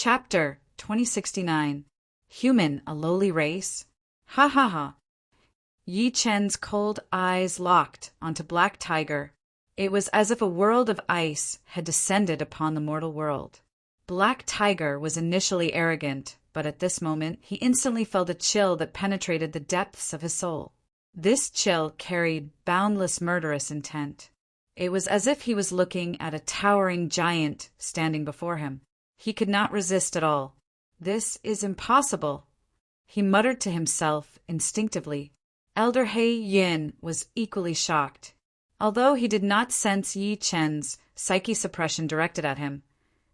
Chapter 2069. Human, a lowly race? Ha ha ha. Yi Chen's cold eyes locked onto Black Tiger. It was as if a world of ice had descended upon the mortal world. Black Tiger was initially arrogant, but at this moment he instantly felt a chill that penetrated the depths of his soul. This chill carried boundless murderous intent. It was as if he was looking at a towering giant standing before him. He could not resist at all. This is impossible, he muttered to himself instinctively. Elder He Yin was equally shocked. Although he did not sense Yi Chen's psyche suppression directed at him,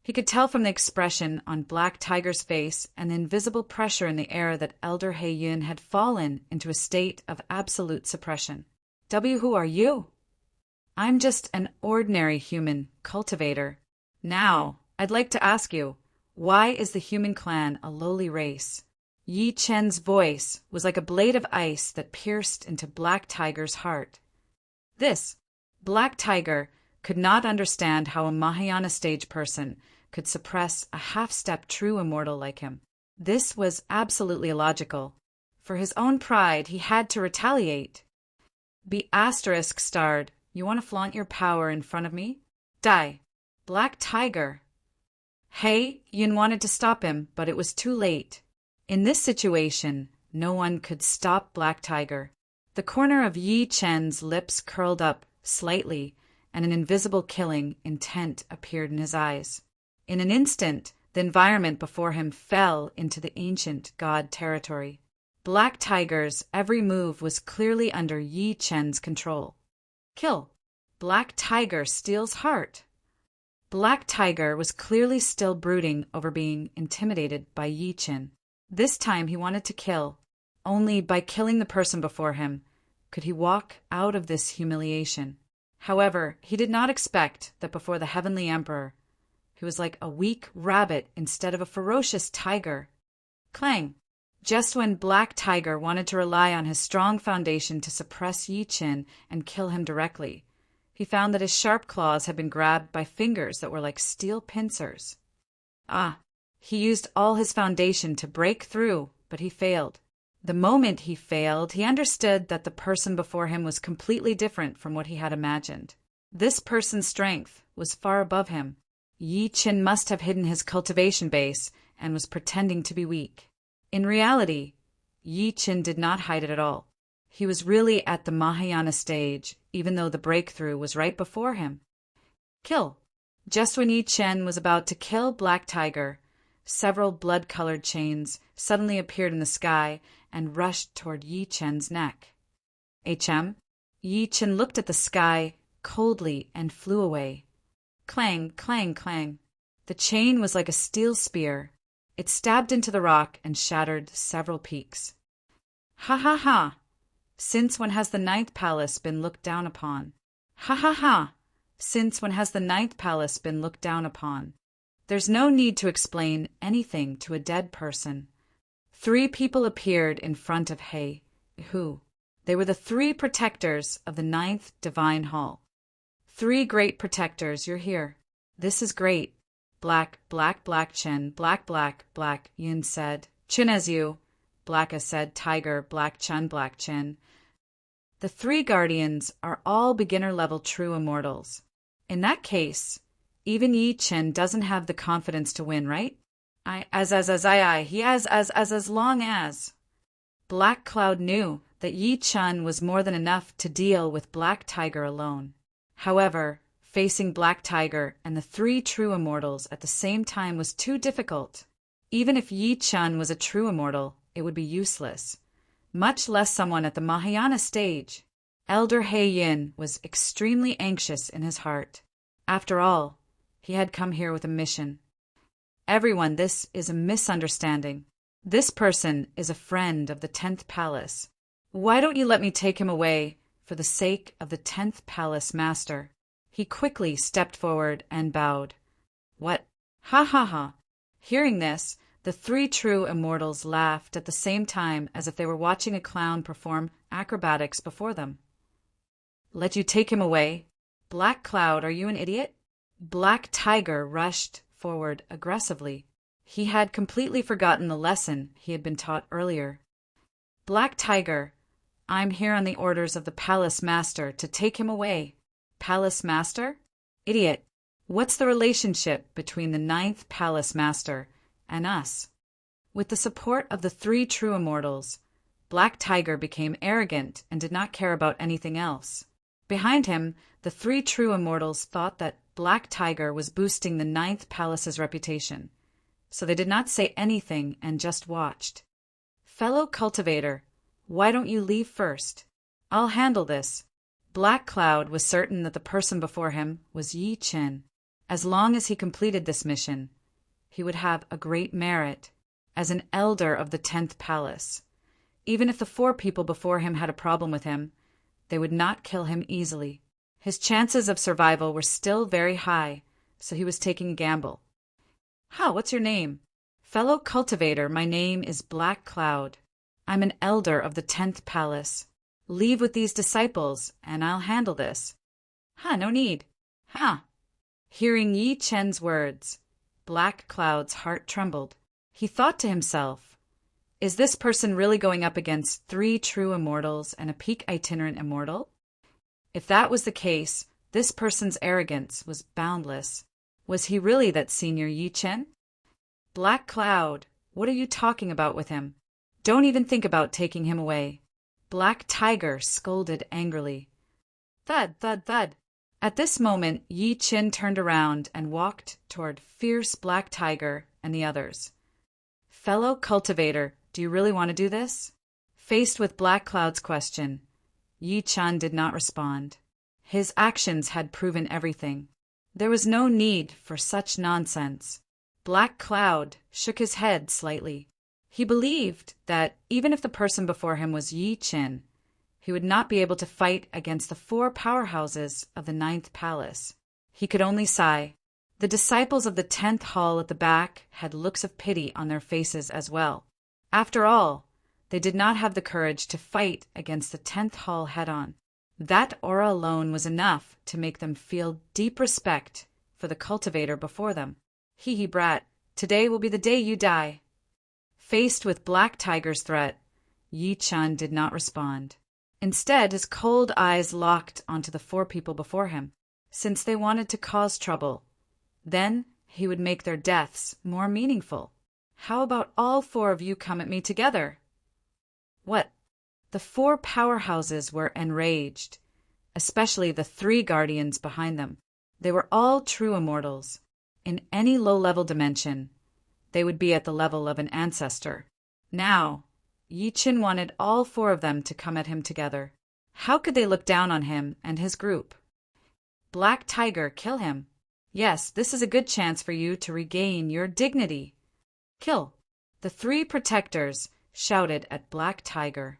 he could tell from the expression on Black Tiger's face and the invisible pressure in the air that Elder He Yin had fallen into a state of absolute suppression. Who are you? I'm just an ordinary human cultivator. Now, I'd like to ask you, why is the human clan a lowly race? Yi Chen's voice was like a blade of ice that pierced into Black Tiger's heart. Black Tiger could not understand how a Mahayana stage person could suppress a half-step true immortal like him. This was absolutely illogical. For his own pride, he had to retaliate. Be **starred. You want to flaunt your power in front of me? Die. Black Tiger. He Yin wanted to stop him, but it was too late. In this situation, no one could stop Black Tiger. The corner of Yi Chen's lips curled up slightly, and an invisible killing intent appeared in his eyes. In an instant, the environment before him fell into the ancient god territory. Black Tiger's every move was clearly under Yi Chen's control. Kill. Black Tiger steals heart. Black Tiger was clearly still brooding over being intimidated by Yi Chen. This time he wanted to kill. Only by killing the person before him could he walk out of this humiliation. However, he did not expect that before the Heavenly Emperor, he was like a weak rabbit instead of a ferocious tiger. Clang! Just when Black Tiger wanted to rely on his strong foundation to suppress Yi Chen and kill him directly, he found that his sharp claws had been grabbed by fingers that were like steel pincers. He used all his foundation to break through, but he failed. The moment he failed, he understood that the person before him was completely different from what he had imagined. This person's strength was far above him. Yi Chen must have hidden his cultivation base and was pretending to be weak. In reality, Yi Chen did not hide it at all. He was really at the Mahayana stage, even though the breakthrough was right before him. Kill. Just when Yi Chen was about to kill Black Tiger, several blood-colored chains suddenly appeared in the sky and rushed toward Yi Chen's neck. Yi Chen looked at the sky coldly and flew away. Clang, clang, clang. The chain was like a steel spear. It stabbed into the rock and shattered several peaks. Ha ha ha! Since when has the ninth palace been looked down upon? Ha ha ha! Since when has the ninth palace been looked down upon? There's no need to explain anything to a dead person. 3 people appeared in front of He. Who? They were the 3 protectors of the 9th Divine Hall. 3 great protectors, you're here. This is great. Black Chen, Black Yin said. Chin as you. Blacka said Tiger, Black Chen. The 3 guardians are all beginner-level true immortals. In that case, even Yi Chen doesn't have the confidence to win, right? He has as long as. Black Cloud knew that Yi Chen was more than enough to deal with Black Tiger alone. However, facing Black Tiger and the 3 true immortals at the same time was too difficult. Even if Yi Chen was a true immortal, it would be useless, much less someone at the Mahayana stage. Elder He Yin was extremely anxious in his heart. After all, he had come here with a mission. Everyone, this is a misunderstanding. This person is a friend of the 10th Palace. Why don't you let me take him away for the sake of the 10th Palace Master? He quickly stepped forward and bowed. What? Ha ha ha! Hearing this, the 3 true immortals laughed at the same time as if they were watching a clown perform acrobatics before them. Let you take him away? Black Cloud, are you an idiot? Black Tiger rushed forward aggressively. He had completely forgotten the lesson he had been taught earlier. Black Tiger, I'm here on the orders of the Palace Master to take him away. Palace Master? Idiot. What's the relationship between the 9th Palace Master and us? With the support of the 3 true immortals, Black Tiger became arrogant and did not care about anything else. Behind him, the 3 true immortals thought that Black Tiger was boosting the 9th Palace's reputation, so they did not say anything and just watched. Fellow Cultivator, why don't you leave first? I'll handle this. Black Cloud was certain that the person before him was Yi Chen. As long as he completed this mission, he would have a great merit as an elder of the 10th Palace. Even if the 4 people before him had a problem with him, they would not kill him easily. His chances of survival were still very high, so he was taking a gamble. What's your name? Fellow Cultivator, my name is Black Cloud. I'm an elder of the 10th Palace. Leave with these disciples, and I'll handle this. No need. Hearing Yi Chen's words, Black Cloud's heart trembled. He thought to himself, is this person really going up against 3 true immortals and a peak itinerant immortal? If that was the case, this person's arrogance was boundless. Was he really that senior Yi Chen? Black Cloud, what are you talking about with him? Don't even think about taking him away. Black Tiger scolded angrily. Thud, thud, thud. At this moment, Yi Chen turned around and walked toward fierce Black Tiger and the others. Fellow Cultivator, do you really want to do this? Faced with Black Cloud's question, Yi Chen did not respond. His actions had proven everything. There was no need for such nonsense. Black Cloud shook his head slightly. He believed that even if the person before him was Yi Chen, he would not be able to fight against the 4 powerhouses of the 9th Palace. He could only sigh. The disciples of the 10th Hall at the back had looks of pity on their faces as well. After all, they did not have the courage to fight against the 10th Hall head-on. That aura alone was enough to make them feel deep respect for the cultivator before them. Hee brat, today will be the day you die. Faced with Black Tiger's threat, Yi Chen did not respond. Instead, his cold eyes locked onto the 4 people before him, since they wanted to cause trouble. Then he would make their deaths more meaningful. How about all 4 of you come at me together? What? The 4 powerhouses were enraged, especially the 3 guardians behind them. They were all true immortals. In any low-level dimension, they would be at the level of an ancestor. Now, Yi Chen wanted all 4 of them to come at him together. How could they look down on him and his group? Black Tiger, kill him. Yes, this is a good chance for you to regain your dignity. Kill. The 3 protectors shouted at Black Tiger.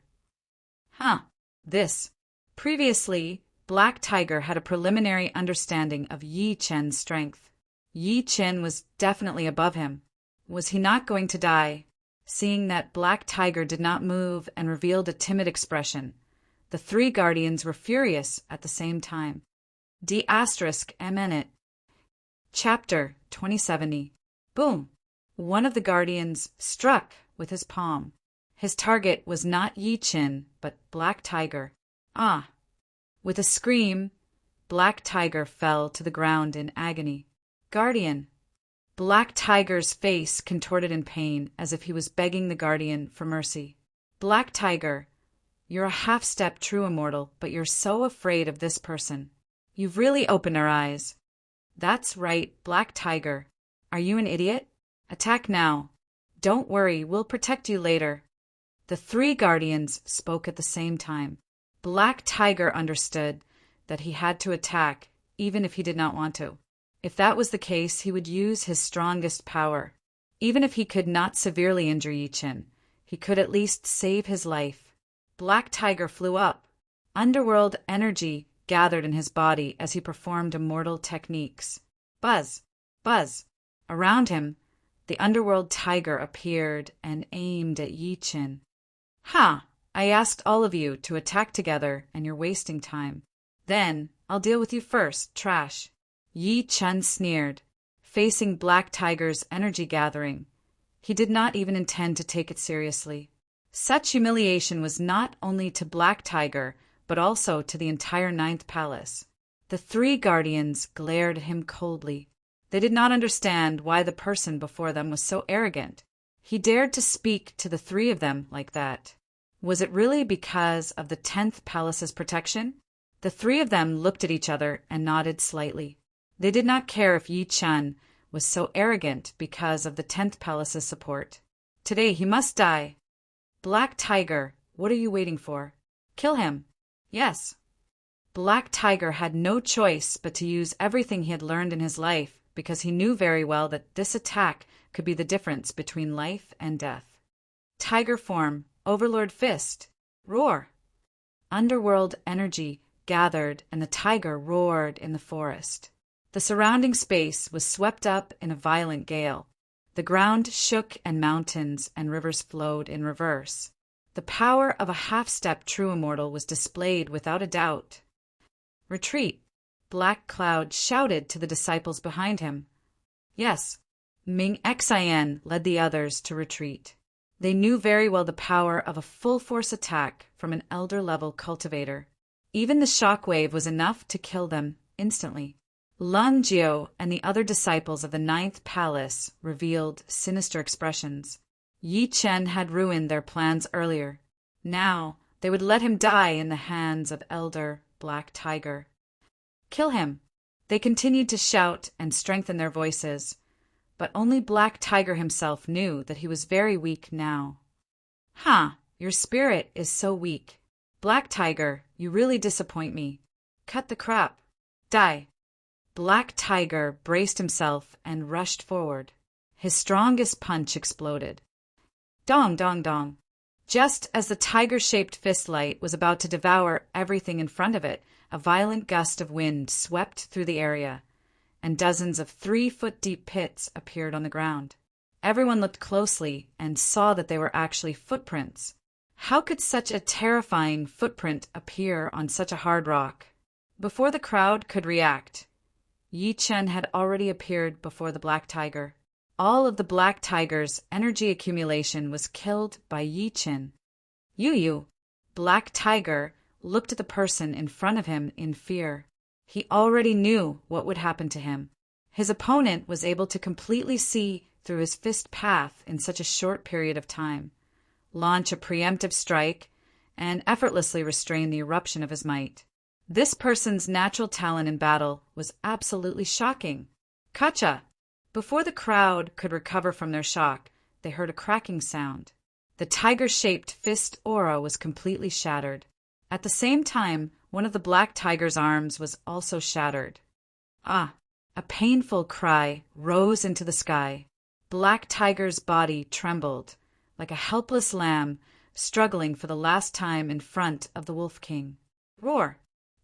This. Previously, Black Tiger had a preliminary understanding of Yi Chen's strength. Yi Chen was definitely above him. Was he not going to die? Seeing that Black Tiger did not move and revealed a timid expression, the 3 guardians were furious at the same time. D***MN. Chapter 2070. Boom! One of the guardians struck with his palm. His target was not Yi Chen, but Black Tiger. With a scream, Black Tiger fell to the ground in agony. Guardian. Black Tiger's face contorted in pain as if he was begging the guardian for mercy. Black Tiger, you're a half-step true immortal, but you're so afraid of this person. You've really opened our eyes. That's right, Black Tiger. Are you an idiot? Attack now. Don't worry, we'll protect you later. The 3 guardians spoke at the same time. Black Tiger understood that he had to attack, even if he did not want to. If that was the case, he would use his strongest power. Even if he could not severely injure Yi Chen, he could at least save his life. Black Tiger flew up. Underworld energy gathered in his body as he performed immortal techniques. Buzz! Buzz! Around him, the underworld tiger appeared and aimed at Yi Chen. I asked all of you to attack together, and you're wasting time. Then, I'll deal with you first, trash. Yi Chen sneered. Facing Black Tiger's energy gathering, He did not even intend to take it seriously. Such humiliation was not only to Black Tiger, but also to the entire Ninth Palace. The three guardians glared at him coldly. They did not understand why the person before them was so arrogant. He dared to speak to the three of them like that. Was it really because of the 10th Palace's protection? The three of them looked at each other and nodded slightly. They did not care if Yi Chen was so arrogant because of the 10th Palace's support. Today he must die. Black Tiger, what are you waiting for? Kill him. Yes. Black Tiger had no choice but to use everything he had learned in his life because he knew very well that this attack could be the difference between life and death. Tiger form, Overlord Fist, roar. Underworld energy gathered and the tiger roared in the forest. The surrounding space was swept up in a violent gale. The ground shook and mountains and rivers flowed in reverse. The power of a half-step true immortal was displayed without a doubt. Retreat! Black Cloud shouted to the disciples behind him. Yes, Ming Xian led the others to retreat. They knew very well the power of a full-force attack from an elder-level cultivator. Even the shockwave was enough to kill them instantly. Lun Jiao and the other disciples of the 9th Palace revealed sinister expressions. Yi Chen had ruined their plans earlier. Now they would let him die in the hands of Elder Black Tiger. Kill him! They continued to shout and strengthen their voices, but only Black Tiger himself knew that he was very weak now. Your spirit is so weak. Black Tiger, you really disappoint me. Cut the crap. Die. Black Tiger braced himself and rushed forward. His strongest punch exploded. Dong, dong, dong. Just as the tiger-shaped fist light was about to devour everything in front of it, a violent gust of wind swept through the area, and dozens of 3-foot-deep pits appeared on the ground. Everyone looked closely and saw that they were actually footprints. How could such a terrifying footprint appear on such a hard rock? Before the crowd could react, Yi Chen had already appeared before the Black Tiger. All of the Black Tiger's energy accumulation was killed by Yi Chen. Yu, Black Tiger, looked at the person in front of him in fear. He already knew what would happen to him. His opponent was able to completely see through his fist path in such a short period of time, launch a preemptive strike, and effortlessly restrain the eruption of his might. This person's natural talent in battle was absolutely shocking. Kacha! Before the crowd could recover from their shock, they heard a cracking sound. The tiger-shaped fist aura was completely shattered. At the same time, one of the Black Tiger's arms was also shattered. A painful cry rose into the sky. Black Tiger's body trembled, like a helpless lamb struggling for the last time in front of the Wolf King. Roar!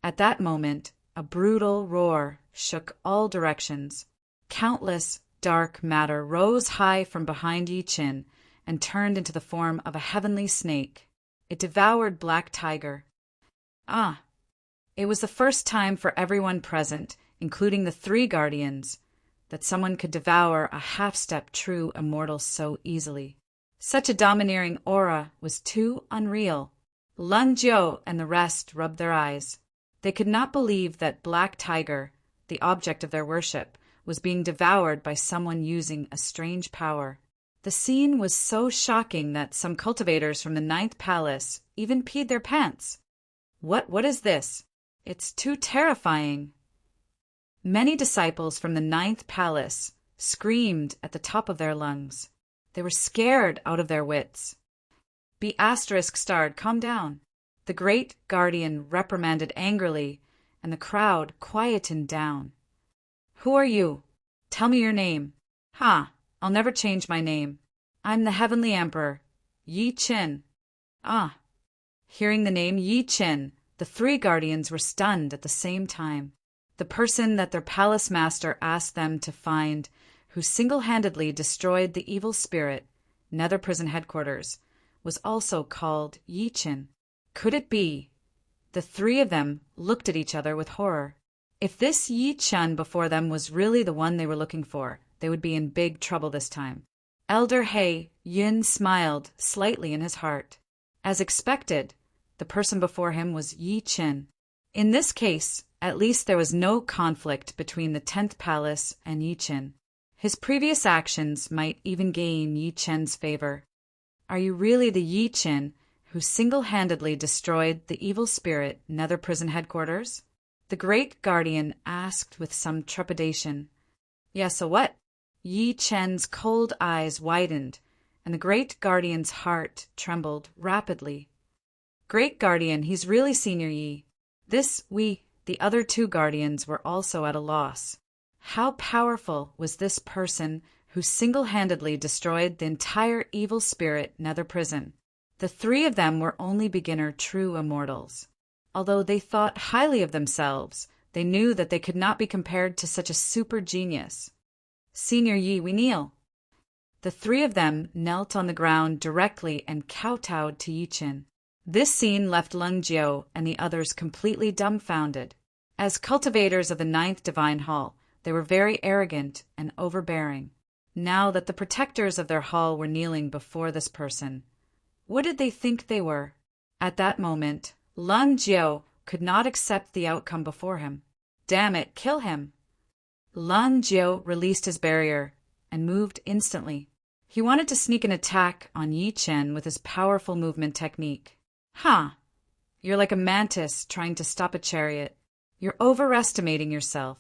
At that moment, a brutal roar shook all directions. Countless dark matter rose high from behind Yi Chen and turned into the form of a heavenly snake. It devoured Black Tiger. It was the first time for everyone present, including the three guardians, that someone could devour a half-step true immortal so easily. Such a domineering aura was too unreal. Lun Jiao and the rest rubbed their eyes. They could not believe that Black Tiger, the object of their worship, was being devoured by someone using a strange power. The scene was so shocking that some cultivators from the 9th Palace even peed their pants. What is this? It's too terrifying. Many disciples from the 9th Palace screamed at the top of their lungs. They were scared out of their wits. Be asterisk starred, calm down. The great guardian reprimanded angrily, and the crowd quietened down. Who are you? Tell me your name. I'll never change my name. I'm the Heavenly Emperor, Yi Chen. Hearing the name Yi Chen, the three guardians were stunned at the same time. The person that their palace master asked them to find, who single-handedly destroyed the evil spirit, Nether Prison Headquarters, was also called Yi Chen. Could it be? The three of them looked at each other with horror. If this Yi Chen before them was really the one they were looking for, they would be in big trouble this time. Elder He Yun smiled slightly in his heart. As expected, the person before him was Yi Chen. In this case, at least there was no conflict between the 10th Palace and Yi Chen. His previous actions might even gain Yi Chen's favor. Are you really the Yi Chen who single-handedly destroyed the evil spirit Nether Prison headquarters? The Great Guardian asked with some trepidation. Yes, a what? Yi Chen's cold eyes widened, and the Great Guardian's heart trembled rapidly. Great Guardian, he's really Senior Yi. The other two Guardians were also at a loss. How powerful was this person who single-handedly destroyed the entire evil spirit Nether Prison? The three of them were only beginner true immortals. Although they thought highly of themselves, they knew that they could not be compared to such a super genius. Senior Yi, we kneel. The three of them knelt on the ground directly and kowtowed to Yi Chen. This scene left Lung Jiao and the others completely dumbfounded. As cultivators of the 9th Divine Hall, they were very arrogant and overbearing. Now that the protectors of their hall were kneeling before this person, what did they think they were? At that moment, Lung Jiao could not accept the outcome before him. Damn it, kill him! Lung Jiao released his barrier and moved instantly. He wanted to sneak an attack on Yi Chen with his powerful movement technique. You're like a mantis trying to stop a chariot. You're overestimating yourself.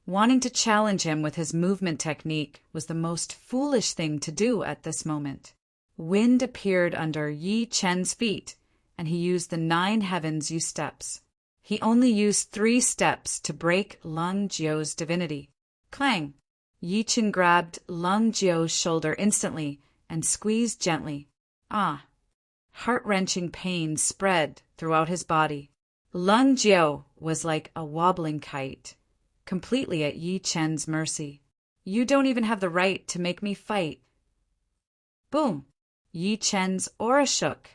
Wanting to challenge him with his movement technique was the most foolish thing to do at this moment. Wind appeared under Yi Chen's feet, and he used the 9 heavens use steps. He only used 3 steps to break Lung Jiao's divinity. Clang! Yi Chen grabbed Lung Jiao's shoulder instantly and squeezed gently. Heart-wrenching pain spread throughout his body. Lung Jiao was like a wobbling kite, completely at Yi Chen's mercy. You don't even have the right to make me fight. Boom! Yi Chen's aura shook,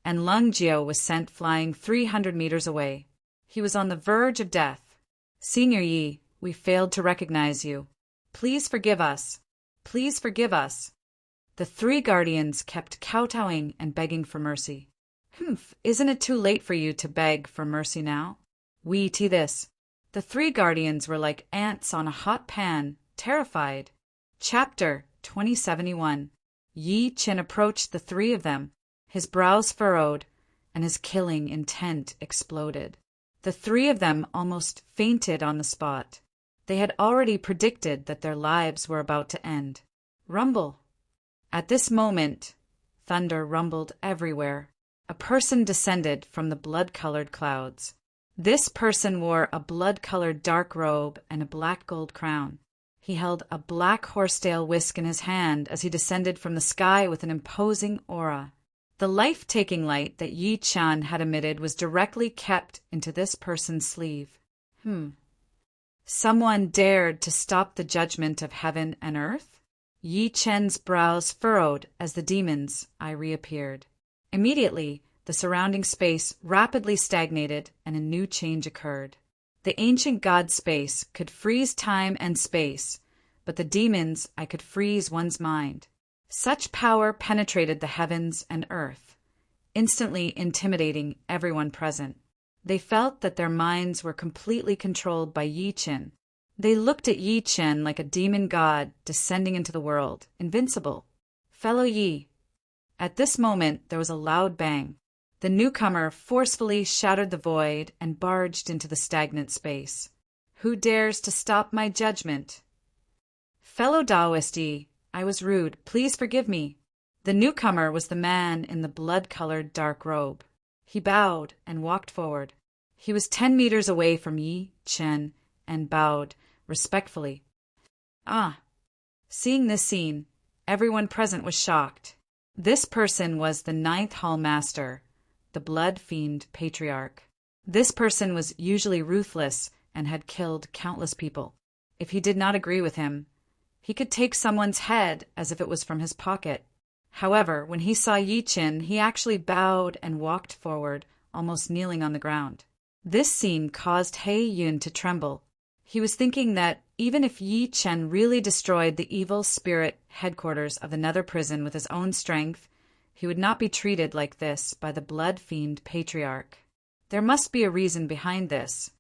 and Lung Jiao was sent flying 300 meters away. He was on the verge of death. Senior Yi, we failed to recognize you. Please forgive us. Please forgive us. The 3 guardians kept kowtowing and begging for mercy. Isn't it too late for you to beg for mercy now? We tea this. The 3 guardians were like ants on a hot pan, terrified. Chapter 2071. Yi Chen approached the 3 of them, his brows furrowed, and his killing intent exploded. The 3 of them almost fainted on the spot. They had already predicted that their lives were about to end. Rumble! At this moment, thunder rumbled everywhere. A person descended from the blood-colored clouds. This person wore a blood-colored dark robe and a black gold crown. He held a black horsetail whisk in his hand as he descended from the sky with an imposing aura. The life-taking light that Yi Chen had emitted was directly kept into this person's sleeve. Someone dared to stop the judgment of heaven and earth? Yi Chen's brows furrowed as the demon's eye reappeared. Immediately, the surrounding space rapidly stagnated and a new change occurred. The ancient god space could freeze time and space, but the demon's eye could freeze one's mind. Such power penetrated the heavens and earth, instantly intimidating everyone present. They felt that their minds were completely controlled by Yi Chen. They looked at Yi Chen like a demon god descending into the world, invincible. Fellow Yi. At this moment, there was a loud bang. The newcomer forcefully shattered the void and barged into the stagnant space. Who dares to stop my judgment? Fellow Taoist Yi, I was rude. Please forgive me. The newcomer was the man in the blood-colored dark robe. He bowed and walked forward. He was 10 meters away from Yi Chen and bowed respectfully. Seeing this scene, everyone present was shocked. This person was the 9th Hall Master, the Blood Fiend Patriarch. This person was usually ruthless and had killed countless people. If he did not agree with him, he could take someone's head as if it was from his pocket. However, when he saw Yi Chen, he actually bowed and walked forward, almost kneeling on the ground. This scene caused He Yun to tremble. He was thinking that even if Yi Chen really destroyed the evil spirit headquarters of the Nether Prison with his own strength, he would not be treated like this by the blood fiend patriarch. There must be a reason behind this.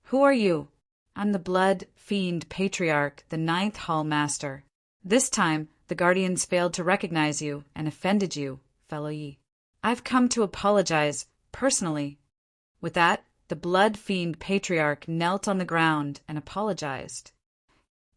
Who are you? I'm the blood fiend patriarch, the ninth hall master. This time, the guardians failed to recognize you and offended you, fellow Yi. I've come to apologize, personally. With that, the blood fiend patriarch knelt on the ground and apologized.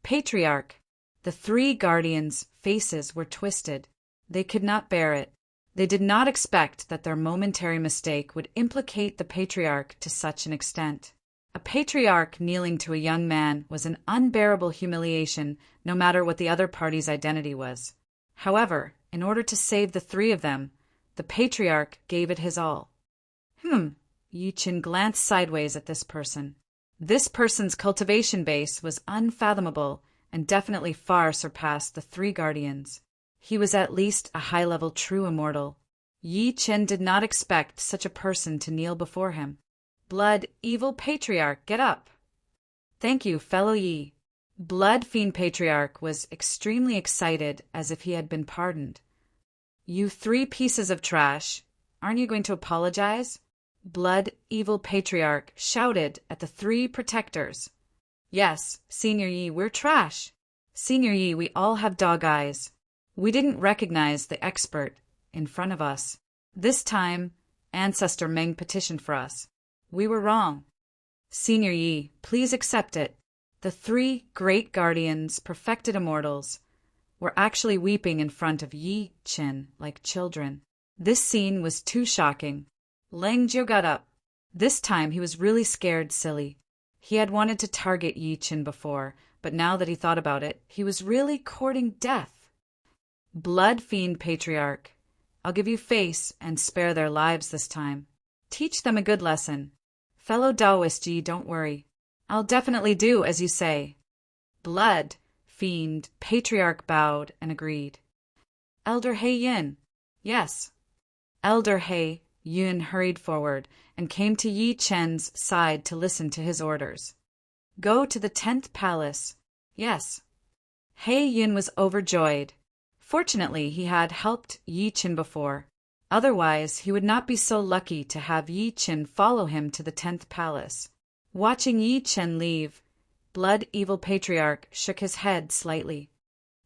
Patriarch, the three guardians' faces were twisted. They could not bear it. They did not expect that their momentary mistake would implicate the patriarch to such an extent. A patriarch kneeling to a young man was an unbearable humiliation, no matter what the other party's identity was. However, in order to save the three of them, the patriarch gave it his all. Yi Chen glanced sideways at this person. This person's cultivation base was unfathomable and definitely far surpassed the three guardians. He was at least a high-level true immortal. Yi Chen did not expect such a person to kneel before him. Blood, evil patriarch, get up. Thank you, fellow Yi. Blood fiend patriarch was extremely excited, as if he had been pardoned. You three pieces of trash, aren't you going to apologize? Blood, evil patriarch shouted at the three protectors. Yes, Senior Yi, we're trash. Senior Yi, we all have dog eyes. We didn't recognize the expert in front of us. This time, Ancestor Meng petitioned for us. We were wrong. Senior Yi, please accept it. The three great guardians, perfected immortals, were actually weeping in front of Yi Chen like children. This scene was too shocking. Lang Jiu got up. This time he was really scared silly. He had wanted to target Yi Chen before, but now that he thought about it, he was really courting death. Blood fiend patriarch, I'll give you face and spare their lives this time. Teach them a good lesson. Fellow Taoist Yi, don't worry. I'll definitely do as you say. Blood fiend patriarch bowed and agreed. Elder He Yin. Yes. Elder He Yun hurried forward and came to Yi Chen's side to listen to his orders. Go to the 10th palace. Yes. He Yun was overjoyed. Fortunately, he had helped Yi Chen before. Otherwise, he would not be so lucky to have Yi Chen follow him to the 10th palace. Watching Yi Chen leave, Blood Evil Patriarch shook his head slightly.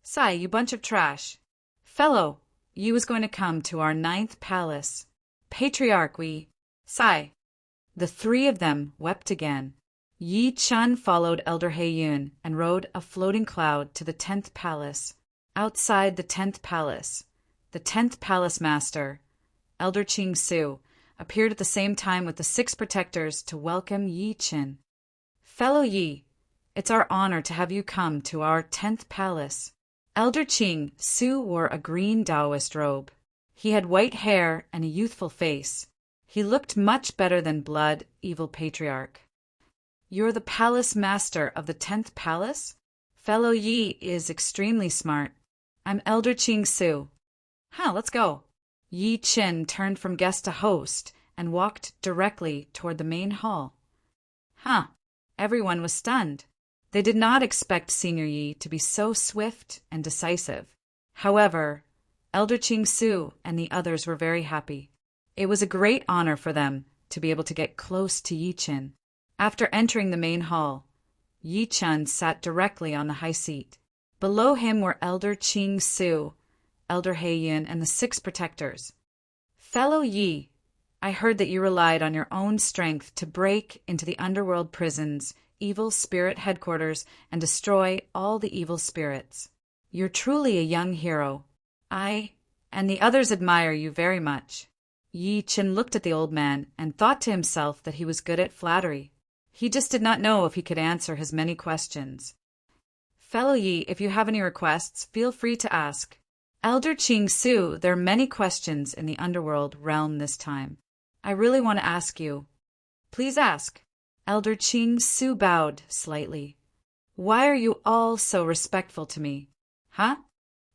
Sigh, you bunch of trash. Fellow, you was going to come to our 9th palace. Patriarch, we. Sigh. The three of them wept again. Yi Chen followed Elder He Yun and rode a floating cloud to the 10th palace. Outside the 10th palace, the 10th palace master, Elder Qing Su, appeared at the same time with the 6 protectors to welcome Yi Chen. Fellow Yi, it's our honor to have you come to our 10th palace. Elder Qing Su wore a green Taoist robe. He had white hair and a youthful face. He looked much better than Blood Evil Patriarch. You're the palace master of the 10th palace? Fellow Yi is extremely smart. I'm Elder Qing Su. Let's go. Yi Chen turned from guest to host and walked directly toward the main hall. Everyone was stunned. They did not expect Senior Yi to be so swift and decisive. However, Elder Qing Su and the others were very happy. It was a great honor for them to be able to get close to Yi Chen. After entering the main hall, Yi Chen sat directly on the high seat. Below him were Elder Qing Su, Elder He Yun, and the 6 protectors. Fellow Yi, I heard that you relied on your own strength to break into the underworld prison's evil spirit headquarters and destroy all the evil spirits. You're truly a young hero. I and the others admire you very much. Yi Chen looked at the old man and thought to himself that he was good at flattery. He just did not know if he could answer his many questions. Fellow Yi, if you have any requests, feel free to ask. Elder Qing Su, there are many questions in the underworld realm this time. I really want to ask you. Please ask. Elder Qing Su bowed slightly. Why are you all so respectful to me?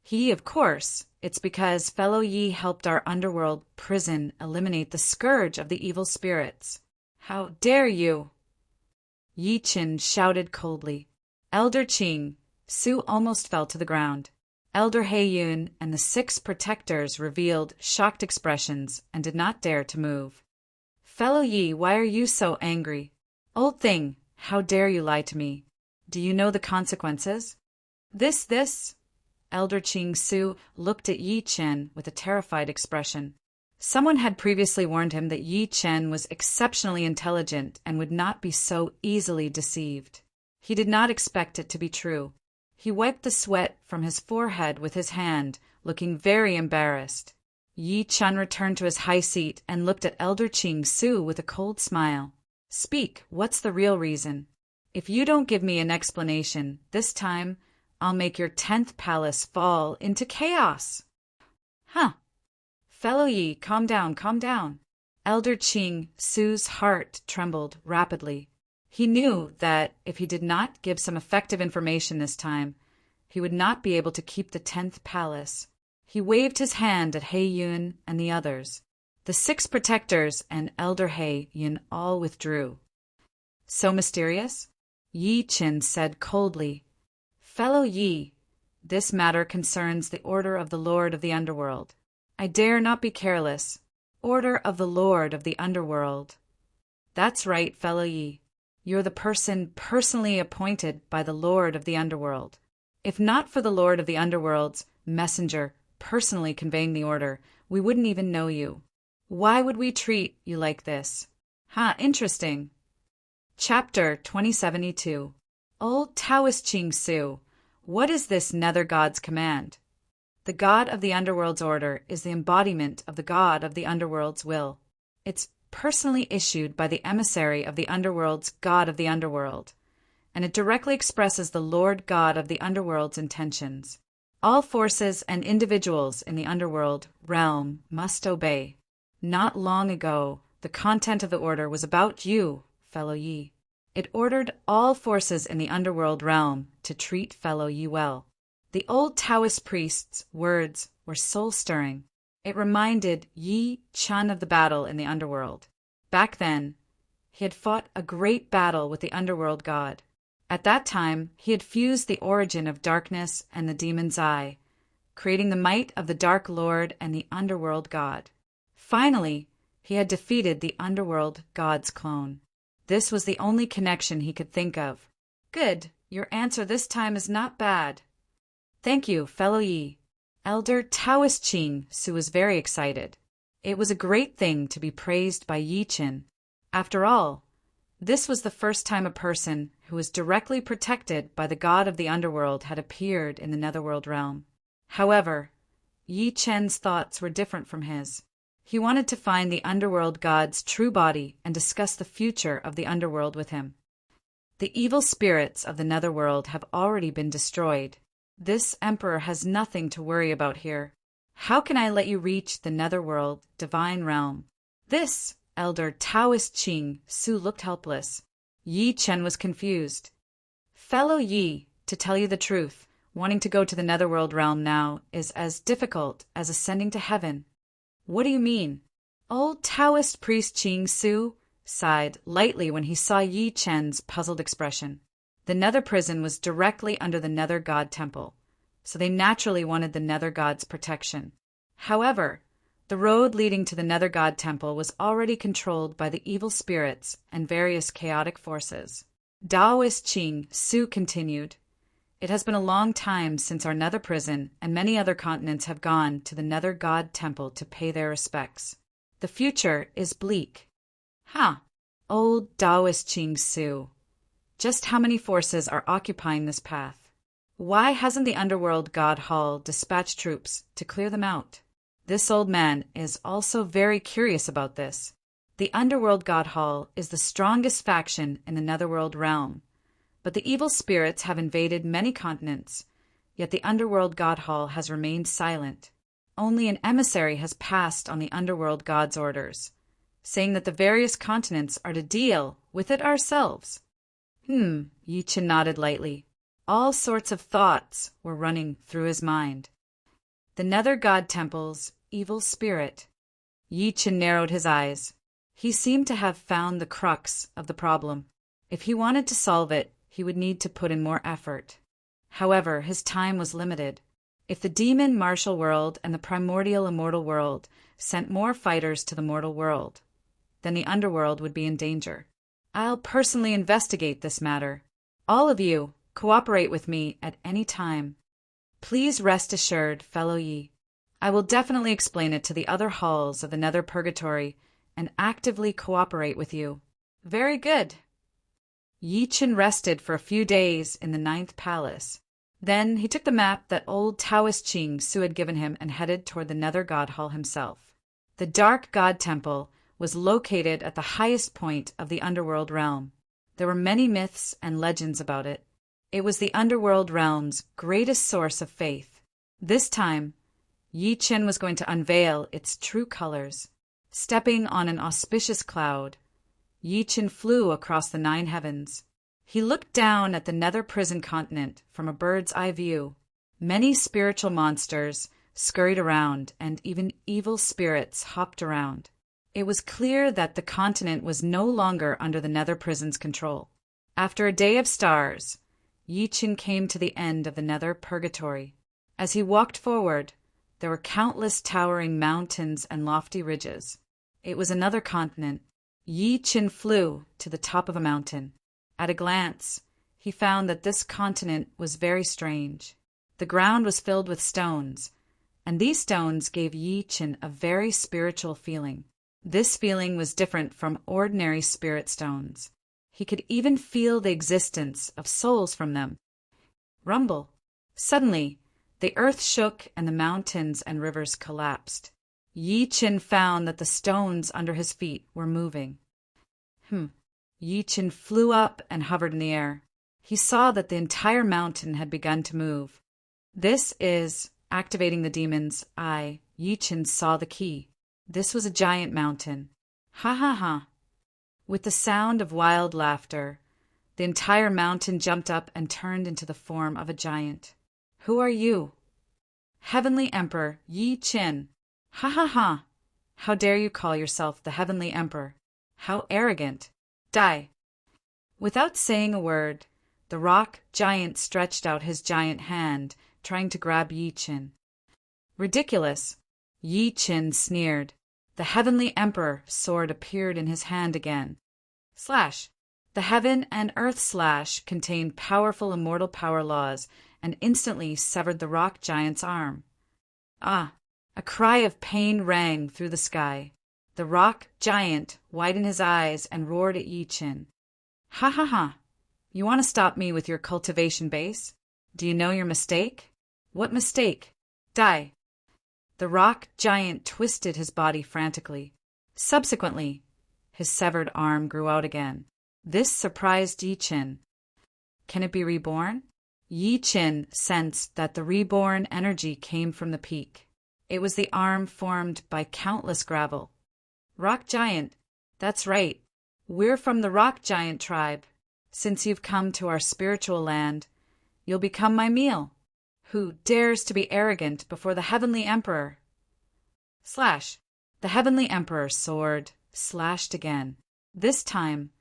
He, of course. It's because fellow Yi helped our underworld prison eliminate the scourge of the evil spirits. How dare you? Yi Chen shouted coldly. Elder Qing, Su almost fell to the ground. Elder He Yun and the 6 protectors revealed shocked expressions and did not dare to move. Fellow Yi, why are you so angry? Old thing, how dare you lie to me? Do you know the consequences? This. Elder Qing Su looked at Yi Chen with a terrified expression. Someone had previously warned him that Yi Chen was exceptionally intelligent and would not be so easily deceived. He did not expect it to be true. He wiped the sweat from his forehead with his hand, looking very embarrassed. Yi Chen returned to his high seat and looked at Elder Qing Su with a cold smile. Speak, what's the real reason? If you don't give me an explanation, this time, I'll make your 10th palace fall into chaos. Huh. Fellow Yi, calm down. Elder Qing Su's heart trembled rapidly. He knew that if he did not give some effective information this time, he would not be able to keep the 10th palace. He waved his hand at He Yun and the others. The 6 protectors and Elder He Yun all withdrew. So mysterious? Yi Chen said coldly. Fellow Yi, this matter concerns the order of the Lord of the Underworld. I dare not be careless. Order of the Lord of the Underworld. That's right, fellow Yi. You're the person personally appointed by the Lord of the Underworld. If not for the Lord of the Underworld's messenger personally conveying the order, we wouldn't even know you. Why would we treat you like this? Interesting. Chapter 2072. Old Taoist Qing Su, what is this Nether God's command? The God of the Underworld's order is the embodiment of the God of the Underworld's will. It's personally issued by the emissary of the Underworld's God of the Underworld, and it directly expresses the Lord God of the Underworld's intentions. All forces and individuals in the Underworld realm must obey. Not long ago, the content of the order was about you, fellow Yi. It ordered all forces in the Underworld realm to treat fellow Yi well. The old Taoist priest's words were soul-stirring. It reminded Yi Chen of the battle in the Underworld. Back then, he had fought a great battle with the Underworld god. At that time, he had fused the origin of darkness and the demon's eye, creating the might of the Dark Lord and the Underworld god. Finally, he had defeated the Underworld god's clone. This was the only connection he could think of. Good, your answer this time is not bad. Thank you, fellow Yi. Elder Taoist Qing Su was very excited. It was a great thing to be praised by Yi Chen. After all, this was the first time a person who was directly protected by the god of the Underworld had appeared in the Netherworld realm. However, Yi Chen's thoughts were different from his. He wanted to find the Underworld god's true body and discuss the future of the Underworld with him. The evil spirits of the Netherworld have already been destroyed. This emperor has nothing to worry about here. How can I let you reach the Netherworld divine realm? This, Elder Taoist Qing Su looked helpless. Yi Chen was confused. Fellow Yi, to tell you the truth, wanting to go to the Netherworld realm now is as difficult as ascending to heaven. What do you mean? Old Taoist priest Qing Su sighed lightly when he saw Yi Chen's puzzled expression. The Nether prison was directly under the Nether God temple, so they naturally wanted the Nether God's protection. However, the road leading to the Nether God temple was already controlled by the evil spirits and various chaotic forces. Taoist Qing Su continued, It has been a long time since our Nether prison and many other continents have gone to the Nether God temple to pay their respects. The future is bleak. Old Taoist Qing Su. Just how many forces are occupying this path? Why hasn't the Underworld God Hall dispatched troops to clear them out? This old man is also very curious about this. The Underworld God Hall is the strongest faction in the Netherworld realm, but the evil spirits have invaded many continents, yet the Underworld God Hall has remained silent. Only an emissary has passed on the Underworld God's orders, saying that the various continents are to deal with it ourselves. Yi Chen nodded lightly. All sorts of thoughts were running through his mind. The Nether God Temple's evil spirit. Yi Chen narrowed his eyes. He seemed to have found the crux of the problem. If he wanted to solve it, he would need to put in more effort. However, his time was limited. If the demon martial world and the primordial immortal world sent more fighters to the mortal world, then the underworld would be in danger. I'll personally investigate this matter. All of you, cooperate with me at any time. Please rest assured, fellow Yi. I will definitely explain it to the other halls of the Nether Purgatory and actively cooperate with you. Very good. Yi Chen rested for a few days in the 9th palace. Then he took the map that old Taoist Ching Su had given him and headed toward the Nether God Hall himself. The Dark God Temple was located at the highest point of the underworld realm. There were many myths and legends about it. It was the underworld realm's greatest source of faith. This time, Yi Chen was going to unveil its true colors. Stepping on an auspicious cloud, Yi Chen flew across the 9 heavens. He looked down at the Nether prison continent from a bird's eye view. Many spiritual monsters scurried around, and even evil spirits hopped around. It was clear that the continent was no longer under the Nether prison's control. After a day of stars, Yi Chen came to the end of the Nether Purgatory. As he walked forward, there were countless towering mountains and lofty ridges. It was another continent. Yi Chen flew to the top of a mountain. At a glance, he found that this continent was very strange. The ground was filled with stones, and these stones gave Yi Chen a very spiritual feeling. This feeling was different from ordinary spirit stones. He could even feel the existence of souls from them. Rumble. Suddenly, the earth shook and the mountains and rivers collapsed. Yi Chen found that the stones under his feet were moving. Yi Chen flew up and hovered in the air. He saw that the entire mountain had begun to move. This is activating the demon's eye. Yi Chen saw the key. This was a giant mountain. Ha ha ha. With the sound of wild laughter, the entire mountain jumped up and turned into the form of a giant. Who are you? Heavenly Emperor Yi Chen. Ha ha ha. How dare you call yourself the Heavenly Emperor? How arrogant. Die. Without saying a word, the rock giant stretched out his giant hand, trying to grab Yi Chen. Ridiculous. Yi Chen sneered. The Heavenly Emperor sword appeared in his hand again. Slash. The heaven and earth slash contained powerful immortal power laws and instantly severed the rock giant's arm. Ah! A cry of pain rang through the sky. The rock giant widened his eyes and roared at Yi Chen. Ha ha ha! You want to stop me with your cultivation base? Do you know your mistake? What mistake? Die! The rock giant twisted his body frantically. Subsequently, his severed arm grew out again. This surprised Yi Chen. Can it be reborn? Yi Chen sensed that the reborn energy came from the peak. It was the arm formed by countless gravel. Rock giant, that's right. We're from the rock giant tribe. Since you've come to our spiritual land, you'll become my meal. Who dares to be arrogant before the Heavenly Emperor? Slash. The Heavenly Emperor's sword slashed again. This time,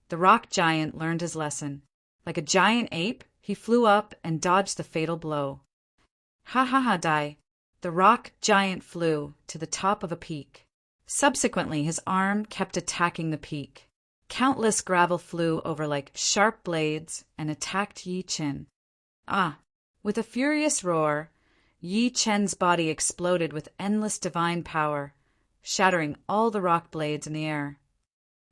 the rock giant learned his lesson. Like a giant ape, he flew up and dodged the fatal blow. Ha ha ha, die. The rock giant flew to the top of a peak. Subsequently, his arm kept attacking the peak. Countless gravel flew over like sharp blades and attacked Yi Chen. Ah! With a furious roar, Yi Chen's body exploded with endless divine power, shattering all the rock blades in the air.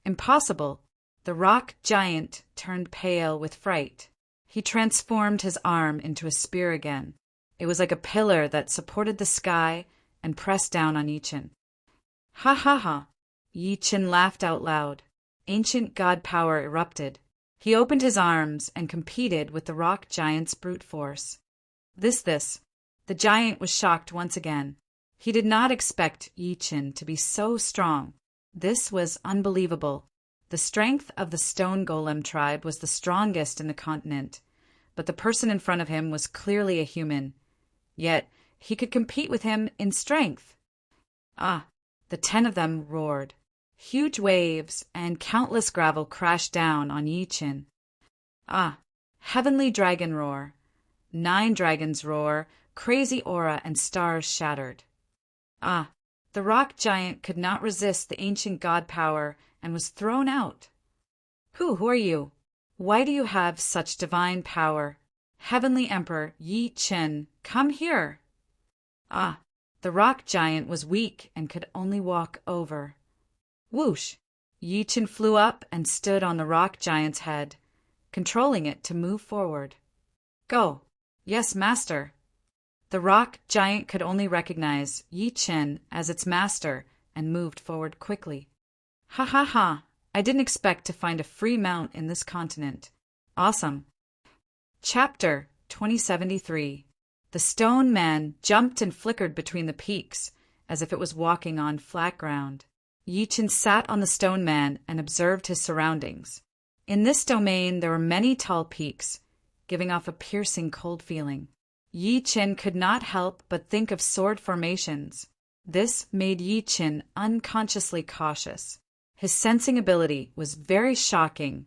Impossible! The rock giant turned pale with fright. He transformed his arm into a spear again. It was like a pillar that supported the sky and pressed down on Yi Chen. Ha ha ha! Yi Chen laughed out loud. Ancient god power erupted. He opened his arms and competed with the rock giant's brute force. The giant was shocked once again. He did not expect Yi Chen to be so strong. This was unbelievable. The strength of the stone golem tribe was the strongest in the continent, but the person in front of him was clearly a human. Yet he could compete with him in strength. Ah! The 10 of them roared. Huge waves and countless gravel crashed down on Yi Qin. Ah, heavenly dragon roar. 9 dragons roar, crazy aura and stars shattered. Ah, the rock giant could not resist the ancient god power and was thrown out. Who are you? Why do you have such divine power? Heavenly Emperor Yi Qin, come here. Ah, the rock giant was weak and could only walk over. Whoosh! Yi Qin flew up and stood on the rock giant's head, controlling it to move forward. Go. Yes, master. The rock giant could only recognize Yi Qin as its master and moved forward quickly. Ha ha ha! I didn't expect to find a free mount in this continent. Awesome. Chapter 2073. The stone man jumped and flickered between the peaks as if it was walking on flat ground. Yi Qin sat on the stone man and observed his surroundings. In this domain there were many tall peaks, giving off a piercing cold feeling. Yi Qin could not help but think of sword formations. This made Yi Qin unconsciously cautious. His sensing ability was very shocking,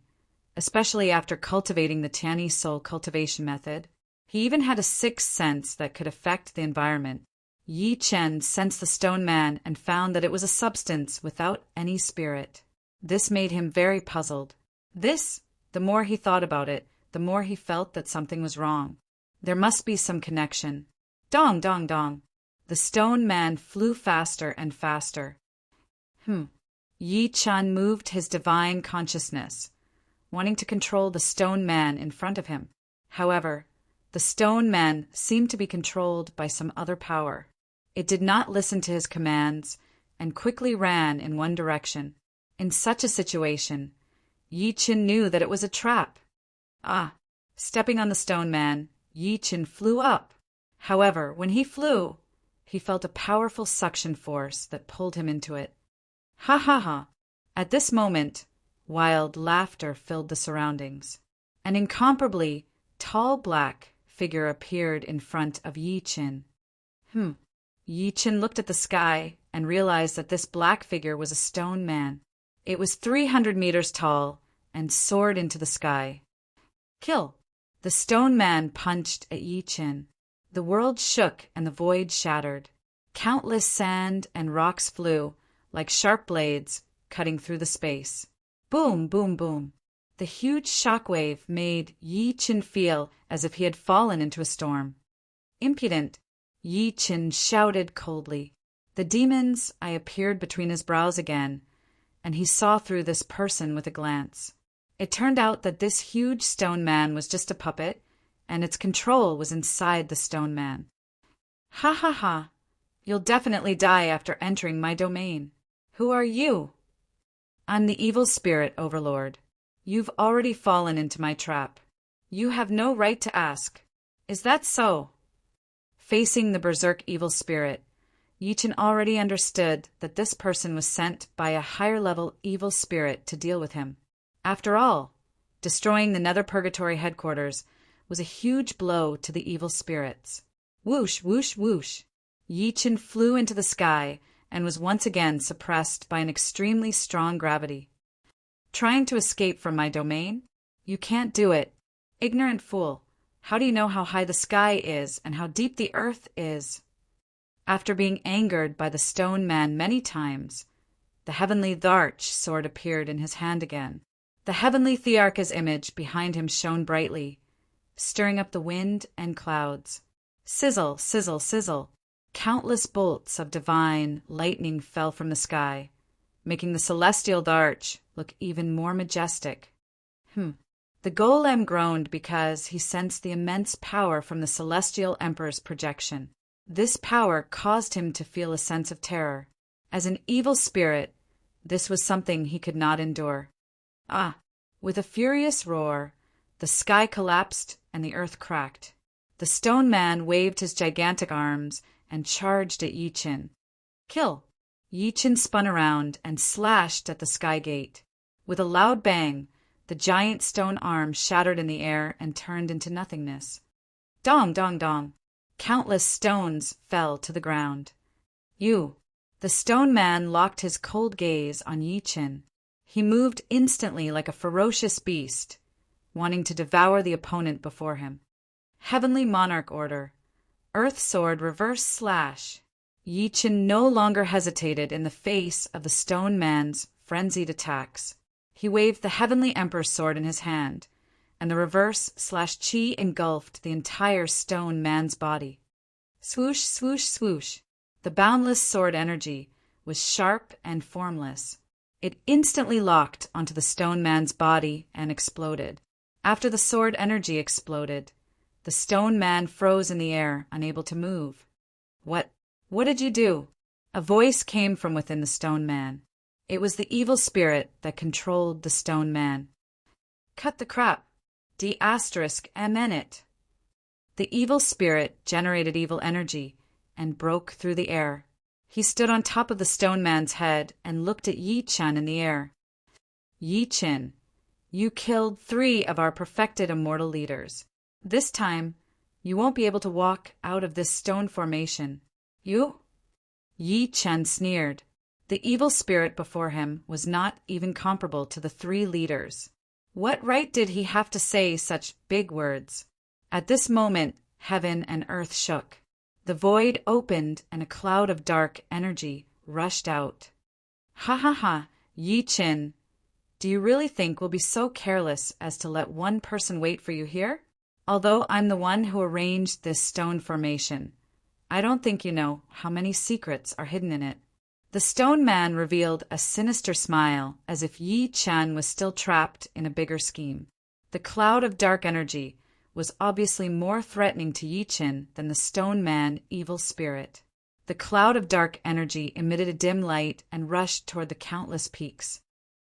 especially after cultivating the Tianyi soul cultivation method. He even had a sixth sense that could affect the environment. Yi Qin sensed the stone man and found that it was a substance without any spirit. This made him very puzzled. The more he thought about it, the more he felt that something was wrong. There must be some connection. Dong, dong, dong. The stone man flew faster and faster. Yi Qin moved his divine consciousness, wanting to control the stone man in front of him. However, the stone man seemed to be controlled by some other power. It did not listen to his commands and quickly ran in one direction. In such a situation, Yi Qin knew that it was a trap. Stepping on the stone man, Yi Qin flew up. However, when he flew, he felt a powerful suction force that pulled him into it. Ha ha ha! At this moment, wild laughter filled the surroundings. An incomparably tall black figure appeared in front of Yi Qin. Yi Qin looked at the sky and realized that this black figure was a stone man. It was 300 meters tall and soared into the sky. Kill! The stone man punched at Yi Qin. The world shook and the void shattered. Countless sand and rocks flew, like sharp blades, cutting through the space. Boom, boom, boom. The huge shockwave made Yi Qin feel as if he had fallen into a storm. Impudent! Yi Qin shouted coldly. The demon's eye appeared between his brows again, and he saw through this person with a glance. It turned out that this huge stone man was just a puppet, and its control was inside the stone man. Ha ha ha! You'll definitely die after entering my domain. Who are you? I'm the evil spirit overlord. You've already fallen into my trap. You have no right to ask. Is that so? Facing the berserk evil spirit, Yi Qin already understood that this person was sent by a higher-level evil spirit to deal with him. After all, destroying the Nether Purgatory headquarters was a huge blow to the evil spirits. Whoosh, whoosh, whoosh. Yi Qin flew into the sky and was once again suppressed by an extremely strong gravity. Trying to escape from my domain? You can't do it. Ignorant fool. How do you know how high the sky is and how deep the earth is? After being angered by the stone man many times, the heavenly Dharch sword appeared in his hand again. The heavenly Thearka's image behind him shone brightly, stirring up the wind and clouds. Sizzle, sizzle, sizzle. Countless bolts of divine lightning fell from the sky, making the celestial Dharch look even more majestic. The golem groaned because he sensed the immense power from the celestial emperor's projection. This power caused him to feel a sense of terror. As an evil spirit, this was something he could not endure. With a furious roar, the sky collapsed and the earth cracked. The stone man waved his gigantic arms and charged at Yi Qin. Kill! Yi Qin spun around and slashed at the sky gate. With a loud bang, the giant stone arm shattered in the air and turned into nothingness. Dong, dong, dong. Countless stones fell to the ground. You, The stone man locked his cold gaze on Yi Qin. He moved instantly like a ferocious beast, wanting to devour the opponent before him. Heavenly Monarch Order. Earth Sword Reverse Slash. Yi Qin no longer hesitated in the face of the stone man's frenzied attacks. He waved the Heavenly Emperor's sword in his hand, and the reverse slash chi engulfed the entire stone man's body. Swoosh, swoosh, swoosh. The boundless sword energy was sharp and formless. It instantly locked onto the stone man's body and exploded. After the sword energy exploded, the stone man froze in the air, unable to move. What did you do? A voice came from within the stone man. It was the evil spirit that controlled the stone man. Cut the crap. D******. The evil spirit generated evil energy and broke through the air. He stood on top of the stone man's head and looked at Yi Qin in the air. Yi Qin, you killed 3 of our perfected immortal leaders. This time, you won't be able to walk out of this stone formation. You? Yi Qin sneered. The evil spirit before him was not even comparable to the 3 leaders. What right did he have to say such big words? At this moment, heaven and earth shook. The void opened and a cloud of dark energy rushed out. Ha ha ha, Yi Qin. Do you really think we'll be so careless as to let one person wait for you here? Although I'm the one who arranged this stone formation, I don't think you know how many secrets are hidden in it. The stone man revealed a sinister smile as if Yi Qin was still trapped in a bigger scheme. The cloud of dark energy was obviously more threatening to Yi Qin than the stone man evil spirit. The cloud of dark energy emitted a dim light and rushed toward the countless peaks.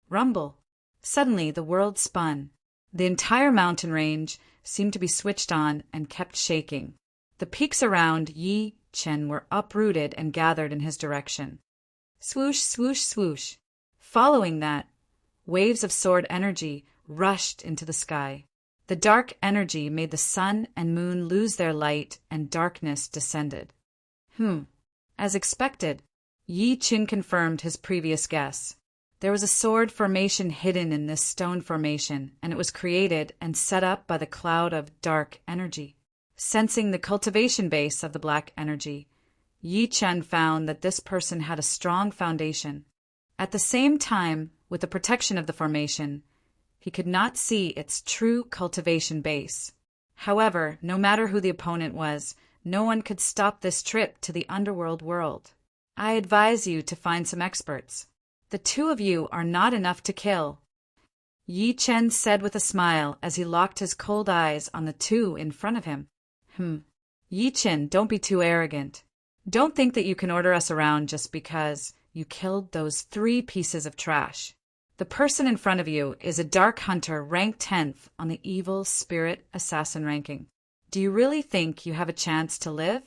Rumble! Suddenly the world spun. The entire mountain range seemed to be switched on and kept shaking. The peaks around Yi Qin were uprooted and gathered in his direction. Swoosh, swoosh, swoosh. Following that, waves of sword energy rushed into the sky. The dark energy made the sun and moon lose their light and darkness descended. As expected, Yi Qin confirmed his previous guess. There was a sword formation hidden in this stone formation, and it was created and set up by the cloud of dark energy. Sensing the cultivation base of the black energy, Yi Qin found that this person had a strong foundation. At the same time, with the protection of the formation, he could not see its true cultivation base. However, no matter who the opponent was, no one could stop this trip to the underworld world. I advise you to find some experts. The 2 of you are not enough to kill. Yi Qin said with a smile as he locked his cold eyes on the 2 in front of him. Yi Qin, don't be too arrogant. Don't think that you can order us around just because you killed those 3 pieces of trash. The person in front of you is a Dark Hunter ranked 10th on the Evil Spirit Assassin ranking. Do you really think you have a chance to live?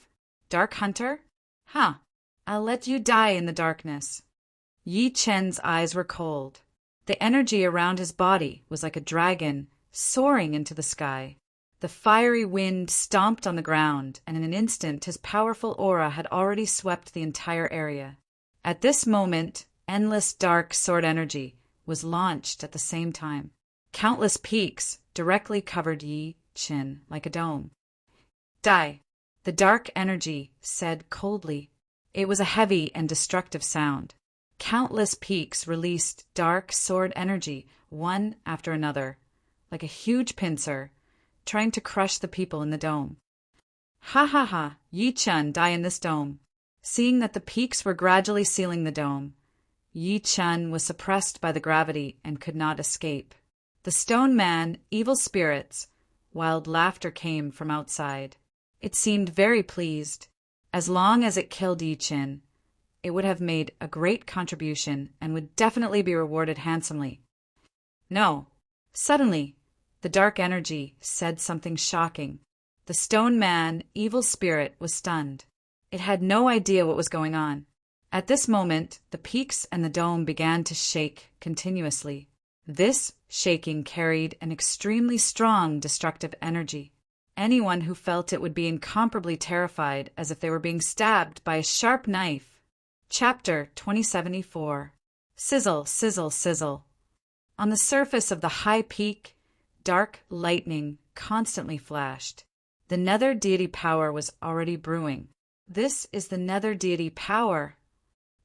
Dark Hunter? I'll let you die in the darkness. Yi Qin's eyes were cold. The energy around his body was like a dragon soaring into the sky. The fiery wind stomped on the ground, and in an instant his powerful aura had already swept the entire area. At this moment, endless dark sword energy was launched at the same time. Countless peaks directly covered Yi Qin like a dome. Die, the dark energy said coldly. It was a heavy and destructive sound. Countless peaks released dark sword energy, one after another, like a huge pincer, trying to crush the people in the dome. Ha ha ha, Yi Qin, die in this dome. Seeing that the peaks were gradually sealing the dome, Yi Qin was suppressed by the gravity and could not escape. The stone man, evil spirits, wild laughter came from outside. It seemed very pleased. As long as it killed Yi Qin, it would have made a great contribution and would definitely be rewarded handsomely. No. Suddenly, the dark energy said something shocking. The stone man, evil spirit, was stunned. It had no idea what was going on. At this moment, the peaks and the dome began to shake continuously. This shaking carried an extremely strong destructive energy. Anyone who felt it would be incomparably terrified, as if they were being stabbed by a sharp knife. Chapter 2074. Sizzle, sizzle, sizzle. On the surface of the high peak, dark lightning constantly flashed. The nether deity power was already brewing. This is the nether deity power.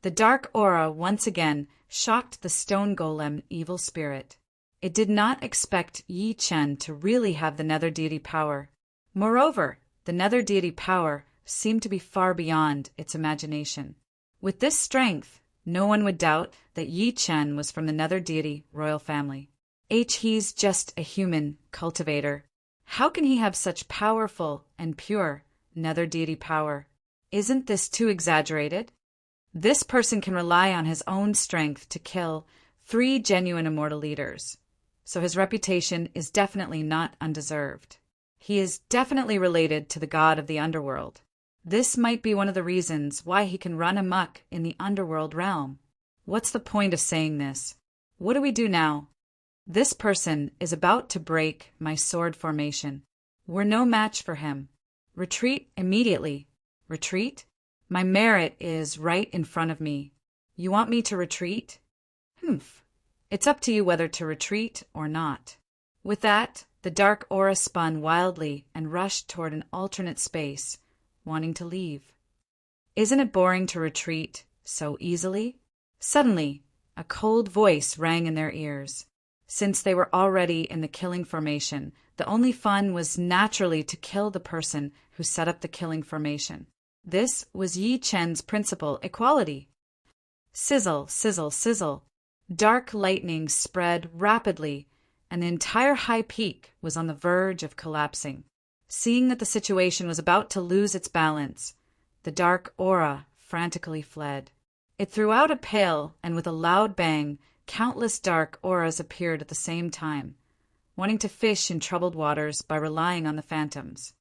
The dark aura once again shocked the stone golem evil spirit. It did not expect Yi Chen to really have the nether deity power. Moreover, the nether deity power seemed to be far beyond its imagination. With this strength, no one would doubt that Yi Chen was from the nether deity royal family. He's just a human cultivator. How can he have such powerful and pure nether deity power? Isn't this too exaggerated? This person can rely on his own strength to kill 3 genuine immortal leaders, so his reputation is definitely not undeserved. He is definitely related to the god of the underworld. This might be one of the reasons why he can run amok in the underworld realm. What's the point of saying this? What do we do now? This person is about to break my sword formation. We're no match for him. Retreat immediately. Retreat? My merit is right in front of me. You want me to retreat? Humph. It's up to you whether to retreat or not. With that, the dark aura spun wildly and rushed toward an alternate space, wanting to leave. Isn't it boring to retreat so easily? Suddenly, a cold voice rang in their ears. Since they were already in the killing formation, the only fun was naturally to kill the person who set up the killing formation. This was Yi Chen's principle: equality. Sizzle, sizzle, sizzle. Dark lightning spread rapidly, and the entire high peak was on the verge of collapsing. Seeing that the situation was about to lose its balance, the dark aura frantically fled. It threw out a pail, and with a loud bang, countless dark auras appeared at the same time, wanting to fish in troubled waters by relying on the phantoms.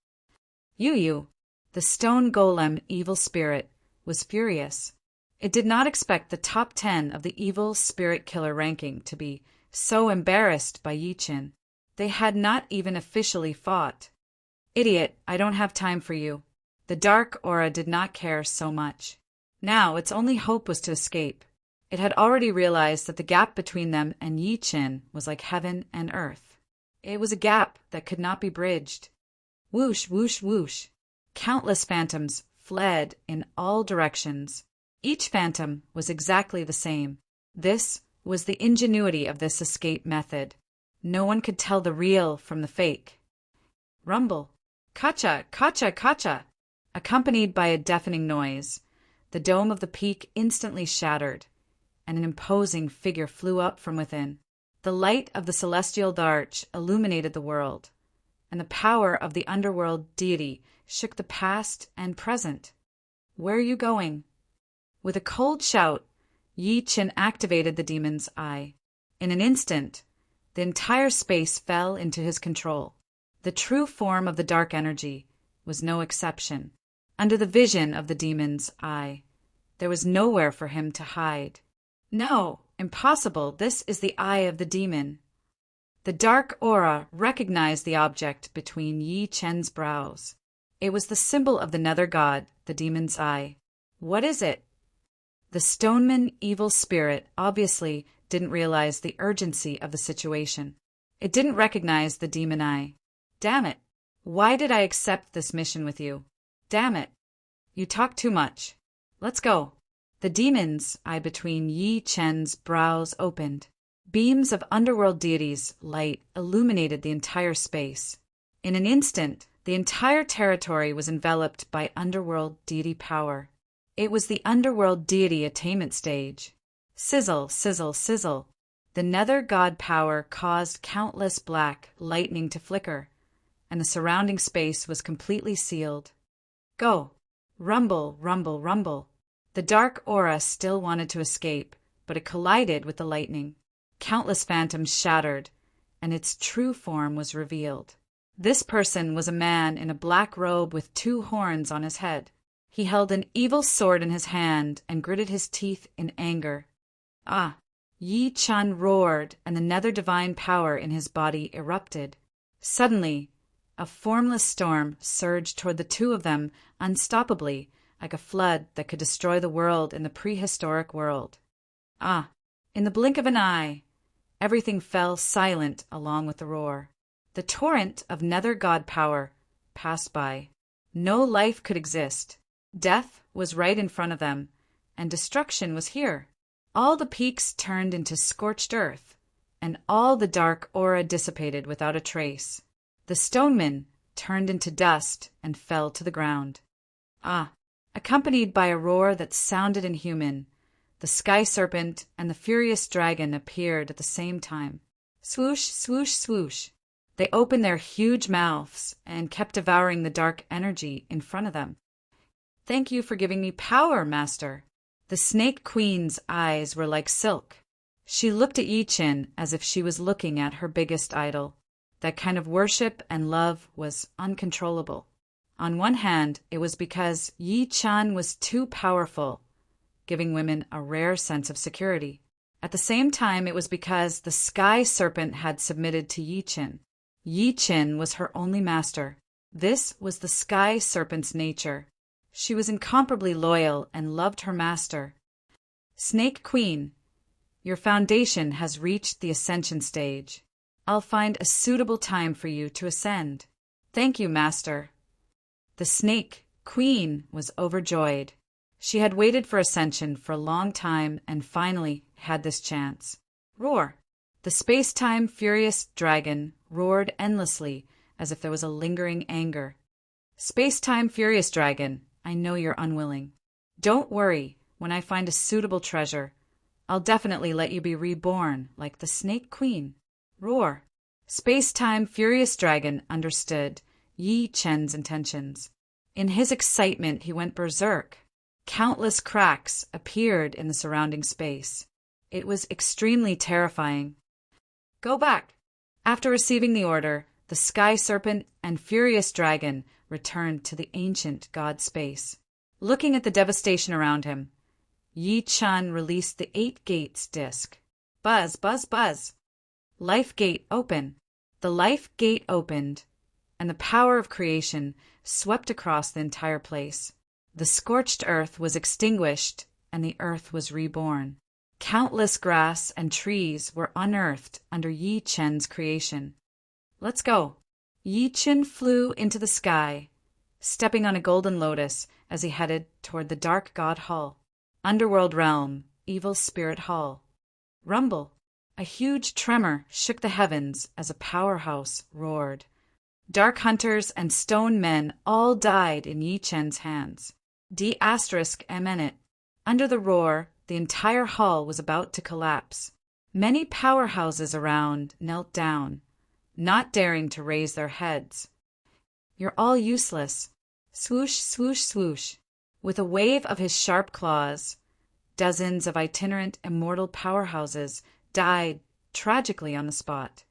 Yu, the stone golem evil spirit, was furious. It did not expect the top 10 of the evil spirit killer ranking to be so embarrassed by Yi Chen. They had not even officially fought. Idiot, I don't have time for you. The dark aura did not care so much. Now its only hope was to escape. It had already realized that the gap between them and Yi Chen was like heaven and earth. It was a gap that could not be bridged. Whoosh, whoosh, whoosh. Countless phantoms fled in all directions. Each phantom was exactly the same. This was the ingenuity of this escape method. No one could tell the real from the fake. Rumble. Kacha, kacha, kacha. Accompanied by a deafening noise, the dome of the peak instantly shattered, and an imposing figure flew up from within. The light of the celestial arch illuminated the world, and the power of the underworld deity shook the past and present. Where are you going? With a cold shout, Yi Chen activated the demon's eye. In an instant, the entire space fell into his control. The true form of the dark energy was no exception. Under the vision of the demon's eye, there was nowhere for him to hide. No, impossible, this is the eye of the demon. The dark aura recognized the object between Yi Chen's brows. It was the symbol of the nether god, the demon's eye. What is it? The stoneman evil spirit obviously didn't realize the urgency of the situation. It didn't recognize the demon eye. Damn it! Why did I accept this mission with you? Damn it! You talk too much. Let's go. The demon's eye between Yi Chen's brows opened. Beams of underworld deities' light illuminated the entire space. In an instant, the entire territory was enveloped by underworld deity power. It was the underworld deity attainment stage. Sizzle, sizzle, sizzle. The nether god power caused countless black lightning to flicker, and the surrounding space was completely sealed. Go. Rumble, rumble, rumble. The dark aura still wanted to escape, but it collided with the lightning. Countless phantoms shattered, and its true form was revealed. This person was a man in a black robe with 2 horns on his head. He held an evil sword in his hand and gritted his teeth in anger. Ah! Yi Chen roared, and the nether divine power in his body erupted. Suddenly, a formless storm surged toward the 2 of them unstoppably like a flood that could destroy the world in the prehistoric world. In the blink of an eye, everything fell silent along with the roar. The torrent of nether god power passed by. No life could exist. Death was right in front of them, and destruction was here. All the peaks turned into scorched earth, and all the dark aura dissipated without a trace. The stonemen turned into dust and fell to the ground. Accompanied by a roar that sounded inhuman, the sky serpent and the furious dragon appeared at the same time. Swoosh, swoosh, swoosh. They opened their huge mouths and kept devouring the dark energy in front of them. Thank you for giving me power, Master. The Snake Queen's eyes were like silk. She looked at Yi Qin as if she was looking at her biggest idol. That kind of worship and love was uncontrollable. On one hand, it was because Yi Qin was too powerful, giving women a rare sense of security. At the same time, it was because the Sky Serpent had submitted to Yi Qin. Yi Qin was her only master. This was the Sky Serpent's nature. She was incomparably loyal and loved her master. Snake Queen, your foundation has reached the ascension stage. I'll find a suitable time for you to ascend. Thank you, Master. The Snake Queen was overjoyed. She had waited for ascension for a long time and finally had this chance. Roar! The space-time furious dragon roared endlessly as if there was a lingering anger. Space-time furious dragon, I know you're unwilling. Don't worry, when I find a suitable treasure, I'll definitely let you be reborn like the Snake Queen. Roar! Space-time furious dragon understood Yi Qin's intentions. In his excitement, he went berserk. Countless cracks appeared in the surrounding space. It was extremely terrifying. Go back! After receiving the order, the Sky Serpent and Furious Dragon returned to the ancient god space. Looking at the devastation around him, Yi Qin released the 8 gates disc. Buzz, buzz, buzz! Life Gate open. The Life Gate opened, and the power of creation swept across the entire place. The scorched earth was extinguished, and the earth was reborn. Countless grass and trees were unearthed under Yi Qin's creation. Let's go. Yi Qin flew into the sky, stepping on a golden lotus as he headed toward the Dark God Hall. Underworld Realm, Evil Spirit Hall. Rumble. A huge tremor shook the heavens as a powerhouse roared. Dark hunters and stone men all died in Yi Qin's hands. D****. Under the roar, the entire hall was about to collapse. Many powerhouses around knelt down, not daring to raise their heads. You're all useless. Swoosh, swoosh, swoosh. With a wave of his sharp claws, dozens of itinerant immortal powerhouses died tragically on the spot.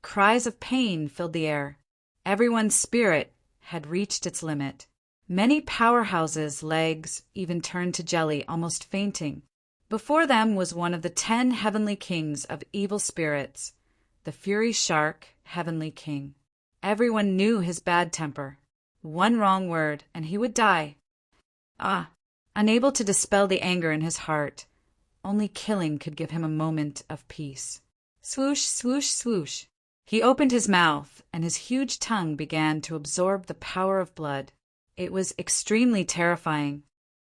Cries of pain filled the air. Everyone's spirit had reached its limit. Many powerhouses' legs even turned to jelly, almost fainting. Before them was one of the 10 heavenly kings of evil spirits, the Fury Shark Heavenly King. Everyone knew his bad temper. One wrong word, and he would die. Unable to dispel the anger in his heart, only killing could give him a moment of peace. Swoosh, swoosh, swoosh. He opened his mouth, and his huge tongue began to absorb the power of blood. It was extremely terrifying.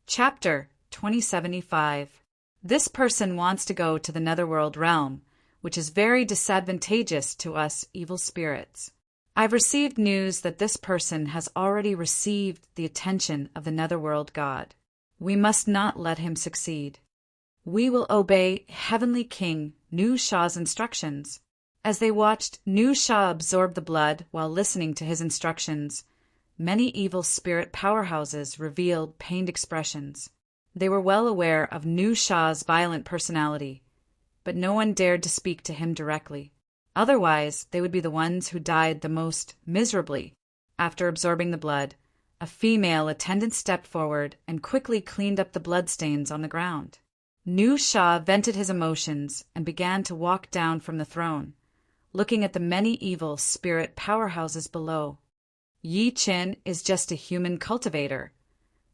Chapter 2075. This person wants to go to the netherworld realm, which is very disadvantageous to us evil spirits. I've received news that this person has already received the attention of the netherworld god. We must not let him succeed. We will obey Heavenly King Nu Sha's instructions. As they watched Nu Sha absorb the blood while listening to his instructions, many evil spirit powerhouses revealed pained expressions. They were well aware of Nu Sha's violent personality, but no one dared to speak to him directly. Otherwise, they would be the ones who died the most miserably. After absorbing the blood, a female attendant stepped forward and quickly cleaned up the bloodstains on the ground. Nu Sha vented his emotions and began to walk down from the throne, looking at the many evil spirit powerhouses below. Yi Qin is just a human cultivator.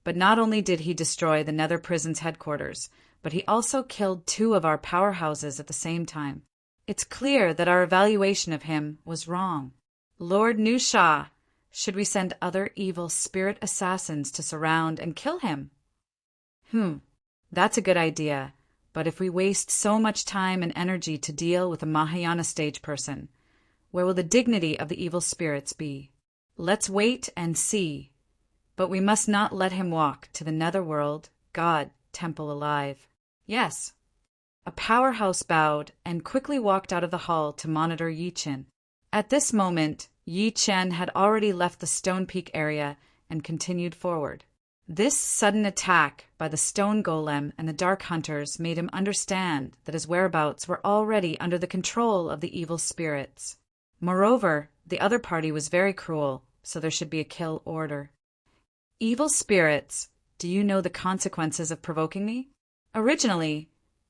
But not only did he destroy the Nether Prison's headquarters, but he also killed 2 of our powerhouses at the same time. It's clear that our evaluation of him was wrong. Lord Nusha, should we send other evil spirit assassins to surround and kill him? That's a good idea, but if we waste so much time and energy to deal with a Mahayana stage person, where will the dignity of the evil spirits be? Let's wait and see. But we must not let him walk to the netherworld, God, temple alive. Yes. A powerhouse bowed and quickly walked out of the hall to monitor Yi Chen. At this moment, Yi Chen had already left the Stone Peak area and continued forward. This sudden attack by the Stone Golem and the Dark Hunters made him understand that his whereabouts were already under the control of the evil spirits. Moreover, the other party was very cruel, so there should be a kill order. Evil spirits, do you know the consequences of provoking me? Originally,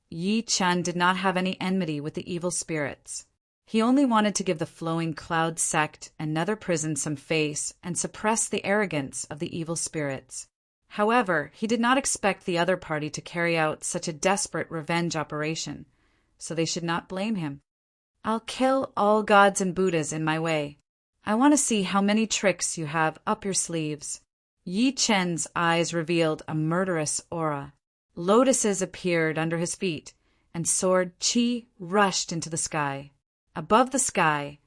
Yi Chen did not have any enmity with the evil spirits. He only wanted to give the Flowing Cloud sect and Nether Prison some face and suppress the arrogance of the evil spirits. However, he did not expect the other party to carry out such a desperate revenge operation, so they should not blame him. I'll kill all gods and Buddhas in my way. I want to see how many tricks you have up your sleeves. Yi Chen's eyes revealed a murderous aura. Lotuses appeared under his feet, and sword Qi rushed into the sky. Above the sky,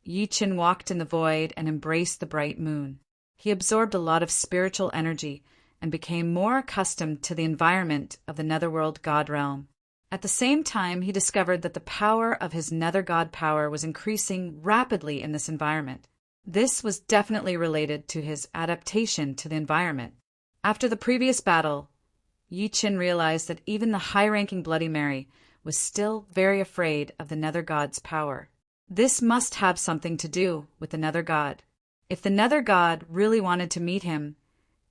Yi Chen walked in the void and embraced the bright moon. He absorbed a lot of spiritual energy and became more accustomed to the environment of the netherworld god realm. At the same time, he discovered that the power of his nether god power was increasing rapidly in this environment. This was definitely related to his adaptation to the environment. After the previous battle, Yi Chen realized that even the high-ranking Bloody Mary was still very afraid of the nether god's power. This must have something to do with the nether god. If the nether god really wanted to meet him,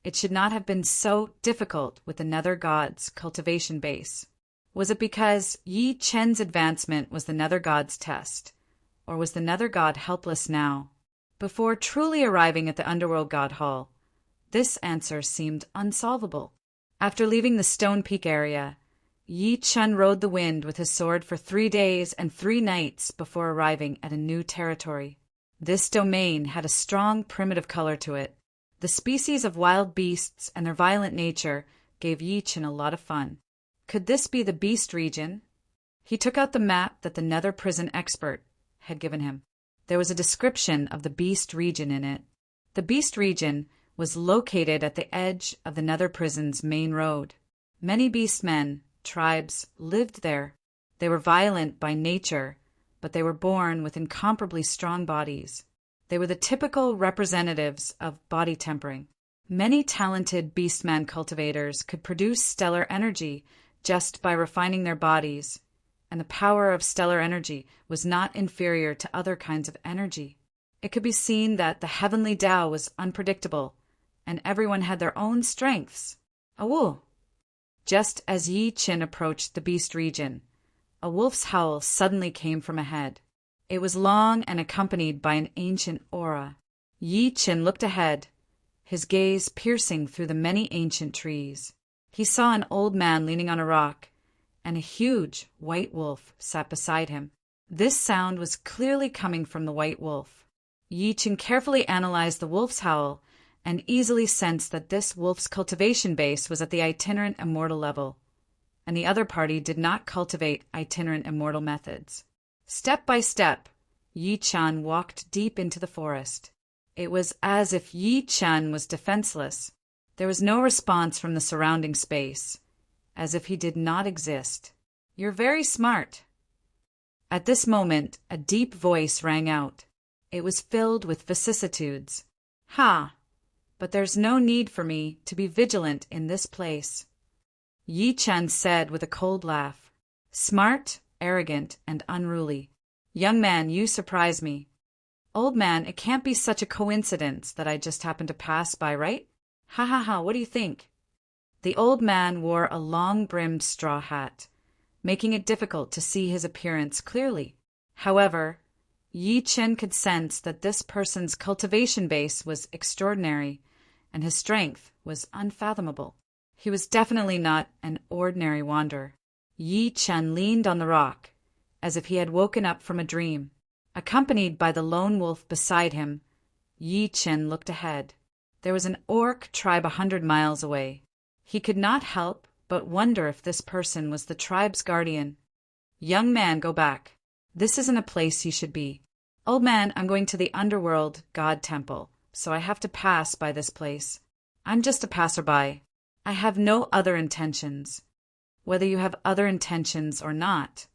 it should not have been so difficult with the nether god's cultivation base. Was it because Yi Chen's advancement was the nether god's test? Or was the nether god helpless now? Before truly arriving at the Underworld God Hall, this answer seemed unsolvable. After leaving the Stone Peak area, Yi Chen rode the wind with his sword for 3 days and 3 nights before arriving at a new territory. This domain had a strong primitive color to it. The species of wild beasts and their violent nature gave Yi Chen a lot of fun. Could this be the Beast region? He took out the map that the Nether Prison expert had given him. There was a description of the Beast region in it. The Beast region was located at the edge of the Nether Prison's main road. Many beastmen, tribes, lived there. They were violent by nature, but they were born with incomparably strong bodies. They were the typical representatives of body tempering. Many talented beastman cultivators could produce stellar energy just by refining their bodies, and the power of stellar energy was not inferior to other kinds of energy. It could be seen that the heavenly Tao was unpredictable, and everyone had their own strengths. Awoo! Just as Yi Chen approached the Beast region, a wolf's howl suddenly came from ahead. It was long and accompanied by an ancient aura. Yi Chen looked ahead, his gaze piercing through the many ancient trees. He saw an old man leaning on a rock, and a huge white wolf sat beside him. This sound was clearly coming from the white wolf. Yi Chen carefully analyzed the wolf's howl and easily sensed that this wolf's cultivation base was at the itinerant immortal level, and the other party did not cultivate itinerant immortal methods. Step by step, Yi Chen walked deep into the forest. It was as if Yi Chen was defenseless. There was no response from the surrounding space, as if he did not exist. "You're very smart." At this moment, a deep voice rang out. It was filled with vicissitudes. "Ha! But there's no need for me to be vigilant in this place," Yi Chen said with a cold laugh. "Smart, arrogant, and unruly. Young man, you surprise me. Old man, it can't be such a coincidence that I just happened to pass by, right? Ha ha ha, what do you think?" The old man wore a long-brimmed straw hat, making it difficult to see his appearance clearly. However, Yi Chen could sense that this person's cultivation base was extraordinary, and his strength was unfathomable. He was definitely not an ordinary wanderer. Yi Chen leaned on the rock, as if he had woken up from a dream. Accompanied by the lone wolf beside him, Yi Chen looked ahead. There was an orc tribe 100 miles away. He could not help but wonder if this person was the tribe's guardian. Young man, go back. This isn't a place you should be. Old man, I'm going to the underworld god temple, so I have to pass by this place. I'm just a passerby. I have no other intentions. Whether you have other intentions or not,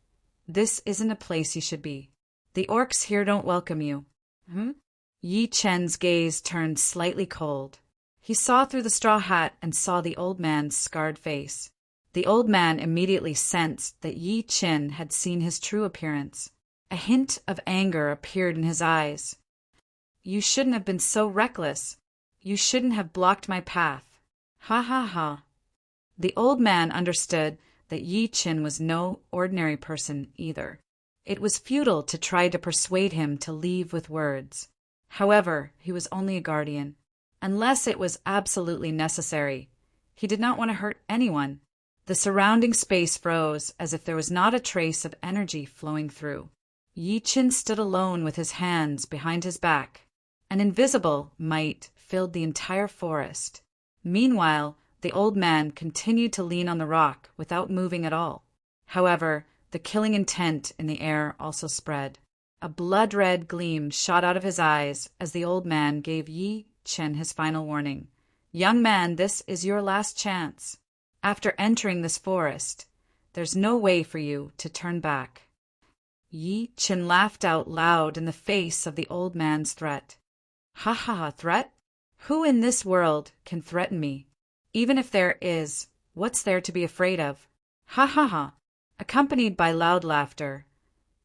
this isn't a place you should be. The orcs here don't welcome you. Yi Chen's gaze turned slightly cold. He saw through the straw hat and saw the old man's scarred face. The old man immediately sensed that Yi Chen had seen his true appearance. A hint of anger appeared in his eyes. You shouldn't have been so reckless. You shouldn't have blocked my path. Ha ha ha. The old man understood that Yi Chen was no ordinary person either. It was futile to try to persuade him to leave with words. However, he was only a guardian. Unless it was absolutely necessary, he did not want to hurt anyone. The surrounding space froze as if there was not a trace of energy flowing through. Yi Chen stood alone with his hands behind his back. An invisible might filled the entire forest. Meanwhile, the old man continued to lean on the rock without moving at all. However, the killing intent in the air also spread. A blood-red gleam shot out of his eyes as the old man gave Yi Chen his final warning. Young man, this is your last chance. After entering this forest, there's no way for you to turn back. Yi Chen laughed out loud in the face of the old man's threat. Ha ha ha, threat? Who in this world can threaten me? Even if there is, what's there to be afraid of? Ha ha ha. Accompanied by loud laughter,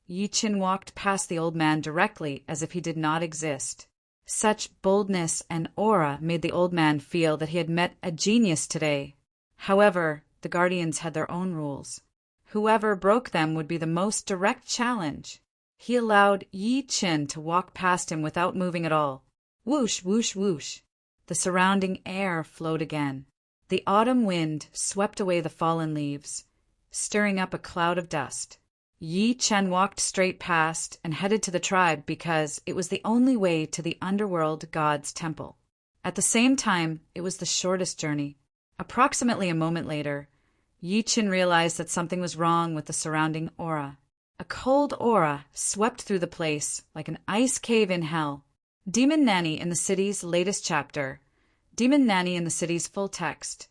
Yi Chen walked past the old man directly as if he did not exist. Such boldness and aura made the old man feel that he had met a genius today. However, the guardians had their own rules. Whoever broke them would be the most direct challenge. He allowed Yi Chen to walk past him without moving at all. Whoosh, whoosh, whoosh. The surrounding air flowed again. The autumn wind swept away the fallen leaves, stirring up a cloud of dust. Yi Chen walked straight past and headed to the tribe because it was the only way to the underworld god's temple. At the same time, it was the shortest journey. Approximately a moment later, Yi Chen realized that something was wrong with the surrounding aura. A cold aura swept through the place like an ice cave in hell. Demon Nanny in the city's latest chapter. Demon Nanny in the city's full text.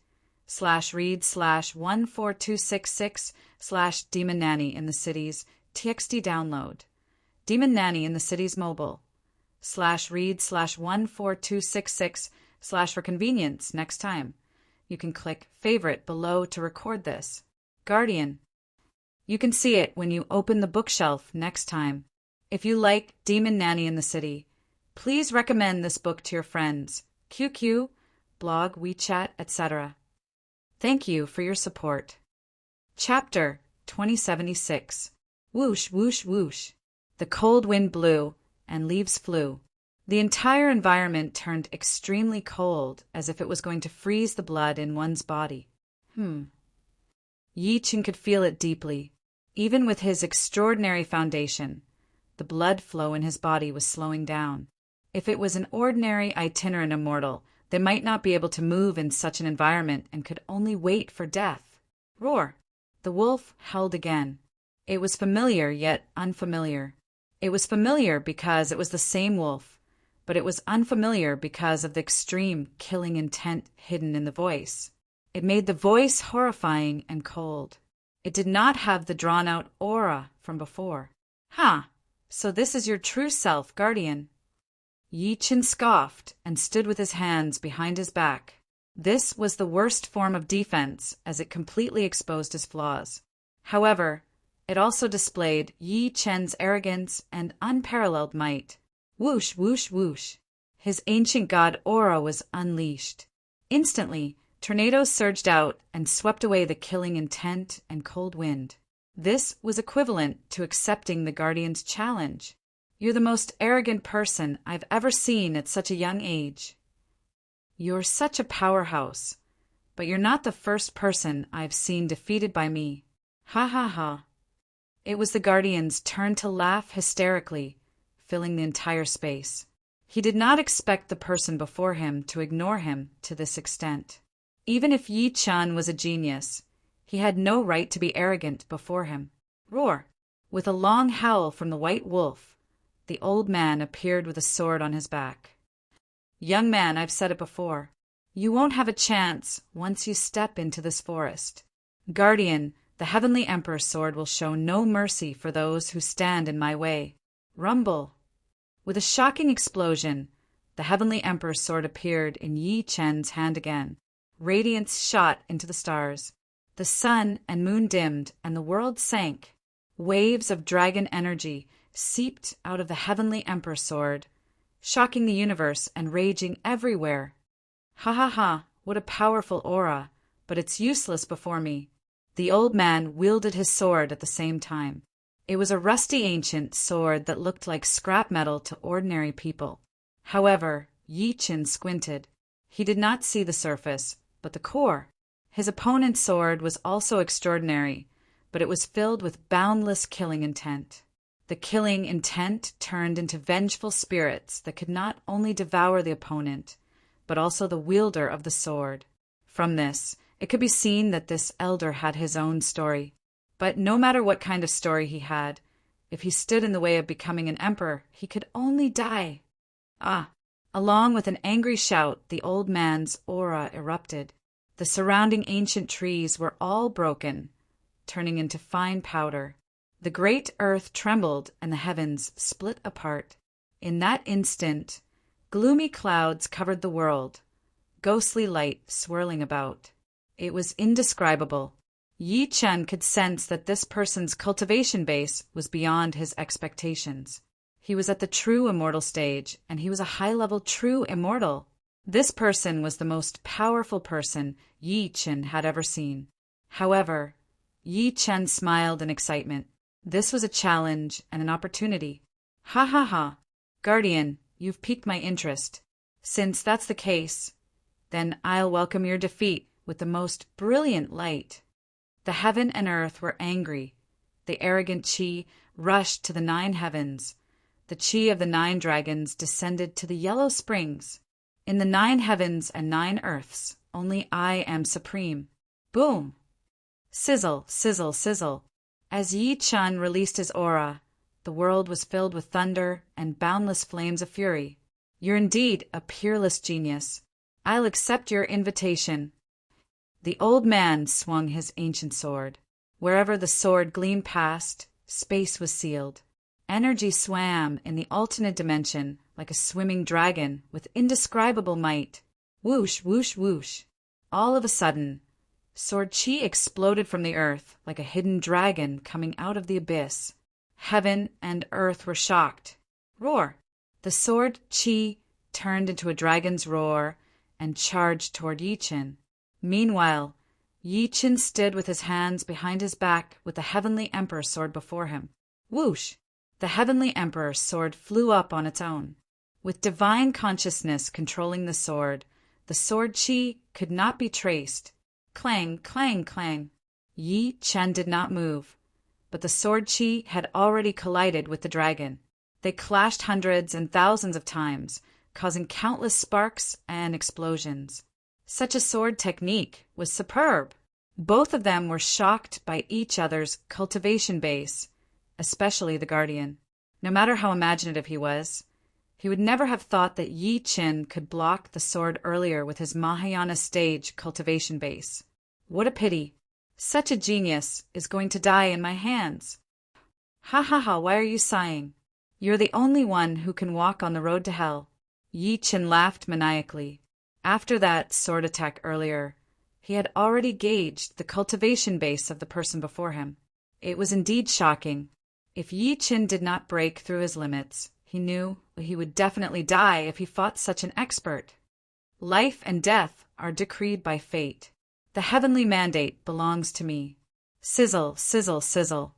/read/14266/Demon Nanny in the city's TXT download. Demon Nanny in the city's mobile. /read/14266/ for convenience next time. You can click favorite below to record this. Guardian. You can see it when you open the bookshelf next time. If you like Demon Nanny in the City, please recommend this book to your friends, QQ, blog, WeChat, etc. Thank you for your support. Chapter 2076. Whoosh, whoosh, whoosh. The cold wind blew, and leaves flew. The entire environment turned extremely cold, as if it was going to freeze the blood in one's body. Yi Chen could feel it deeply. Even with his extraordinary foundation, the blood flow in his body was slowing down. If it was an ordinary itinerant immortal, they might not be able to move in such an environment and could only wait for death. Roar! The wolf howled again. It was familiar yet unfamiliar. It was familiar because it was the same wolf, but it was unfamiliar because of the extreme killing intent hidden in the voice. It made the voice horrifying and cold. It did not have the drawn-out aura from before. So this is your true self, Guardian. Yi Chen scoffed and stood with his hands behind his back. This was the worst form of defense, as it completely exposed his flaws. However, it also displayed Yi Chen's arrogance and unparalleled might. Whoosh, whoosh, whoosh. His ancient god aura was unleashed. Instantly, tornadoes surged out and swept away the killing intent and cold wind. This was equivalent to accepting the Guardian's challenge. You're the most arrogant person I've ever seen at such a young age. You're such a powerhouse, but you're not the first person I've seen defeated by me. Ha ha ha. It was the Guardian's turn to laugh hysterically, filling the entire space. He did not expect the person before him to ignore him to this extent. Even if Yi Chun was a genius, he had no right to be arrogant before him. Roar! With a long howl from the white wolf, the old man appeared with a sword on his back. Young man, I've said it before. You won't have a chance once you step into this forest. Guardian, the Heavenly Emperor's sword will show no mercy for those who stand in my way. Rumble! With a shocking explosion, the Heavenly Emperor's sword appeared in Yi Chen's hand again. Radiance shot into the stars. The sun and moon dimmed, and the world sank. Waves of dragon energy seeped out of the Heavenly Emperor's sword, shocking the universe and raging everywhere. Ha ha ha, what a powerful aura, but it's useless before me. The old man wielded his sword at the same time. It was a rusty ancient sword that looked like scrap metal to ordinary people. However, Yi Chen squinted. He did not see the surface, but the core. His opponent's sword was also extraordinary, but it was filled with boundless killing intent. The killing intent turned into vengeful spirits that could not only devour the opponent, but also the wielder of the sword. From this, it could be seen that this elder had his own story. But no matter what kind of story he had, if he stood in the way of becoming an emperor, he could only die. Ah! Along with an angry shout, the old man's aura erupted. The surrounding ancient trees were all broken, turning into fine powder. The great earth trembled and the heavens split apart. In that instant, gloomy clouds covered the world, ghostly light swirling about. It was indescribable. Yi Chen could sense that this person's cultivation base was beyond his expectations. He was at the true immortal stage, and he was a high-level true immortal. This person was the most powerful person Yi Chen had ever seen. However, Yi Chen smiled in excitement. This was a challenge and an opportunity. Ha ha ha! Guardian, you've piqued my interest. Since that's the case, then I'll welcome your defeat with the most brilliant light. The heaven and earth were angry. The arrogant Qi rushed to the 9 heavens. The Qi of the 9 dragons descended to the yellow springs. In the 9 heavens and 9 earths, only I am supreme. Boom! Sizzle, sizzle, sizzle. As Yi Chun released his aura, the world was filled with thunder and boundless flames of fury. You're indeed a peerless genius. I'll accept your invitation. The old man swung his ancient sword. Wherever the sword gleamed past, space was sealed. Energy swam in the alternate dimension like a swimming dragon with indescribable might. Whoosh, whoosh, whoosh. All of a sudden, Sword Qi exploded from the earth like a hidden dragon coming out of the abyss. Heaven and earth were shocked. Roar! The Sword Qi turned into a dragon's roar and charged toward Yi Chen. Meanwhile, Yi Chen stood with his hands behind his back with the Heavenly Emperor's sword before him. Whoosh! The Heavenly Emperor's sword flew up on its own. With divine consciousness controlling the Sword Qi could not be traced. Clang, clang, clang. Yi Chen did not move, but the Sword Qi had already collided with the dragon. They clashed hundreds and thousands of times, causing countless sparks and explosions. Such a sword technique was superb. Both of them were shocked by each other's cultivation base, especially the Guardian. No matter how imaginative he was, he would never have thought that Yi Chen could block the sword earlier with his Mahayana stage cultivation base. What a pity. Such a genius is going to die in my hands. Ha ha ha, why are you sighing? You're the only one who can walk on the road to hell. Yi Chen laughed maniacally. After that sword attack earlier, he had already gauged the cultivation base of the person before him. It was indeed shocking. If Yi Chen did not break through his limits, he knew he would definitely die if he fought such an expert. Life and death are decreed by fate. The heavenly mandate belongs to me. Sizzle, sizzle, sizzle.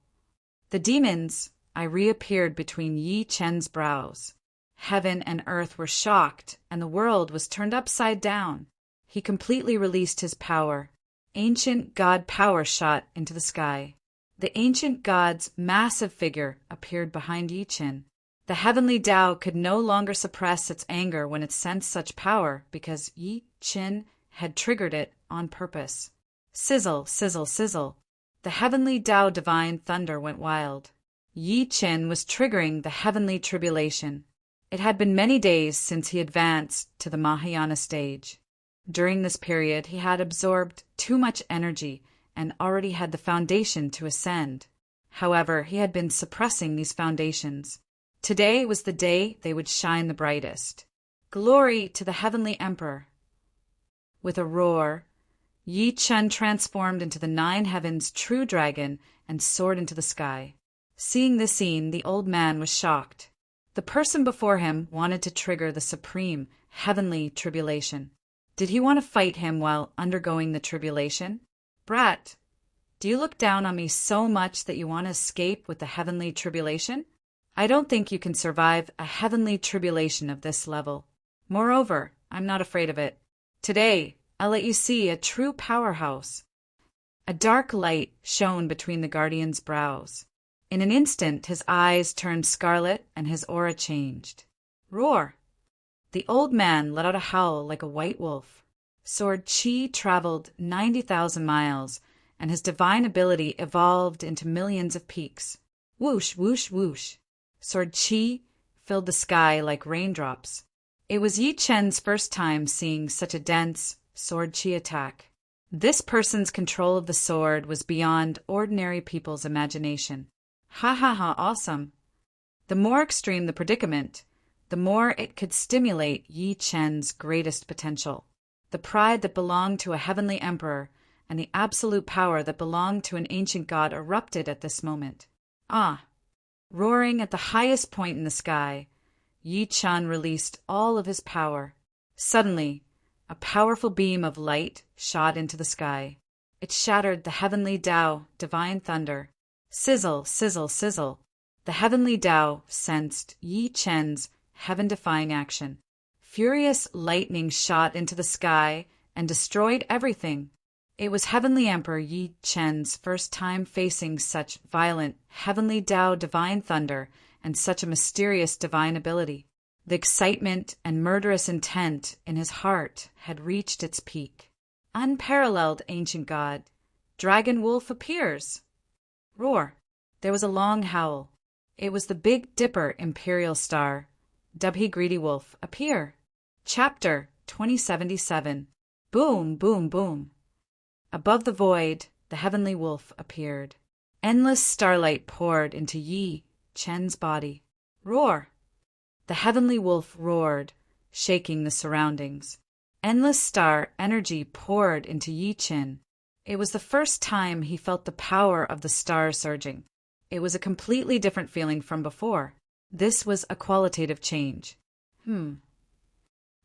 The demons, I reappeared between Yi Chen's brows. Heaven and earth were shocked, and the world was turned upside down. He completely released his power. Ancient god power shot into the sky. The ancient god's massive figure appeared behind Yi Qin. The heavenly Tao could no longer suppress its anger when it sensed such power because Yi Qin had triggered it on purpose. Sizzle, sizzle, sizzle. The heavenly Tao divine thunder went wild. Yi Qin was triggering the heavenly tribulation. It had been many days since he advanced to the Mahayana stage. During this period, he had absorbed too much energy and already had the foundation to ascend. However, he had been suppressing these foundations. Today was the day they would shine the brightest. Glory to the heavenly emperor! With a roar, Yi Qin transformed into the 9 heavens' true dragon and soared into the sky. Seeing this scene, the old man was shocked. The person before him wanted to trigger the supreme heavenly tribulation. Did he want to fight him while undergoing the tribulation? Brat, do you look down on me so much that you want to escape with the heavenly tribulation? I don't think you can survive a heavenly tribulation of this level. Moreover, I'm not afraid of it. Today, I'll let you see a true powerhouse. A dark light shone between the guardian's brows. In an instant, his eyes turned scarlet and his aura changed. Roar! The old man let out a howl like a white wolf. Sword Qi traveled 90,000 miles, and his divine ability evolved into millions of peaks. Whoosh, whoosh, whoosh. Sword Qi filled the sky like raindrops. It was Yi Chen's first time seeing such a dense sword Qi attack. This person's control of the sword was beyond ordinary people's imagination. Ha ha ha, awesome. The more extreme the predicament, the more it could stimulate Yi Chen's greatest potential. The pride that belonged to a heavenly emperor and the absolute power that belonged to an ancient god erupted at this moment. Ah! Roaring at the highest point in the sky, Yi Chen released all of his power. Suddenly, a powerful beam of light shot into the sky. It shattered the heavenly Tao, divine thunder. Sizzle, sizzle, sizzle. The heavenly Tao sensed Yi Chen's heaven-defying action. Furious lightning shot into the sky and destroyed everything. It was Heavenly Emperor Yi Chen's first time facing such violent heavenly Tao divine thunder and such a mysterious divine ability. The excitement and murderous intent in his heart had reached its peak. Unparalleled ancient god, Dragon Wolf appears. Roar. There was a long howl. It was the Big Dipper Imperial Star. Dubhe Greedy Wolf, appear. Chapter 2077. Boom, boom, boom. Above the void, the heavenly wolf appeared. Endless starlight poured into Yi Chen's body. Roar. The heavenly wolf roared, shaking the surroundings. Endless star energy poured into Yi Chen. It was the first time he felt the power of the stars surging. It was a completely different feeling from before. This was a qualitative change.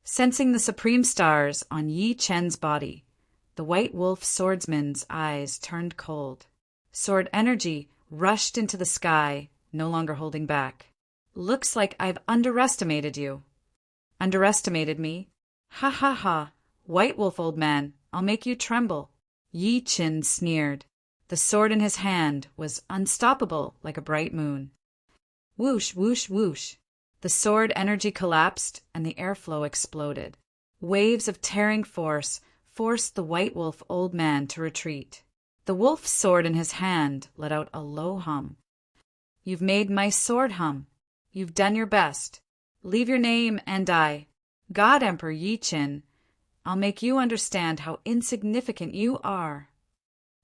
Sensing the supreme stars on Yi Chen's body, the white wolf swordsman's eyes turned cold. Sword energy rushed into the sky, no longer holding back. Looks like I've underestimated you. Underestimated me? Ha ha ha. White wolf, old man, I'll make you tremble. Yi Chen sneered. The sword in his hand was unstoppable like a bright moon. Whoosh, whoosh, whoosh. The sword energy collapsed and the airflow exploded. Waves of tearing force forced the white wolf old man to retreat. The wolf's sword in his hand let out a low hum. You've made my sword hum. You've done your best. Leave your name and die. God Emperor Yi Chen, I'll make you understand how insignificant you are.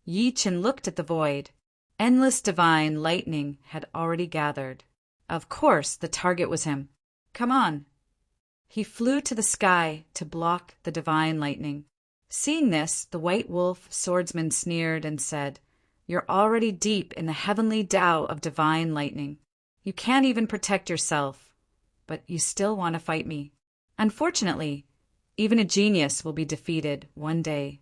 Yi Chen looked at the void. Endless divine lightning had already gathered. Of course, the target was him. Come on. He flew to the sky to block the divine lightning. Seeing this, the white wolf swordsman sneered and said, You're already deep in the heavenly Tao of divine lightning. You can't even protect yourself, but you still want to fight me. Unfortunately, even a genius will be defeated one day.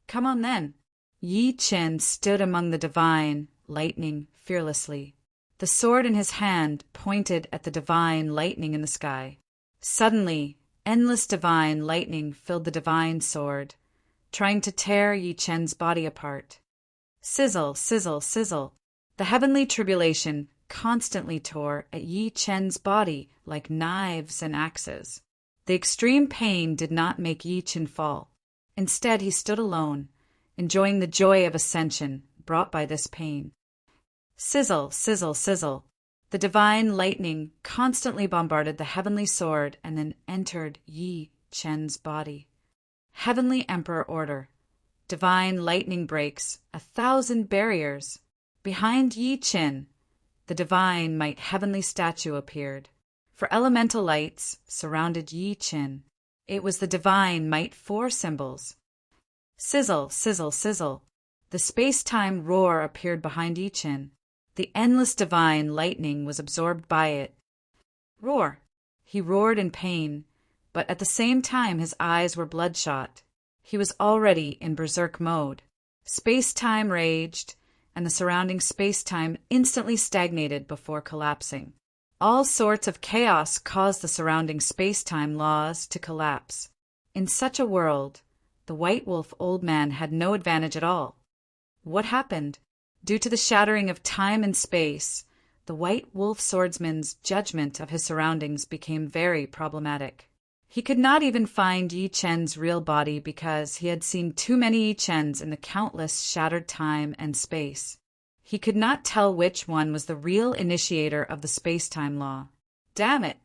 Come on then. Yi Chen stood among the divine lightning fearlessly. The sword in his hand pointed at the divine lightning in the sky. Suddenly, endless divine lightning filled the divine sword, trying to tear Yi Chen's body apart. Sizzle, sizzle, sizzle. The heavenly tribulation constantly tore at Yi Chen's body like knives and axes. The extreme pain did not make Yi Chen fall. Instead, he stood alone, enjoying the joy of ascension brought by this pain. Sizzle, sizzle, sizzle. The divine lightning constantly bombarded the heavenly sword and then entered Yi Chen's body. Heavenly Emperor order. Divine lightning breaks 1,000 barriers. Behind Yi Chen, the divine might heavenly statue appeared. For elemental lights surrounded Yi Chen. It was the divine might 4 symbols. Sizzle, sizzle, sizzle. The space-time roar appeared behind Yi Chen. The endless divine lightning was absorbed by it. Roar. He roared in pain, but at the same time his eyes were bloodshot. He was already in berserk mode. Space-time raged, and the surrounding space-time instantly stagnated before collapsing. All sorts of chaos caused the surrounding space-time laws to collapse. In such a world, the White Wolf Old Man had no advantage at all. What happened? Due to the shattering of time and space, the White Wolf Swordsman's judgment of his surroundings became very problematic. He could not even find Yi Chen's real body because he had seen too many Yi Chens in the countless shattered time and space. He could not tell which one was the real initiator of the space-time law. Damn it!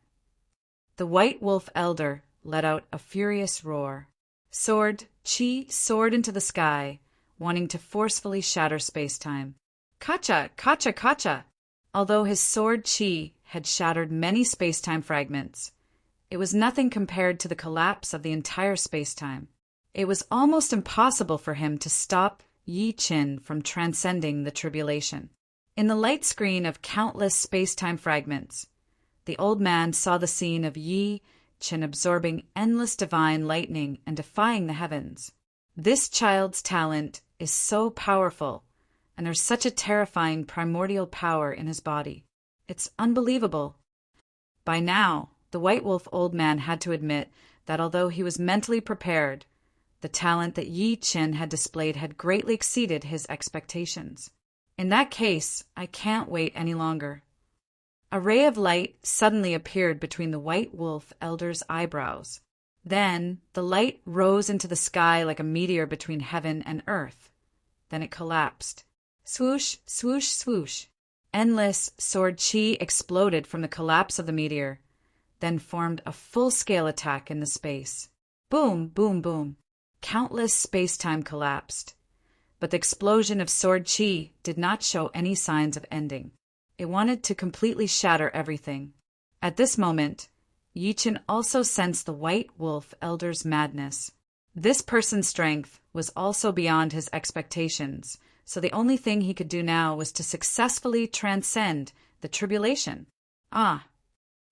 The White Wolf Elder let out a furious roar. Chi soared into the sky, wanting to forcefully shatter space-time. Kacha! Kacha! Kacha! Although his sword Chi had shattered many space-time fragments, it was nothing compared to the collapse of the entire space-time. It was almost impossible for him to stop Yi Chen from transcending the tribulation. In the light screen of countless space-time fragments, the old man saw the scene of Yi Chen absorbing endless divine lightning and defying the heavens. This child's talent is so powerful, and there's such a terrifying primordial power in his body. It's unbelievable. By now, the White Wolf Old Man had to admit that although he was mentally prepared, the talent that Yi Chen had displayed had greatly exceeded his expectations. In that case, I can't wait any longer. A ray of light suddenly appeared between the White Wolf Elder's eyebrows. Then, the light rose into the sky like a meteor between heaven and earth. Then it collapsed. Swoosh, swoosh, swoosh. Endless sword chi exploded from the collapse of the meteor, then formed a full-scale attack in the space. Boom, boom, boom. Countless space-time collapsed. But the explosion of sword chi did not show any signs of ending. It wanted to completely shatter everything. At this moment, Yi Chen also sensed the White Wolf Elder's madness. This person's strength was also beyond his expectations, so the only thing he could do now was to successfully transcend the tribulation. Ah!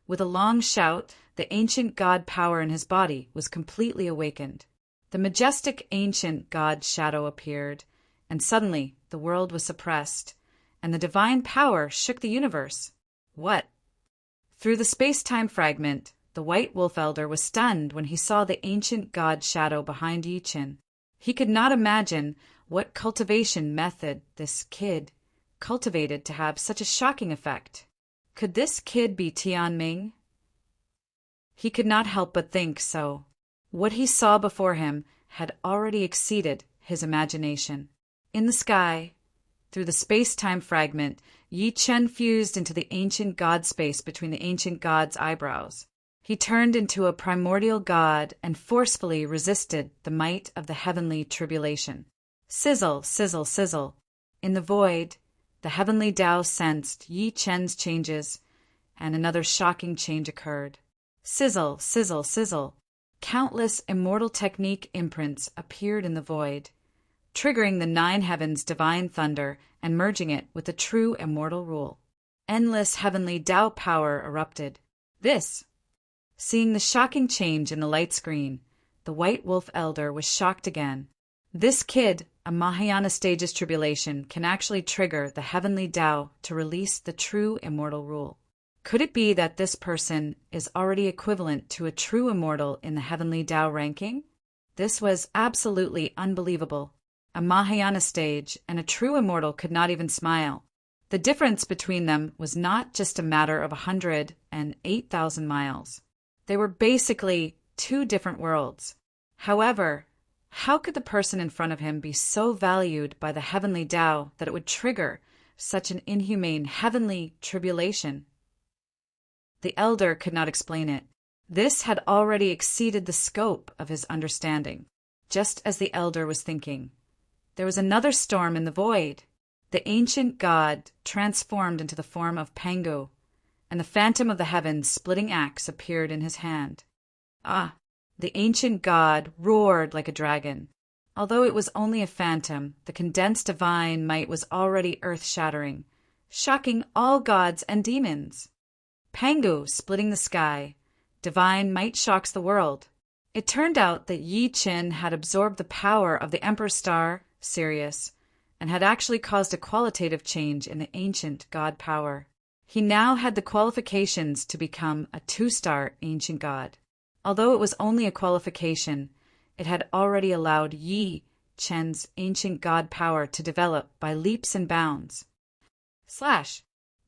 With a long shout, the ancient god power in his body was completely awakened. The majestic ancient god shadow appeared, and suddenly the world was suppressed, and the divine power shook the universe. What? Through the space-time fragment, the White Wolf Elder was stunned when he saw the ancient god shadow behind Yi Chen. He could not imagine what cultivation method this kid cultivated to have such a shocking effect. Could this kid be Tianming? He could not help but think so. What he saw before him had already exceeded his imagination. In the sky, through the space-time fragment, Yi Chen fused into the ancient god space between the ancient god's eyebrows. He turned into a primordial god and forcefully resisted the might of the heavenly tribulation. Sizzle, sizzle, sizzle. In the void, the heavenly Tao sensed Yi Chen's changes, and another shocking change occurred. Sizzle, sizzle, sizzle. Countless immortal technique imprints appeared in the void, triggering the 9 heavens' divine thunder and merging it with the true immortal rule. Endless heavenly Tao power erupted. Seeing the shocking change in the light screen, the White Wolf Elder was shocked again. This kid a Mahayana stage's tribulation can actually trigger the heavenly Tao to release the true immortal rule. Could it be that this person is already equivalent to a true immortal in the heavenly Tao ranking? This was absolutely unbelievable. A Mahayana stage and a true immortal could not even smile. The difference between them was not just a matter of 108,000 miles. They were basically two different worlds. However, how could the person in front of him be so valued by the heavenly Tao that it would trigger such an inhumane heavenly tribulation? The elder could not explain it. This had already exceeded the scope of his understanding. Just as the elder was thinking, there was another storm in the void. The ancient god transformed into the form of Pangu, and the phantom of the heavens splitting axe appeared in his hand. Ah! The ancient god roared like a dragon. Although it was only a phantom, the condensed divine might was already earth-shattering, shocking all gods and demons. Pangu splitting the sky. Divine might shocks the world. It turned out that Yi Qin had absorbed the power of the Emperor star, Sirius, and had actually caused a qualitative change in the ancient god power. He now had the qualifications to become a 2-star ancient god. Although it was only a qualification, it had already allowed Yi Qin's ancient god power to develop by leaps and bounds.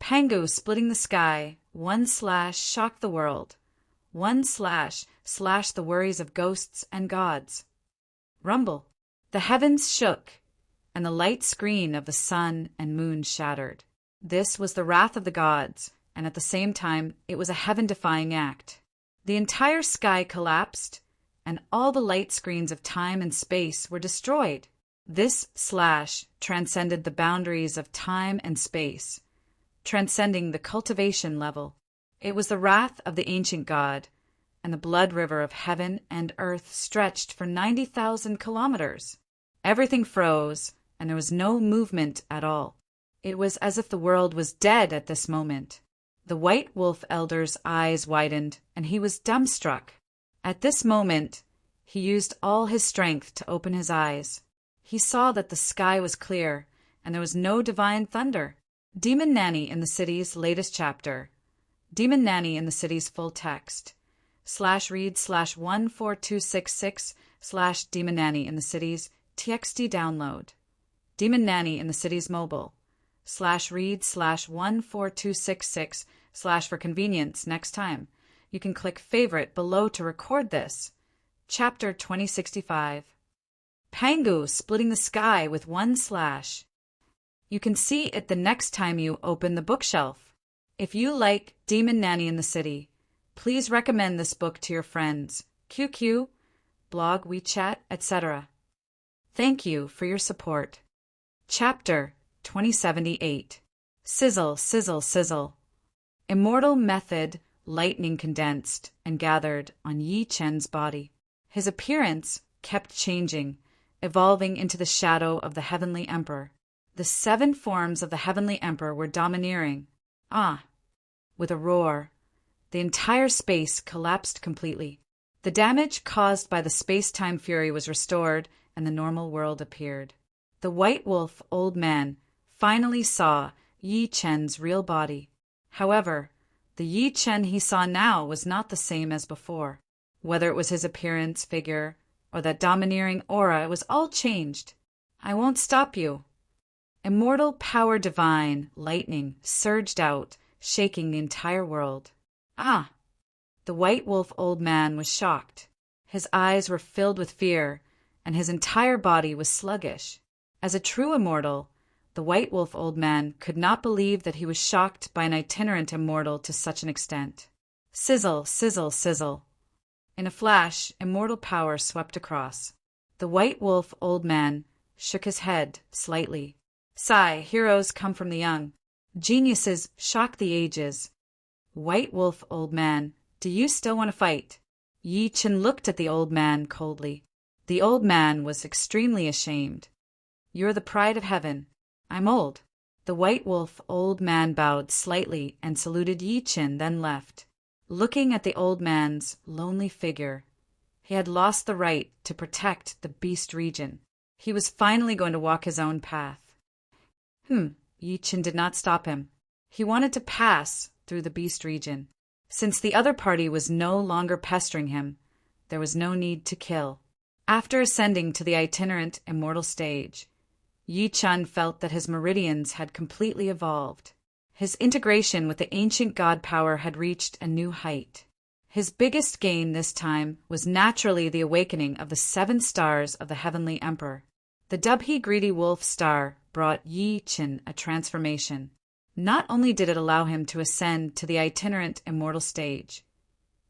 Pangu splitting the sky. 1/ shock the world. 1/ slash the worries of ghosts and gods. Rumble. The heavens shook, and the light screen of the sun and moon shattered. This was the wrath of the gods, and at the same time it was a heaven-defying act. The entire sky collapsed, and all the light screens of time and space were destroyed. This slash transcended the boundaries of time and space, transcending the cultivation level. It was the wrath of the ancient god, and the blood river of heaven and earth stretched for 90,000 kilometers. Everything froze, and there was no movement at all. It was as if the world was dead at this moment. The White Wolf Elder's eyes widened, and he was dumbstruck. At this moment, he used all his strength to open his eyes. He saw that the sky was clear, and there was no divine thunder. Demon Nanny in the City's latest chapter. Demon Nanny in the City's full text. /read/14266/Demon Nanny in the City's TXT download. Demon Nanny in the City's mobile. /read/14266/ for convenience next time. You can click favorite below to record this. Chapter 2065. Pangu splitting the sky with 1/. You can see it the next time you open the bookshelf. If you like Demon Nanny in the City, please recommend this book to your friends, QQ, blog, WeChat, etc. Thank you for your support. Chapter 2078. Sizzle, sizzle, sizzle. Immortal method, lightning condensed and gathered on Yi Chen's body. His appearance kept changing, evolving into the shadow of the Heavenly Emperor. The 7 forms of the Heavenly Emperor were domineering. With a roar, the entire space collapsed completely. The damage caused by the space-time fury was restored, and the normal world appeared. The White Wolf Old Man finally saw Yi Chen's real body. However, the Yi Chen he saw now was not the same as before. Whether it was his appearance, figure, or that domineering aura, it was all changed. I won't stop you. Immortal power divine, lightning, surged out, shaking the entire world. The White Wolf Old Man was shocked. His eyes were filled with fear, and his entire body was sluggish. As a true immortal, the White Wolf Old Man could not believe that he was shocked by an itinerant immortal to such an extent. Sizzle, sizzle, sizzle. In a flash, immortal power swept across. The White Wolf Old Man shook his head slightly. Sigh, heroes come from the young. Geniuses shock the ages. White Wolf Old Man, do you still want to fight? Yi Chen looked at the old man coldly. The old man was extremely ashamed. You're the pride of heaven. I'm old. The White Wolf Old Man bowed slightly and saluted Yi Chen, then left. Looking at the old man's lonely figure, he had lost the right to protect the beast region. He was finally going to walk his own path. Yi Chen did not stop him. He wanted to pass through the beast region. Since the other party was no longer pestering him, there was no need to kill. After ascending to the itinerant immortal stage, Yi Chen felt that his meridians had completely evolved. His integration with the ancient god power had reached a new height. His biggest gain this time was naturally the awakening of the 7 stars of the Heavenly Emperor. The Dubhe Greedy Wolf star brought Yi Chen a transformation. Not only did it allow him to ascend to the itinerant immortal stage,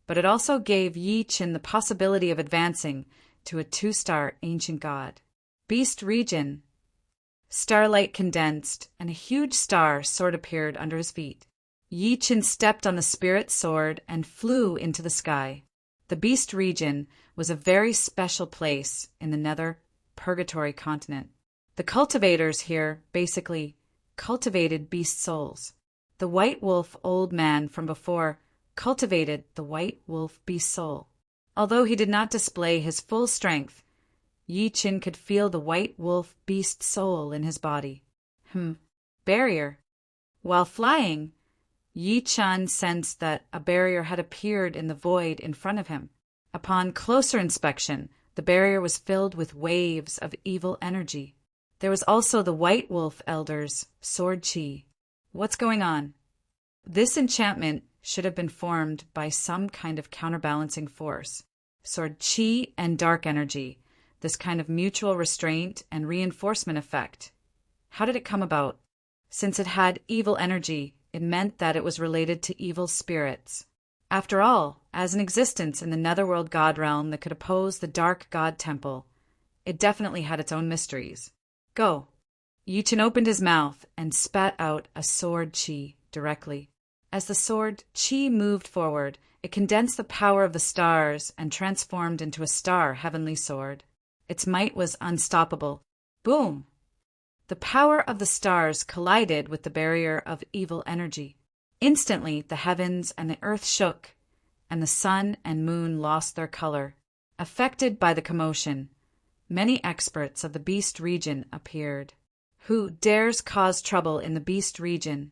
but it also gave Yi Chen the possibility of advancing to a 2-star ancient god. Beast region. Starlight condensed, and a huge star sword appeared under his feet. Yi Chen stepped on the spirit sword and flew into the sky. The beast region was a very special place in the nether purgatory continent. The cultivators here basically cultivated beast souls. The white wolf old man from before cultivated the white wolf beast soul. Although he did not display his full strength, Yi Chen could feel the white wolf beast soul in his body. Barrier. While flying, Yi Chen sensed that a barrier had appeared in the void in front of him. Upon closer inspection, the barrier was filled with waves of evil energy. There was also the White Wolf Elder's sword chi. What's going on? This enchantment should have been formed by some kind of counterbalancing force. Sword chi and dark energy, this kind of mutual restraint and reinforcement effect. How did it come about? Since it had evil energy, it meant that it was related to evil spirits. After all, as an existence in the netherworld god realm that could oppose the dark god temple, it definitely had its own mysteries. Go. Yi Chen opened his mouth and spat out a sword chi directly. As the sword chi moved forward, it condensed the power of the stars and transformed into a star heavenly sword. Its might was unstoppable. Boom! The power of the stars collided with the barrier of evil energy. Instantly, the heavens and the earth shook, and the sun and moon lost their color. Affected by the commotion, many experts of the beast region appeared. Who dares cause trouble in the beast region?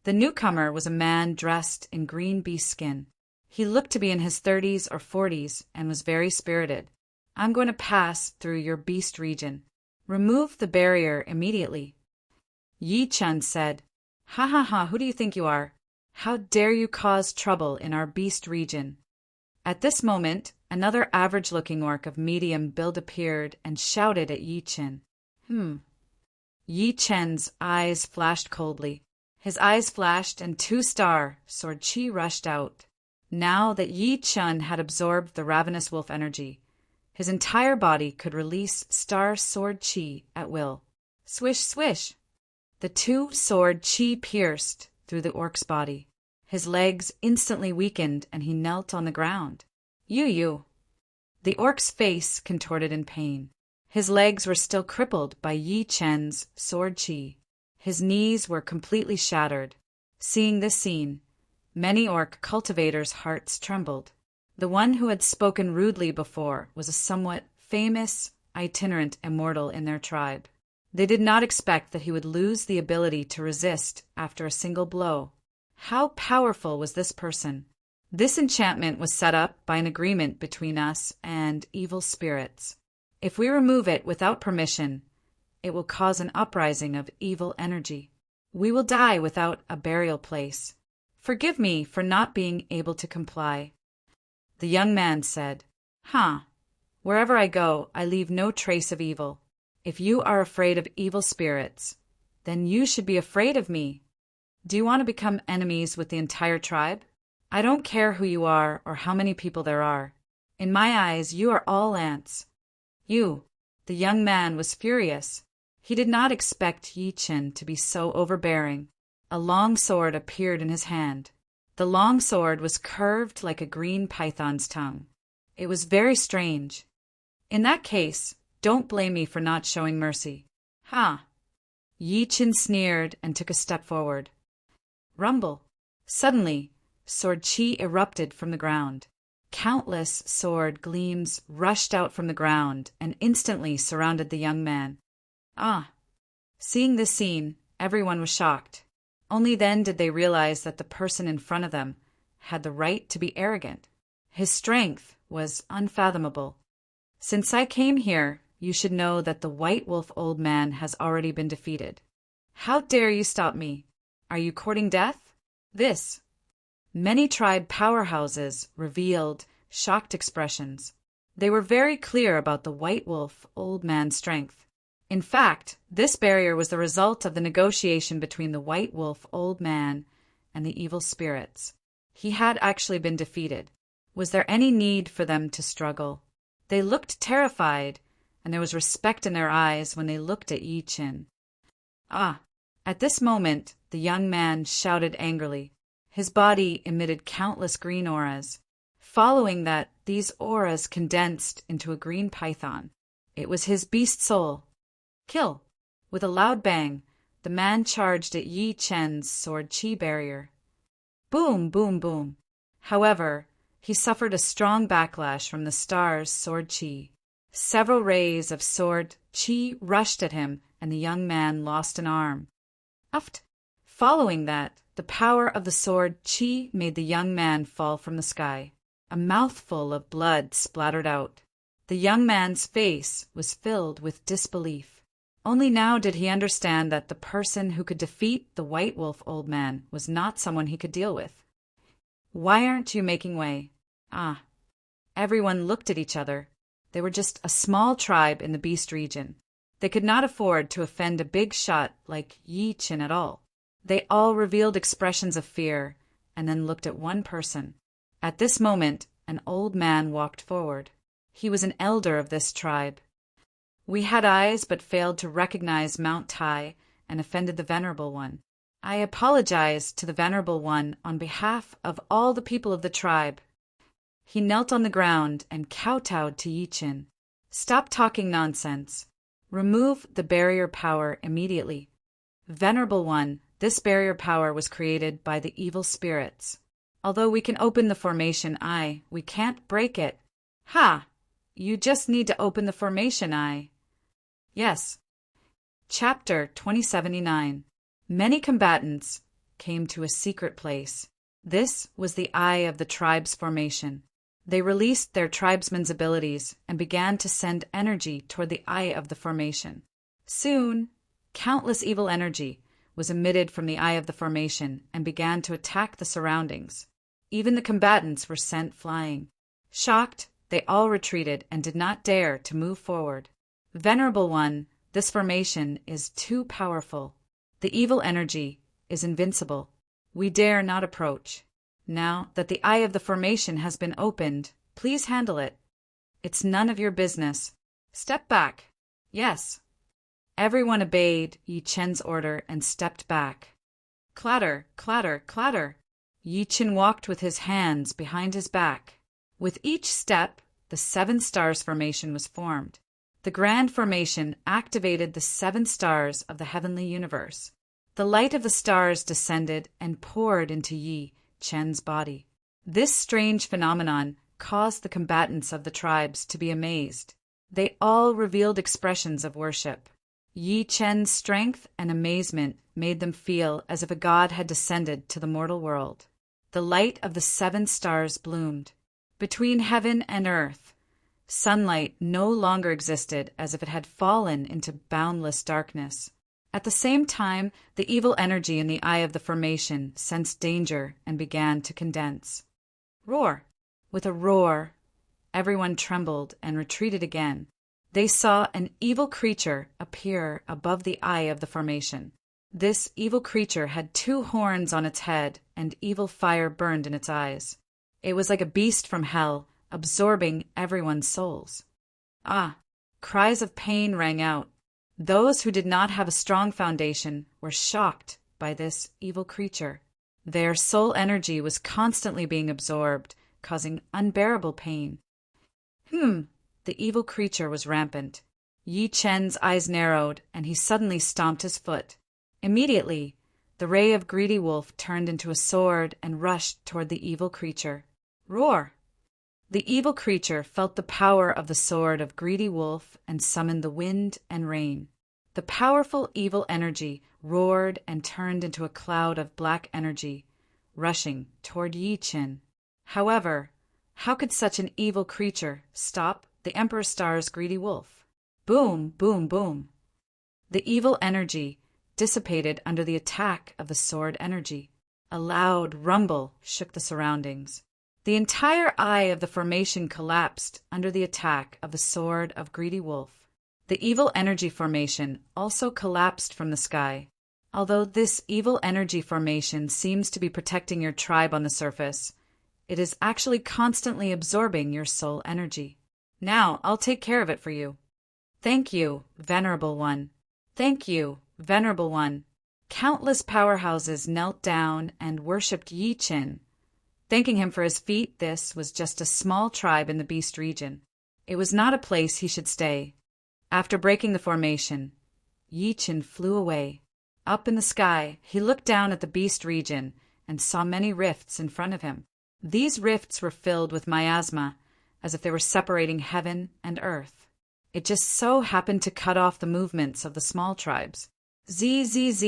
The newcomer was a man dressed in green beast skin. He looked to be in his 30s or 40s and was very spirited. I'm going to pass through your beast region. Remove the barrier immediately. Yi Chen said, Ha ha ha, who do you think you are? How dare you cause trouble in our beast region? At this moment, another average-looking orc of medium build appeared and shouted at Yi Chen. Yi Chen's eyes flashed coldly. His eyes flashed and 2-star sword chi rushed out. Now that Yi Chen had absorbed the ravenous wolf energy, his entire body could release star sword chi at will. Swish, swish! The 2-sword chi pierced through the orc's body. His legs instantly weakened and he knelt on the ground. You! The orc's face contorted in pain. His legs were still crippled by Yi Chen's sword chi. His knees were completely shattered. Seeing this scene, many orc cultivators' hearts trembled. The one who had spoken rudely before was a somewhat famous, itinerant immortal in their tribe. They did not expect that he would lose the ability to resist after a single blow. How powerful was this person? This enchantment was set up by an agreement between us and evil spirits. If we remove it without permission, it will cause an uprising of evil energy. We will die without a burial place. Forgive me for not being able to comply. The young man said, Wherever I go, I leave no trace of evil. If you are afraid of evil spirits, then you should be afraid of me. Do you want to become enemies with the entire tribe? I don't care who you are or how many people there are. In my eyes, you are all ants. The young man was furious. He did not expect Yi Chen to be so overbearing. A long sword appeared in his hand. The long sword was curved like a green python's tongue. It was very strange. In that case, don't blame me for not showing mercy. Yi Chen sneered and took a step forward. Rumble. Suddenly, sword chi erupted from the ground. Countless sword gleams rushed out from the ground and instantly surrounded the young man. Ah! Seeing this scene, everyone was shocked. Only then did they realize that the person in front of them had the right to be arrogant. His strength was unfathomable. Since I came here, you should know that the White Wolf Old Man has already been defeated. How dare you stop me? Are you courting death? This. Many tribe powerhouses revealed shocked expressions. They were very clear about the White Wolf Old Man's strength. In fact, this barrier was the result of the negotiation between the White Wolf Old Man and the evil spirits. He had actually been defeated. Was there any need for them to struggle? They looked terrified, and there was respect in their eyes when they looked at Yi Qin. Ah! At this moment, the young man shouted angrily. His body emitted countless green auras. Following that, these auras condensed into a green python. It was his beast soul. Kill! With a loud bang, the man charged at Yi Chen's sword chi barrier. Boom, boom, boom. However, he suffered a strong backlash from the star's sword chi. Several rays of sword chi rushed at him, and the young man lost an arm. Uft! Following that, the power of the sword chi made the young man fall from the sky. A mouthful of blood splattered out. The young man's face was filled with disbelief. Only now did he understand that the person who could defeat the White Wolf Old Man was not someone he could deal with. Why aren't you making way? Ah! Everyone looked at each other. They were just a small tribe in the Beast region. They could not afford to offend a big shot like Yi Qin at all. They all revealed expressions of fear, and then looked at one person. At this moment, an old man walked forward. He was an elder of this tribe. We had eyes but failed to recognize Mount Tai and offended the Venerable One. I apologize to the Venerable One on behalf of all the people of the tribe. He knelt on the ground and kowtowed to Yi Qin. Stop talking nonsense. Remove the barrier power immediately. Venerable One, this barrier power was created by the evil spirits. Although we can open the formation eye, we can't break it. Ha! You just need to open the formation eye. Yes. Chapter 2079. Many combatants came to a secret place. This was the eye of the tribe's formation. They released their tribesmen's abilities and began to send energy toward the eye of the formation. Soon, countless evil energy was emitted from the eye of the formation and began to attack the surroundings. Even the combatants were sent flying. Shocked, they all retreated and did not dare to move forward. Venerable One, this formation is too powerful. The evil energy is invincible. We dare not approach. Now that the eye of the formation has been opened, please handle it. It's none of your business. Step back. Yes. Everyone obeyed Yi Chen's order and stepped back. Clatter, clatter, clatter. Yi Chen walked with his hands behind his back. With each step, the 7 stars formation was formed. The grand formation activated the 7 stars of the heavenly universe. The light of the stars descended and poured into Yi Chen's body. This strange phenomenon caused the combatants of the tribes to be amazed. They all revealed expressions of worship. Yi Chen's strength and amazement made them feel as if a god had descended to the mortal world. The light of the 7 stars bloomed. Between heaven and earth, sunlight no longer existed, as if it had fallen into boundless darkness. At the same time, the evil energy in the eye of the formation sensed danger and began to condense. Roar! With a roar, everyone trembled and retreated again. They saw an evil creature appear above the eye of the formation. This evil creature had 2 horns on its head, and evil fire burned in its eyes. It was like a beast from hell, absorbing everyone's souls. Ah! Cries of pain rang out. Those who did not have a strong foundation were shocked by this evil creature. Their soul energy was constantly being absorbed, causing unbearable pain. The evil creature was rampant. Yi Chen's eyes narrowed, and he suddenly stomped his foot. Immediately, the ray of Greedy Wolf turned into a sword and rushed toward the evil creature. Roar! The evil creature felt the power of the sword of greedy wolf and summoned the wind and rain. The powerful evil energy roared and turned into a cloud of black energy, rushing toward Yi Chen. However, how could such an evil creature stop the Emperor Star's greedy wolf? Boom, boom, boom. The evil energy dissipated under the attack of the sword energy. A loud rumble shook the surroundings. The entire eye of the formation collapsed under the attack of the sword of greedy wolf. The evil energy formation also collapsed from the sky. Although this evil energy formation seems to be protecting your tribe on the surface, it is actually constantly absorbing your soul energy. Now I'll take care of it for you. Thank you, Venerable One. Thank you, Venerable One. Countless powerhouses knelt down and worshipped Yi Chen, thanking him for his feat. This was just a small tribe in the Beast region. It was not a place he should stay. After breaking the formation, Yi Chen flew away. Up in the sky, he looked down at the Beast region and saw many rifts in front of him. These rifts were filled with miasma, as if they were separating heaven and earth. It just so happened to cut off the movements of the small tribes. Zzz.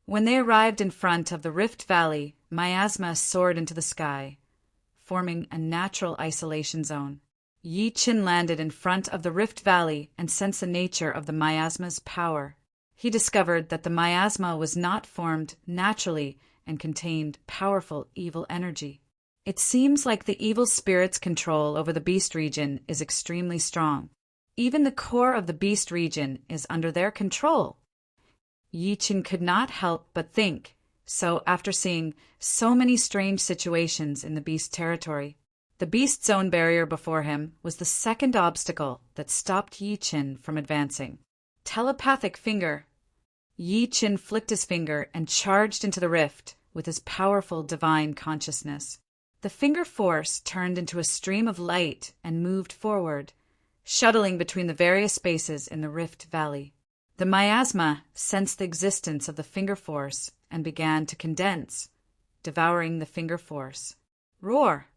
When they arrived in front of the Rift Valley, miasma soared into the sky, forming a natural isolation zone. Yi Chen landed in front of the Rift Valley and sensed the nature of the miasma's power. He discovered that the miasma was not formed naturally and contained powerful evil energy. It seems like the evil spirit's control over the Beast region is extremely strong. Even the core of the Beast region is under their control. Yi Chen could not help but think, so after seeing so many strange situations in the Beast territory, the Beast zone barrier before him was the second obstacle that stopped Yi Chen from advancing. Telepathic finger. Yi Chen flicked his finger and charged into the rift with his powerful divine consciousness. The finger force turned into a stream of light and moved forward, shuttling between the various spaces in the Rift Valley. The miasma sensed the existence of the finger force and began to condense, devouring the finger force. Roar!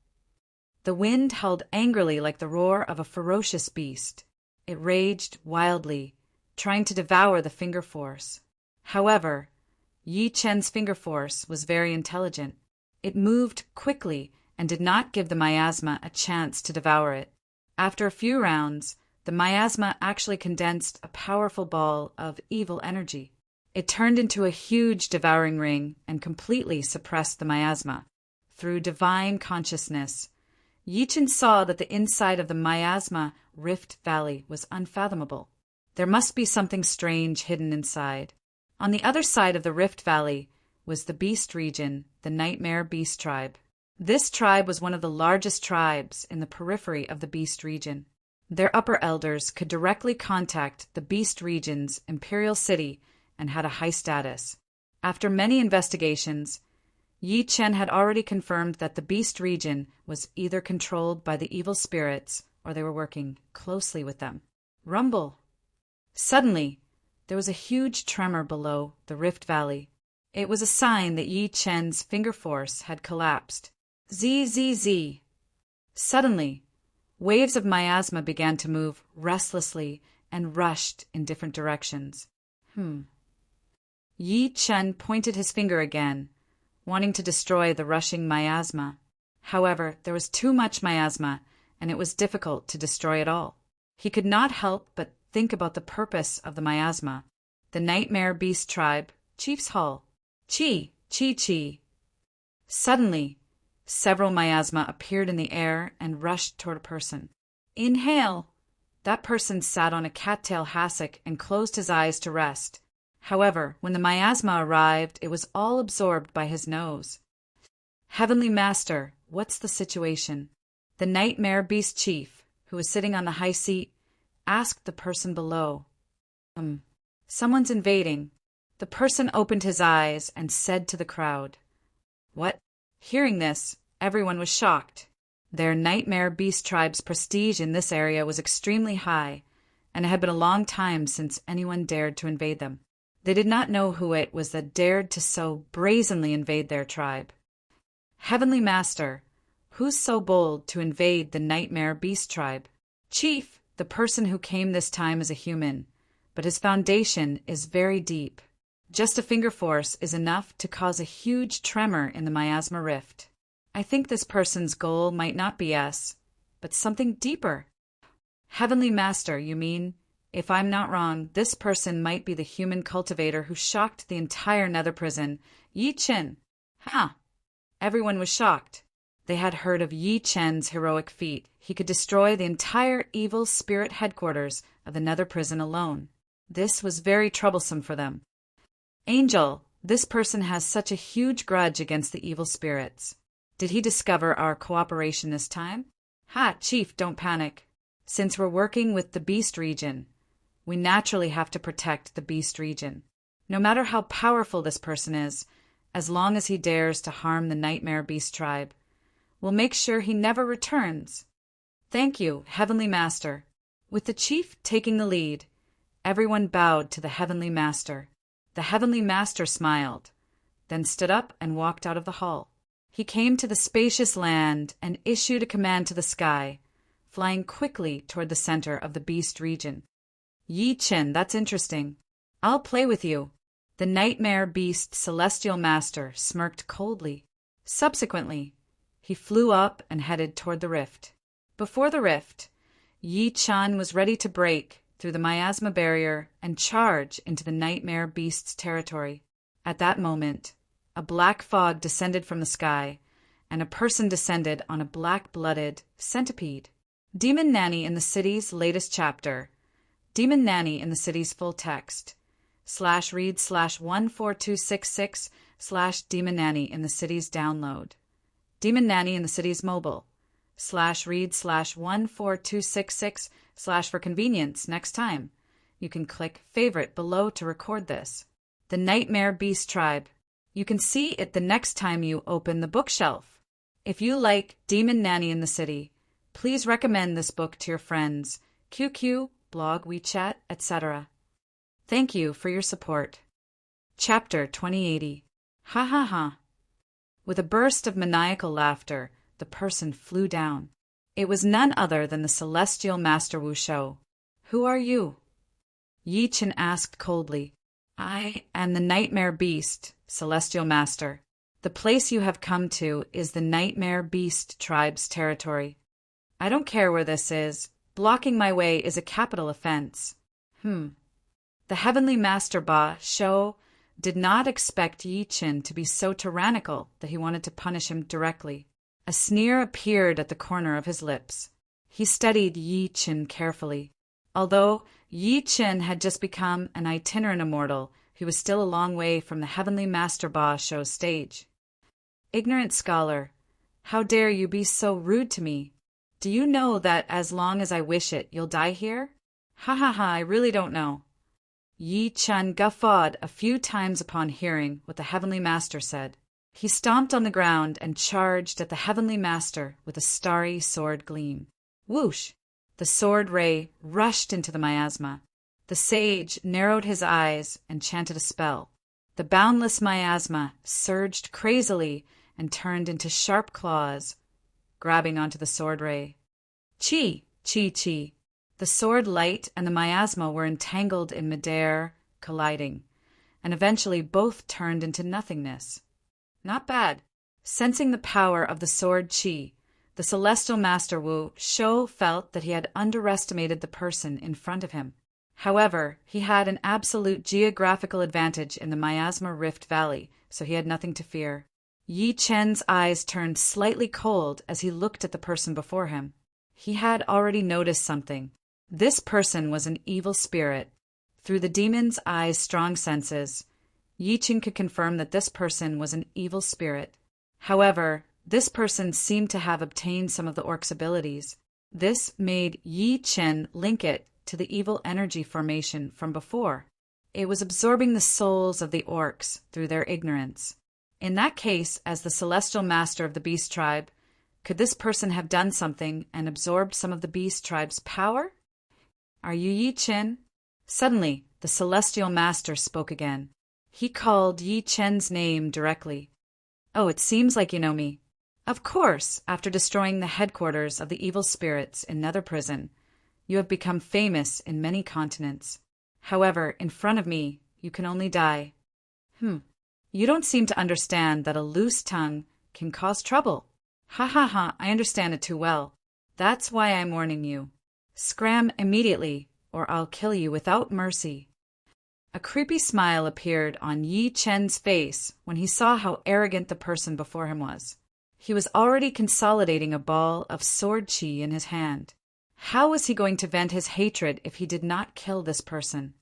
The wind howled angrily like the roar of a ferocious beast. It raged wildly, trying to devour the finger force. However, Yi Chen's finger force was very intelligent. It moved quickly and did not give the miasma a chance to devour it. After a few rounds, the miasma actually condensed a powerful ball of evil energy. It turned into a huge devouring ring and completely suppressed the miasma. Through divine consciousness, Yi Chen saw that the inside of the miasma Rift Valley was unfathomable. There must be something strange hidden inside. On the other side of the Rift Valley was the Beast region, the Nightmare Beast tribe. This tribe was one of the largest tribes in the periphery of the Beast region. Their upper elders could directly contact the Beast region's imperial city and had a high status. After many investigations, Yi Chen had already confirmed that the Beast region was either controlled by the evil spirits or they were working closely with them. Rumble! Suddenly, there was a huge tremor below the Rift Valley. It was a sign that Yi Chen's finger force had collapsed. Zzz. Suddenly, waves of miasma began to move restlessly and rushed in different directions. Yi Chen pointed his finger again, wanting to destroy the rushing miasma. However, there was too much miasma, and it was difficult to destroy it all. He could not help but think about the purpose of the miasma. The Nightmare Beast tribe, Chief's Hall. Chi, chi, chi. Suddenly, several miasma appeared in the air and rushed toward a person. Inhale! That person sat on a cattail hassock and closed his eyes to rest. However, when the miasma arrived, it was all absorbed by his nose. Heavenly Master, what's the situation? The Nightmare Beast Chief, who was sitting on the high seat, asked the person below. Someone's invading. The person opened his eyes and said to the crowd. What? Hearing this, everyone was shocked. Their Nightmare Beast tribe's prestige in this area was extremely high, and it had been a long time since anyone dared to invade them. They did not know who it was that dared to so brazenly invade their tribe. Heavenly Master, Who's so bold to invade the Nightmare Beast tribe? Chief, the person who came this time is a human, but his foundation is very deep. Just a finger force is enough to cause a huge tremor in the miasma rift. I think this person's goal might not be us, but something deeper. Heavenly Master, you mean? If I'm not wrong, this person might be the human cultivator who shocked the entire nether prison, Yi Chen. Everyone was shocked. They had heard of Yi Chen's heroic feat. He could destroy the entire evil spirit headquarters of the nether prison alone. This was very troublesome for them. Angel, this person has such a huge grudge against the evil spirits. Did he discover our cooperation this time? Chief, don't panic. Since we're working with the Beast region, we naturally have to protect the Beast region. No matter how powerful this person is, as long as he dares to harm the Nightmare Beast tribe, we'll make sure he never returns. Thank you, Heavenly Master. With the chief taking the lead, everyone bowed to the Heavenly Master. The Heavenly Master smiled, then stood up and walked out of the hall. He came to the spacious land and issued a command to the sky, flying quickly toward the center of the Beast region. Yi Chen, that's interesting. I'll play with you. The Nightmare Beast Celestial Master smirked coldly. Subsequently, he flew up and headed toward the rift. Before the rift, Yi Chen was ready to break through the miasma barrier and charge into the Nightmare Beast's territory. At that moment, a black fog descended from the sky, and a person descended on a black-blooded centipede. Demon Nanny in the city's latest chapter. Demon Nanny in the city's full text. /read/14266/Demon Nanny in the city's download. Demon Nanny in the city's mobile. /read/14266/ for convenience next time. You can click favorite below to record this. The Nightmare Beast Tribe. You can see it the next time you open the bookshelf. If you like Demon Nanny in the City, please recommend this book to your friends, QQ, blog, WeChat, etc. Thank you for your support. Chapter 2080. Ha ha ha. With a burst of maniacal laughter, the person flew down. It was none other than the Celestial Master Wu Shou. Who are you? Yi Chen asked coldly. I am the Nightmare Beast, Celestial Master. The place you have come to is the Nightmare Beast tribe's territory. I don't care where this is. Blocking my way is a capital offense. The Heavenly Master Ba Shou did not expect Yi Chen to be so tyrannical that he wanted to punish him directly. A sneer appeared at the corner of his lips. He studied Yi Chen carefully. Although Yi Chen had just become an itinerant immortal, he was still a long way from the Heavenly Master Ba Shou's stage. Ignorant scholar, how dare you be so rude to me? Do you know that as long as I wish it, you'll die here? Ha ha ha, I really don't know. Yi Chen guffawed a few times upon hearing what the Heavenly Master said. He stomped on the ground and charged at the Heavenly Master with a starry sword gleam. Whoosh! The sword ray rushed into the miasma. The sage narrowed his eyes and chanted a spell. The boundless miasma surged crazily and turned into sharp claws, grabbing onto the sword ray. Chi! Chi! Chi! The sword light and the miasma were entangled in midair, colliding, and eventually both turned into nothingness. Not bad. Sensing the power of the sword Chi, the Celestial Master Wu Shou felt that he had underestimated the person in front of him. However, he had an absolute geographical advantage in the Miasma Rift Valley, so he had nothing to fear. Yi Chen's eyes turned slightly cold as he looked at the person before him. He had already noticed something. This person was an evil spirit. Through the demon's eyes' strong senses, Yi Chen could confirm that this person was an evil spirit. However, this person seemed to have obtained some of the orc's abilities. This made Yi Chen link it to the evil energy formation from before. It was absorbing the souls of the orcs through their ignorance. In that case, as the celestial master of the beast tribe, could this person have done something and absorbed some of the beast tribe's power? Are you Yi Chen? Suddenly, the celestial master spoke again. He called Yi Chen's name directly. Oh, it seems like you know me. Of course, after destroying the headquarters of the evil spirits in Nether Prison, you have become famous in many continents. However, in front of me, you can only die. You don't seem to understand that a loose tongue can cause trouble. Ha ha ha, I understand it too well. That's why I'm warning you. Scram immediately, or I'll kill you without mercy. A creepy smile appeared on Yi Chen's face when he saw how arrogant the person before him was. He was already consolidating a ball of sword chi in his hand. How was he going to vent his hatred if he did not kill this person?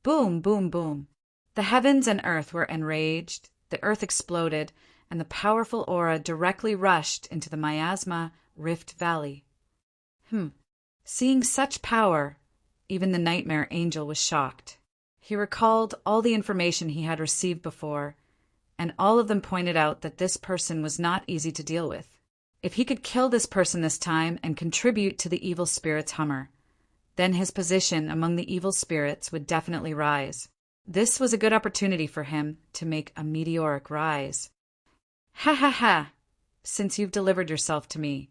Boom, boom, boom. The heavens and earth were enraged, the earth exploded, and the powerful aura directly rushed into the miasma Rift Valley. Seeing such power, even the Nightmare Angel was shocked. He recalled all the information he had received before, and all of them pointed out that this person was not easy to deal with. If he could kill this person this time and contribute to the evil spirit's Hummer, then his position among the evil spirits would definitely rise. This was a good opportunity for him to make a meteoric rise. Ha ha ha! Since you've delivered yourself to me,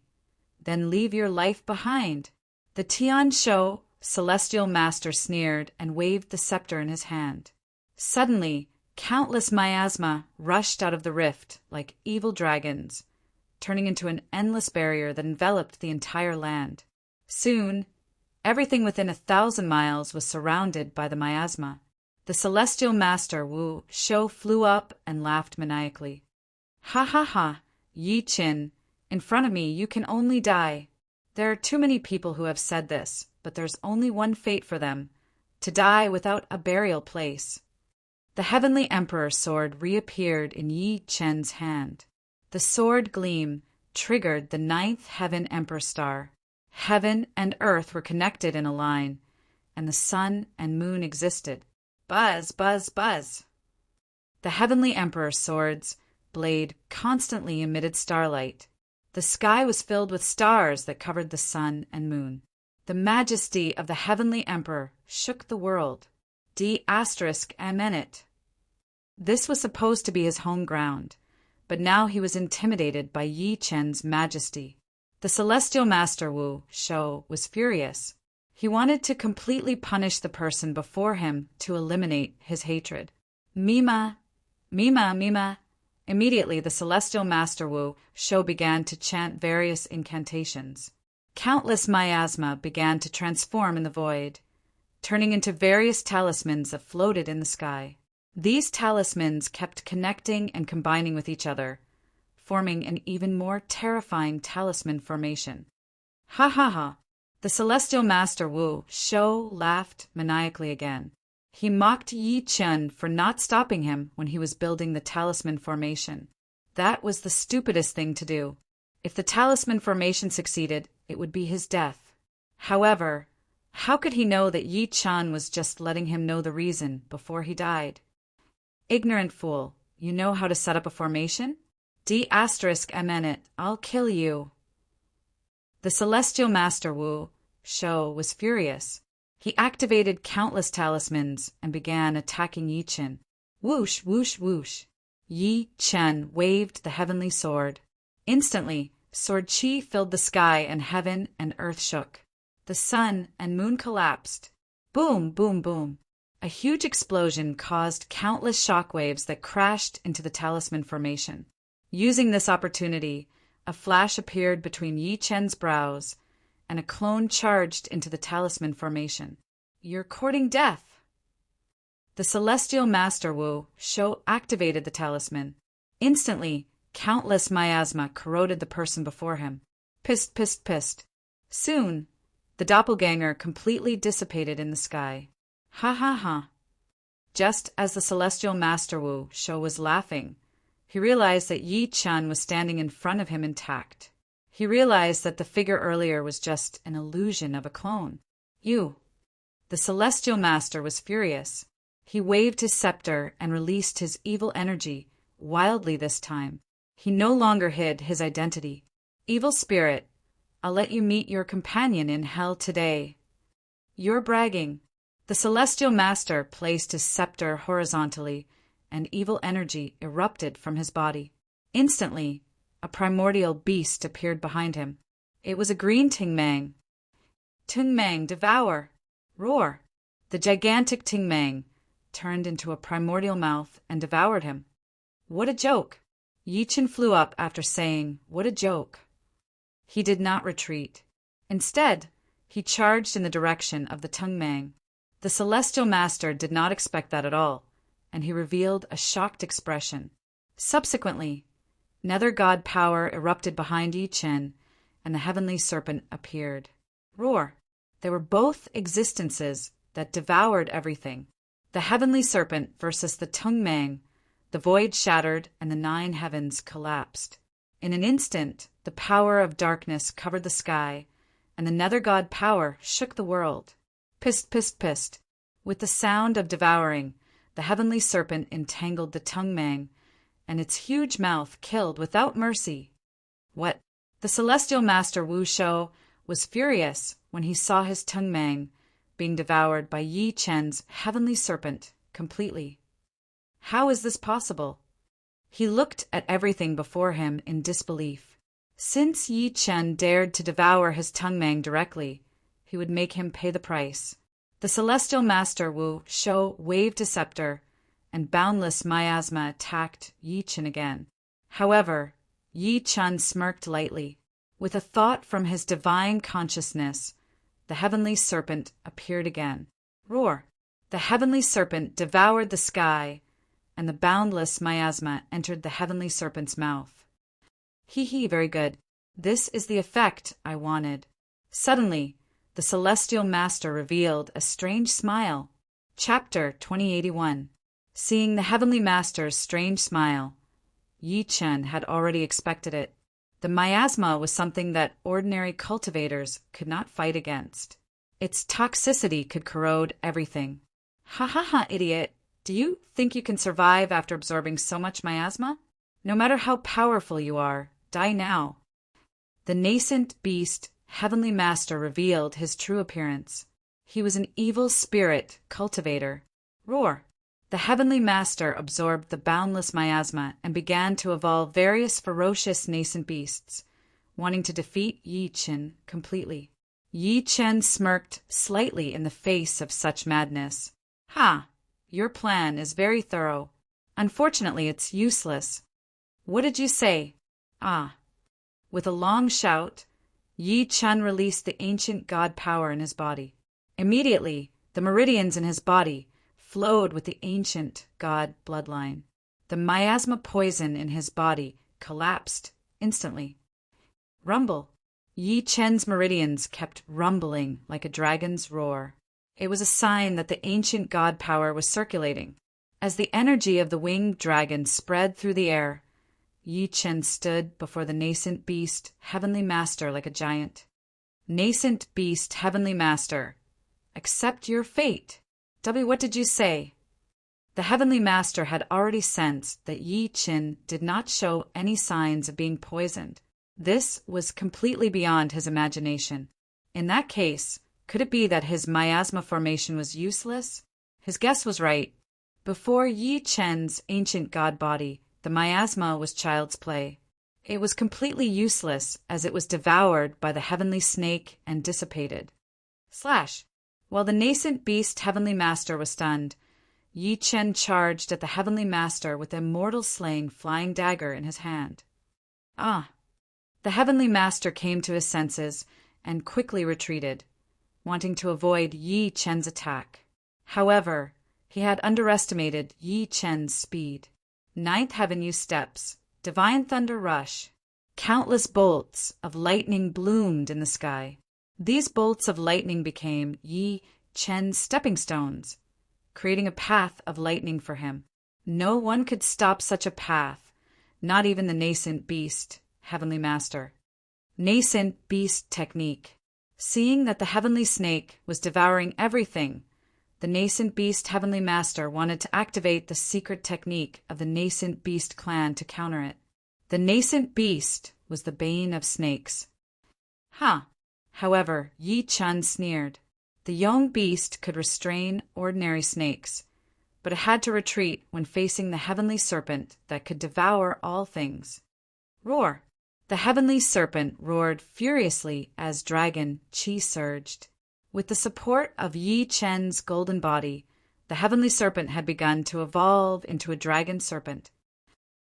then leave your life behind. The Tian Shou celestial master sneered and waved the scepter in his hand. Suddenly, countless miasma rushed out of the rift like evil dragons, turning into an endless barrier that enveloped the entire land. Soon, everything within 1,000 miles was surrounded by the miasma. The celestial master Wu Shou flew up and laughed maniacally. Ha ha ha, Yi Qin, in front of me you can only die. There are too many people who have said this, but there's only one fate for them, to die without a burial place. The Heavenly Emperor's sword reappeared in Yi Chen's hand. The sword gleam triggered the 9th Heaven Emperor star. Heaven and earth were connected in a line, and the sun and moon existed. Buzz, buzz, buzz. The Heavenly Emperor's sword's blade constantly emitted starlight. The sky was filled with stars that covered the sun and moon. The majesty of the Heavenly Emperor shook the world. D****. This was supposed to be his home ground, but now he was intimidated by Yi Chen's majesty. The celestial master Wu Shou was furious. He wanted to completely punish the person before him to eliminate his hatred. Mima, Mima, Mima. Immediately the celestial master Wu Shou began to chant various incantations. Countless miasma began to transform in the void, turning into various talismans that floated in the sky. These talismans kept connecting and combining with each other, forming an even more terrifying talisman formation. Ha ha ha! The celestial master Wu Shou laughed maniacally again. He mocked Yi Chen for not stopping him when he was building the talisman formation. That was the stupidest thing to do. If the talisman formation succeeded, it would be his death. However, how could he know that Yi Chen was just letting him know the reason before he died? Ignorant fool, you know how to set up a formation? D****, I'll kill you. The celestial master Wu Shou was furious. He activated countless talismans and began attacking Yi Chen. Whoosh, whoosh, whoosh. Yi Chen waved the heavenly sword. Instantly, sword chi filled the sky and heaven and earth shook. The sun and moon collapsed. Boom, boom, boom. A huge explosion caused countless shockwaves that crashed into the talisman formation. Using this opportunity, a flash appeared between Yi Chen's brows, and a clone charged into the talisman formation. You're courting death. The celestial master Wu Shou activated the talisman. Instantly, countless miasma corroded the person before him. Pissed, pissed, pissed. Soon, the doppelganger completely dissipated in the sky. Ha ha ha. Just as the celestial master Wu Shou was laughing, he realized that Yi Chen was standing in front of him intact. He realized that the figure earlier was just an illusion of a clone. You. The celestial master was furious. He waved his scepter and released his evil energy, wildly this time. He no longer hid his identity. Evil spirit, I'll let you meet your companion in hell today. You're bragging. The celestial master placed his scepter horizontally, and evil energy erupted from his body. Instantly, a primordial beast appeared behind him. It was a green Ting-Mang. Ting-Mang, devour! Roar! The gigantic Ting-Mang turned into a primordial mouth and devoured him. What a joke! Yi Chen flew up after saying, "What a joke." He did not retreat. Instead, he charged in the direction of the Ting-Mang. The Celestial Master did not expect that at all, and he revealed a shocked expression. Subsequently, Nether God power erupted behind Yi Chen, and the Heavenly Serpent appeared. Roar! They were both existences that devoured everything. The Heavenly Serpent versus the Ting-Mang. The void shattered and the 9 heavens collapsed. In an instant, the power of darkness covered the sky, and the Nether God power shook the world. Pist, pist, pist. With the sound of devouring, the Heavenly Serpent entangled the Ting-Mang, and its huge mouth killed without mercy. What? The Celestial Master Wu Shou was furious when he saw his Ting-Mang being devoured by Yi Chen's Heavenly Serpent completely. How is this possible? He looked at everything before him in disbelief. Since Yi Chen dared to devour his Ting-Mang directly, he would make him pay the price. The Celestial Master Wu Shou waved a scepter, and boundless miasma attacked Yi Chen again. However, Yi Chen smirked lightly. With a thought from his divine consciousness, the Heavenly Serpent appeared again. Roar! The Heavenly Serpent devoured the sky, and the boundless miasma entered the Heavenly Serpent's mouth. Hee, very good. This is the effect I wanted. Suddenly, the Celestial Master revealed a strange smile. Chapter 2081. Seeing the Heavenly Master's strange smile, Yi Chen had already expected it. The miasma was something that ordinary cultivators could not fight against. Its toxicity could corrode everything. Ha ha ha, idiot! Do you think you can survive after absorbing so much miasma? No matter how powerful you are, die now. The nascent beast Heavenly Master revealed his true appearance. He was an evil spirit cultivator. Roar! The Heavenly Master absorbed the boundless miasma and began to evolve various ferocious nascent beasts, wanting to defeat Yi Chen completely. Yi Chen smirked slightly in the face of such madness. Ha! Your plan is very thorough. Unfortunately, it's useless. What did you say? Ah! With a long shout, Yi Chen released the ancient god power in his body. Immediately, the meridians in his body flowed with the ancient god bloodline. The miasma poison in his body collapsed instantly. Rumble! Yi Chen's meridians kept rumbling like a dragon's roar. It was a sign that the ancient god power was circulating. As the energy of the winged dragon spread through the air, Yi Chen stood before the nascent beast Heavenly Master like a giant. Nascent beast Heavenly Master, accept your fate. What did you say? The Heavenly Master had already sensed that Yi Chen did not show any signs of being poisoned. This was completely beyond his imagination. In that case, could it be that his miasma formation was useless? His guess was right. Before Yi Chen's ancient god body, the miasma was child's play. It was completely useless as it was devoured by the heavenly snake and dissipated. Slash! While the nascent beast Heavenly Master was stunned, Yi Chen charged at the Heavenly Master with a mortal slaying flying dagger in his hand. Ah! The Heavenly Master came to his senses and quickly retreated, wanting to avoid Yi Chen's attack. However, he had underestimated Yi Chen's speed. Ninth heaven used steps, divine thunder rush. Countless bolts of lightning bloomed in the sky. These bolts of lightning became Yi Chen's stepping stones, creating a path of lightning for him. No one could stop such a path, not even the nascent beast, Heavenly Master. Nascent beast technique. Seeing that the heavenly snake was devouring everything, the nascent beast Heavenly Master wanted to activate the secret technique of the nascent beast clan to counter it. The nascent beast was the bane of snakes. However, Yi Chen sneered. The young beast could restrain ordinary snakes, but it had to retreat when facing the heavenly serpent that could devour all things. Roar! The heavenly serpent roared furiously as dragon Qi surged. With the support of Yi Chen's golden body, the heavenly serpent had begun to evolve into a dragon serpent.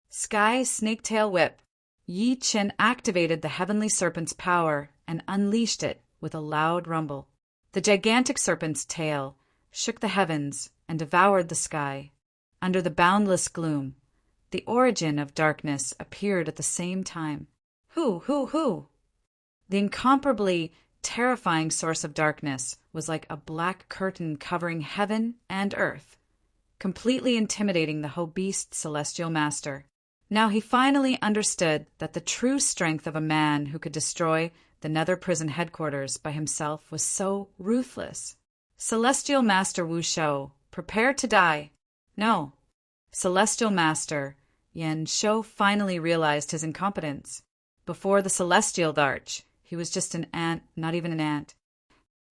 Sky Snaketail Whip. Yi Chen activated the heavenly serpent's power and unleashed it with a loud rumble. The gigantic serpent's tail shook the heavens and devoured the sky. Under the boundless gloom, the origin of darkness appeared at the same time. Who? The incomparably terrifying source of darkness was like a black curtain covering heaven and earth, completely intimidating the Ho-Beast celestial master. Now he finally understood that the true strength of a man who could destroy the Nether Prison headquarters by himself was so ruthless. Celestial Master Wu Shou, prepare to die. No. Celestial Master Yen Shou finally realized his incompetence. Before the Celestial Arch, he was just an ant, not even an ant.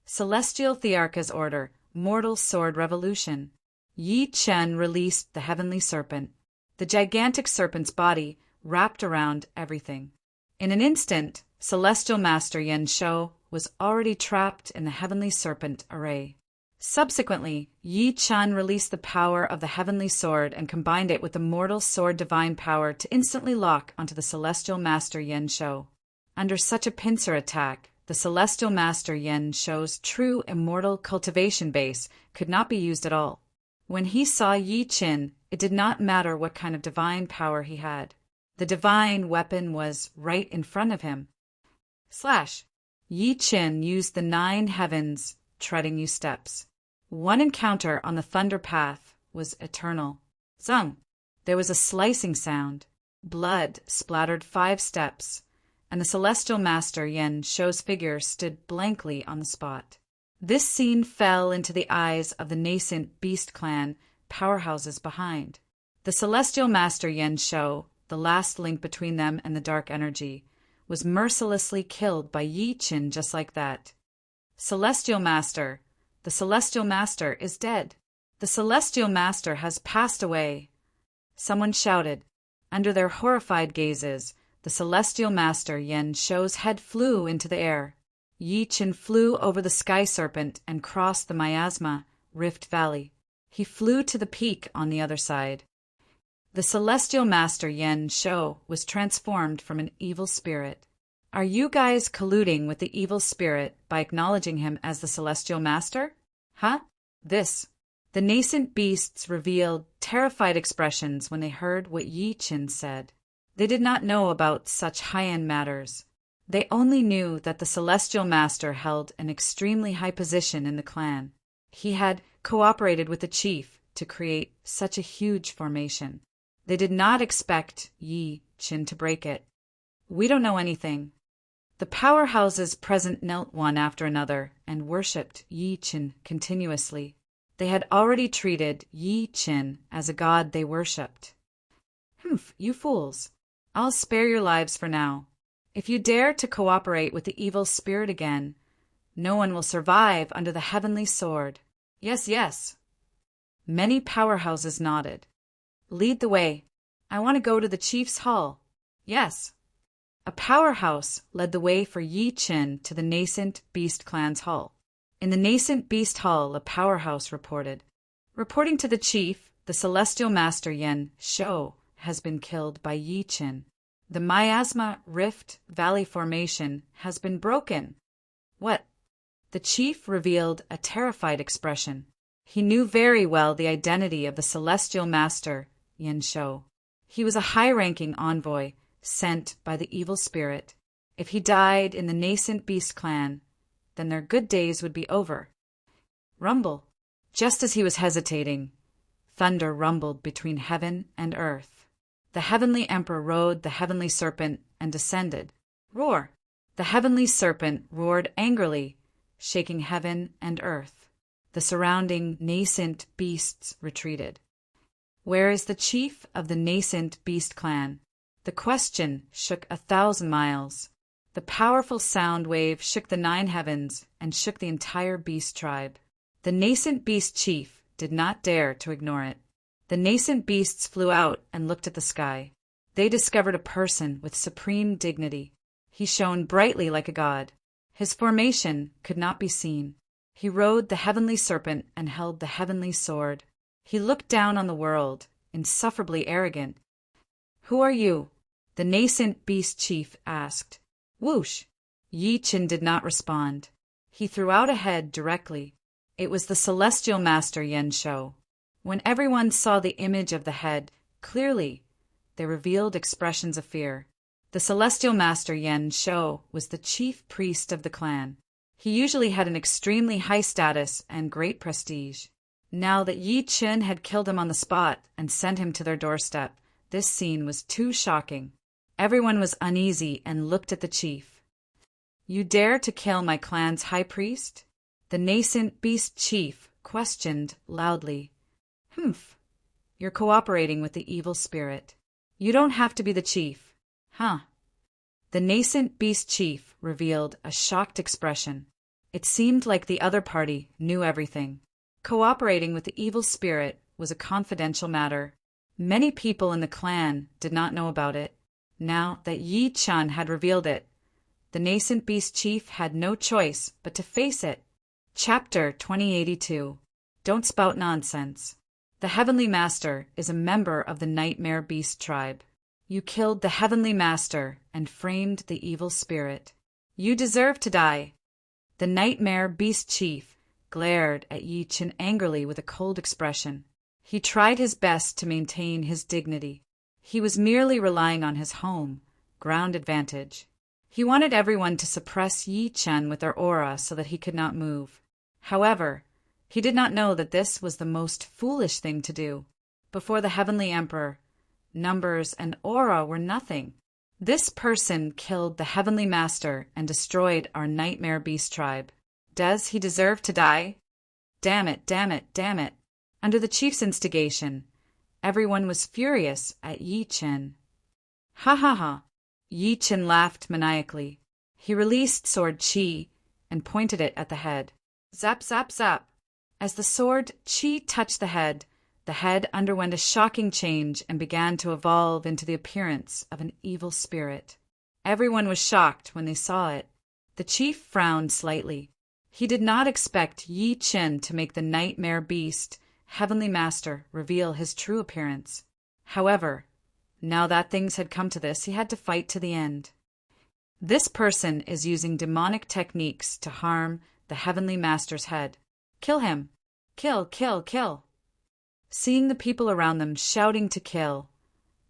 Celestial Thearka's order, Mortal Sword Revolution. Yi Chen released the heavenly serpent. The gigantic serpent's body wrapped around everything. In an instant, Celestial Master Yen Shou was already trapped in the heavenly serpent array. Subsequently, Yi Chen released the power of the heavenly sword and combined it with the mortal sword divine power to instantly lock onto the Celestial Master Yen Shou. Under such a pincer attack, the Celestial Master Yen Shou's true immortal cultivation base could not be used at all. When he saw Yi Chen, it did not matter what kind of divine power he had. The divine weapon was right in front of him. Yi Chen used the 9 heavens, treading new steps. One encounter on the thunder path was eternal. Zung! There was a slicing sound. Blood splattered 5 steps, and the Celestial Master Yen Shou's figure stood blankly on the spot. This scene fell into the eyes of the nascent Beast Clan powerhouses behind. The Celestial Master Yen Shou, the last link between them and the dark energy, was mercilessly killed by Yi Chen just like that. Celestial Master! The Celestial Master is dead. The Celestial Master has passed away. Someone shouted. Under their horrified gazes, the Celestial Master Yen Shou's head flew into the air. Yi Chen flew over the Sky Serpent and crossed the Miasma Rift Valley. He flew to the peak on the other side. The Celestial Master Yen Shou was transformed from an evil spirit. Are you guys colluding with the evil spirit by acknowledging him as the Celestial Master? Huh? The nascent beasts revealed terrified expressions when they heard what Yi Chen said. They did not know about such high-end matters. They only knew that the Celestial Master held an extremely high position in the clan. He had cooperated with the chief to create such a huge formation. They did not expect Yi Chen to break it. We don't know anything. The powerhouses present knelt one after another and worshipped Yi Chen continuously. They had already treated Yi Chen as a god they worshipped. Humph, you fools. I'll spare your lives for now. If you dare to cooperate with the evil spirit again, no one will survive under the heavenly sword. Yes. Many powerhouses nodded. Lead the way. I want to go to the chief's hall. Yes. A powerhouse led the way for Yi Chen to the nascent Beast Clan's hall. In the nascent Beast Hall, a powerhouse reported. Reporting to the chief, the Celestial Master Yen Shou has been killed by Yi Chen. The Miasma Rift Valley formation has been broken. What? The chief revealed a terrified expression. He knew very well the identity of the Celestial Master Yen Shou. He was a high-ranking envoy sent by the evil spirit. If he died in the nascent Beast Clan, then their good days would be over. Rumble. Just as he was hesitating, thunder rumbled between heaven and earth. The heavenly emperor rode the heavenly serpent and descended. Roar. The heavenly serpent roared angrily, shaking heaven and earth. The surrounding nascent beasts retreated. Where is the chief of the nascent Beast Clan? The question shook 1,000 miles. The powerful sound wave shook the 9 heavens and shook the entire beast tribe. The nascent beast chief did not dare to ignore it. The nascent beasts flew out and looked at the sky. They discovered a person with supreme dignity. He shone brightly like a god. His formation could not be seen. He rode the heavenly serpent and held the heavenly sword. He looked down on the world, insufferably arrogant. "Who are you?" the nascent beast chief asked. Whoosh! Yi Chen did not respond. He threw out a head directly. It was the celestial master Yen Shou. When everyone saw the image of the head clearly, they revealed expressions of fear. The celestial master Yen Shou was the chief priest of the clan. He usually had an extremely high status and great prestige. Now that Yi Chen had killed him on the spot and sent him to their doorstep, this scene was too shocking. Everyone was uneasy and looked at the chief. "You dare to kill my clan's high priest?" The nascent beast chief questioned loudly. "Humph. You're cooperating with the evil spirit. You don't have to be the chief. Huh?" The nascent beast chief revealed a shocked expression. It seemed like the other party knew everything. Cooperating with the evil spirit was a confidential matter. Many people in the clan did not know about it. Now that Yi Chen had revealed it, the nascent beast chief had no choice but to face it. Chapter 2082. Don't spout nonsense. The Heavenly Master is a member of the Nightmare Beast tribe. You killed the Heavenly Master and framed the evil spirit. You deserve to die. The Nightmare Beast chief glared at Yi Chen angrily with a cold expression. He tried his best to maintain his dignity. He was merely relying on his home ground advantage. He wanted everyone to suppress Yi Chen with their aura so that he could not move. However, he did not know that this was the most foolish thing to do. Before the Heavenly Emperor, numbers and aura were nothing. This person killed the Heavenly Master and destroyed our Nightmare Beast tribe. Does he deserve to die? Damn it, damn it, damn it. Under the chief's instigation, everyone was furious at Yi Chen. Ha ha ha. Yi Chen laughed maniacally. He released sword Qi and pointed it at the head. Zap, zap, zap. As the sword Qi touched the head underwent a shocking change and began to evolve into the appearance of an evil spirit. Everyone was shocked when they saw it. The chief frowned slightly. He did not expect Yi Chen to make the Nightmare Beast Heavenly Master reveal his true appearance. However, now that things had come to this, he had to fight to the end. This person is using demonic techniques to harm the Heavenly Master's head. Kill him. Kill, kill, kill. Seeing the people around them shouting to kill,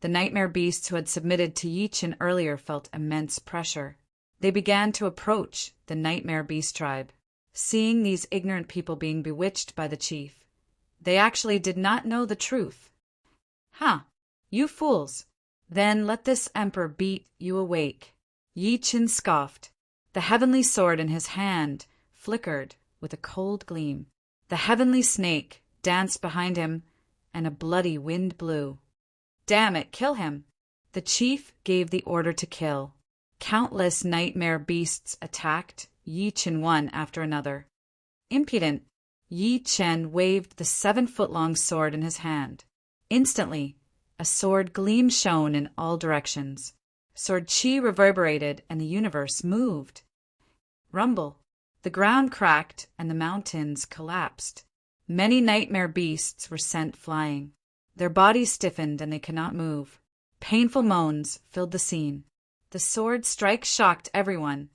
the Nightmare Beasts who had submitted to Yi Chen earlier felt immense pressure. They began to approach the Nightmare Beast tribe. Seeing these ignorant people being bewitched by the chief, they actually did not know the truth. "Huh, you fools. Then let this emperor beat you awake." Yi Chen scoffed. The heavenly sword in his hand flickered with a cold gleam. The heavenly snake danced behind him, and a bloody wind blew. "Damn it, kill him." The chief gave the order to kill. Countless nightmare beasts attacked Yi Chen one after another. Impudent, Yi Chen waved the 7-foot-long sword in his hand. Instantly, a sword gleam shone in all directions. Sword Qi reverberated and the universe moved. Rumble. The ground cracked and the mountains collapsed. Many nightmare beasts were sent flying. Their bodies stiffened and they could not move. Painful moans filled the scene. The sword strike shocked everyone.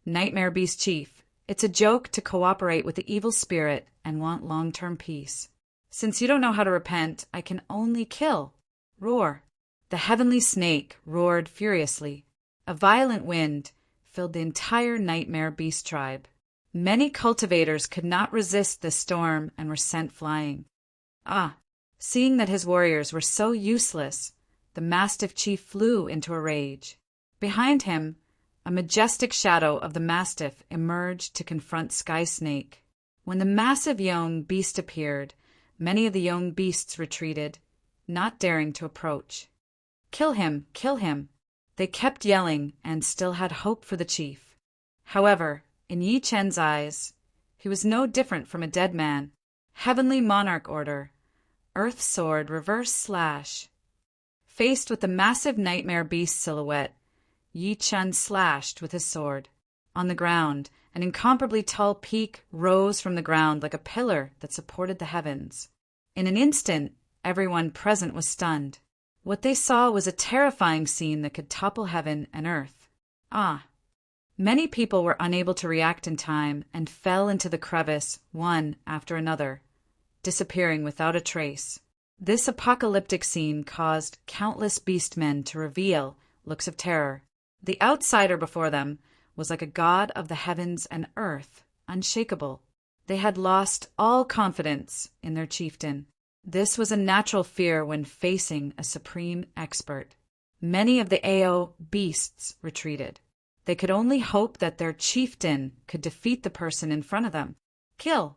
Nightmare Beast Chief, it's a joke to cooperate with the evil spirit and want long-term peace. Since you don't know how to repent, I can only kill. Roar. The heavenly snake roared furiously. A violent wind filled the entire Nightmare Beast tribe. Many cultivators could not resist this storm and were sent flying. Seeing that his warriors were so useless, the Mastiff Chief flew into a rage. Behind him, a majestic shadow of the Mastiff emerged to confront Sky Snake. When the massive young beast appeared, many of the young beasts retreated, not daring to approach. Kill him, kill him. They kept yelling and still had hope for the chief. However, in Yi Chen's eyes, he was no different from a dead man. Heavenly Monarch Order. Earth Sword Reverse Slash. Faced with the massive nightmare beast silhouette, Yi Chen slashed with his sword. On the ground, an incomparably tall peak rose from the ground like a pillar that supported the heavens. In an instant, everyone present was stunned. What they saw was a terrifying scene that could topple heaven and earth. Many people were unable to react in time and fell into the crevice, one after another, disappearing without a trace. This apocalyptic scene caused countless beastmen to reveal looks of terror. The outsider before them was like a god of the heavens and earth, unshakable. They had lost all confidence in their chieftain. This was a natural fear when facing a supreme expert. Many of the AO beasts retreated. They could only hope that their chieftain could defeat the person in front of them. Kill!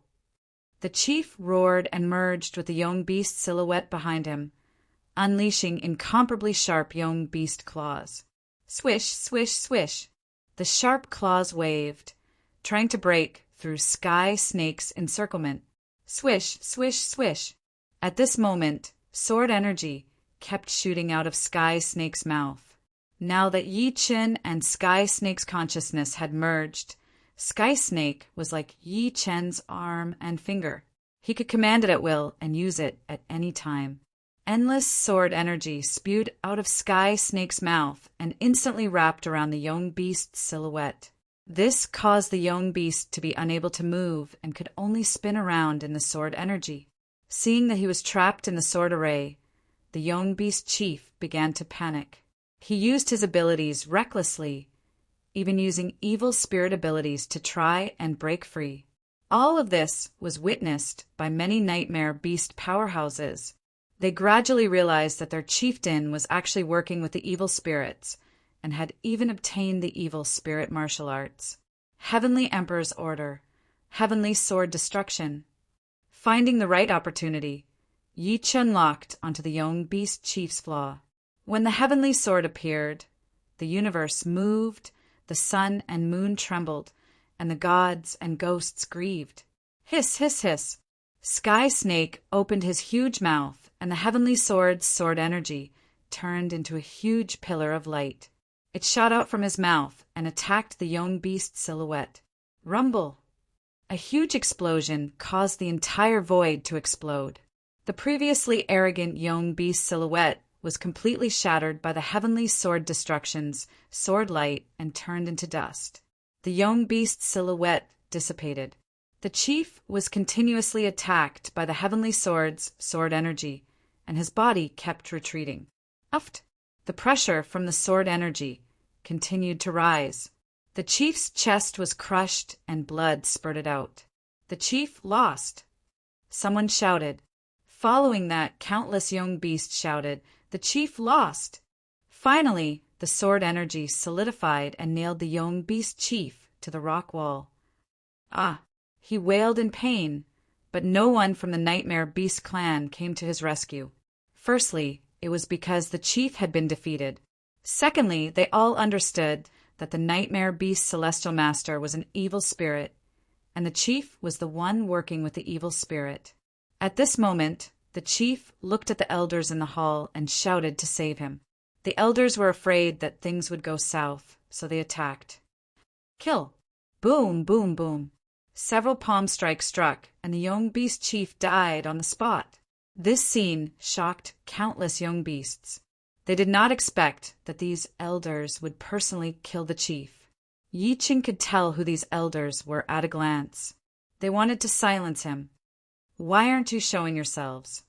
The chief roared and merged with the young beast silhouette behind him, unleashing incomparably sharp young beast claws. Swish, swish, swish. The sharp claws waved, trying to break through Sky Snake's encirclement. Swish, swish, swish. At this moment, sword energy kept shooting out of Sky Snake's mouth. Now that Yi Chen and Sky Snake's consciousness had merged, Sky Snake was like Yi Chen's arm and finger. He could command it at will and use it at any time. Endless sword energy spewed out of Sky Snake's mouth and instantly wrapped around the young beast's silhouette. This caused the young beast to be unable to move and could only spin around in the sword energy. Seeing that he was trapped in the sword array, the young beast chief began to panic. He used his abilities recklessly, even using evil spirit abilities to try and break free. All of this was witnessed by many nightmare beast powerhouses. They gradually realized that their chieftain was actually working with the evil spirits and had even obtained the evil spirit martial arts. Heavenly Emperor's Order, Heavenly Sword Destruction. Finding the right opportunity, Yi Chen locked onto the young beast chief's flaw. When the heavenly sword appeared, the universe moved, the sun and moon trembled, and the gods and ghosts grieved. Hiss, hiss, hiss. Sky Snake opened his huge mouth, and the heavenly sword's sword energy turned into a huge pillar of light. It shot out from his mouth and attacked the young beast silhouette. Rumble! A huge explosion caused the entire void to explode. The previously arrogant young beast silhouette was completely shattered by the heavenly sword destruction's sword light and turned into dust. The young beast silhouette dissipated. The chief was continuously attacked by the heavenly sword's sword energy, and his body kept retreating. Uft! The pressure from the sword energy continued to rise. The chief's chest was crushed and blood spurted out. The chief lost. Someone shouted. Following that, countless young beasts shouted, "The chief lost!" Finally, the sword energy solidified and nailed the young beast chief to the rock wall. He wailed in pain, but no one from the Nightmare Beast clan came to his rescue. Firstly, it was because the chief had been defeated. Secondly, they all understood that the Nightmare Beast Celestial Master was an evil spirit, and the chief was the one working with the evil spirit. At this moment, the chief looked at the elders in the hall and shouted to save him. The elders were afraid that things would go south, so they attacked. Kill! Boom, boom, boom. Several palm strikes struck, and the young beast chief died on the spot. This scene shocked countless young beasts. They did not expect that these elders would personally kill the chief. Yi Chen could tell who these elders were at a glance. They wanted to silence him. Why aren't you showing yourselves?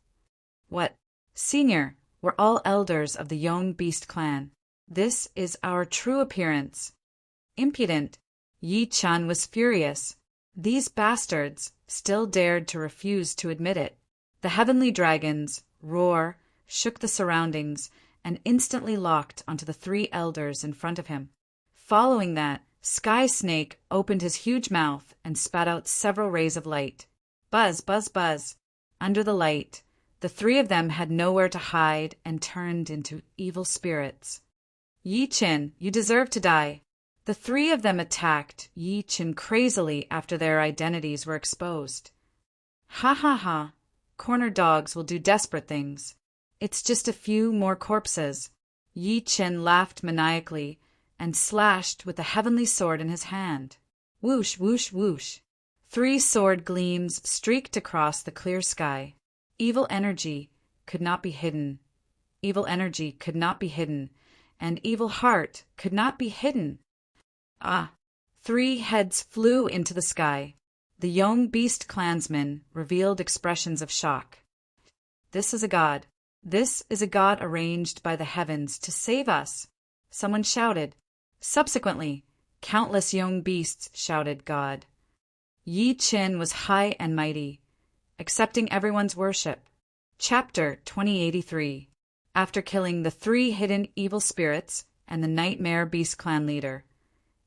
What? Senior, we're all elders of the young beast clan. This is our true appearance. Impudent. Yi Chen was furious. These bastards still dared to refuse to admit it. The heavenly dragons, roar, shook the surroundings, and instantly locked onto the three elders in front of him. Following that, Sky Snake opened his huge mouth and spat out several rays of light. Buzz, buzz, buzz. Under the light, the three of them had nowhere to hide and turned into evil spirits. Yi Chen, you deserve to die. The three of them attacked Yi Chen crazily after their identities were exposed. Ha ha ha. Corner dogs will do desperate things. It's just a few more corpses. Yi Chen laughed maniacally and slashed with the heavenly sword in his hand. Whoosh, whoosh, whoosh. 3 sword gleams streaked across the clear sky. Evil energy could not be hidden. Evil energy could not be hidden, and evil heart could not be hidden. Ah! 3 heads flew into the sky. The young beast clansmen revealed expressions of shock. This is a god. This is a god arranged by the heavens to save us, someone shouted. Subsequently, countless young beasts shouted God. Yi Chen was high and mighty, accepting everyone's worship. Chapter 2083. After killing the 3 hidden evil spirits and the Nightmare Beast Clan leader,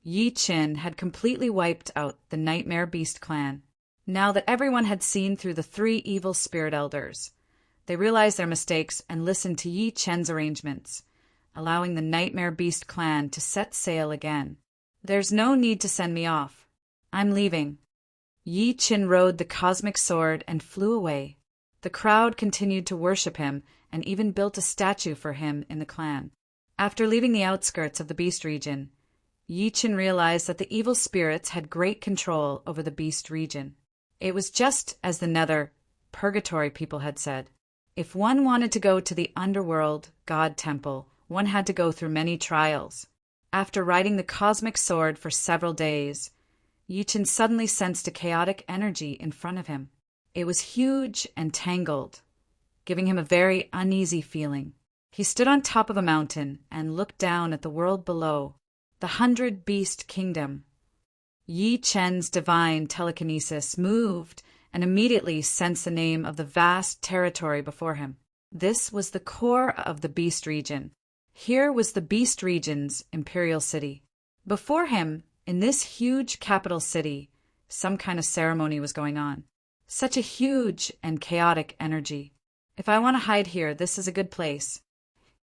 Yi Chen had completely wiped out the Nightmare Beast Clan. Now that everyone had seen through the 3 evil spirit elders, they realized their mistakes and listened to Yi Chen's arrangements, allowing the Nightmare Beast Clan to set sail again. There's no need to send me off. I'm leaving. Yi Chen rode the cosmic sword and flew away. The crowd continued to worship him and even built a statue for him in the clan. After leaving the outskirts of the Beast region, Yi Chen realized that the evil spirits had great control over the Beast region. It was just as the Nether Purgatory people had said. If one wanted to go to the underworld god temple, one had to go through many trials. After riding the cosmic sword for several days, Yi Chen suddenly sensed a chaotic energy in front of him. It was huge and tangled, giving him a very uneasy feeling. He stood on top of a mountain and looked down at the world below, the 100 Beast Kingdom. Yi Chen's divine telekinesis moved and immediately sensed the name of the vast territory before him. This was the core of the Beast region. Here was the Beast region's imperial city. Before him, in this huge capital city, some kind of ceremony was going on. Such a huge and chaotic energy. If I want to hide here, this is a good place.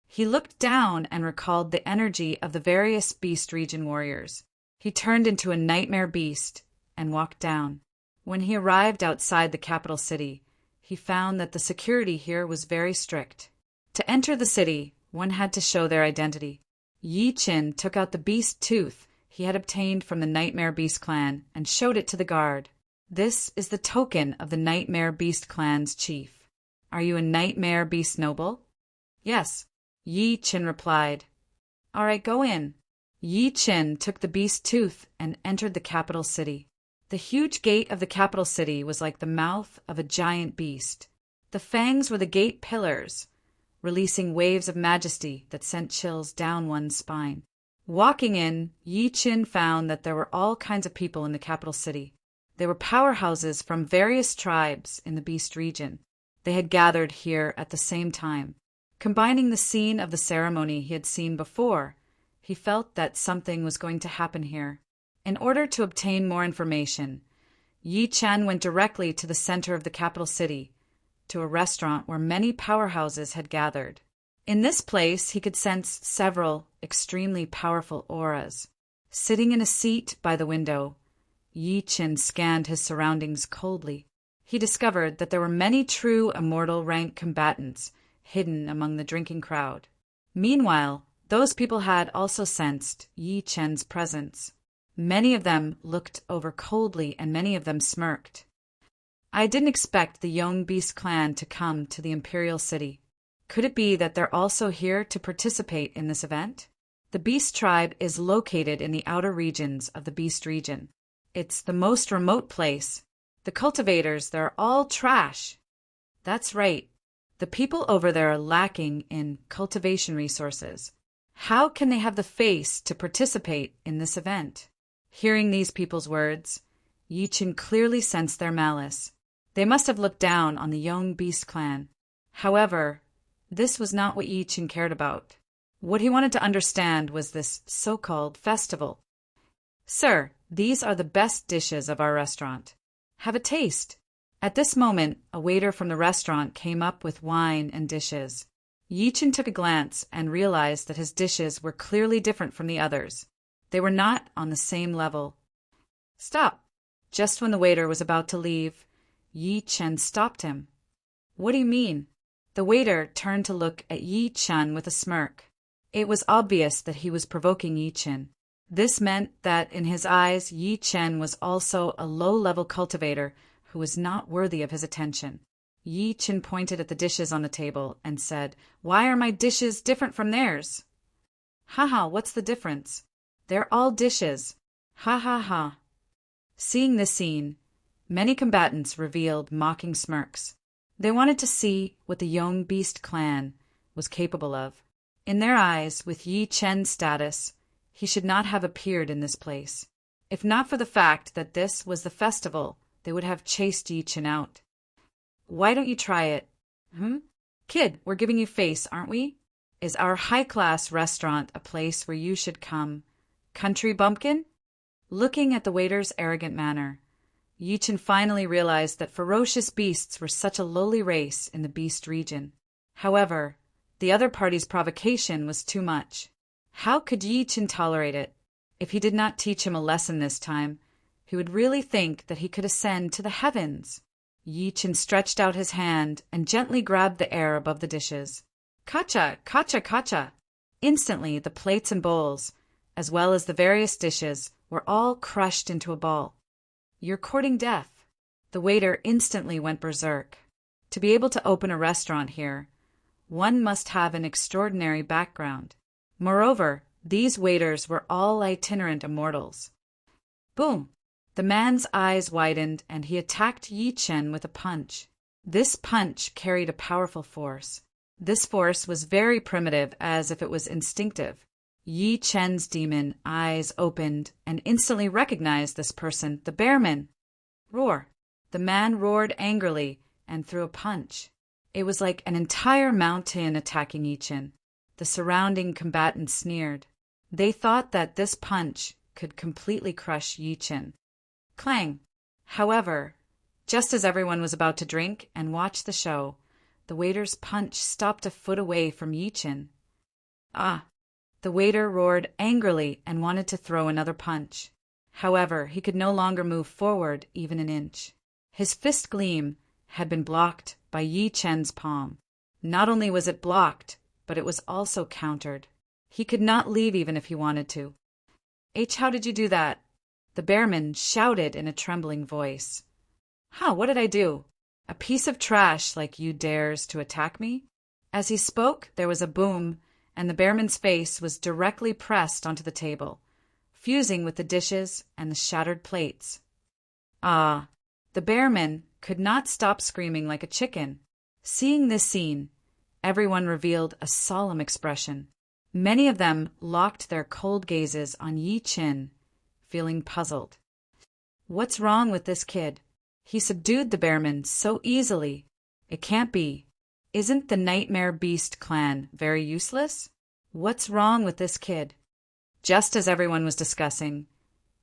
He looked down and recalled the energy of the various Beast region warriors. He turned into a nightmare beast and walked down. When he arrived outside the capital city, he found that the security here was very strict. To enter the city, one had to show their identity. Yi Chen took out the beast tooth he had obtained from the Nightmare Beast Clan and showed it to the guard. This is the token of the Nightmare Beast Clan's chief. Are you a Nightmare Beast noble? Yes, Yi Chen replied. All right, go in. Yi Chen took the beast tooth and entered the capital city. The huge gate of the capital city was like the mouth of a giant beast. The fangs were the gate pillars, releasing waves of majesty that sent chills down one's spine. Walking in, Yi Chen found that there were all kinds of people in the capital city. They were powerhouses from various tribes in the Beast region. They had gathered here at the same time. Combining the scene of the ceremony he had seen before, he felt that something was going to happen here. In order to obtain more information, Yi Chen went directly to the center of the capital city, to a restaurant where many powerhouses had gathered. In this place, he could sense several extremely powerful auras. Sitting in a seat by the window, Yi Chen scanned his surroundings coldly. He discovered that there were many true immortal rank combatants hidden among the drinking crowd. Meanwhile, those people had also sensed Yi Chen's presence. Many of them looked over coldly and many of them smirked. I didn't expect the Young Beast Clan to come to the Imperial City. Could it be that they're also here to participate in this event? The Beast Tribe is located in the outer regions of the Beast region. It's the most remote place. The cultivators, they're all trash. That's right. The people over there are lacking in cultivation resources. How can they have the face to participate in this event? Hearing these people's words, Yi Chen clearly sensed their malice. They must have looked down on the Young Beast Clan. However, this was not what Yi Chen cared about. What he wanted to understand was this so-called festival. Sir, these are the best dishes of our restaurant. Have a taste. At this moment, a waiter from the restaurant came up with wine and dishes. Yi Chen took a glance and realized that his dishes were clearly different from the others. They were not on the same level. Stop! Just when the waiter was about to leave, Yi Chen stopped him. What do you mean? The waiter turned to look at Yi Chen with a smirk. It was obvious that he was provoking Yi Chen. This meant that in his eyes Yi Chen was also a low-level cultivator who was not worthy of his attention. Yi Chen pointed at the dishes on the table and said, "Why are my dishes different from theirs?" "Haha, what's the difference? They're all dishes. Ha ha ha." Seeing this scene, many combatants revealed mocking smirks. They wanted to see what the Young Beast clan was capable of. In their eyes, with Yi Chen's status, he should not have appeared in this place. If not for the fact that this was the festival, they would have chased Yi Chen out. "Why don't you try it?" "Kid, we're giving you face, aren't we? Is our high-class restaurant a place where you should come? Country bumpkin?" Looking at the waiter's arrogant manner, Yi Chen finally realized that ferocious beasts were such a lowly race in the beast region. However, the other party's provocation was too much. How could Yi Chen tolerate it? If he did not teach him a lesson this time, he would really think that he could ascend to the heavens. Yi Chen stretched out his hand and gently grabbed the air above the dishes. Kacha, kacha, kacha! Instantly, the plates and bowls, as well as the various dishes, were all crushed into a ball. "You're courting death." The waiter instantly went berserk. To be able to open a restaurant here, one must have an extraordinary background. Moreover, these waiters were all itinerant immortals. Boom! The man's eyes widened and he attacked Yi Chen with a punch. This punch carried a powerful force. This force was very primitive, as if it was instinctive. Yi Chen's demon eyes opened and instantly recognized this person, the bearman. Roar! The man roared angrily and threw a punch. It was like an entire mountain attacking Yi Chen. The surrounding combatants sneered. They thought that this punch could completely crush Yi Chen. Clang! However, just as everyone was about to drink and watch the show, the waiter's punch stopped a foot away from Yi Chen. Ah! The waiter roared angrily and wanted to throw another punch. However, he could no longer move forward even an inch. His fist gleam had been blocked by Yi Chen's palm. Not only was it blocked, but it was also countered. He could not leave even if he wanted to. How did you do that?" The bearman shouted in a trembling voice. What did I do? A piece of trash like you dares to attack me?" As he spoke, there was a boom, and the bearman's face was directly pressed onto the table, fusing with the dishes and the shattered plates. The bearman could not stop screaming like a chicken. Seeing this scene, everyone revealed a solemn expression. Many of them locked their cold gazes on Yi Chen, feeling puzzled. What's wrong with this kid? He subdued the bearman so easily. It can't be. Isn't the Nightmare Beast clan very useless? What's wrong with this kid? Just as everyone was discussing,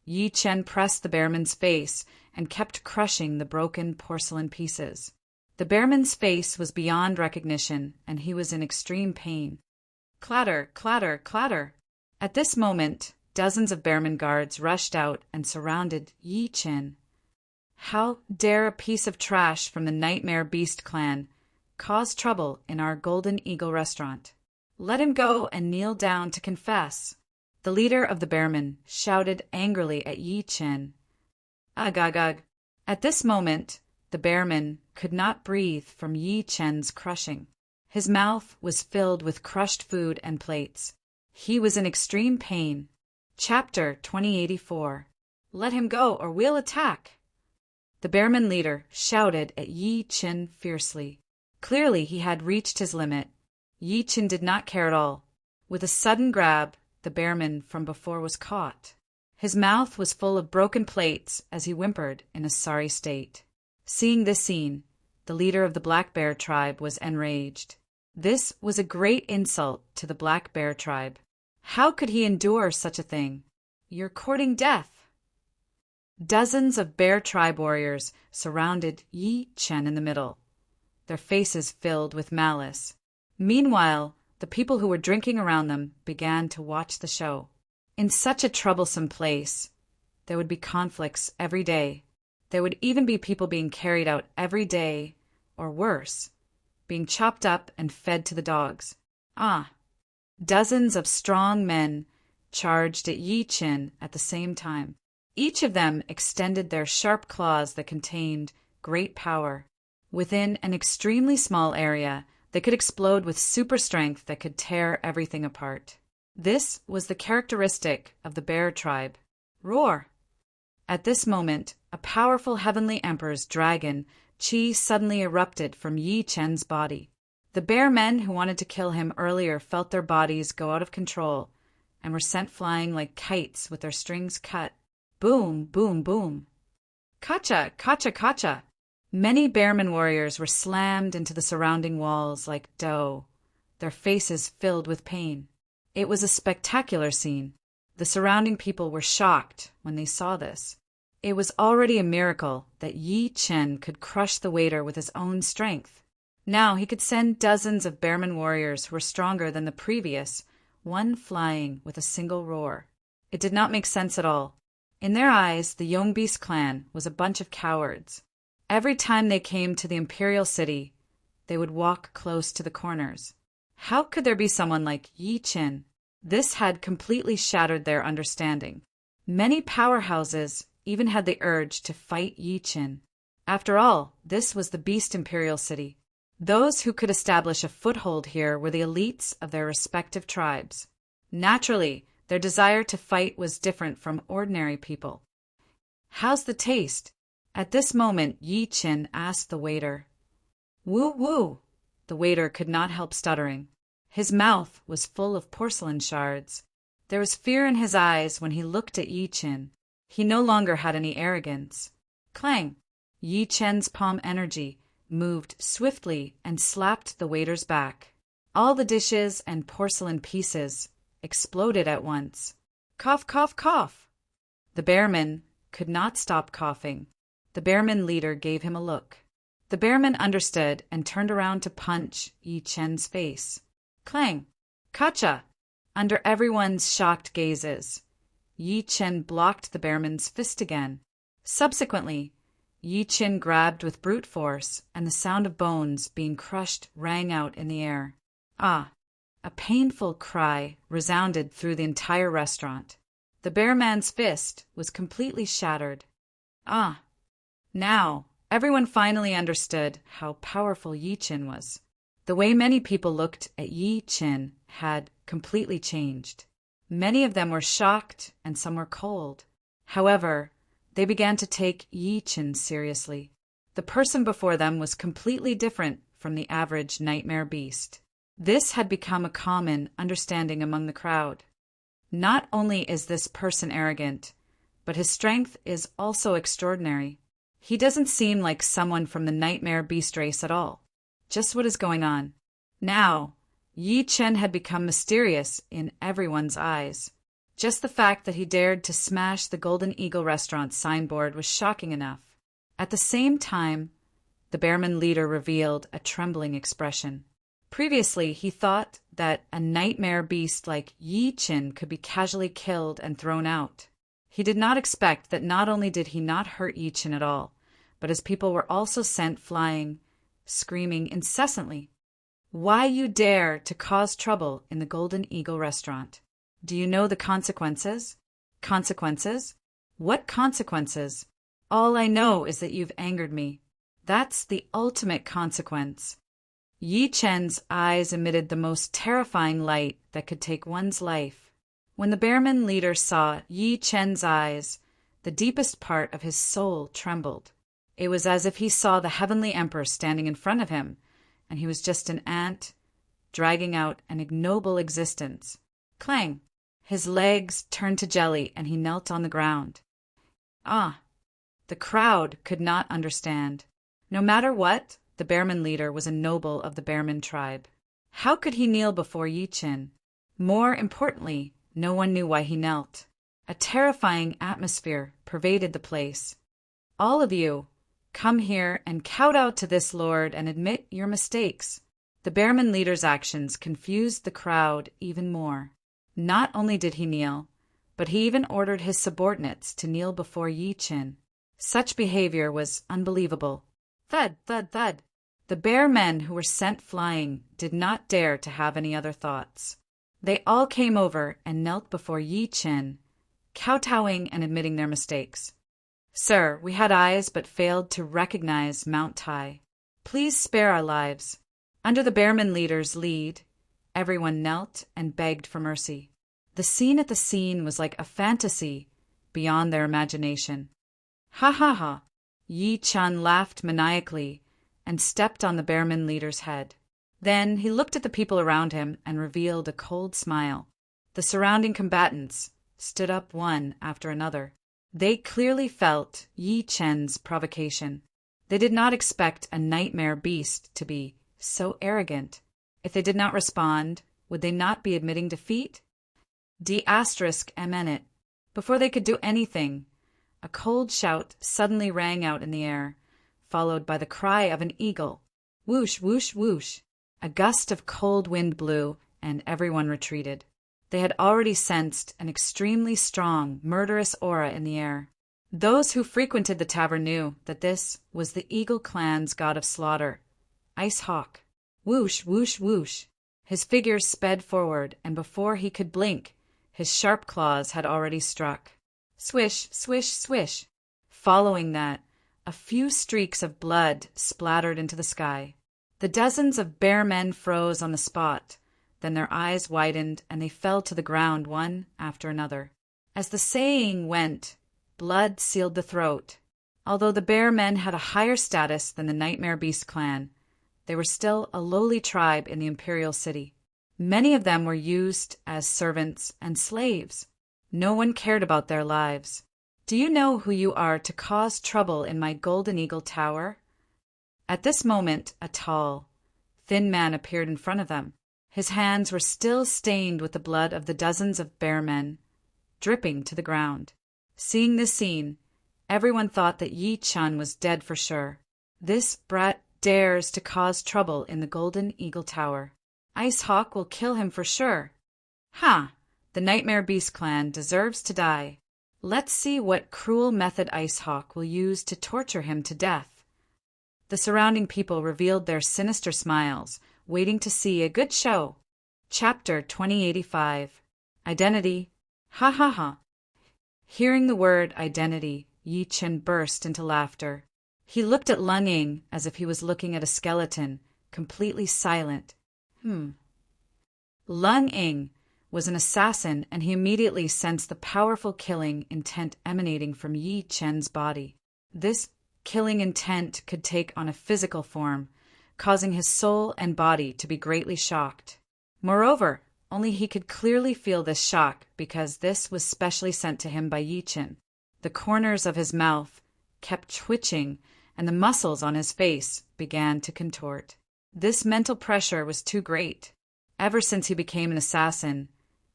Yi Chen pressed the bearman's face and kept crushing the broken porcelain pieces. The bearman's face was beyond recognition, and he was in extreme pain. Clatter, clatter, clatter. At this moment, dozens of bearman guards rushed out and surrounded Yi Chen. How dare a piece of trash from the Nightmare Beast clan cause trouble in our Golden Eagle restaurant? Let him go and kneel down to confess. The leader of the bearmen shouted angrily at Yi Chen. Ugh, ugh, ugh. At this moment, the bearman could not breathe from Yi Chen's crushing. His mouth was filled with crushed food and plates. He was in extreme pain. Chapter 2084. Let him go or we'll attack. The bearman leader shouted at Yi Chen fiercely. Clearly he had reached his limit. Yi Chen did not care at all. With a sudden grab, the bearman from before was caught. His mouth was full of broken plates as he whimpered in a sorry state. Seeing this scene, the leader of the Black Bear tribe was enraged. This was a great insult to the Black Bear tribe. How could he endure such a thing? You're courting death. Dozens of Bear tribe warriors surrounded Yi Chen in the middle, their faces filled with malice. Meanwhile, the people who were drinking around them began to watch the show. In such a troublesome place, there would be conflicts every day. There would even be people being carried out every day, or worse. being chopped up and fed to the dogs. Dozens of strong men charged at Yi Qin at the same time. Each of them extended their sharp claws that contained great power. Within an extremely small area, they could explode with super strength that could tear everything apart. This was the characteristic of the bear tribe. Roar! At this moment, a powerful heavenly emperor's dragon, Qi, suddenly erupted from Yi Chen's body. The bear men who wanted to kill him earlier felt their bodies go out of control and were sent flying like kites with their strings cut. Boom, boom, boom. Kacha, kacha, kacha. Many bearman warriors were slammed into the surrounding walls like dough, their faces filled with pain. It was a spectacular scene. The surrounding people were shocked when they saw this. It was already a miracle that Yi Chen could crush the waiter with his own strength. Now he could send dozens of bearman warriors who were stronger than the previous, one flying with a single roar. It did not make sense at all. In their eyes, the Yongbis clan was a bunch of cowards. Every time they came to the imperial city, they would walk close to the corners. How could there be someone like Yi Chen? This had completely shattered their understanding. Many powerhouses even had the urge to fight Yi Chen. After all, this was the Beast Imperial City. Those who could establish a foothold here were the elites of their respective tribes. Naturally, their desire to fight was different from ordinary people. "How's the taste?" At this moment, Yi Chen asked the waiter. "Woo woo!" The waiter could not help stuttering. His mouth was full of porcelain shards. There was fear in his eyes when he looked at Yi Chen. He no longer had any arrogance. Clang! Yi Chen's palm energy moved swiftly and slapped the waiter's back. All the dishes and porcelain pieces exploded at once. Cough, cough, cough! The bearman could not stop coughing. The bearman leader gave him a look. The bearman understood and turned around to punch Yi Chen's face. Clang! Kacha! Under everyone's shocked gazes, Yi Chen blocked the bearman's fist again. Subsequently, Yi Chen grabbed with brute force, and the sound of bones being crushed rang out in the air. A painful cry resounded through the entire restaurant. The bearman's fist was completely shattered. Now, everyone finally understood how powerful Yi Chen was. The way many people looked at Yi Chen had completely changed. Many of them were shocked and some were cold. However, they began to take Yi Chen seriously. The person before them was completely different from the average nightmare beast. This had become a common understanding among the crowd. Not only is this person arrogant, but his strength is also extraordinary. He doesn't seem like someone from the nightmare beast race at all. Just what is going on? Now, Yi Chen had become mysterious in everyone's eyes. Just the fact that he dared to smash the Golden Eagle restaurant signboard was shocking enough. At the same time, the bearman leader revealed a trembling expression. Previously, he thought that a nightmare beast like Yi Chen could be casually killed and thrown out. He did not expect that not only did he not hurt Yi Chen at all, but his people were also sent flying, screaming incessantly. Why you dare to cause trouble in the Golden Eagle restaurant? Do you know the consequences? Consequences? What consequences? All I know is that you've angered me. That's the ultimate consequence. Yi Chen's eyes emitted the most terrifying light that could take one's life. When the bearman leader saw Yi Chen's eyes, the deepest part of his soul trembled. It was as if he saw the heavenly emperor standing in front of him, and he was just an ant, dragging out an ignoble existence. Clang! His legs turned to jelly, and he knelt on the ground. The crowd could not understand. No matter what, the bearman leader was a noble of the bearman tribe. How could he kneel before Yi Chen? More importantly, no one knew why he knelt. A terrifying atmosphere pervaded the place. All of you, come here and kowtow to this lord and admit your mistakes. The bearman leader's actions confused the crowd even more. Not only did he kneel, but he even ordered his subordinates to kneel before Yi Chen. Such behavior was unbelievable. Thud, thud, thud. The bear men who were sent flying did not dare to have any other thoughts. They all came over and knelt before Yi Chen, kowtowing and admitting their mistakes. "Sir, we had eyes but failed to recognize Mount Tai. Please spare our lives." Under the Bearman leader's lead, everyone knelt and begged for mercy. The scene at the scene was like a fantasy beyond their imagination. "Ha ha ha!" Yi Chen laughed maniacally and stepped on the Bearman leader's head. Then he looked at the people around him and revealed a cold smile. The surrounding combatants stood up one after another. They clearly felt Yi Chen's provocation. They did not expect a nightmare beast to be so arrogant. If they did not respond, would they not be admitting defeat? D****. Before they could do anything, a cold shout suddenly rang out in the air, followed by the cry of an eagle. Whoosh, whoosh, whoosh. A gust of cold wind blew, and everyone retreated. They had already sensed an extremely strong, murderous aura in the air. Those who frequented the tavern knew that this was the Eagle clan's god of slaughter, Ice Hawk. Whoosh, whoosh, whoosh. His figure sped forward, and before he could blink, his sharp claws had already struck. Swish, swish, swish. Following that, a few streaks of blood splattered into the sky. The dozens of bear men froze on the spot. Then their eyes widened, and they fell to the ground one after another. As the saying went, blood sealed the throat. Although the bear men had a higher status than the Nightmare Beast clan, they were still a lowly tribe in the imperial city. Many of them were used as servants and slaves. No one cared about their lives. "Do you know who you are to cause trouble in my Golden Eagle Tower?" At this moment, a tall, thin man appeared in front of them. His hands were still stained with the blood of the dozens of bear men, dripping to the ground. Seeing this scene, everyone thought that Yi Chen was dead for sure. This brat dares to cause trouble in the Golden Eagle Tower. Ice Hawk will kill him for sure. Ha! The Nightmare Beast clan deserves to die. Let's see what cruel method Ice Hawk will use to torture him to death. The surrounding people revealed their sinister smiles, waiting to see a good show. Chapter 2085. Identity. Ha ha ha. Hearing the word identity, Yi Chen burst into laughter. He looked at Lung Ying as if he was looking at a skeleton, completely silent. Lung Ying was an assassin, and he immediately sensed the powerful killing intent emanating from Yi Chen's body. This killing intent could take on a physical form, causing his soul and body to be greatly shocked. Moreover, only he could clearly feel this shock because this was specially sent to him by Yi Chen. The corners of his mouth kept twitching, and the muscles on his face began to contort. This mental pressure was too great. Ever since he became an assassin,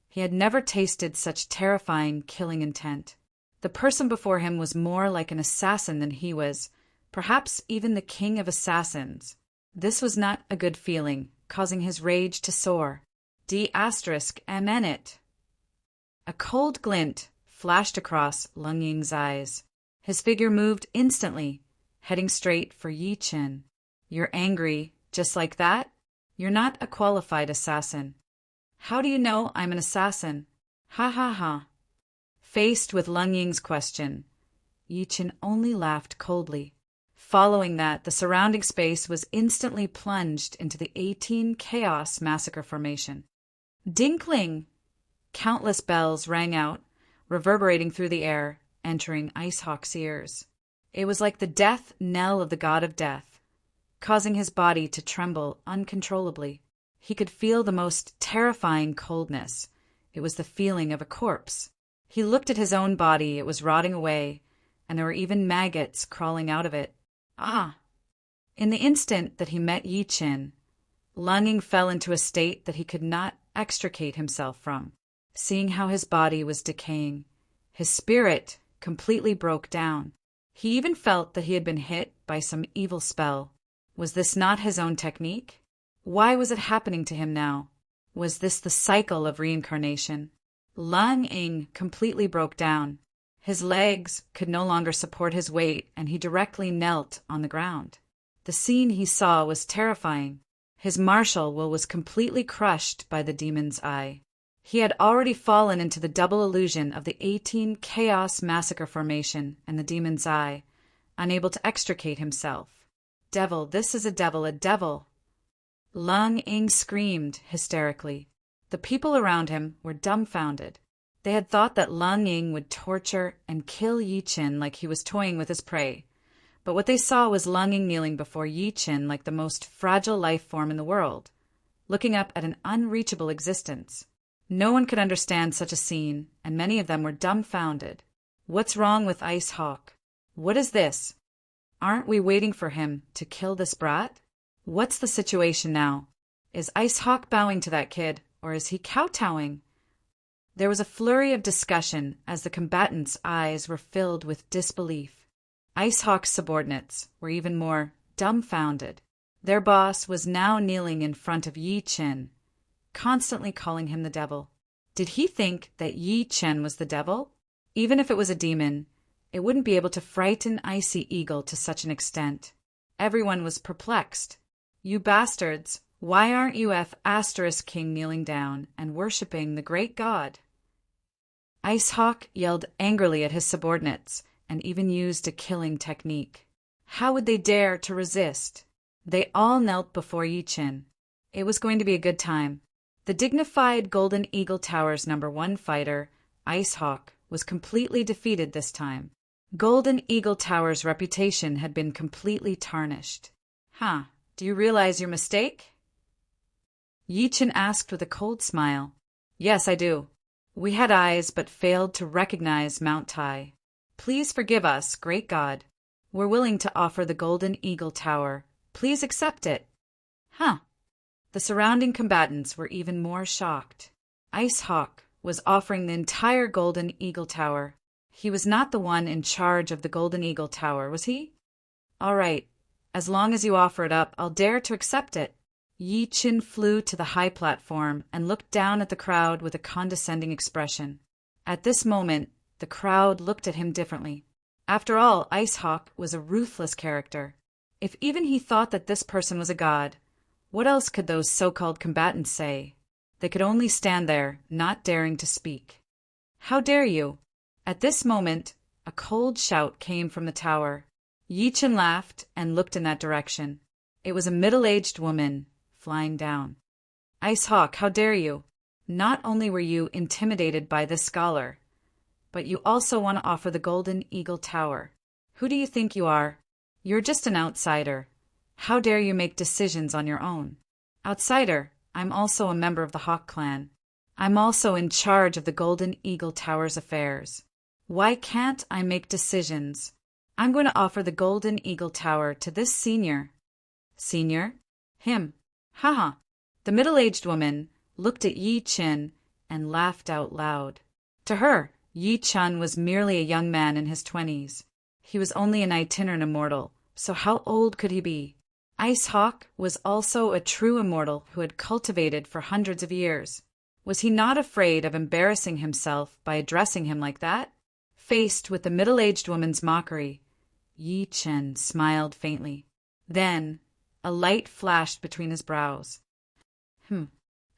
he had never tasted such terrifying killing intent. The person before him was more like an assassin than he was, perhaps even the king of assassins. This was not a good feeling, causing his rage to soar. D****. A cold glint flashed across Lung Ying's eyes. His figure moved instantly, heading straight for Yi Chen. "You're angry, just like that? You're not a qualified assassin." "How do you know I'm an assassin?" Ha ha ha. Faced with Lung Ying's question, Yi Chen only laughed coldly. Following that, the surrounding space was instantly plunged into the 18 Chaos Massacre Formation. Dinkling! Countless bells rang out, reverberating through the air, entering Ice Hawk's ears. It was like the death knell of the god of death, causing his body to tremble uncontrollably. He could feel the most terrifying coldness. It was the feeling of a corpse. He looked at his own body. It was rotting away, and there were even maggots crawling out of it. Ah! In the instant that he met Yi Chen, Lung Ying fell into a state that he could not extricate himself from. Seeing how his body was decaying, his spirit completely broke down. He even felt that he had been hit by some evil spell. Was this not his own technique? Why was it happening to him now? Was this the cycle of reincarnation? Lung Ying completely broke down. His legs could no longer support his weight, and he directly knelt on the ground. The scene he saw was terrifying. His martial will was completely crushed by the demon's eye. He had already fallen into the double illusion of the 18 Chaos Massacre formation and the demon's eye, unable to extricate himself. Devil, this is a devil, a devil! Lung Ying screamed hysterically. The people around him were dumbfounded. They had thought that Lung Ying would torture and kill Yi Qin like he was toying with his prey. But what they saw was Lung Ying kneeling before Yi Qin like the most fragile life form in the world, looking up at an unreachable existence. No one could understand such a scene, and many of them were dumbfounded. What's wrong with Ice Hawk? What is this? Aren't we waiting for him to kill this brat? What's the situation now? Is Ice Hawk bowing to that kid, or is he kowtowing? There was a flurry of discussion as the combatants' eyes were filled with disbelief. Ice Hawk's subordinates were even more dumbfounded. Their boss was now kneeling in front of Yi Qin, constantly calling him the devil. Did he think that Yi Qin was the devil? Even if it was a demon, it wouldn't be able to frighten Icy Eagle to such an extent. Everyone was perplexed. You bastards, why aren't you King kneeling down and worshipping the great god? Ice Hawk yelled angrily at his subordinates and even used a killing technique. How would they dare to resist? They all knelt before Yi Qin. It was going to be a good time. The dignified Golden Eagle Tower's #1 fighter, Ice Hawk, was completely defeated this time. Golden Eagle Tower's reputation had been completely tarnished. Do you realize your mistake? Yi Qin asked with a cold smile. Yes, I do. We had eyes but failed to recognize Mount Tai. Please forgive us, great God. We're willing to offer the Golden Eagle Tower. Please accept it. The surrounding combatants were even more shocked. Ice Hawk was offering the entire Golden Eagle Tower. He was not the one in charge of the Golden Eagle Tower, was he? All right. As long as you offer it up, I'll dare to accept it. Yi Qin flew to the high platform and looked down at the crowd with a condescending expression. At this moment, the crowd looked at him differently. After all, Ice Hawk was a ruthless character. If even he thought that this person was a god, what else could those so-called combatants say? They could only stand there, not daring to speak. How dare you? At this moment, a cold shout came from the tower. Yi Qin laughed and looked in that direction. It was a middle-aged woman, flying down. Ice Hawk, how dare you? Not only were you intimidated by this scholar, but you also want to offer the Golden Eagle Tower. Who do you think you are? You're just an outsider. How dare you make decisions on your own? Outsider, I'm also a member of the Hawk clan. I'm also in charge of the Golden Eagle Tower's affairs. Why can't I make decisions? I'm going to offer the Golden Eagle Tower to this senior. Senior? Him. The middle-aged woman looked at Yi Qin and laughed out loud. To her, Yi Qin was merely a young man in his 20s. He was only an itinerant immortal, so how old could he be? Ice Hawk was also a true immortal who had cultivated for hundreds of years. Was he not afraid of embarrassing himself by addressing him like that? Faced with the middle-aged woman's mockery, Yi Qin smiled faintly. Then, a light flashed between his brows.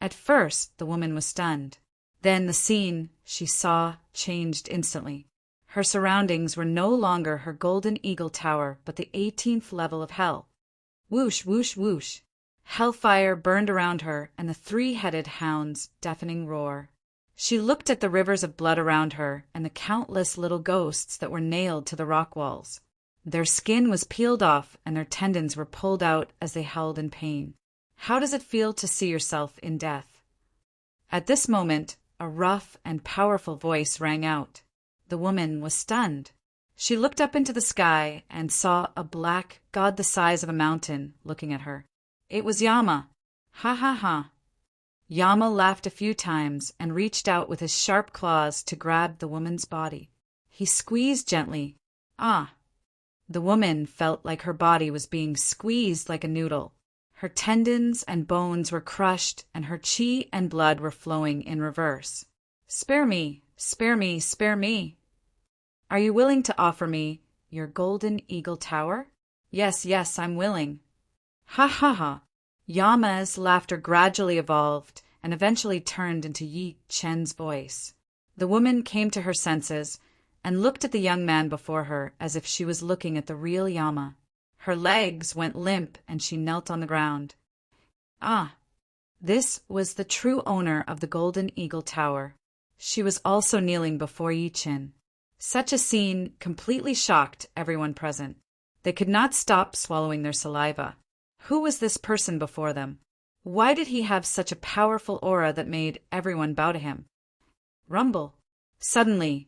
At first, the woman was stunned. Then the scene she saw changed instantly. Her surroundings were no longer her Golden Eagle Tower, but the 18th level of hell. Whoosh, whoosh, whoosh. Hellfire burned around her, and the three-headed hound's deafening roar. She looked at the rivers of blood around her and the countless little ghosts that were nailed to the rock walls. Their skin was peeled off and their tendons were pulled out as they howled in pain. How does it feel to see yourself in death? At this moment, a rough and powerful voice rang out. The woman was stunned. She looked up into the sky and saw a black god the size of a mountain looking at her. It was Yama. Ha. Yama laughed a few times and reached out with his sharp claws to grab the woman's body. He squeezed gently. The woman felt like her body was being squeezed like a noodle. Her tendons and bones were crushed and her chi and blood were flowing in reverse. Spare me, spare me, spare me. Are you willing to offer me your Golden Eagle Tower? Yes, yes, I'm willing. Ha ha ha. Yama's laughter gradually evolved and eventually turned into Yi Chen's voice. The woman came to her senses and looked at the young man before her as if she was looking at the real Yama. Her legs went limp and she knelt on the ground. Ah, this was the true owner of the Golden Eagle Tower. She was also kneeling before Yi Chen. Such a scene completely shocked everyone present. They could not stop swallowing their saliva. Who was this person before them? Why did he have such a powerful aura that made everyone bow to him? Rumble. Suddenly,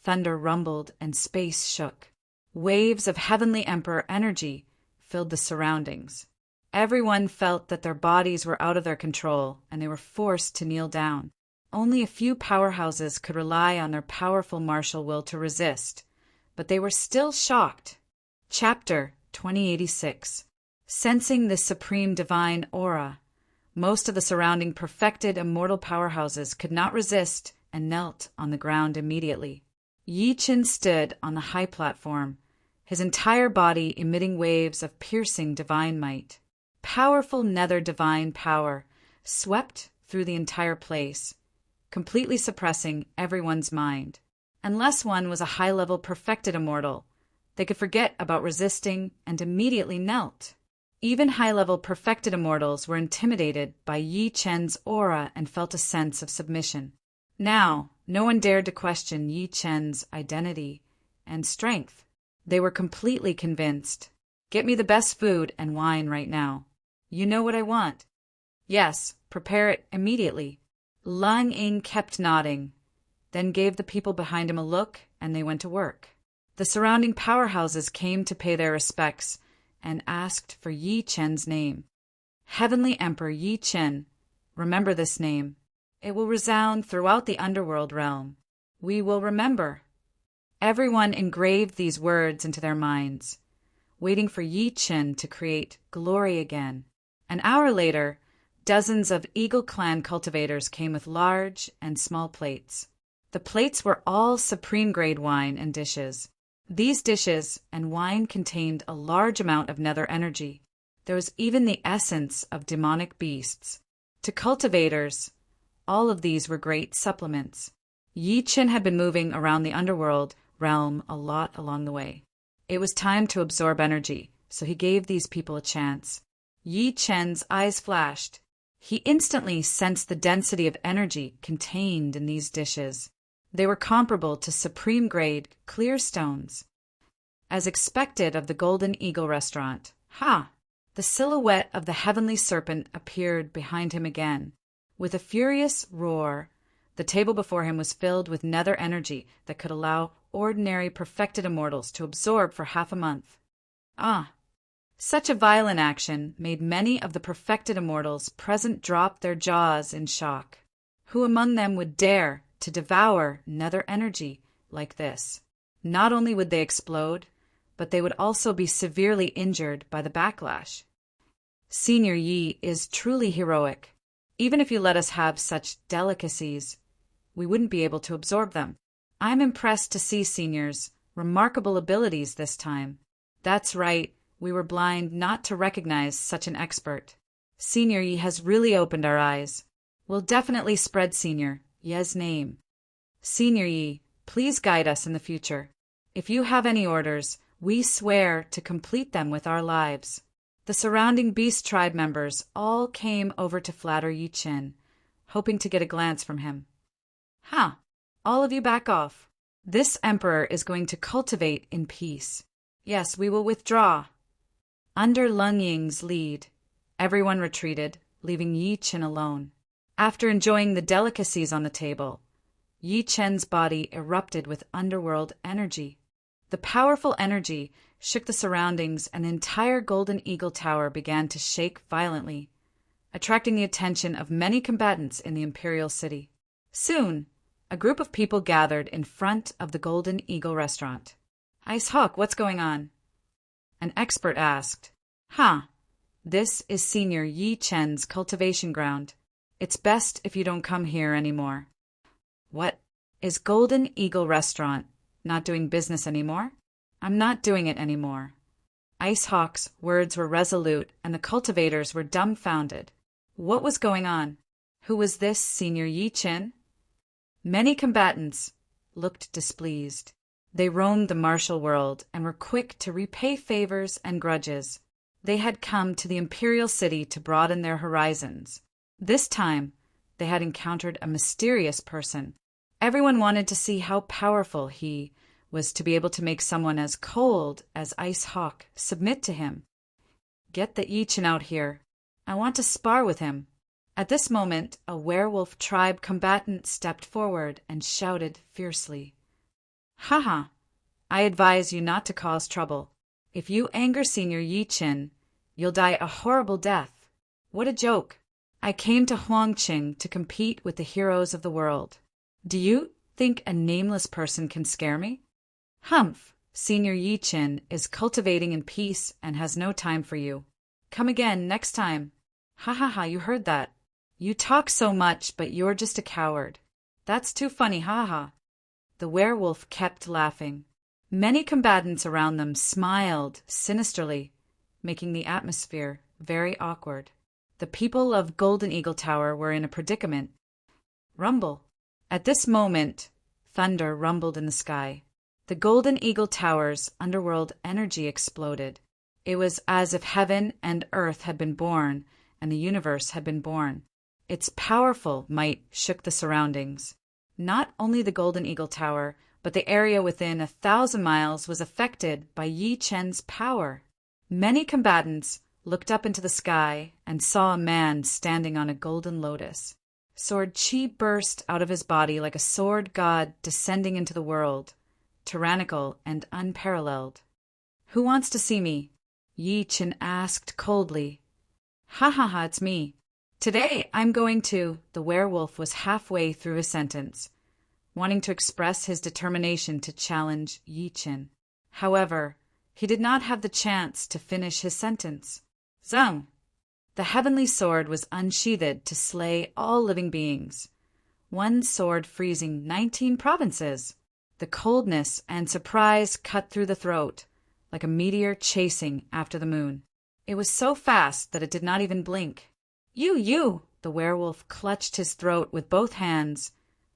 thunder rumbled and space shook. Waves of heavenly emperor energy filled the surroundings. Everyone felt that their bodies were out of their control and they were forced to kneel down. Only a few powerhouses could rely on their powerful martial will to resist, but they were still shocked. Chapter 2086. Sensing this supreme divine aura, most of the surrounding perfected immortal powerhouses could not resist and knelt on the ground immediately. Yi Chen stood on the high platform, his entire body emitting waves of piercing divine might. Powerful nether divine power swept through the entire place, completely suppressing everyone's mind. Unless one was a high-level perfected immortal, they could forget about resisting and immediately knelt. Even high-level perfected immortals were intimidated by Yi Chen's aura and felt a sense of submission. Now, no one dared to question Yi Chen's identity and strength. They were completely convinced. Get me the best food and wine right now. You know what I want. Yes, prepare it immediately. Lang Ing kept nodding, then gave the people behind him a look, and they went to work. The surrounding powerhouses came to pay their respects and asked for Yi Chen's name. Heavenly Emperor Yi Chen, remember this name. It will resound throughout the underworld realm. We will remember. Everyone engraved these words into their minds, waiting for Yi Chen to create glory again. An hour later, dozens of Eagle Clan cultivators came with large and small plates. The plates were all supreme-grade wine and dishes. These dishes and wine contained a large amount of nether energy. There was even the essence of demonic beasts. To cultivators, all of these were great supplements. Yi Chen had been moving around the underworld realm a lot along the way. It was time to absorb energy, so he gave these people a chance. Yi Chen's eyes flashed. He instantly sensed the density of energy contained in these dishes. They were comparable to supreme-grade clear stones. As expected of the Golden Eagle restaurant, the silhouette of the heavenly serpent appeared behind him again. With a furious roar, the table before him was filled with nether energy that could allow ordinary perfected immortals to absorb for half a month. Such a violent action made many of the perfected immortals present drop their jaws in shock. Who among them would dare to devour nether energy like this? Not only would they explode, but they would also be severely injured by the backlash. Senior Yi is truly heroic. Even if you let us have such delicacies, we wouldn't be able to absorb them. I'm impressed to see Senior's remarkable abilities this time. That's right. We were blind not to recognize such an expert. Senior Yi has really opened our eyes. We'll definitely spread Senior Ye's name. Senior Yi, please guide us in the future. If you have any orders, we swear to complete them with our lives. The surrounding beast tribe members all came over to flatter Yi Chen, hoping to get a glance from him. All of you back off. This emperor is going to cultivate in peace. Yes, we will withdraw. Under Lung Ying's lead, everyone retreated, leaving Yi Chen alone. After enjoying the delicacies on the table, Yi Chen's body erupted with underworld energy. The powerful energy shook the surroundings and the entire Golden Eagle Tower began to shake violently, attracting the attention of many combatants in the Imperial City. Soon, a group of people gathered in front of the Golden Eagle restaurant. Ice Hawk, what's going on? An expert asked. This is Senior Yi Chen's cultivation ground. It's best if you don't come here anymore. What? Is Golden Eagle Restaurant not doing business anymore? I'm not doing it anymore. Ice Hawk's words were resolute, and the cultivators were dumbfounded. What was going on? Who was this Senior Yi Chen? Many combatants looked displeased. They roamed the martial world and were quick to repay favors and grudges. They had come to the imperial city to broaden their horizons. This time, they had encountered a mysterious person. Everyone wanted to see how powerful he was to be able to make someone as cold as Ice Hawk submit to him. Get the Yi Chen out here. I want to spar with him. At this moment, a werewolf tribe combatant stepped forward and shouted fiercely. Haha, I advise you not to cause trouble. If you anger Senior Yi Chen, you'll die a horrible death. What a joke. I came to Huangqing to compete with the heroes of the world. Do you think a nameless person can scare me? Humph, Senior Yi Chen is cultivating in peace and has no time for you. Come again next time. Ha ha ha, you heard that. You talk so much, but you're just a coward. That's too funny, ha ha. The werewolf kept laughing. Many combatants around them smiled sinisterly, making the atmosphere very awkward. The people of Golden Eagle Tower were in a predicament. Rumble. At this moment, thunder rumbled in the sky. The Golden Eagle Tower's underworld energy exploded. It was as if heaven and earth had been born and the universe had been born. Its powerful might shook the surroundings. Not only the Golden Eagle Tower, but the area within 1,000 miles was affected by Yi Chen's power. Many combatants looked up into the sky and saw a man standing on a golden lotus. Sword Qi burst out of his body like a sword god descending into the world, tyrannical and unparalleled. Who wants to see me? Yi Chen asked coldly. Ha ha ha, it's me. Today I'm going to. The werewolf was halfway through his sentence, wanting to express his determination to challenge Yi Chen. However, he did not have the chance to finish his sentence. Zhang! The heavenly sword was unsheathed to slay all living beings. One sword freezing 19 provinces. The coldness and surprise cut through the throat, like a meteor chasing after the moon. It was so fast that it did not even blink. You! The werewolf clutched his throat with both hands,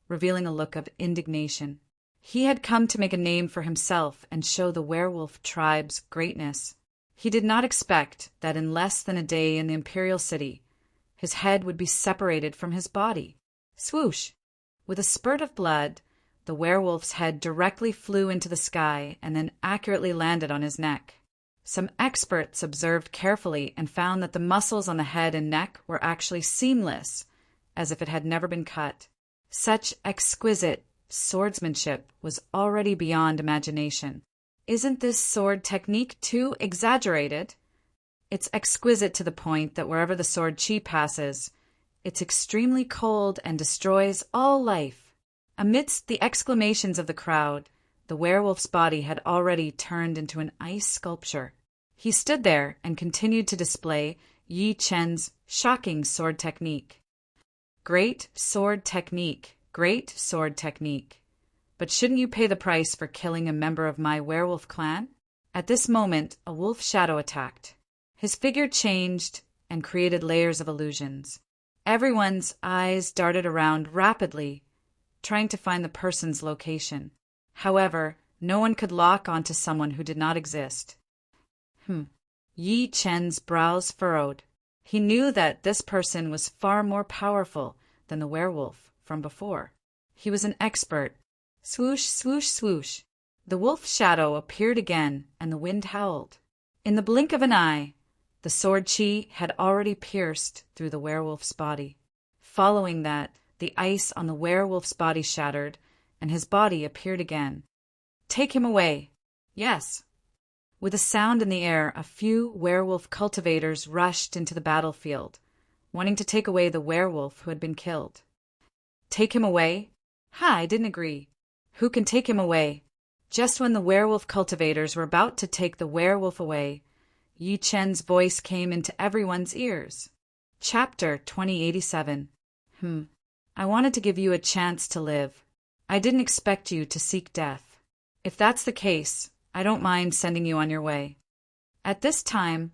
revealing a look of indignation. He had come to make a name for himself and show the werewolf tribe's greatness. He did not expect that in less than a day in the imperial city, his head would be separated from his body. Swoosh! With a spurt of blood, the werewolf's head directly flew into the sky and then accurately landed on his neck. Some experts observed carefully and found that the muscles on the head and neck were actually seamless, as if it had never been cut. Such exquisite swordsmanship was already beyond imagination. Isn't this sword technique too exaggerated? It's exquisite to the point that wherever the sword Qi passes, it's extremely cold and destroys all life. Amidst the exclamations of the crowd, the werewolf's body had already turned into an ice sculpture. He stood there and continued to display Yi Chen's shocking sword technique. Great sword technique, great sword technique. But shouldn't you pay the price for killing a member of my werewolf clan? At this moment, a wolf shadow attacked. His figure changed and created layers of illusions. Everyone's eyes darted around rapidly, trying to find the person's location. However, no one could lock onto someone who did not exist. Yi Chen's brows furrowed. He knew that this person was far more powerful than the werewolf from before. He was an expert. Swoosh, swoosh, swoosh. The wolf shadow appeared again, and the wind howled. In the blink of an eye, the sword Qi had already pierced through the werewolf's body. Following that, the ice on the werewolf's body shattered, and his body appeared again. Take him away. Yes. With a sound in the air, a few werewolf cultivators rushed into the battlefield, wanting to take away the werewolf who had been killed. Take him away? I didn't agree. Who can take him away? Just when the werewolf cultivators were about to take the werewolf away, Yi Chen's voice came into everyone's ears. Chapter 2087. I wanted to give you a chance to live. I didn't expect you to seek death. If that's the case, I don't mind sending you on your way. At this time,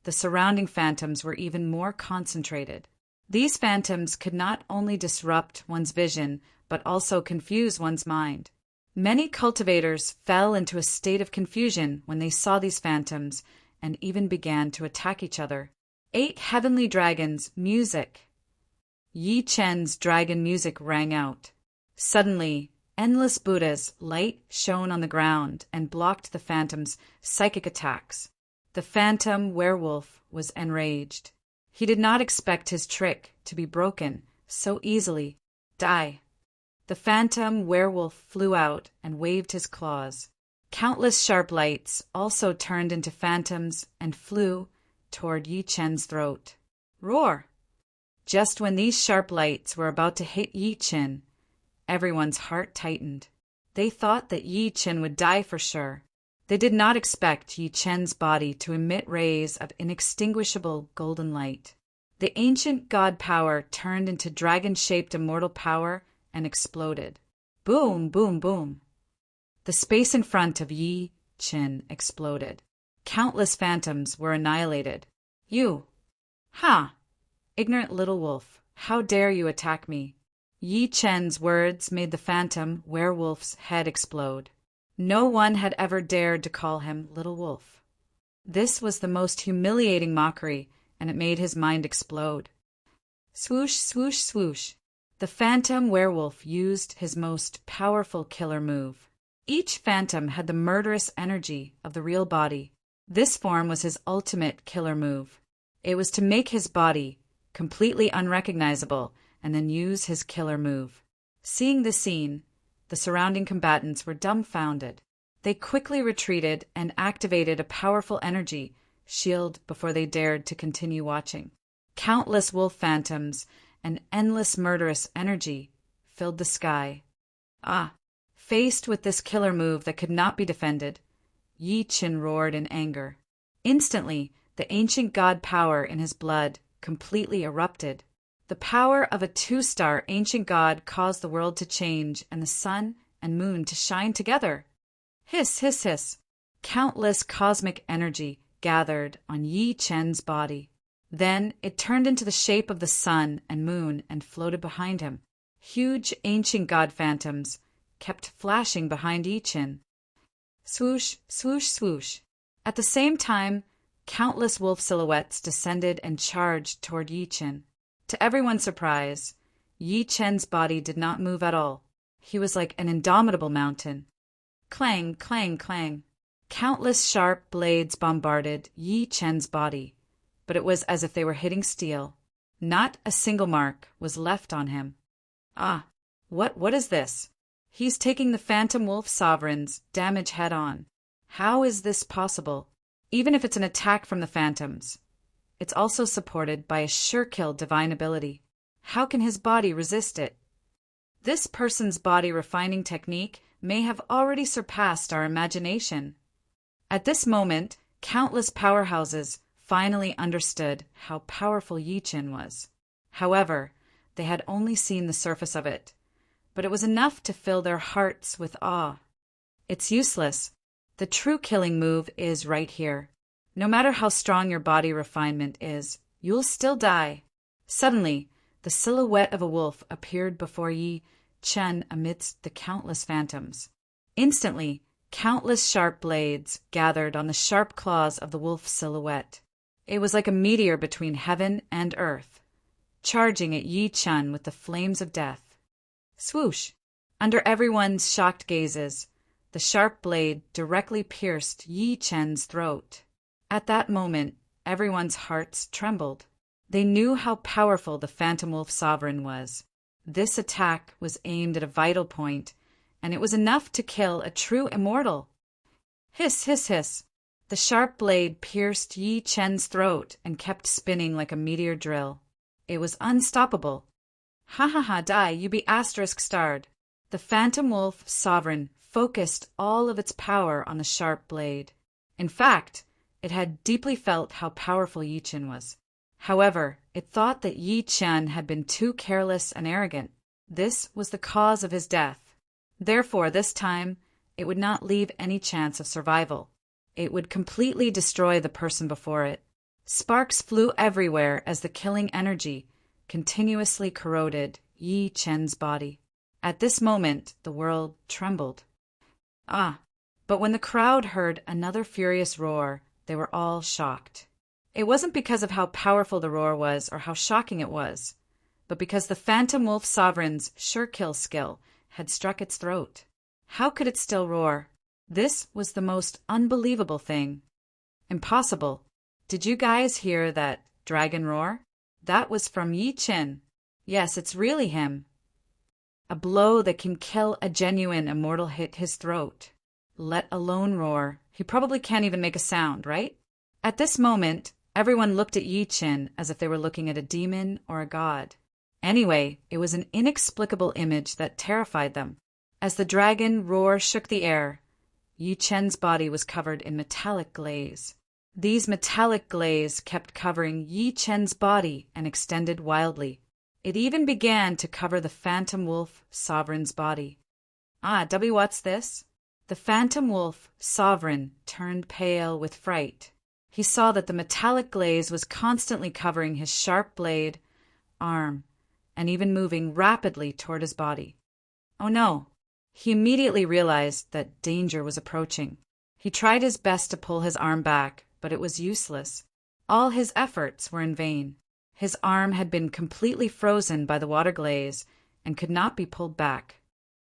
the surrounding phantoms were even more concentrated. These phantoms could not only disrupt one's vision, but also confuse one's mind. Many cultivators fell into a state of confusion when they saw these phantoms and even began to attack each other. 8 heavenly dragons, music. Yi Chen's dragon music rang out. Suddenly, endless Buddhas' light shone on the ground and blocked the phantom's psychic attacks. The phantom werewolf was enraged. He did not expect his trick to be broken so easily. Die. The phantom werewolf flew out and waved his claws. Countless sharp lights also turned into phantoms and flew toward Yi Chen's throat. Roar! Just when these sharp lights were about to hit Yi Chen, everyone's heart tightened. They thought that Yi Chen would die for sure. They did not expect Yi Chen's body to emit rays of inextinguishable golden light. The ancient god power turned into dragon-shaped immortal power and exploded. Boom, boom, boom. The space in front of Yi Chen exploded. Countless phantoms were annihilated. You! Ha! Ignorant little wolf, how dare you attack me? Yi Chen's words made the phantom werewolf's head explode. No one had ever dared to call him little wolf. This was the most humiliating mockery, and it made his mind explode. Swoosh, swoosh, swoosh. The phantom werewolf used his most powerful killer move. Each phantom had the murderous energy of the real body. This form was his ultimate killer move. It was to make his body completely unrecognizable and then use his killer move. Seeing the scene, the surrounding combatants were dumbfounded. They quickly retreated and activated a powerful energy shield before they dared to continue watching. Countless wolf phantoms and endless murderous energy filled the sky. Faced with this killer move that could not be defended, Yi Chen roared in anger. Instantly, the ancient god power in his blood completely erupted. The power of a 2-star ancient god caused the world to change and the sun and moon to shine together. Hiss, hiss, hiss. Countless cosmic energy gathered on Yi Chen's body. Then it turned into the shape of the sun and moon and floated behind him. Huge ancient god phantoms kept flashing behind Yi Chen. Swoosh, swoosh, swoosh. At the same time, countless wolf silhouettes descended and charged toward Yi Chen. To everyone's surprise, Yi Chen's body did not move at all. He was like an indomitable mountain. Clang, clang, clang. Countless sharp blades bombarded Yi Chen's body, but it was as if they were hitting steel. Not a single mark was left on him. What is this? He's taking the Phantom Wolf Sovereign's damage head-on. How is this possible? Even if it's an attack from the Phantoms, it's also supported by a sure-kill divine ability. How can his body resist it? This person's body refining technique may have already surpassed our imagination. At this moment, countless powerhouses finally understood how powerful Yi Chen was. However, they had only seen the surface of it, but it was enough to fill their hearts with awe. It's useless. The true killing move is right here. No matter how strong your body refinement is, you'll still die. Suddenly, the silhouette of a wolf appeared before Yi Chen amidst the countless phantoms. Instantly, countless sharp blades gathered on the sharp claws of the wolf silhouette. It was like a meteor between heaven and earth, charging at Yi Chen with the flames of death. Swoosh! Under everyone's shocked gazes, the sharp blade directly pierced Yi Chen's throat. At that moment, everyone's hearts trembled. They knew how powerful the Phantom Wolf Sovereign was. This attack was aimed at a vital point, and it was enough to kill a true immortal. Hiss, hiss, hiss. The sharp blade pierced Yi Chen's throat and kept spinning like a meteor drill. It was unstoppable. Ha ha ha, die, you be *starred. The Phantom Wolf Sovereign focused all of its power on the sharp blade. In fact, it had deeply felt how powerful Yi Chen was. However, it thought that Yi Chen had been too careless and arrogant. This was the cause of his death. Therefore, this time, it would not leave any chance of survival. it would completely destroy the person before it. Sparks flew everywhere as the killing energy continuously corroded Yi Chen's body. At this moment, the world trembled. But when the crowd heard another furious roar, they were all shocked. It wasn't because of how powerful the roar was or how shocking it was, but because the Phantom Wolf Sovereign's sure-kill skill had struck its throat. How could it still roar? This was the most unbelievable thing. Impossible. Did you guys hear that dragon roar? That was from Yi Chen. Yes, it's really him. A blow that can kill a genuine immortal hit his throat. Let alone roar. He probably can't even make a sound, right? At this moment, everyone looked at Yi Chen as if they were looking at a demon or a god. Anyway, it was an inexplicable image that terrified them. As the dragon roar shook the air, Yi Chen's body was covered in metallic glaze. These metallic glaze kept covering Yi Chen's body and extended wildly. It even began to cover the Phantom Wolf Sovereign's body. What's this? The Phantom Wolf Sovereign turned pale with fright. He saw that the metallic glaze was constantly covering his sharp blade, arm, and even moving rapidly toward his body. Oh no! He immediately realized that danger was approaching. He tried his best to pull his arm back, but it was useless. All his efforts were in vain. His arm had been completely frozen by the water glaze and could not be pulled back.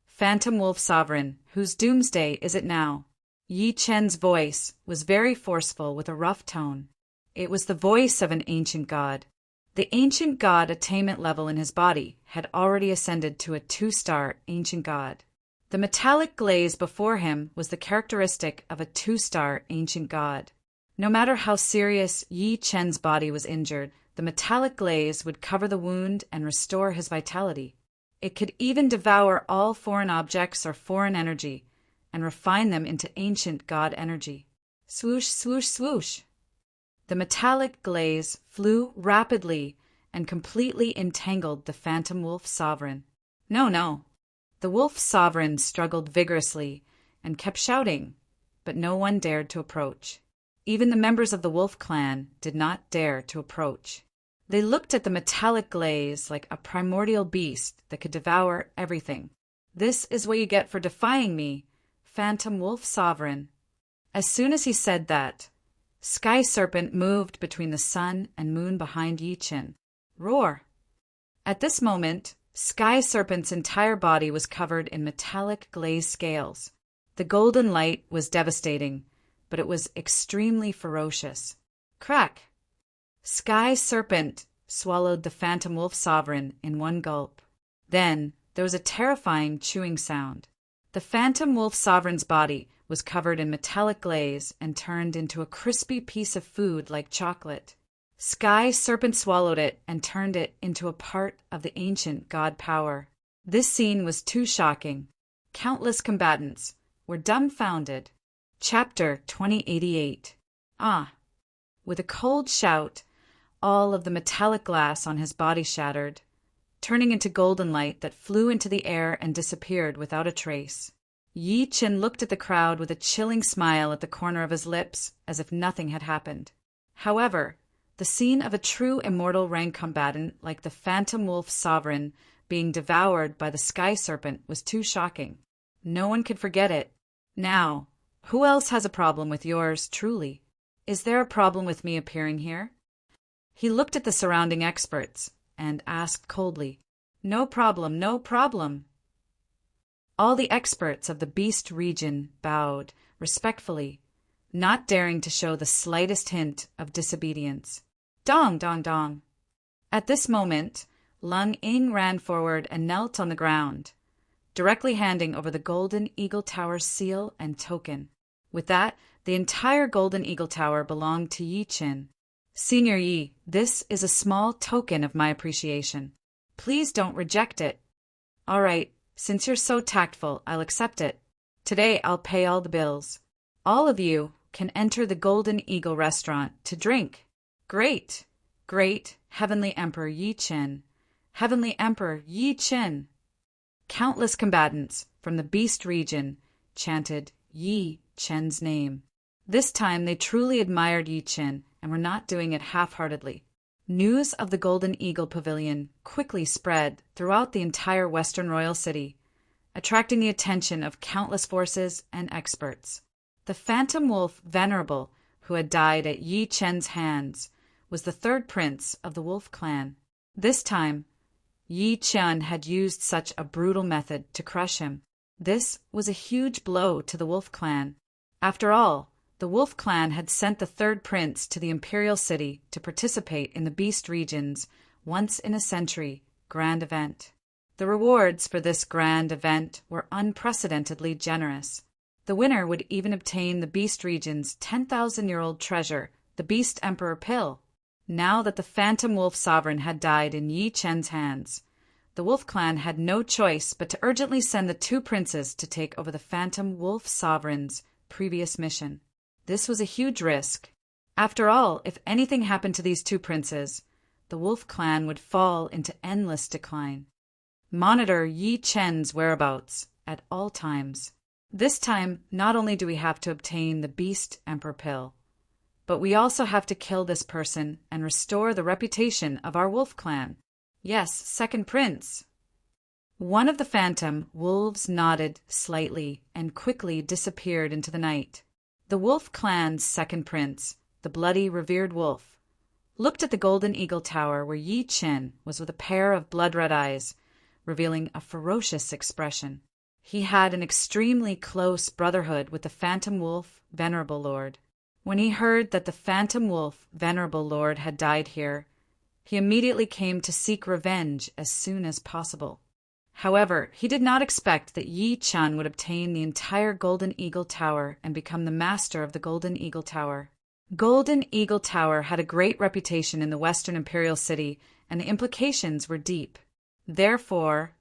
Phantom Wolf Sovereign, whose doomsday is it now? Yi Chen's voice was very forceful with a rough tone. It was the voice of an ancient god. The ancient god attainment level in his body had already ascended to a 2-star ancient god. The metallic glaze before him was the characteristic of a 2-star ancient god. No matter how serious Yi Chen's body was injured, the metallic glaze would cover the wound and restore his vitality. It could even devour all foreign objects or foreign energy and refine them into ancient god energy. Swoosh, swoosh, swoosh. The metallic glaze flew rapidly and completely entangled the Phantom Wolf Sovereign. No. The Wolf Sovereign struggled vigorously and kept shouting, but no one dared to approach. Even the members of the Wolf clan did not dare to approach. They looked at the metallic glaze like a primordial beast that could devour everything. This is what you get for defying me, Phantom Wolf Sovereign. As soon as he said that, Sky Serpent moved between the sun and moon behind Yi Chen. Roar! At this moment, Sky Serpent's entire body was covered in metallic glaze scales. The golden light was devastating, but it was extremely ferocious. Crack! Sky Serpent swallowed the Phantom Wolf Sovereign in one gulp. Then there was a terrifying chewing sound. The Phantom Wolf Sovereign's body was covered in metallic glaze and turned into a crispy piece of food like chocolate. Sky Serpent swallowed it and turned it into a part of the ancient god power. This scene was too shocking. Countless combatants were dumbfounded. Chapter 2088. With a cold shout, all of the metallic glass on his body shattered, turning into golden light that flew into the air and disappeared without a trace. Yi Chen looked at the crowd with a chilling smile at the corner of his lips, as if nothing had happened. However, the scene of a true immortal rank combatant like the Phantom Wolf Sovereign being devoured by the Sky Serpent was too shocking. No one could forget it. Now, who else has a problem with yours truly? Is there a problem with me appearing here? He looked at the surrounding experts and asked coldly, No problem, no problem. All the experts of the Beast region bowed respectfully, not daring to show the slightest hint of disobedience. Dong, dong, dong. At this moment, Lung Ying ran forward and knelt on the ground, directly handing over the Golden Eagle Tower's seal and token. With that, the entire Golden Eagle Tower belonged to Yi Chen. Senior Yi, this is a small token of my appreciation. Please don't reject it. All right, since you're so tactful, I'll accept it. Today I'll pay all the bills. All of you can enter the Golden Eagle restaurant to drink. Great, great Heavenly Emperor Yi Chen. Heavenly Emperor Yi Chen. Countless combatants from the Beast region chanted Yi Chen's name. This time they truly admired Yi Qin and were not doing it half-heartedly. News of the Golden Eagle Pavilion quickly spread throughout the entire Western Royal City, attracting the attention of countless forces and experts. The Phantom Wolf Venerable, who had died at Yi Chen's hands, was the third prince of the Wolf clan. This time, Yi Chen had used such a brutal method to crush him. This was a huge blow to the Wolf clan. After all, the Wolf clan had sent the third prince to the Imperial City to participate in the Beast Region's once-in-a-century grand event. The rewards for this grand event were unprecedentedly generous. The winner would even obtain the Beast Region's 10,000-year-old treasure, the Beast Emperor Pill. Now that the Phantom Wolf Sovereign had died in Yi Chen's hands, the Wolf clan had no choice but to urgently send the two princes to take over the Phantom Wolf Sovereign's previous mission. This was a huge risk. After all, if anything happened to these two princes, the Wolf clan would fall into endless decline. Monitor Yi Chen's whereabouts at all times. This time, not only do we have to obtain the Beast Emperor Pill, but we also have to kill this person and restore the reputation of our Wolf clan. Yes, second prince. One of the phantom wolves nodded slightly and quickly disappeared into the night. The Wolf clan's second prince, the bloody revered wolf, looked at the Golden Eagle Tower where Yi Chen was with a pair of blood-red eyes, revealing a ferocious expression. He had an extremely close brotherhood with the Phantom Wolf Venerable Lord. When he heard that the Phantom Wolf Venerable Lord had died here, he immediately came to seek revenge as soon as possible. However, he did not expect that Yi Chen would obtain the entire Golden Eagle Tower and become the master of the Golden Eagle Tower. Golden Eagle Tower had a great reputation in the Western Imperial City, and the implications were deep. Therefore,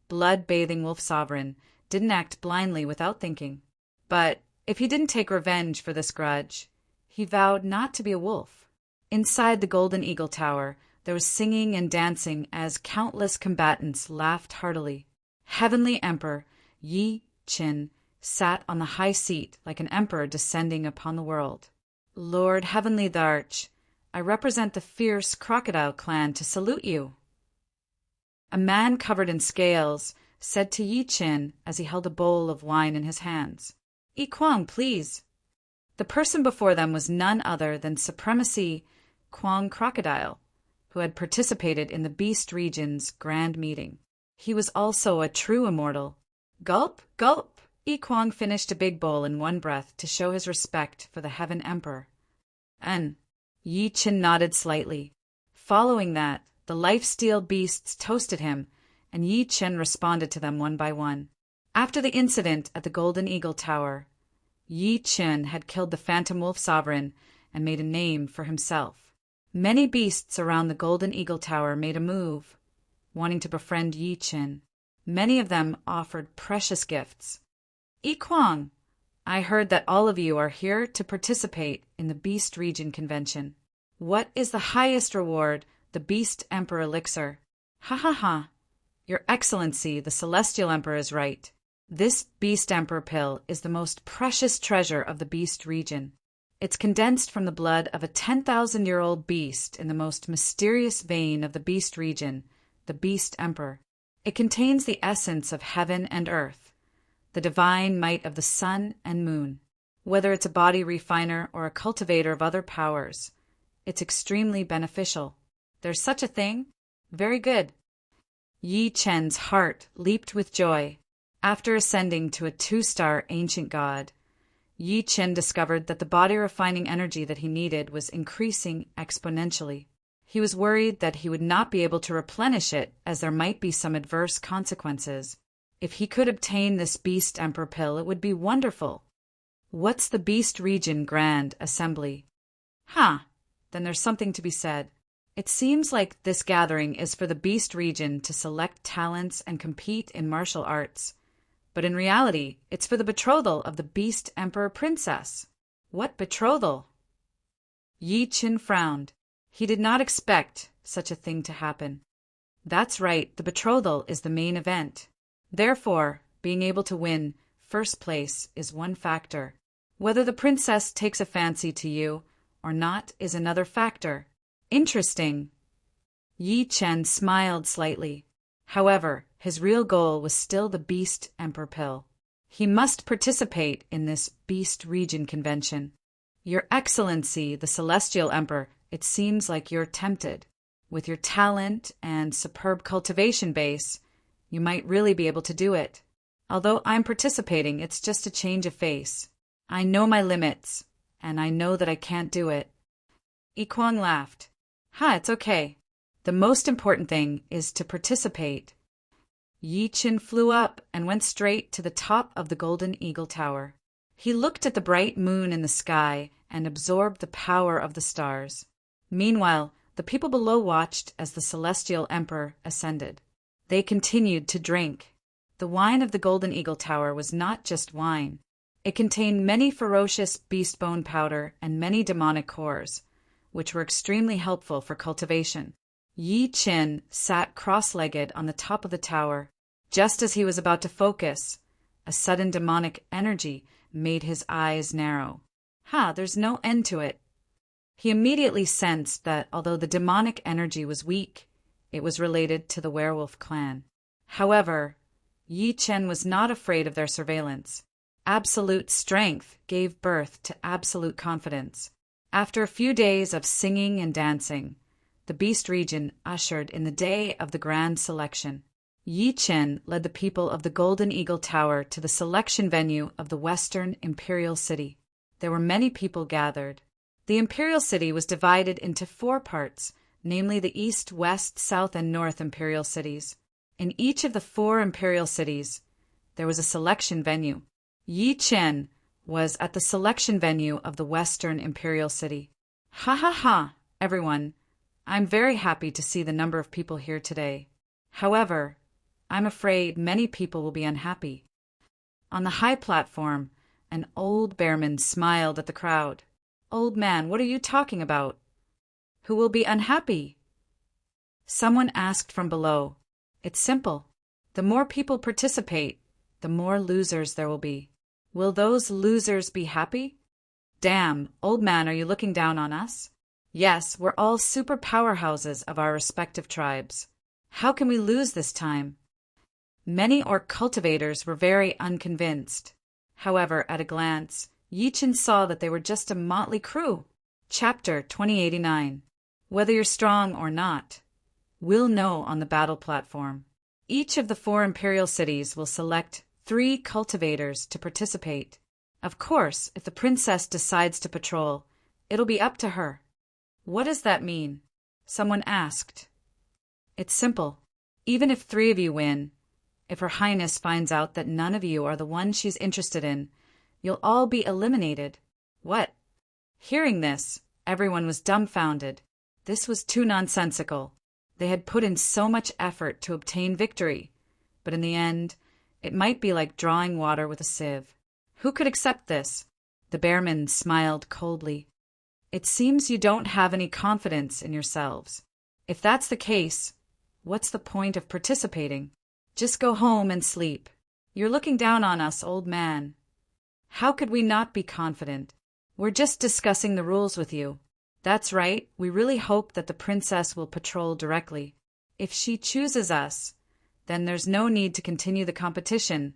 blood-bathing Wolf Sovereign didn't act blindly without thinking. But if he didn't take revenge for this grudge, he vowed not to be a wolf. Inside the Golden Eagle Tower, there was singing and dancing as countless combatants laughed heartily. Heavenly Emperor Yi Qin sat on the high seat like an emperor descending upon the world. Lord Heavenly Dharch, I represent the fierce crocodile clan to salute you. A man covered in scales said to Yi Qin as he held a bowl of wine in his hands. "Yi Kuang, please." The person before them was none other than Supremacy Kuang Crocodile, who had participated in the Beast Region's grand meeting. He was also a true immortal. Gulp, gulp! Yi Kuang finished a big bowl in one breath to show his respect for the Heaven Emperor. And Yi Qin nodded slightly. Following that, the life-steal beasts toasted him, and Yi Qin responded to them one by one. After the incident at the Golden Eagle Tower, Yi Qin had killed the Phantom Wolf Sovereign and made a name for himself. Many beasts around the Golden Eagle Tower made a move, wanting to befriend Yi Qin. Many of them offered precious gifts. "Yi Kuang, I heard that all of you are here to participate in the Beast Region Convention. What is the highest reward? The Beast Emperor Elixir." "Ha ha ha! Your Excellency, the Celestial Emperor is right. This Beast Emperor Pill is the most precious treasure of the Beast Region. It's condensed from the blood of a 10,000-year-old beast in the most mysterious vein of the Beast Region, the Beast Emperor. It contains the essence of heaven and earth, the divine might of the sun and moon. Whether it's a body refiner or a cultivator of other powers, it's extremely beneficial. There's such a thing? Very good." Yi Chen's heart leaped with joy. After ascending to a 2-star ancient god, Yi Chen discovered that the body-refining energy that he needed was increasing exponentially. He was worried that he would not be able to replenish it, as there might be some adverse consequences. If he could obtain this Beast Emperor Pill, it would be wonderful. What's the Beast Region Grand Assembly? Then there's something to be said. It seems like this gathering is for the Beast Region to select talents and compete in martial arts. But in reality, it's for the betrothal of the Beast Emperor Princess. What betrothal? Yi Qin frowned. He did not expect such a thing to happen. That's right, the betrothal is the main event. Therefore, being able to win first place is one factor. Whether the princess takes a fancy to you or not is another factor. Interesting. Yi Chen smiled slightly. However, his real goal was still the Beast Emperor pill. He must participate in this Beast Region convention. Your Excellency, the Celestial Emperor, it seems like you're tempted. With your talent and superb cultivation base, you might really be able to do it. Although I'm participating, it's just a change of face. I know my limits, and I know that I can't do it. Yikwang laughed. It's okay. The most important thing is to participate. Yi Chen flew up and went straight to the top of the Golden Eagle Tower. He looked at the bright moon in the sky and absorbed the power of the stars. Meanwhile, the people below watched as the Celestial Emperor ascended. They continued to drink. The wine of the Golden Eagle Tower was not just wine. It contained many ferocious beast bone powder and many demonic cores, which were extremely helpful for cultivation. Yi Chen sat cross-legged on the top of the tower. Just as he was about to focus, a sudden demonic energy made his eyes narrow. There's no end to it. He immediately sensed that although the demonic energy was weak, it was related to the werewolf clan. However, Yi Chen was not afraid of their surveillance. Absolute strength gave birth to absolute confidence. After a few days of singing and dancing, the Beast Region ushered in the day of the grand selection. Yi Chen led the people of the Golden Eagle Tower to the selection venue of the Western Imperial City. There were many people gathered. The Imperial City was divided into 4 parts, namely the East, West, South, and North Imperial Cities. In each of the 4 Imperial Cities, there was a selection venue. Yi Chen was at the selection venue of the Western Imperial City. Everyone. I'm very happy to see the number of people here today. However, I'm afraid many people will be unhappy. On the high platform, an old bearman smiled at the crowd. Old man, what are you talking about? Who will be unhappy? Someone asked from below. It's simple. The more people participate, the more losers there will be. Will those losers be happy? Damn, old man, are you looking down on us? Yes, we're all super powerhouses of our respective tribes. How can we lose this time? Many orc cultivators were very unconvinced. However, at a glance, Yi Chen saw that they were just a motley crew. Chapter 2089. Whether you're strong or not, we'll know on the battle platform. Each of the 4 imperial cities will select 3 cultivators to participate. Of course, if the princess decides to patrol, it'll be up to her. What does that mean? Someone asked. It's simple. Even if 3 of you win, if Her Highness finds out that none of you are the one she's interested in, you'll all be eliminated. What? Hearing this, everyone was dumbfounded. This was too nonsensical. They had put in so much effort to obtain victory, but in the end, it might be like drawing water with a sieve. Who could accept this? The bearman smiled coldly. It seems you don't have any confidence in yourselves. If that's the case, what's the point of participating? Just go home and sleep. You're looking down on us, old man. How could we not be confident? We're just discussing the rules with you. That's right, we really hope that the princess will patrol directly. If she chooses us, then there's no need to continue the competition.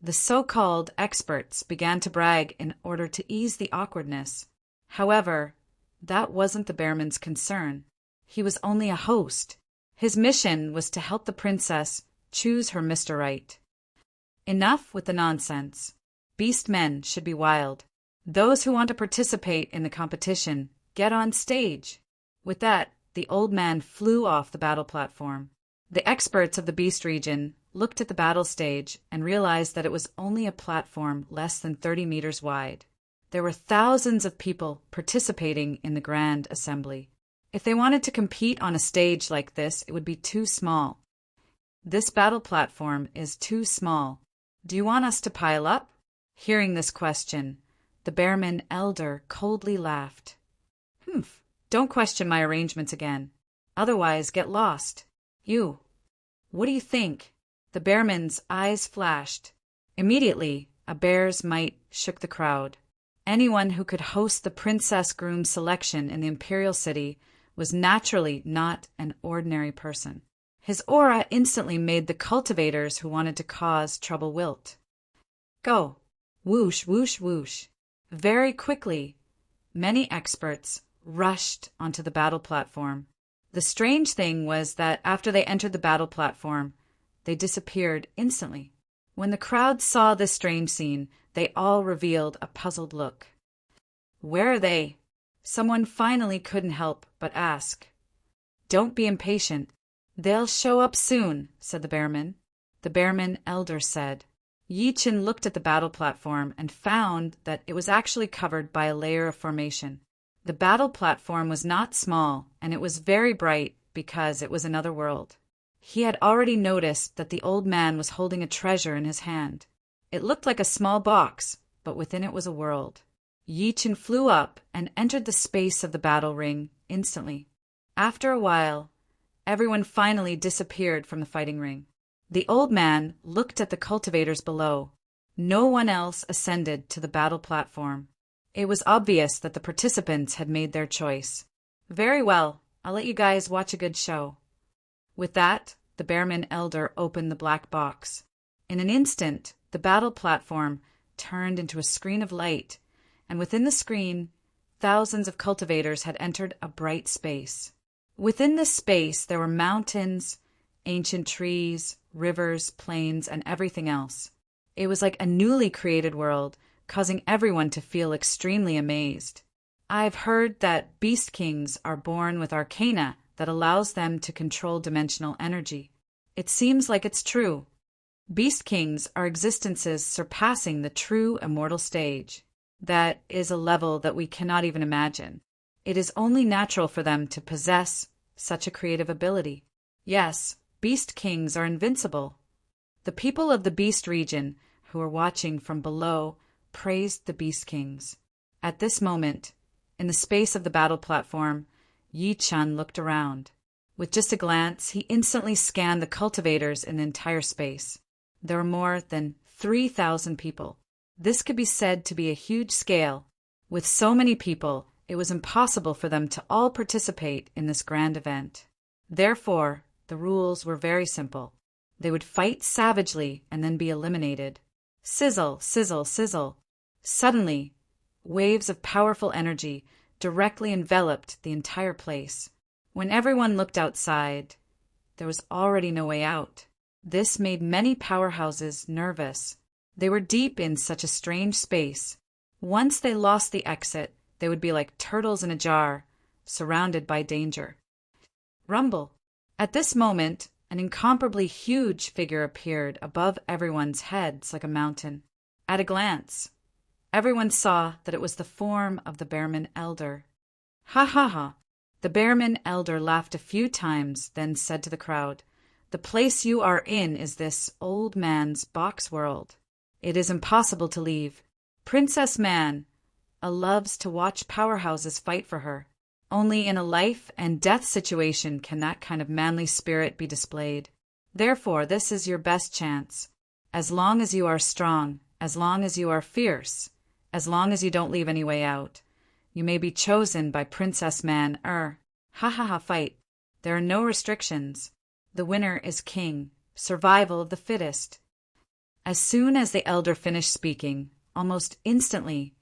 The so-called experts began to brag in order to ease the awkwardness. However, that wasn't the bearman's concern. He was only a host. His mission was to help the princess choose her Mr. Right. Enough with the nonsense. Beast men should be wild. Those who want to participate in the competition, get on stage. With that, the old man flew off the battle platform. The experts of the Beast region looked at the battle stage and realized that it was only a platform less than 30 meters wide. There were thousands of people participating in the grand assembly. If they wanted to compete on a stage like this, it would be too small. This battle platform is too small. Do you want us to pile up? Hearing this question, the Bearman elder coldly laughed. Don't question my arrangements again. Otherwise, get lost. You. What do you think? The Bearman's eyes flashed. Immediately, a bear's might shook the crowd. Anyone who could host the princess groom selection in the imperial city was naturally not an ordinary person. His aura instantly made the cultivators who wanted to cause trouble wilt. Go! Whoosh, whoosh, whoosh. Very quickly, many experts rushed onto the battle platform. The strange thing was that after they entered the battle platform, they disappeared instantly. When the crowd saw this strange scene, they all revealed a puzzled look. Where are they? Someone finally couldn't help but ask. Don't be impatient. They'll show up soon, said the bearman. The bearman elder said. Yi Chen looked at the battle platform and found that it was actually covered by a layer of formation. The battle platform was not small, and it was very bright because it was another world. He had already noticed that the old man was holding a treasure in his hand. It looked like a small box, but within it was a world. Yi Chen flew up and entered the space of the battle ring instantly. After a while, everyone finally disappeared from the fighting ring. The old man looked at the cultivators below. No one else ascended to the battle platform. It was obvious that the participants had made their choice. Very well, I'll let you guys watch a good show. With that, the bearman elder opened the black box. In an instant, the battle platform turned into a screen of light, and within the screen, thousands of cultivators had entered a bright space. Within this space, there were mountains, ancient trees, rivers, plains, and everything else. It was like a newly created world, causing everyone to feel extremely amazed. I've heard that beast kings are born with arcana that allows them to control dimensional energy. It seems like it's true. Beast kings are existences surpassing the true immortal stage. That is a level that we cannot even imagine. It is only natural for them to possess such a creative ability. Yes, beast kings are invincible. The people of the beast region, who were watching from below, praised the beast kings. At this moment, in the space of the battle platform, Yi Chen looked around. With just a glance, he instantly scanned the cultivators in the entire space. There were more than 3,000 people. This could be said to be a huge scale. With so many people, it was impossible for them to all participate in this grand event. Therefore, the rules were very simple. They would fight savagely and then be eliminated. Sizzle, sizzle, sizzle. Suddenly, waves of powerful energy directly enveloped the entire place. When everyone looked outside, there was already no way out. This made many powerhouses nervous. They were deep in such a strange space. Once they lost the exit, they would be like turtles in a jar, surrounded by danger. Rumble. At this moment, an incomparably huge figure appeared above everyone's heads like a mountain. At a glance, everyone saw that it was the form of the bearman elder. Ha ha ha! The bearman elder laughed a few times, then said to the crowd, "The place you are in is this old man's box world. It is impossible to leave. Princess Man loves to watch powerhouses fight for her. Only in a life and death situation can that kind of manly spirit be displayed. Therefore, this is your best chance. As long as you are strong, as long as you are fierce, as long as you don't leave any way out, you may be chosen by Princess Man. Ha ha ha, fight. There are no restrictions. The winner is king. Survival of the fittest." As soon as the elder finished speaking, almost instantly,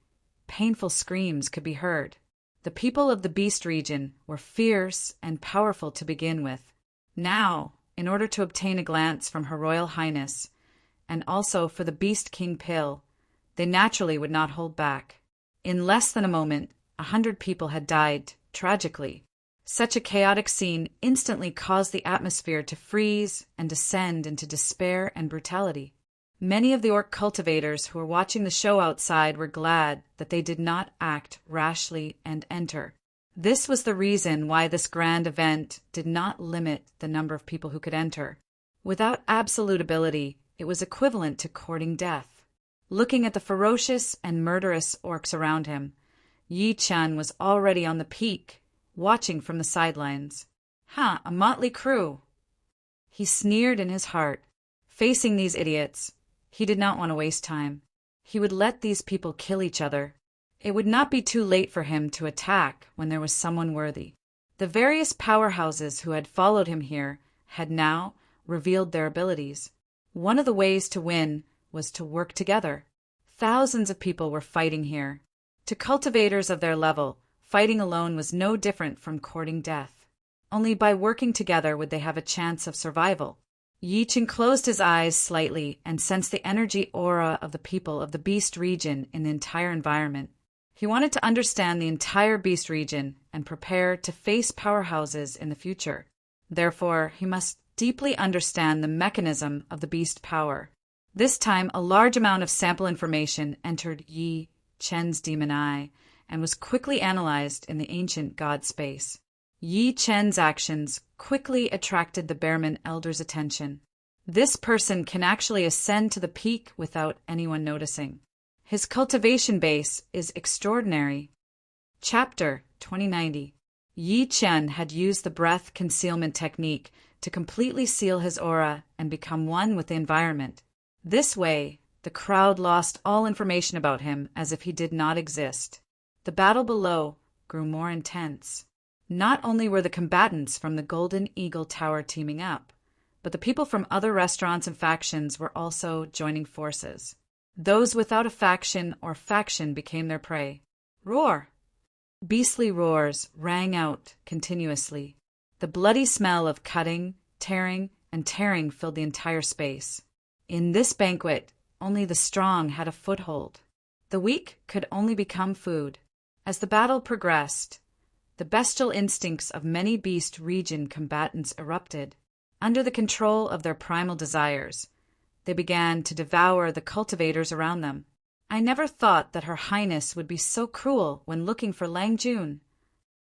painful screams could be heard. The people of the beast region were fierce and powerful to begin with. Now, in order to obtain a glance from Her Royal Highness, and also for the Beast King pill, they naturally would not hold back. In less than a moment, 100 people had died, tragically. Such a chaotic scene instantly caused the atmosphere to freeze and descend into despair and brutality. Many of the orc cultivators who were watching the show outside were glad that they did not act rashly and enter. This was the reason why this grand event did not limit the number of people who could enter. Without absolute ability, it was equivalent to courting death. Looking at the ferocious and murderous orcs around him, Yi Chen was already on the peak, watching from the sidelines. A motley crew! He sneered in his heart. Facing these idiots, he did not want to waste time. He would let these people kill each other. It would not be too late for him to attack when there was someone worthy. The various powerhouses who had followed him here had now revealed their abilities. One of the ways to win was to work together. Thousands of people were fighting here. To cultivators of their level, fighting alone was no different from courting death. Only by working together would they have a chance of survival. Yi Chen closed his eyes slightly and sensed the energy aura of the people of the Beast region in the entire environment. He wanted to understand the entire Beast region and prepare to face powerhouses in the future. Therefore, he must deeply understand the mechanism of the Beast power. This time, a large amount of sample information entered Yi Chen's demon eye and was quickly analyzed in the ancient god space. Yi Chen's actions quickly attracted the Bearman Elder's attention. This person can actually ascend to the peak without anyone noticing. His cultivation base is extraordinary. Chapter 2090. Yi Chen had used the breath concealment technique to completely seal his aura and become one with the environment. This way, the crowd lost all information about him as if he did not exist. The battle below grew more intense. Not only were the combatants from the Golden Eagle Tower teaming up, but the people from other restaurants and factions were also joining forces. Those without a faction or faction became their prey. Roar! Beastly roars rang out continuously. The bloody smell of cutting, tearing, and tearing filled the entire space. In this banquet, only the strong had a foothold. The weak could only become food. As the battle progressed, the bestial instincts of many Beast region combatants erupted. Under the control of their primal desires, they began to devour the cultivators around them. I never thought that Her Highness would be so cruel when looking for Lang Jun.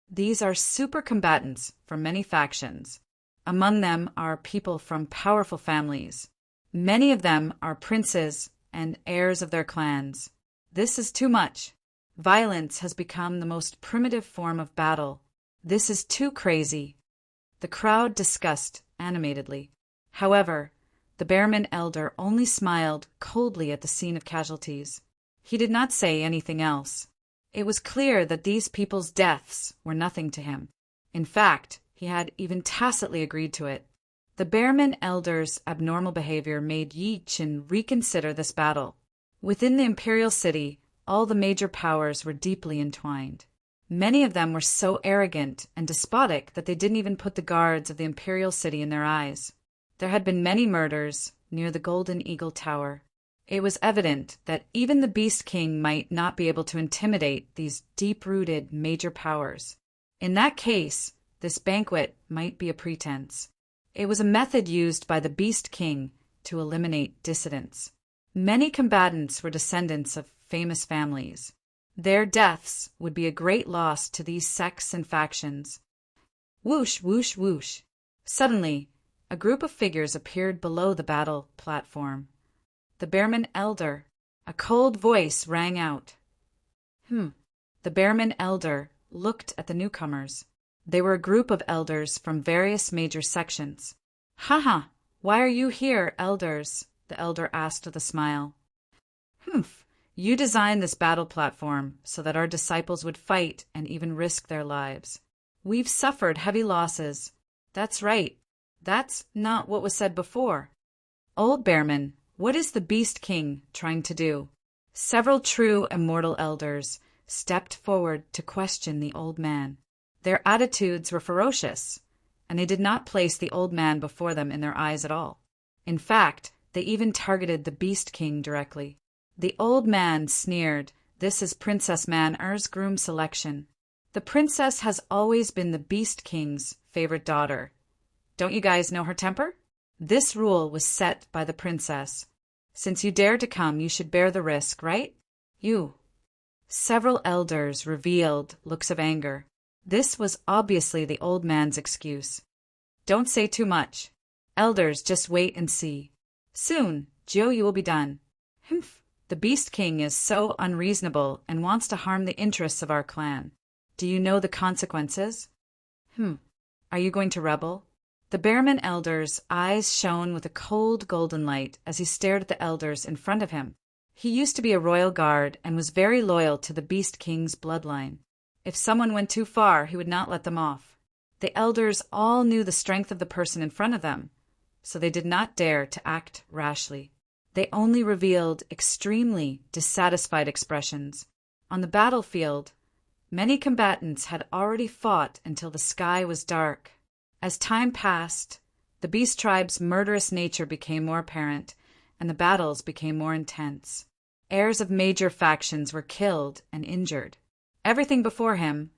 These are super combatants from many factions. Among them are people from powerful families. Many of them are princes and heirs of their clans. This is too much. Violence has become the most primitive form of battle. This is too crazy. The crowd discussed animatedly. However, the Bearman Elder only smiled coldly at the scene of casualties. He did not say anything else. It was clear that these people's deaths were nothing to him. In fact, he had even tacitly agreed to it. The Bearman Elder's abnormal behavior made Yi Chen reconsider this battle. Within the Imperial City, all the major powers were deeply entwined. Many of them were so arrogant and despotic that they didn't even put the guards of the Imperial City in their eyes. There had been many murders near the Golden Eagle Tower. It was evident that even the Beast King might not be able to intimidate these deep-rooted major powers. In that case, this banquet might be a pretense. It was a method used by the Beast King to eliminate dissidents. Many combatants were descendants of famous families. Their deaths would be a great loss to these sects and factions. Whoosh, whoosh, whoosh. Suddenly, a group of figures appeared below the battle platform. The Bearman Elder. A cold voice rang out. The Bearman Elder looked at the newcomers. They were a group of elders from various major sections. "Haha, why are you here, elders?" the elder asked with a smile. You designed this battle platform so that our disciples would fight and even risk their lives. We've suffered heavy losses." "That's right. That's not what was said before." "Old Bearman, what is the Beast King trying to do?" Several true immortal elders stepped forward to question the old man. Their attitudes were ferocious, and they did not place the old man before them in their eyes at all. In fact, they even targeted the Beast King directly. The old man sneered, "This is Princess Man-Er's groom selection. The princess has always been the Beast King's favorite daughter. Don't you guys know her temper? This rule was set by the princess. Since you dare to come, you should bear the risk, right? You." Several elders revealed looks of anger. This was obviously the old man's excuse. "Don't say too much. Elders, just wait and see. Soon, Jiu, you will be done." "The Beast King is so unreasonable and wants to harm the interests of our clan. Do you know the consequences?" "Are you going to rebel?" The Bearman Elder's eyes shone with a cold golden light as he stared at the elders in front of him. He used to be a royal guard and was very loyal to the Beast King's bloodline. If someone went too far, he would not let them off. The elders all knew the strength of the person in front of them, so they did not dare to act rashly. They only revealed extremely dissatisfied expressions. On the battlefield, many combatants had already fought until the sky was dark. As time passed, the beast tribe's murderous nature became more apparent, and the battles became more intense. Heirs of major factions were killed and injured. Everything before him,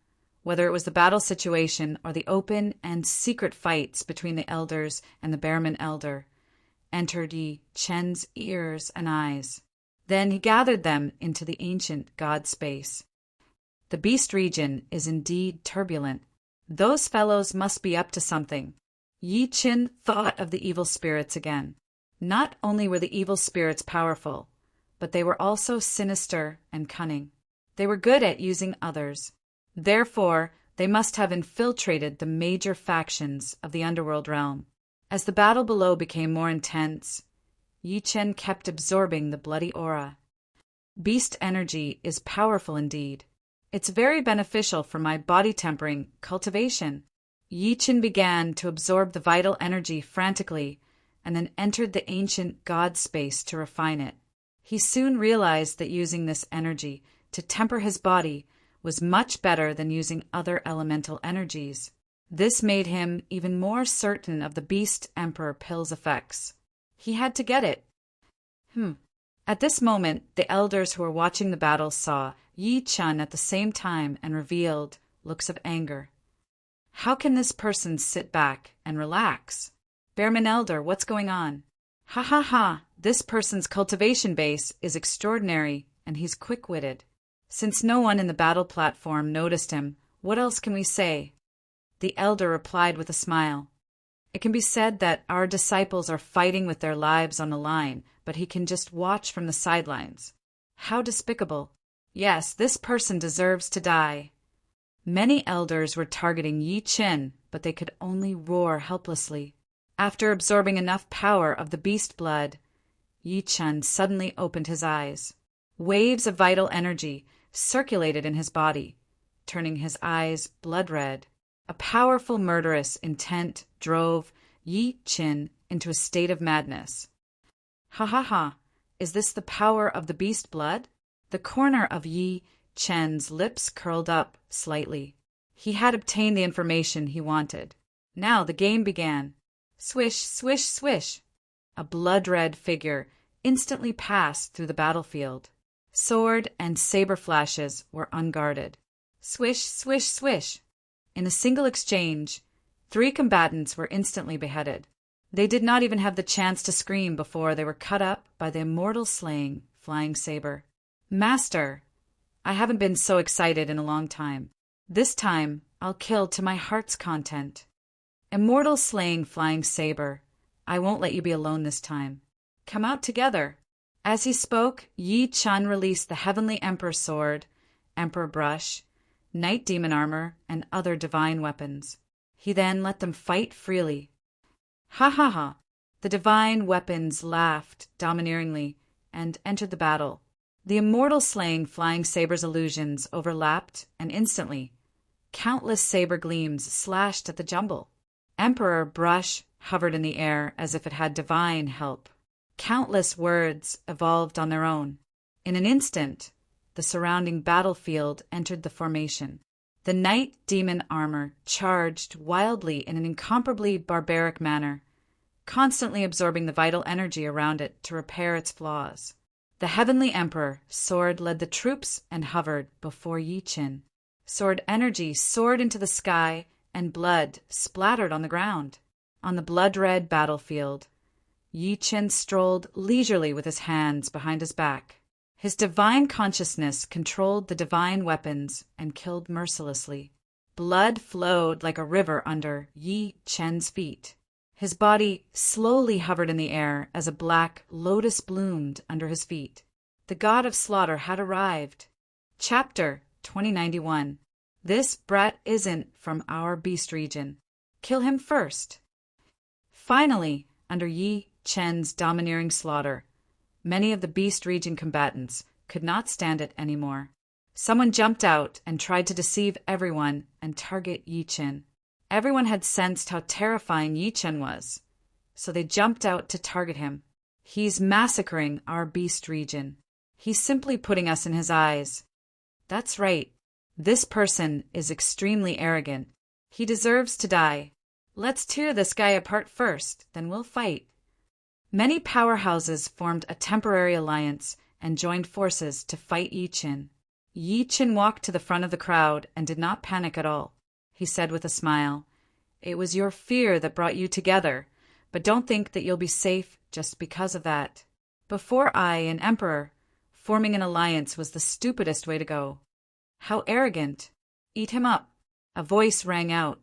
whether it was the battle situation or the open and secret fights between the elders and the Bearman Elder, entered Yi Chen's ears and eyes. Then he gathered them into the ancient god space. The beast region is indeed turbulent. Those fellows must be up to something. Yi Chen thought of the evil spirits again. Not only were the evil spirits powerful, but they were also sinister and cunning. They were good at using others. Therefore, they must have infiltrated the major factions of the underworld realm. As the battle below became more intense, Yi Chen kept absorbing the bloody aura. Beast energy is powerful indeed. It's very beneficial for my body tempering cultivation. Yi Chen began to absorb the vital energy frantically and then entered the ancient god space to refine it. He soon realized that using this energy to temper his body was much better than using other elemental energies. This made him even more certain of the Beast Emperor pill's effects. He had to get it. At this moment, the elders who were watching the battle saw Yi Chen at the same time and revealed looks of anger. How can this person sit back and relax? Bearman Elder, what's going on? Ha ha ha, this person's cultivation base is extraordinary and he's quick-witted. Since no one in the battle platform noticed him, what else can we say? The elder replied with a smile. It can be said that our disciples are fighting with their lives on the line, but he can just watch from the sidelines. How despicable. Yes, this person deserves to die. Many elders were targeting Yi Chen, but they could only roar helplessly. After absorbing enough power of the beast blood, Yi Chen suddenly opened his eyes. Waves of vital energy circulated in his body, turning his eyes blood red. A powerful murderous intent drove Yi Chen into a state of madness. Ha ha ha, is this the power of the beast blood? The corner of Yi Chen's lips curled up slightly. He had obtained the information he wanted. Now the game began. Swish, swish, swish. A blood-red figure instantly passed through the battlefield. Sword and saber flashes were unguarded. Swish, swish, swish. In a single exchange, 3 combatants were instantly beheaded. They did not even have the chance to scream before they were cut up by the immortal-slaying flying saber. Master, I haven't been so excited in a long time. This time, I'll kill to my heart's content. Immortal-slaying flying saber, I won't let you be alone this time. Come out together. As he spoke, Yi Chen released the Heavenly Emperor Sword, Emperor Brush, Night Demon Armor, and other divine weapons. He then let them fight freely. Ha ha ha! The divine weapons laughed domineeringly and entered the battle. The immortal-slaying flying saber's illusions overlapped, and instantly, countless saber gleams slashed at the jumble. Emperor Brush hovered in the air as if it had divine help. Countless words evolved on their own. In an instant, the surrounding battlefield entered the formation. The Night Demon Armor charged wildly in an incomparably barbaric manner, constantly absorbing the vital energy around it to repair its flaws. The Heavenly Emperor Sword led the troops and hovered before Yi Chen. Sword energy soared into the sky, and blood splattered on the ground. On the blood-red battlefield, Yi Chen strolled leisurely with his hands behind his back. His divine consciousness controlled the divine weapons and killed mercilessly. Blood flowed like a river under Yi Chen's feet. His body slowly hovered in the air as a black lotus bloomed under his feet. The god of slaughter had arrived. Chapter 2091. This brat isn't from our beast region. Kill him first. Finally, under Yi Chen's domineering slaughter, Many of the Beast Region combatants could not stand it anymore. Someone jumped out and tried to deceive everyone and target Yi Chen. Everyone had sensed how terrifying Yi Chen was, so they jumped out to target him. He's massacring our Beast Region. He's simply putting us in his eyes. That's right. This person is extremely arrogant. He deserves to die. Let's tear this guy apart first, then we'll fight. Many powerhouses formed a temporary alliance and joined forces to fight Yi Chen. Yi Chen walked to the front of the crowd and did not panic at all. He said with a smile, "It was your fear that brought you together, but don't think that you'll be safe just because of that. Before I, an emperor, forming an alliance was the stupidest way to go. How arrogant! Eat him up." A voice rang out.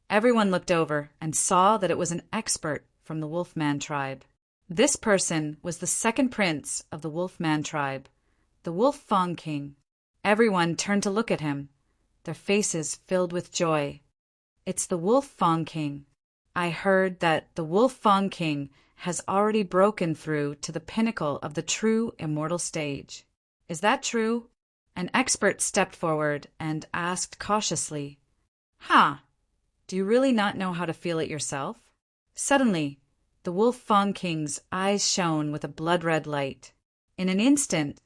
Everyone looked over and saw that it was an expert from the Wolfman tribe. This person was the second prince of the Wolfman tribe, the Wolf Fang King. Everyone turned to look at him, their faces filled with joy. It's the Wolf Fang King. I heard that the Wolf Fang King has already broken through to the pinnacle of the true immortal stage. Is that true? An expert stepped forward and asked cautiously, do you really not know how to feel it yourself? Suddenly, the Wolf Fang King's eyes shone with a blood-red light. In an instant,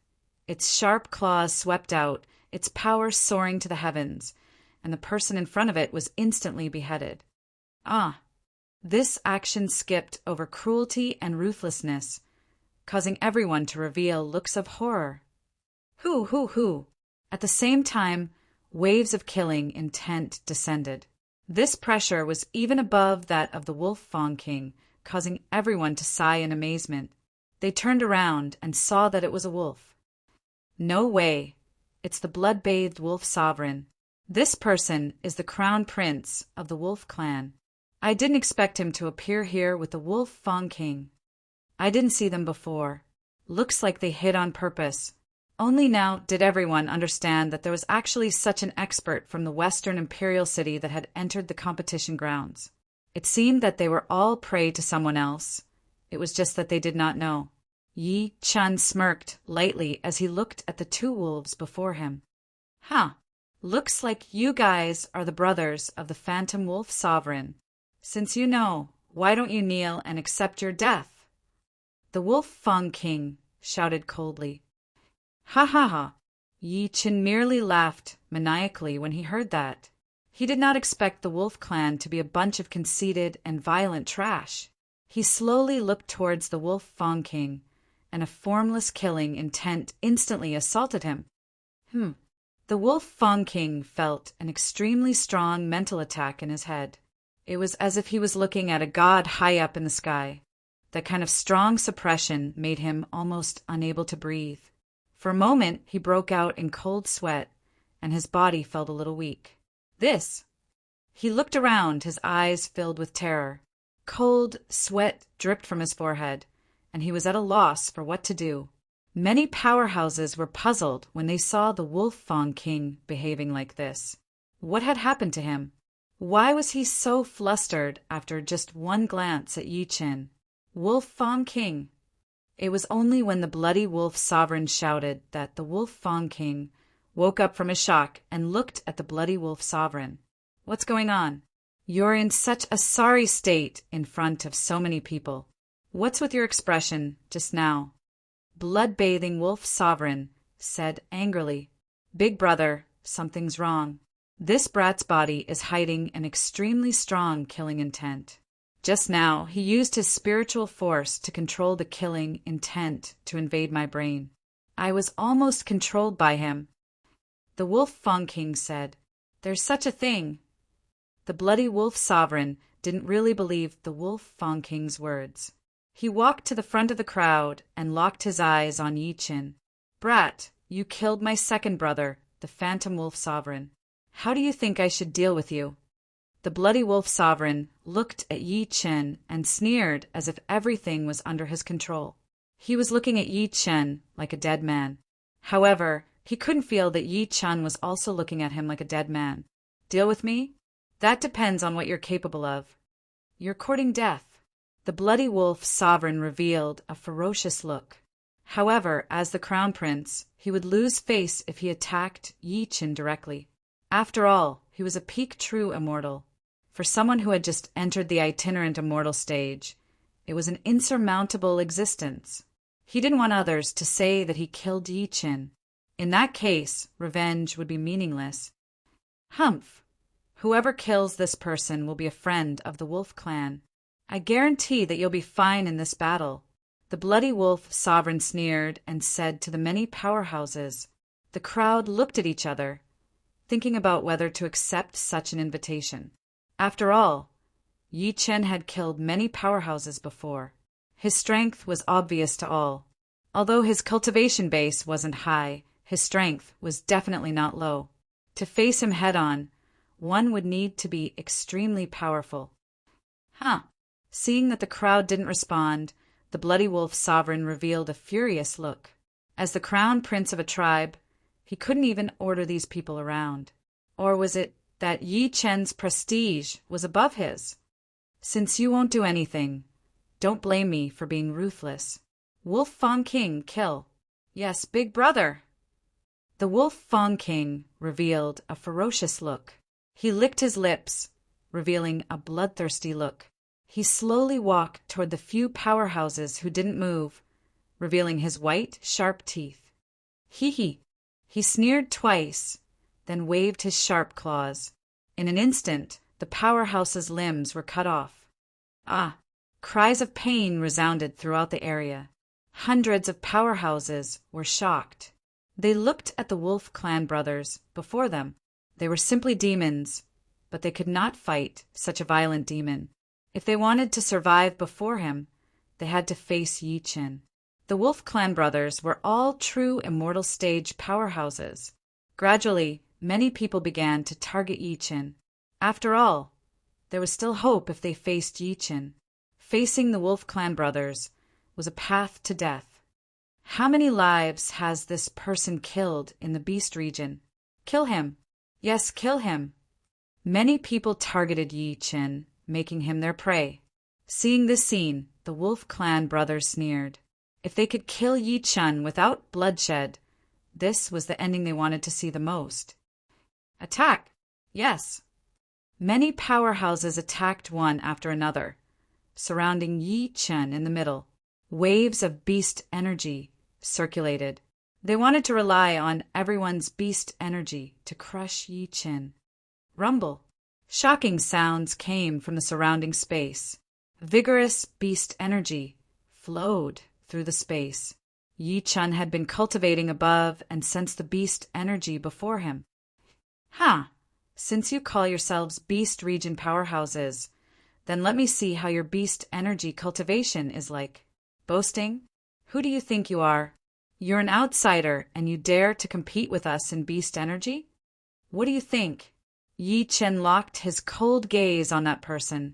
its sharp claws swept out, its power soaring to the heavens, and the person in front of it was instantly beheaded. This action skipped over cruelty and ruthlessness, causing everyone to reveal looks of horror. Hoo! At the same time, waves of killing intent descended. This pressure was even above that of the Wolf Fang King, causing everyone to sigh in amazement. They turned around and saw that it was a wolf. No way! It's the blood-bathed wolf sovereign. This person is the crown prince of the wolf clan. I didn't expect him to appear here with the Wolf Fang King. I didn't see them before. Looks like they hid on purpose. Only now did everyone understand that there was actually such an expert from the Western Imperial City that had entered the competition grounds. It seemed that they were all prey to someone else. It was just that they did not know. Yi Chen smirked lightly as he looked at the two wolves before him. Looks like you guys are the brothers of the Phantom Wolf Sovereign. Since you know, why don't you kneel and accept your death? The Wolf Fang King shouted coldly. Ha! Yi Chen merely laughed maniacally when he heard that. He did not expect the Wolf Clan to be a bunch of conceited and violent trash. He slowly looked towards the Wolf Fang King, and a formless killing intent instantly assaulted him. The Wolf Fang King felt an extremely strong mental attack in his head. It was as if he was looking at a god high up in the sky. That kind of strong suppression made him almost unable to breathe. For a moment, he broke out in cold sweat, and his body felt a little weak. He looked around, his eyes filled with terror. Cold sweat dripped from his forehead, and he was at a loss for what to do. Many powerhouses were puzzled when they saw the Wolf Fang King behaving like this. What had happened to him? Why was he so flustered after just one glance at Yi Chen? Wolf Fang King. It was only when the bloody wolf sovereign shouted that the Wolf Fang King woke up from his shock and looked at the bloody wolf sovereign. What's going on? You're in such a sorry state in front of so many people. What's with your expression just now? Blood-bathing wolf sovereign said angrily, Big brother, something's wrong. This brat's body is hiding an extremely strong killing intent. Just now, he used his spiritual force to control the killing intent to invade my brain. I was almost controlled by him. The Wolf Fang King said, There's such a thing. The bloody wolf sovereign didn't really believe the Wolf Fang King's words. He walked to the front of the crowd and locked his eyes on Yi Chen. Brat, you killed my second brother, the Phantom Wolf Sovereign. How do you think I should deal with you? The bloody wolf sovereign looked at Yi Chen and sneered as if everything was under his control. He was looking at Yi Chen like a dead man. However, he couldn't feel that Yi Chen was also looking at him like a dead man. Deal with me? That depends on what you're capable of. You're courting death. The bloody wolf sovereign revealed a ferocious look. However, as the crown prince, he would lose face if he attacked Yi Qin directly. After all, he was a peak true immortal. For someone who had just entered the itinerant immortal stage, it was an insurmountable existence. He didn't want others to say that he killed Yi Qin. In that case, revenge would be meaningless. Humph! Whoever kills this person will be a friend of the wolf clan. I guarantee that you'll be fine in this battle. The bloody wolf sovereign sneered and said to the many powerhouses. The crowd looked at each other, thinking about whether to accept such an invitation. After all, Yi Qin had killed many powerhouses before. His strength was obvious to all. Although his cultivation base wasn't high, his strength was definitely not low. To face him head-on, one would need to be extremely powerful. Seeing that the crowd didn't respond, the bloody wolf sovereign revealed a furious look. As the crown prince of a tribe, he couldn't even order these people around. Or was it that Yi Qin's prestige was above his? Since you won't do anything, don't blame me for being ruthless. Wolf Fang King, kill. Yes, big brother. The Wolf Fang King revealed a ferocious look. He licked his lips, revealing a bloodthirsty look. He slowly walked toward the few powerhouses who didn't move, revealing his white, sharp teeth. Hee. He sneered twice, then waved his sharp claws. In an instant, the powerhouse's limbs were cut off. Cries of pain resounded throughout the area. Hundreds of powerhouses were shocked. They looked at the Wolf Clan brothers before them. They were simply demons, but they could not fight such a violent demon. If they wanted to survive before him, they had to face Yi Qin. The Wolf Clan brothers were all true immortal stage powerhouses. Gradually, many people began to target Yi Qin. After all, there was still hope if they faced Yi Qin. Facing the Wolf Clan brothers was a path to death. How many lives has this person killed in the Beast region? Kill him. Yes, kill him. Many people targeted Yi Qin, making him their prey. Seeing this scene, the Wolf Clan brothers sneered. If they could kill Yi Qin without bloodshed, this was the ending they wanted to see the most. Attack! Yes. Many powerhouses attacked one after another, surrounding Yi Qin in the middle. Waves of beast energy circulated. They wanted to rely on everyone's beast energy to crush Yi Qin. Rumble. Shocking sounds came from the surrounding space. Vigorous beast energy flowed through the space. Yi Qin had been cultivating above and sensed the beast energy before him. Since you call yourselves Beast Region powerhouses, then let me see how your beast energy cultivation is like. Boasting? Who do you think you are? You're an outsider and you dare to compete with us in beast energy? What do you think? Yi Qin locked his cold gaze on that person,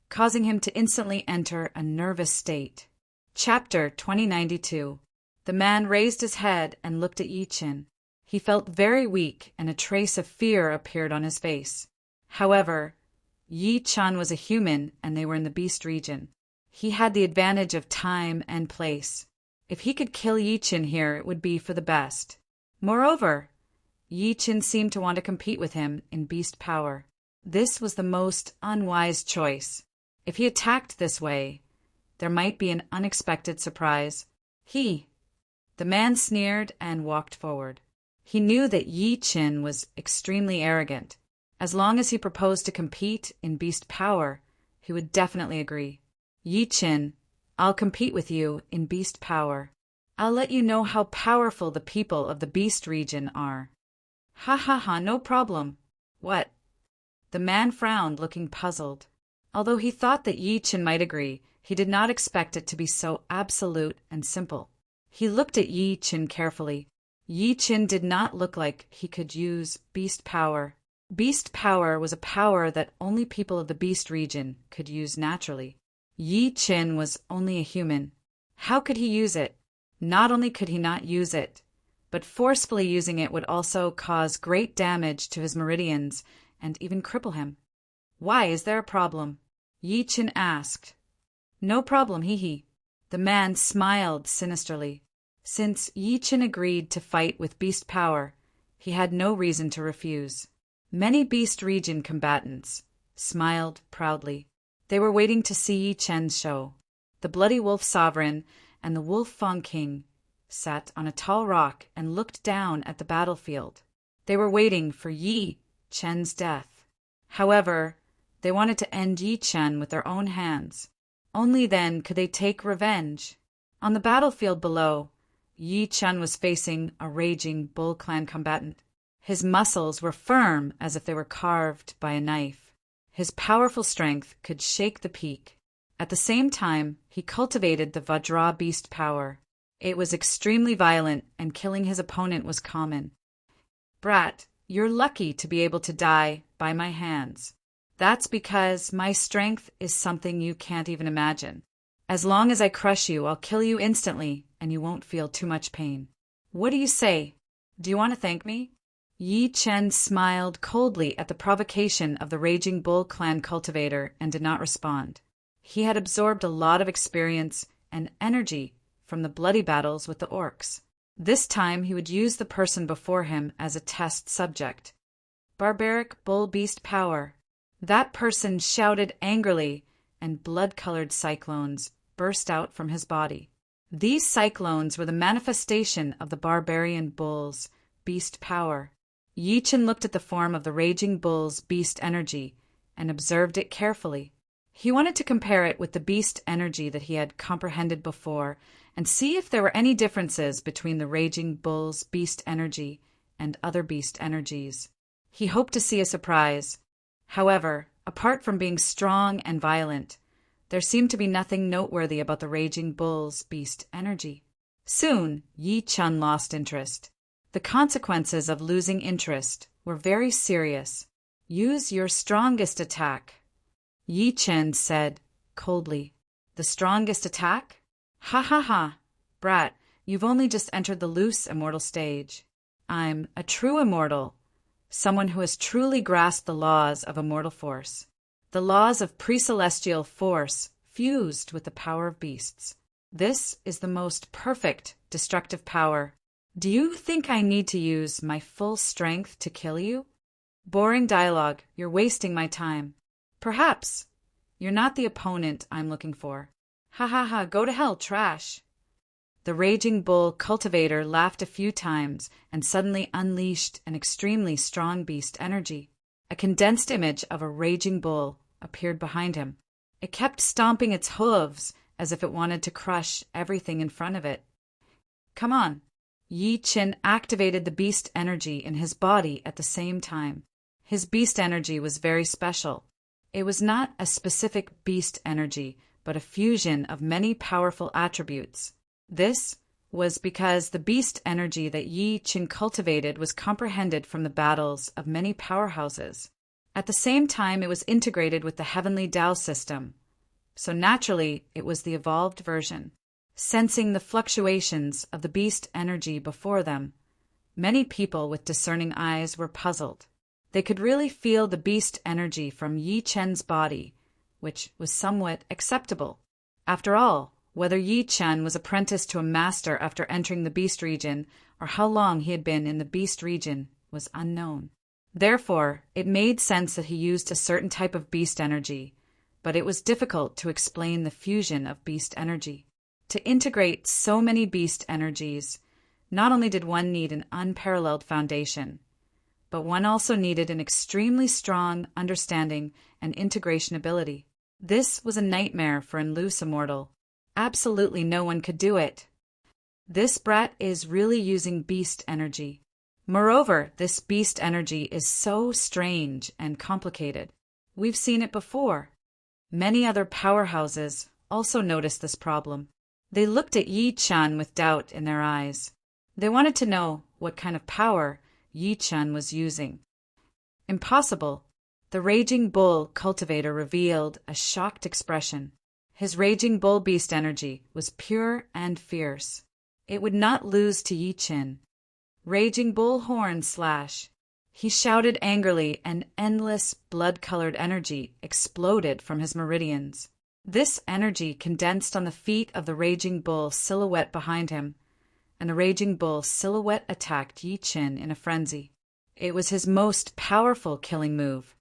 causing him to instantly enter a nervous state. Chapter 2092. The man raised his head and looked at Yi Qin. He felt very weak and a trace of fear appeared on his face. However, Yi Qin was a human and they were in the Beast region. He had the advantage of time and place. If he could kill Yi Qin here, it would be for the best. Moreover, Yi Qin seemed to want to compete with him in beast power. This was the most unwise choice. If he attacked this way, there might be an unexpected surprise. The man sneered and walked forward. He knew that Yi Qin was extremely arrogant. As long as he proposed to compete in beast power, he would definitely agree. Yi Qin, I'll compete with you in beast power. I'll let you know how powerful the people of the Beast region are. No problem. What? The man frowned, looking puzzled. Although he thought that Yi Qin might agree, he did not expect it to be so absolute and simple. He looked at Yi Qin carefully. Yi Qin did not look like he could use beast power. Beast power was a power that only people of the Beast region could use naturally. Yi Qin was only a human. How could he use it? Not only could he not use it, but forcefully using it would also cause great damage to his meridians and even cripple him. Why, is there a problem? Yi Qin asked. No problem, The man smiled sinisterly. Since Yi Chen agreed to fight with beast power, he had no reason to refuse. Many beast region combatants smiled proudly. They were waiting to see Yi Chen's show. The Bloody Wolf Sovereign and the Wolf Fang King sat on a tall rock and looked down at the battlefield. They were waiting for Yi Chen's death. However, they wanted to end Yi Chen with their own hands. Only then could they take revenge. On the battlefield below, Yi Chen was facing a raging Bull Clan combatant. His muscles were firm as if they were carved by a knife. His powerful strength could shake the peak. At the same time, he cultivated the Vajra beast power. It was extremely violent, and killing his opponent was common. "Brat, you're lucky to be able to die by my hands. That's because my strength is something you can't even imagine. As long as I crush you, I'll kill you instantly, and you won't feel too much pain. What do you say? Do you want to thank me?" Yi Chen smiled coldly at the provocation of the Raging Bull Clan cultivator and did not respond. He had absorbed a lot of experience and energy from the bloody battles with the orcs. This time he would use the person before him as a test subject. Barbaric bull beast power. That person shouted angrily, and blood-colored cyclones burst out from his body. These cyclones were the manifestation of the barbarian bull's beast power. Yi Chen looked at the form of the raging bull's beast energy and observed it carefully. He wanted to compare it with the beast energy that he had comprehended before and see if there were any differences between the raging bull's beast energy and other beast energies. He hoped to see a surprise. However, apart from being strong and violent, there seemed to be nothing noteworthy about the raging bull's beast energy. Soon, Yi Chen lost interest. The consequences of losing interest were very serious. "Use your strongest attack," Yi Chen said coldly. "The strongest attack? Ha ha ha, brat, you've only just entered the loose immortal stage. I'm a true immortal, someone who has truly grasped the laws of immortal force. The laws of pre-celestial force fused with the power of beasts. This is the most perfect destructive power. Do you think I need to use my full strength to kill you? Boring dialogue, you're wasting my time. Perhaps you're not the opponent I'm looking for. Ha ha ha, go to hell, trash." The Raging Bull cultivator laughed a few times and suddenly unleashed an extremely strong beast energy. A condensed image of a raging bull appeared behind him. It kept stomping its hooves as if it wanted to crush everything in front of it. "Come on." Yi Chen activated the beast energy in his body at the same time. His beast energy was very special. It was not a specific beast energy, but a fusion of many powerful attributes. This was because the beast energy that Yi Chen cultivated was comprehended from the battles of many powerhouses. At the same time, it was integrated with the heavenly Tao system, so naturally it was the evolved version. Sensing the fluctuations of the beast energy before them, many people with discerning eyes were puzzled. They could really feel the beast energy from Yi Chen's body, which was somewhat acceptable. After all, whether Yi Chen was apprenticed to a master after entering the beast region or how long he had been in the beast region was unknown. Therefore, it made sense that he used a certain type of beast energy, but it was difficult to explain the fusion of beast energy. To integrate so many beast energies, not only did one need an unparalleled foundation, but one also needed an extremely strong understanding and integration ability. This was a nightmare for an loose immortal. Absolutely no one could do it. This brat is really using beast energy. Moreover, this beast energy is so strange and complicated. We've seen it before. Many other powerhouses also noticed this problem. They looked at Yi Chen with doubt in their eyes. They wanted to know what kind of power Yi Chen was using. "Impossible." The Raging Bull cultivator revealed a shocked expression. His Raging Bull beast energy was pure and fierce. It would not lose to Yi Chen. "Raging Bull horn slash." He shouted angrily, and endless blood-colored energy exploded from his meridians. This energy condensed on the feet of the Raging Bull silhouette behind him, and the raging bull silhouette attacked Yi Qin in a frenzy. It was his most powerful killing move.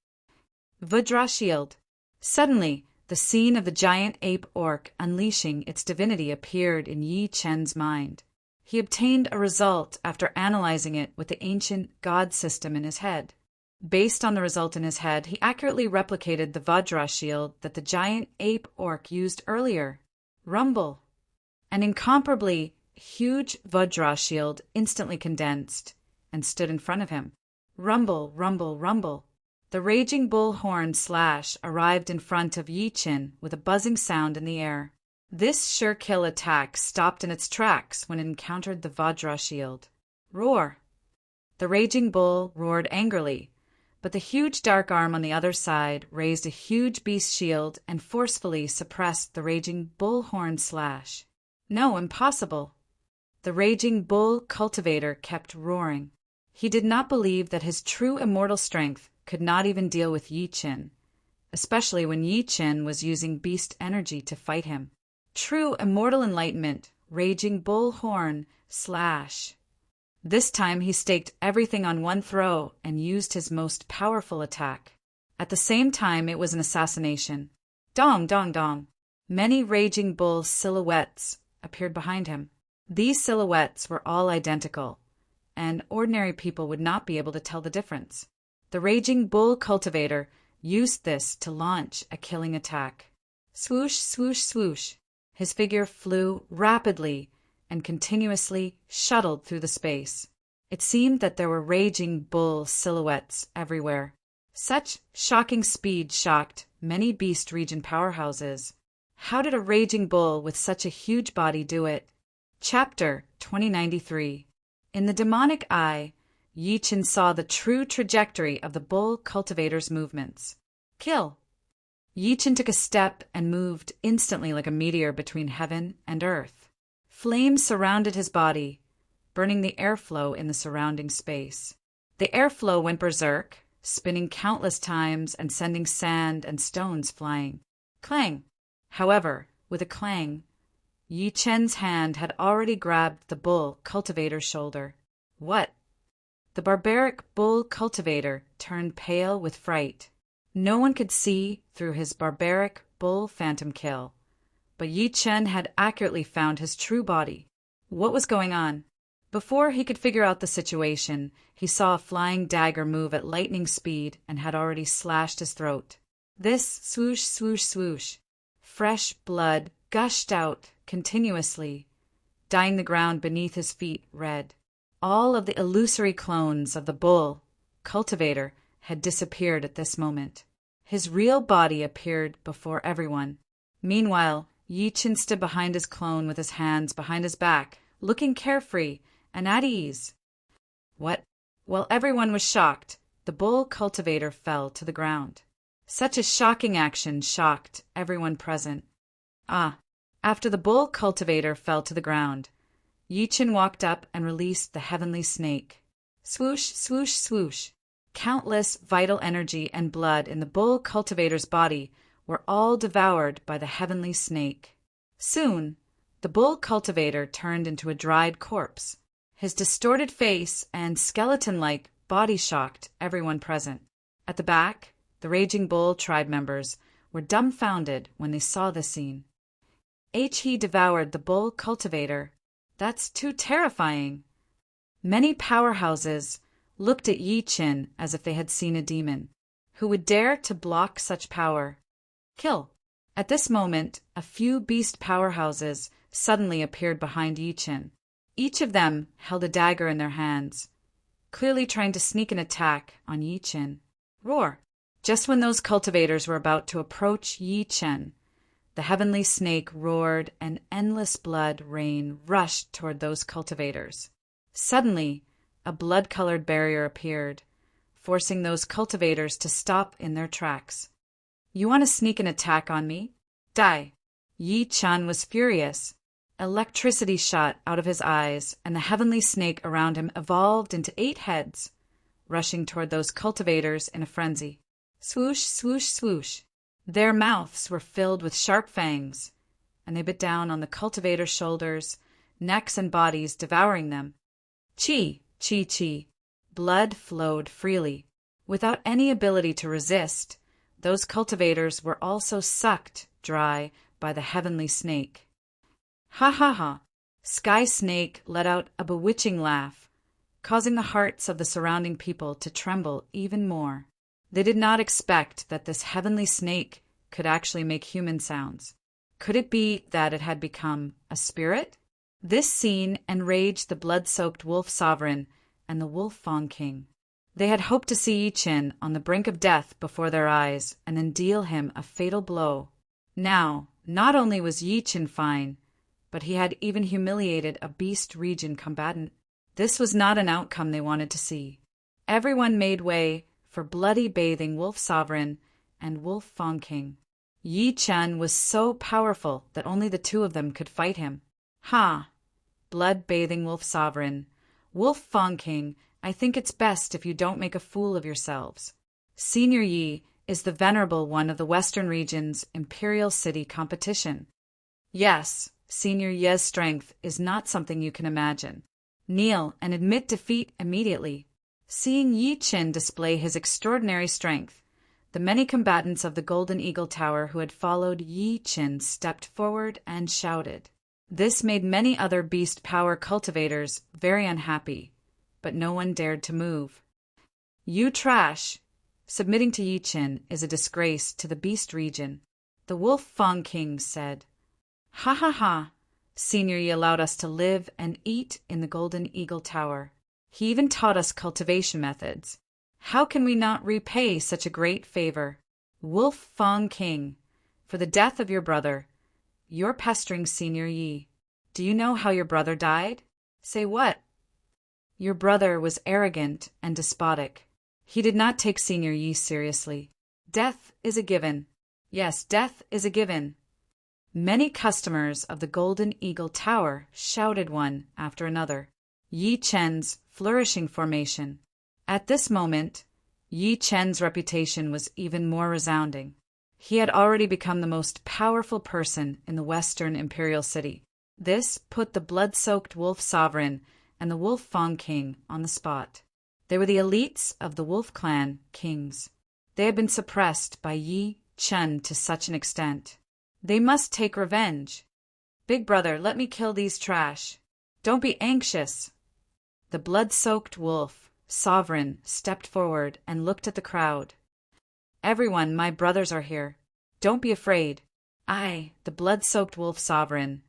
Vajra Shield. Suddenly, the scene of the giant ape orc unleashing its divinity appeared in Yi Chen's mind. He obtained a result after analyzing it with the ancient god system in his head. Based on the result in his head, he accurately replicated the Vajra shield that the giant ape orc used earlier. Rumble! An incomparably huge Vajra shield instantly condensed and stood in front of him. Rumble, rumble, rumble. The raging bull horn slash arrived in front of Yi Qin with a buzzing sound in the air. This sure kill attack stopped in its tracks when it encountered the Vajra shield. Roar! The raging bull roared angrily, but the huge dark arm on the other side raised a huge beast shield and forcefully suppressed the raging bull horn slash. No, impossible! The raging bull cultivator kept roaring. He did not believe that his true immortal strength could not even deal with Yi Qin, especially when Yi Qin was using beast energy to fight him. True immortal enlightenment, raging bull horn, slash. This time he staked everything on one throw and used his most powerful attack. At the same time, it was an assassination. Dong, dong, dong. Many raging bull silhouettes appeared behind him. These silhouettes were all identical, and ordinary people would not be able to tell the difference. The raging bull cultivator used this to launch a killing attack. Swoosh, swoosh, swoosh. His figure flew rapidly and continuously shuttled through the space. It seemed that there were raging bull silhouettes everywhere. Such shocking speed shocked many beast region powerhouses. How did a raging bull with such a huge body do it? Chapter 2093. In the demonic eye, Yi Qin saw the true trajectory of the bull cultivator's movements. Kill! Yi Qin took a step and moved instantly like a meteor between heaven and earth. Flames surrounded his body, burning the airflow in the surrounding space. The airflow went berserk, spinning countless times and sending sand and stones flying. Clang! However, with a clang, Yi Chen's hand had already grabbed the bull cultivator's shoulder. What? The barbaric bull cultivator turned pale with fright. No one could see through his barbaric bull phantom kill, but Yi Chen had accurately found his true body. What was going on? Before he could figure out the situation, he saw a flying dagger move at lightning speed and had already slashed his throat. This swoosh, swoosh, swoosh. Fresh blood gushed out continuously, dyeing the ground beneath his feet red. All of the illusory clones of the bull cultivator had disappeared at this moment. His real body appeared before everyone. Meanwhile, Yi Qin stood behind his clone with his hands behind his back, looking carefree and at ease. What? While everyone was shocked, the bull cultivator fell to the ground. Such a shocking action shocked everyone present. After the bull cultivator fell to the ground, Yi Qin walked up and released the heavenly snake. Swoosh, swoosh, swoosh. Countless vital energy and blood in the bull cultivator's body were all devoured by the heavenly snake. Soon, the bull cultivator turned into a dried corpse. His distorted face and skeleton-like body shocked everyone present. At the back, the raging bull tribe members were dumbfounded when they saw the scene. He devoured the bull cultivator. That's too terrifying. Many powerhouses looked at Yi Qin as if they had seen a demon. Who would dare to block such power? Kill! At this moment, a few beast powerhouses suddenly appeared behind Yi Qin. Each of them held a dagger in their hands, clearly trying to sneak an attack on Yi Qin. Roar! Just when those cultivators were about to approach Yi Qin, the heavenly snake roared and endless blood rain rushed toward those cultivators. Suddenly, a blood-colored barrier appeared, forcing those cultivators to stop in their tracks. You want to sneak an attack on me? Die! Yi Chen was furious. Electricity shot out of his eyes, and the heavenly snake around him evolved into 8 heads, rushing toward those cultivators in a frenzy. Swoosh, swoosh, swoosh. Their mouths were filled with sharp fangs, and they bit down on the cultivator's shoulders, necks and bodies devouring them. Chi, chi, chi. Blood flowed freely. Without any ability to resist, those cultivators were also sucked dry by the heavenly snake. Ha ha ha! Sky Snake let out a bewitching laugh, causing the hearts of the surrounding people to tremble even more. They did not expect that this heavenly snake could actually make human sounds. Could it be that it had become a spirit? This scene enraged the blood-soaked wolf sovereign and the wolf fawn king. They had hoped to see Yi Qin on the brink of death before their eyes and then deal him a fatal blow. Now, not only was Yi Qin fine, but he had even humiliated a beast region combatant. This was not an outcome they wanted to see. Everyone made way for bloody bathing Wolf Sovereign and Wolf Fawn King. Yi Qin was so powerful that only the two of them could fight him. Ha! Blood-bathing Wolf Sovereign. Wolf Fawn King, I think it's best if you don't make a fool of yourselves. Senior Yi is the venerable one of the Western region's Imperial City competition. Yes, Senior Ye's strength is not something you can imagine. Kneel and admit defeat immediately. Seeing Yi Qin display his extraordinary strength, the many combatants of the Golden Eagle Tower who had followed Yi Qin stepped forward and shouted. This made many other beast power cultivators very unhappy, but no one dared to move. You trash! Submitting to Yi Qin is a disgrace to the beast region, the Wolf Fawn King said. Ha ha ha! Senior Yi allowed us to live and eat in the Golden Eagle Tower. He even taught us cultivation methods. How can we not repay such a great favor? Wolf Fawn King, for the death of your brother, you're pestering Senior Yi. Do you know how your brother died? Say what? Your brother was arrogant and despotic. He did not take Senior Yi seriously. Death is a given. Yes, death is a given. Many customers of the Golden Eagle Tower shouted one after another. Yi Qin's flourishing formation. At this moment, Yi Qin's reputation was even more resounding. He had already become the most powerful person in the Western Imperial City. This put the blood-soaked Wolf Sovereign and the Wolf Fawn King on the spot. They were the elites of the Wolf Clan kings. They had been suppressed by Yi Qin to such an extent. They must take revenge. Big brother, let me kill these trash. Don't be anxious. The blood-soaked Wolf Sovereign stepped forward and looked at the crowd. Everyone, my brothers are here. Don't be afraid. I, the blood-soaked Wolf Sovereign,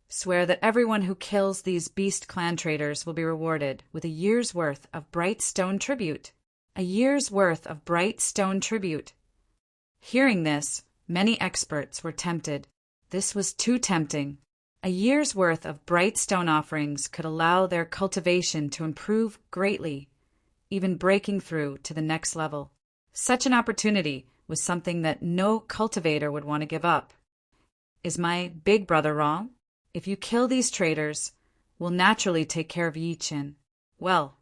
swear that everyone who kills these beast clan traitors will be rewarded with a year's worth of bright stone tribute. A year's worth of bright stone tribute. Hearing this, many experts were tempted. This was too tempting. A year's worth of bright stone offerings could allow their cultivation to improve greatly, even breaking through to the next level. Such an opportunity was something that no cultivator would want to give up. Is my big brother wrong? If you kill these traitors, we'll naturally take care of Yi Qin. Well,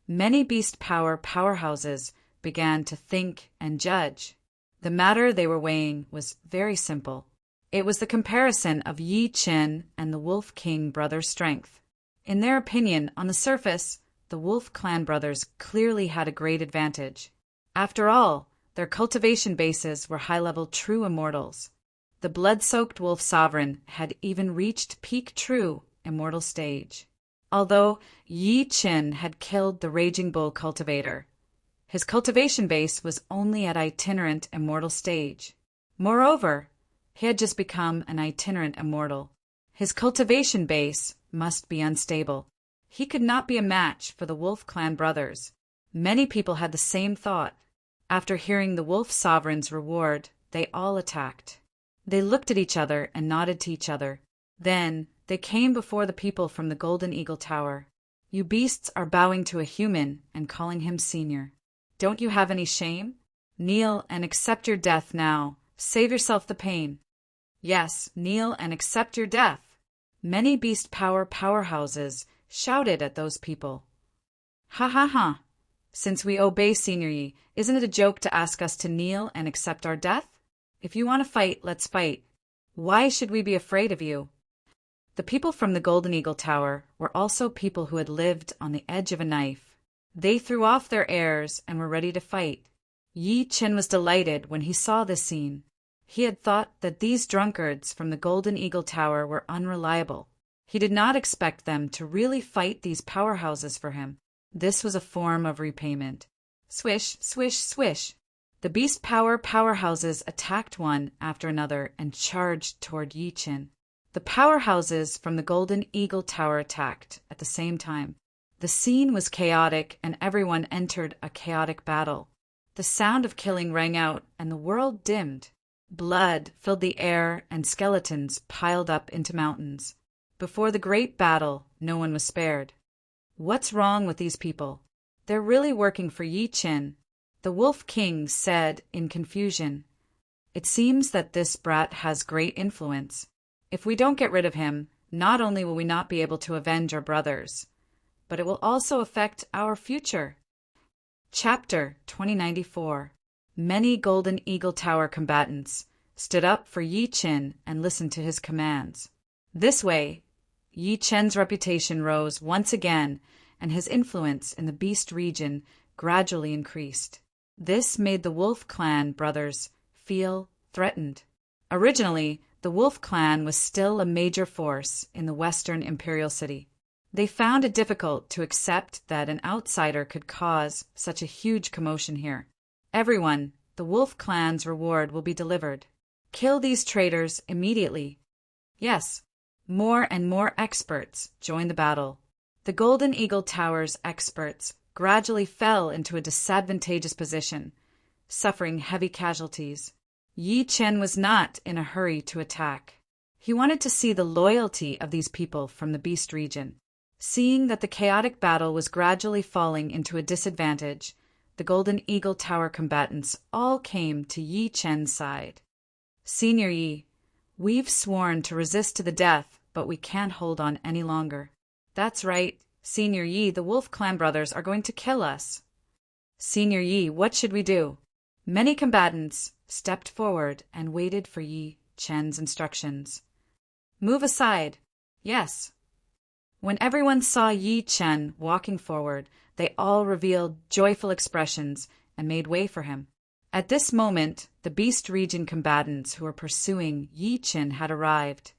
many beast power powerhouses began to think and judge. The matter they were weighing was very simple. It was the comparison of Yi Qin and the Wolf King brothers' strength. In their opinion, on the surface, the Wolf Clan brothers clearly had a great advantage. After all, their cultivation bases were high-level true immortals. The blood-soaked Wolf Sovereign had even reached peak true immortal stage. Although Yi Qin had killed the Raging Bull cultivator, his cultivation base was only at itinerant immortal stage. Moreover, he had just become an itinerant immortal. His cultivation base must be unstable. He could not be a match for the Wolf Clan brothers. Many people had the same thought. After hearing the Wolf Sovereign's reward, they all attacked. They looked at each other and nodded to each other. Then they came before the people from the Golden Eagle Tower. You beasts are bowing to a human and calling him senior. Don't you have any shame? Kneel and accept your death now. Save yourself the pain. Yes, kneel and accept your death. Many beast power powerhouses shouted at those people. Ha ha ha. Since we obey Senior Yi, isn't it a joke to ask us to kneel and accept our death? If you want to fight, let's fight. Why should we be afraid of you? The people from the Golden Eagle Tower were also people who had lived on the edge of a knife. They threw off their airs and were ready to fight. Yi Chen was delighted when he saw this scene. He had thought that these drunkards from the Golden Eagle Tower were unreliable. He did not expect them to really fight these powerhouses for him. This was a form of repayment. Swish, swish, swish. The beast powerhouses attacked one after another and charged toward Yi Chen. The powerhouses from the Golden Eagle Tower attacked at the same time. The scene was chaotic and everyone entered a chaotic battle. The sound of killing rang out and the world dimmed. Blood filled the air and skeletons piled up into mountains. Before the great battle, no one was spared. What's wrong with these people? They're really working for Yi Chen, the Wolf King said in confusion. It seems that this brat has great influence. If we don't get rid of him, not only will we not be able to avenge our brothers, but it will also affect our future. Chapter 2094. Many Golden Eagle Tower combatants stood up for Yi Chen and listened to his commands. This way, Yi Chen's reputation rose once again, and his influence in the Beast region gradually increased. This made the Wolf Clan brothers feel threatened. Originally, the Wolf Clan was still a major force in the Western Imperial City. They found it difficult to accept that an outsider could cause such a huge commotion here. Everyone, the Wolf Clan's reward will be delivered. Kill these traitors immediately. Yes, more and more experts joined the battle. The Golden Eagle Tower's experts gradually fell into a disadvantageous position, suffering heavy casualties. Yi Chen was not in a hurry to attack. He wanted to see the loyalty of these people from the Beast region. Seeing that the chaotic battle was gradually falling into a disadvantage, the Golden Eagle Tower combatants all came to Yi Chen's side. Senior Yi, we've sworn to resist to the death, but we can't hold on any longer. That's right, Senior Yi, the Wolf Clan brothers are going to kill us. Senior Yi, what should we do? Many combatants stepped forward and waited for Yi Chen's instructions. Move aside. Yes. When everyone saw Yi Chen walking forward, they all revealed joyful expressions and made way for him. At this moment, the Beast region combatants who were pursuing Yi Chen had arrived.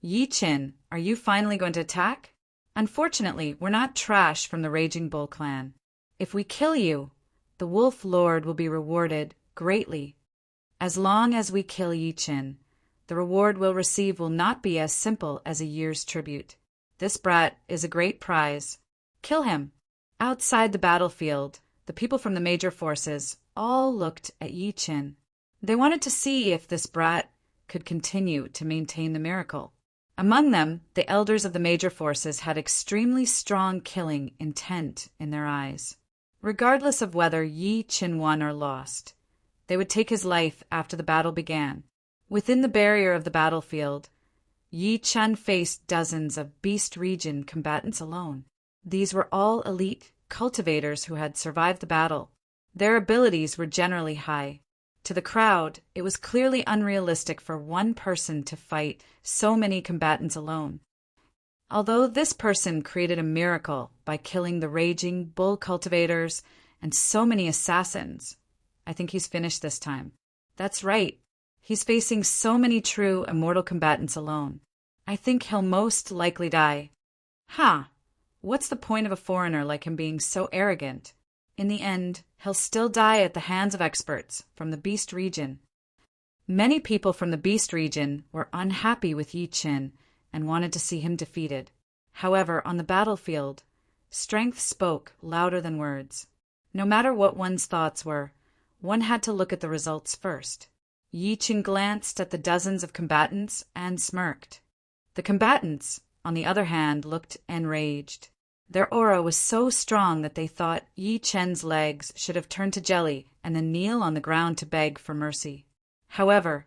Yi Chen, are you finally going to attack? Unfortunately, we're not trash from the Raging Bull clan. If we kill you, the Wolf Lord will be rewarded greatly. As long as we kill Yi Chen, the reward we'll receive will not be as simple as a year's tribute. This brat is a great prize. Kill him. Outside the battlefield, the people from the major forces all looked at Yi Chen. They wanted to see if this brat could continue to maintain the miracle. Among them, the elders of the major forces had extremely strong killing intent in their eyes. Regardless of whether Yi Chen won or lost, they would take his life after the battle began. Within the barrier of the battlefield, Yi Chen faced dozens of Beast region combatants alone. These were all elite cultivators who had survived the battle. Their abilities were generally high. To the crowd, it was clearly unrealistic for one person to fight so many combatants alone. Although this person created a miracle by killing the Raging Bull cultivators and so many assassins, I think he's finished this time. That's right. He's facing so many true immortal combatants alone. I think he'll most likely die. Ha! What's the point of a foreigner like him being so arrogant? In the end, he'll still die at the hands of experts from the Beast region. Many people from the Beast region were unhappy with Yi Chen and wanted to see him defeated. However, on the battlefield, strength spoke louder than words. No matter what one's thoughts were, one had to look at the results first. Yi Chen glanced at the dozens of combatants and smirked. The combatants, on the other hand, looked enraged. Their aura was so strong that they thought Yi Chen's legs should have turned to jelly and then kneel on the ground to beg for mercy. However,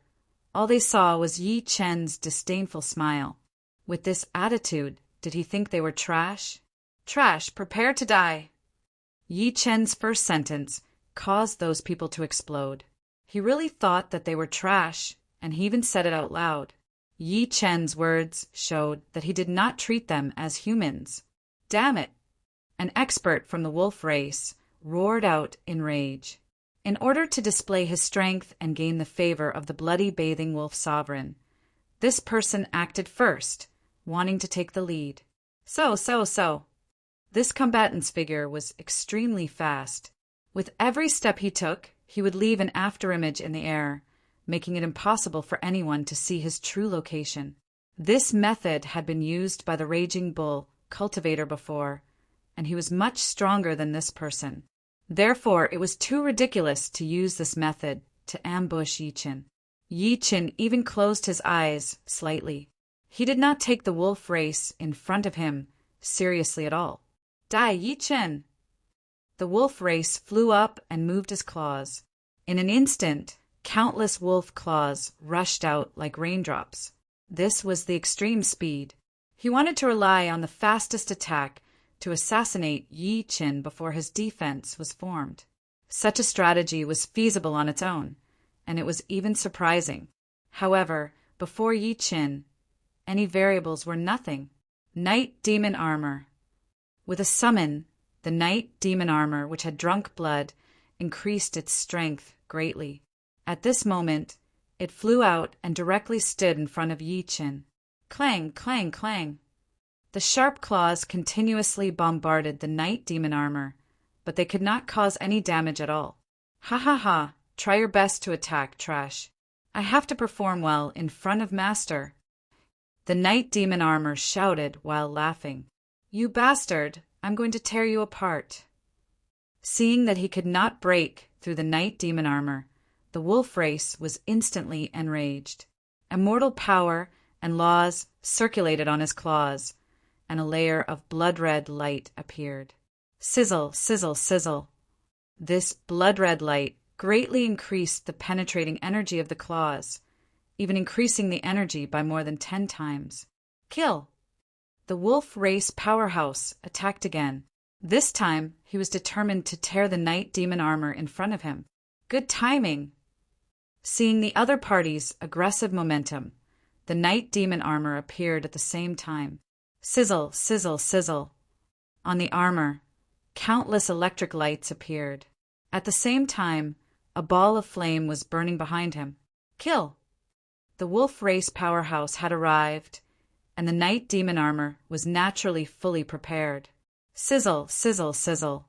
all they saw was Yi Chen's disdainful smile. With this attitude, did he think they were trash? Trash, prepare to die! Yi Chen's first sentence caused those people to explode. He really thought that they were trash, and he even said it out loud. Yi Chen's words showed that he did not treat them as humans. Damn it! An expert from the wolf race roared out in rage. In order to display his strength and gain the favor of the bloody bathing wolf sovereign, this person acted first, wanting to take the lead. So. This combatant's figure was extremely fast. With every step he took, he would leave an afterimage in the air, making it impossible for anyone to see his true location. This method had been used by the raging bull Cultivator before, and he was much stronger than this person. Therefore, it was too ridiculous to use this method to ambush Yi Chen. Yi Chen even closed his eyes slightly. He did not take the wolf race in front of him seriously at all. Die, Yi Chen! The wolf race flew up and moved his claws. In an instant, countless wolf claws rushed out like raindrops. This was the extreme speed. He wanted to rely on the fastest attack to assassinate Yi Chen before his defense was formed. Such a strategy was feasible on its own, and it was even surprising. However, before Yi Chen, any variables were nothing. Night Demon Armor. With a summon, the Night Demon Armor, which had drunk blood, increased its strength greatly. At this moment, it flew out and directly stood in front of Yi Chen. Clang, clang, clang. The sharp claws continuously bombarded the Night Demon Armor, but they could not cause any damage at all. Ha ha ha, try your best to attack, trash. I have to perform well in front of Master. The Night Demon Armor shouted while laughing. You bastard, I'm going to tear you apart. Seeing that he could not break through the Night Demon Armor, the wolf race was instantly enraged. Immortal power and laws circulated on his claws, and a layer of blood-red light appeared. Sizzle, sizzle, sizzle. This blood-red light greatly increased the penetrating energy of the claws, even increasing the energy by more than 10 times. Kill! The wolf race powerhouse attacked again. This time, he was determined to tear the Night Demon Armor in front of him. Good timing! Seeing the other party's aggressive momentum, the Night Demon Armor appeared at the same time. Sizzle, sizzle, sizzle. On the armor, countless electric lights appeared. At the same time, a ball of flame was burning behind him. Kill! The wolf race powerhouse had arrived, and the Night Demon Armor was naturally fully prepared. Sizzle, sizzle, sizzle.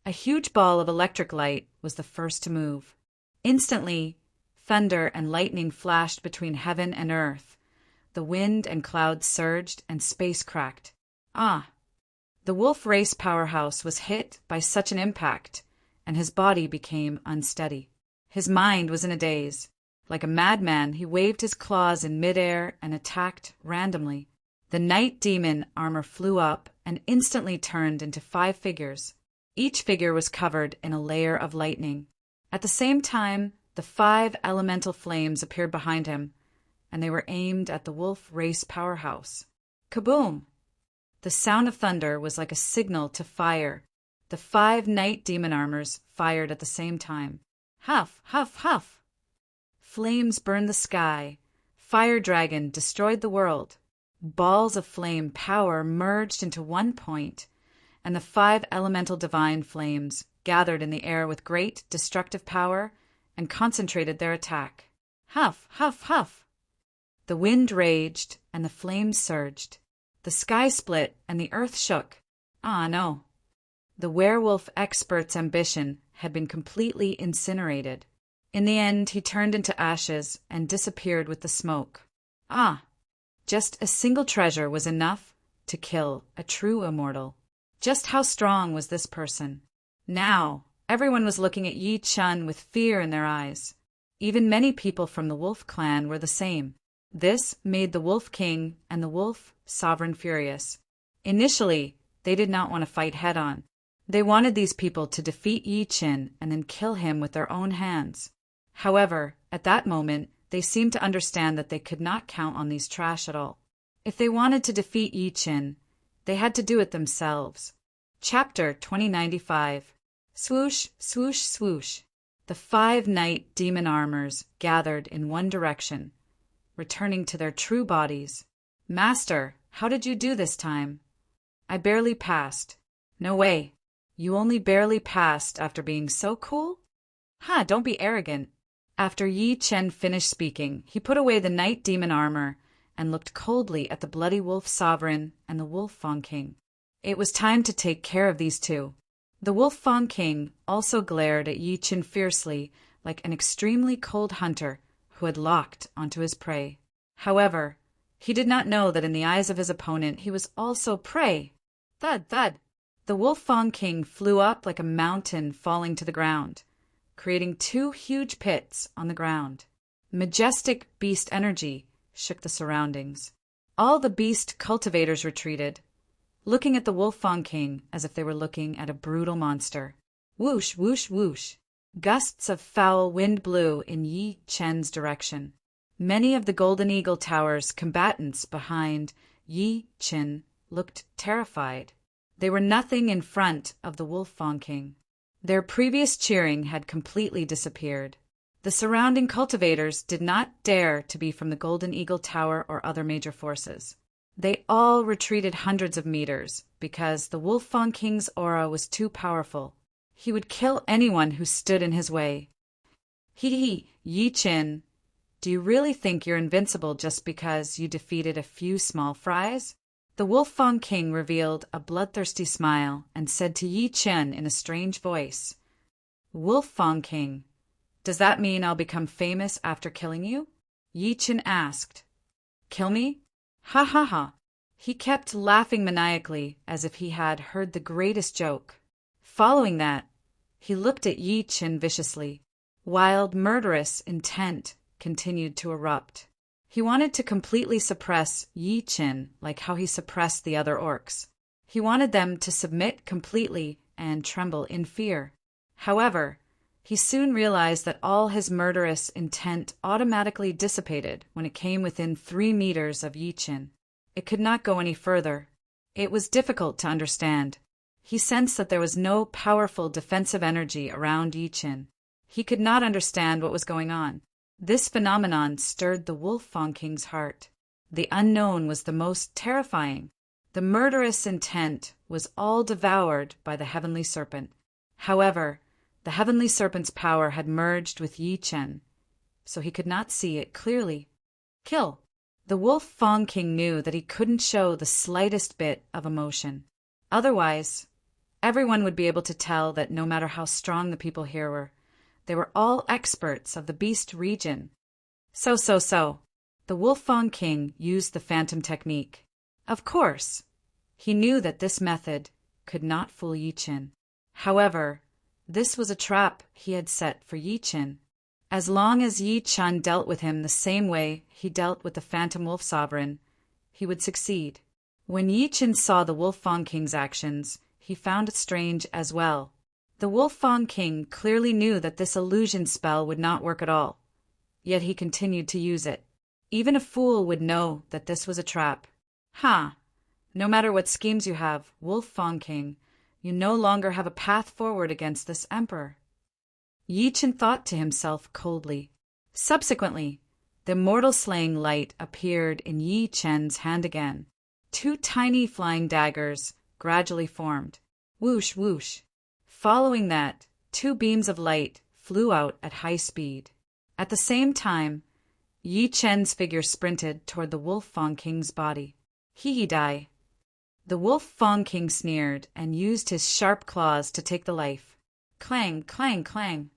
A huge ball of electric light was the first to move. Instantly, thunder and lightning flashed between heaven and earth. The wind and clouds surged and space cracked. Ah! The wolf race powerhouse was hit by such an impact, and his body became unsteady. His mind was in a daze. Like a madman, he waved his claws in midair and attacked randomly. The Night Demon Armor flew up and instantly turned into 5 figures. Each figure was covered in a layer of lightning. At the same time, the 5 elemental flames appeared behind him, and they were aimed at the wolf race powerhouse. Kaboom! The sound of thunder was like a signal to fire. The 5 Night Demon Armors fired at the same time. Huff, huff, huff! Flames burned the sky. Fire Dragon destroyed the world. Balls of flame power merged into one point, and the 5 elemental divine flames gathered in the air with great destructive power and concentrated their attack. Huff, huff, huff! The wind raged, and the flames surged. The sky split, and the earth shook. Ah, no. The werewolf expert's ambition had been completely incinerated. In the end, he turned into ashes and disappeared with the smoke. Ah! Just a single treasure was enough to kill a true immortal. Just how strong was this person? Now, everyone was looking at Yi Chen with fear in their eyes. Even many people from the wolf clan were the same. This made the Wolf King and the Wolf Sovereign furious. Initially, they did not want to fight head-on. They wanted these people to defeat Yi Chen and then kill him with their own hands. However, at that moment, they seemed to understand that they could not count on these trash at all. If they wanted to defeat Yi Chen, they had to do it themselves. Chapter 2095. Swoosh, swoosh, swoosh. The 5 Night Demon Armors gathered in one direction. returning to their true bodies. Master, how did you do this time? I barely passed. No way. You only barely passed after being so cool? Ha, don't be arrogant. After Yi Chen finished speaking, he put away the night demon armor and looked coldly at the bloody wolf sovereign and the wolf Fang King. It was time to take care of these two. The wolf Fang King also glared at Yi Chen fiercely, like an extremely cold hunter who had locked onto his prey. However, he did not know that in the eyes of his opponent he was also prey. Thud, thud. The wolf Fang King flew up like a mountain falling to the ground, creating two huge pits on the ground. Majestic beast energy shook the surroundings. All the beast cultivators retreated, looking at the wolf Fang King as if they were looking at a brutal monster. Whoosh, whoosh, whoosh. Gusts of foul wind blew in Yi Chen's direction. Many of the Golden Eagle Tower's combatants behind Yi Chen looked terrified. They were nothing in front of the wolf Fang King. Their previous cheering had completely disappeared. The surrounding cultivators did not dare to be from the Golden Eagle Tower or other major forces. They all retreated hundreds of meters because the wolf Fang King's aura was too powerful. He would kill anyone who stood in his way. Hee, Yi Chen, do you really think you're invincible just because you defeated a few small fries? The wolf Fang King revealed a bloodthirsty smile and said to Yi Chen in a strange voice, Wolf Fang King, does that mean I'll become famous after killing you? Yi Chen asked. Kill me? Ha ha ha. He kept laughing maniacally as if he had heard the greatest joke. Following that, he looked at Yi Chen viciously. Wild, murderous intent continued to erupt. He wanted to completely suppress Yi Chen like how he suppressed the other orcs. He wanted them to submit completely and tremble in fear. However, he soon realized that all his murderous intent automatically dissipated when it came within 3 meters of Yi Chen. It could not go any further. It was difficult to understand. He sensed that there was no powerful defensive energy around Yi Chen. He could not understand what was going on. This phenomenon stirred the wolf Fang King's heart. The unknown was the most terrifying. The murderous intent was all devoured by the heavenly serpent. However, the heavenly serpent's power had merged with Yi Chen, so he could not see it clearly. Kill. The wolf Fang King knew that he couldn't show the slightest bit of emotion. Otherwise, everyone would be able to tell that no matter how strong the people here were, they were all experts of the beast region. So. The wolf Fang King used the phantom technique. Of course, he knew that this method could not fool Yi Chen. However, this was a trap he had set for Yi Chen. As long as Yi Chen dealt with him the same way he dealt with the phantom wolf sovereign, he would succeed. When Yi Chen saw the wolf Fang King's actions, he found it strange as well. The wolf Fang King clearly knew that this illusion spell would not work at all, yet he continued to use it. Even a fool would know that this was a trap. Ha! No matter what schemes you have, wolf Fang King, you no longer have a path forward against this emperor. Yi Chen thought to himself coldly. Subsequently, the mortal-slaying light appeared in Yi Chen's hand again. 2 tiny flying daggers gradually formed. Whoosh, whoosh. Following that, 2 beams of light flew out at high speed. At the same time, Yi Chen's figure sprinted toward the wolf Fang King's body. He die. The wolf Fang King sneered and used his sharp claws to take the life. Clang, clang, clang.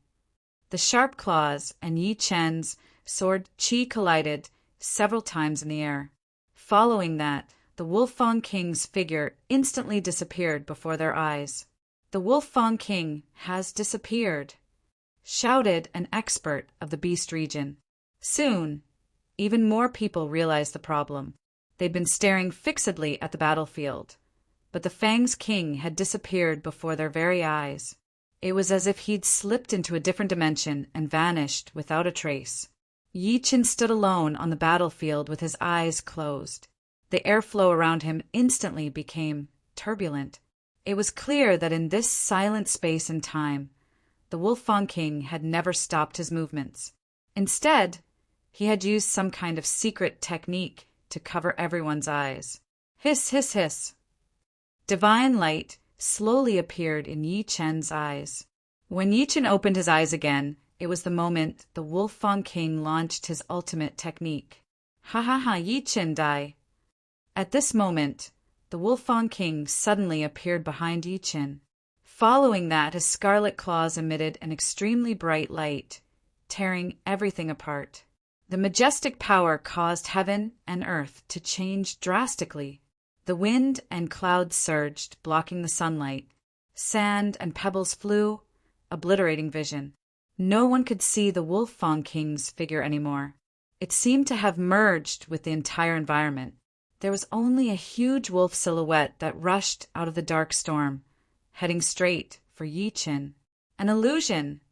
The sharp claws and Yi Chen's sword chi collided several times in the air. Following that, the wolf Fang King's figure instantly disappeared before their eyes. The wolf Fang King has disappeared, shouted an expert of the beast region. Soon, even more people realized the problem. They'd been staring fixedly at the battlefield, but the Fang's king had disappeared before their very eyes. It was as if he'd slipped into a different dimension and vanished without a trace. Yi Chen stood alone on the battlefield with his eyes closed. The airflow around him instantly became turbulent. It was clear that in this silent space and time, the wolf Fang King had never stopped his movements. Instead, He had used some kind of secret technique to cover everyone's eyes. Hiss, hiss, hiss. Divine light slowly appeared in Yi Chen's eyes. When Yi Chen opened his eyes again, it was the moment the Wolf Fang King launched his ultimate technique. Ha ha ha, Yi Chen die. At this moment, the Wolf Fang King suddenly appeared behind Yi Chen. Following that, his scarlet claws emitted an extremely bright light, tearing everything apart. The majestic power caused heaven and earth to change drastically. The wind and clouds surged, blocking the sunlight. Sand and pebbles flew, obliterating vision. No one could see the Wolf Fang King's figure anymore. It seemed to have merged with the entire environment. There was only a huge wolf silhouette that rushed out of the dark storm, heading straight for Yi Chen. An illusion!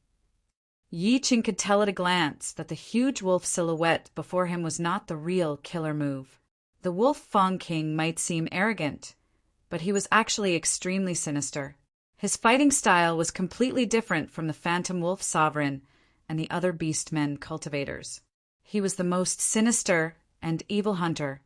Yi Chen could tell at a glance that the huge wolf silhouette before him was not the real killer move. The Wolf Fang King might seem arrogant, but he was actually extremely sinister. His fighting style was completely different from the Phantom Wolf Sovereign and the other beastmen cultivators. He was the most sinister and evil hunter,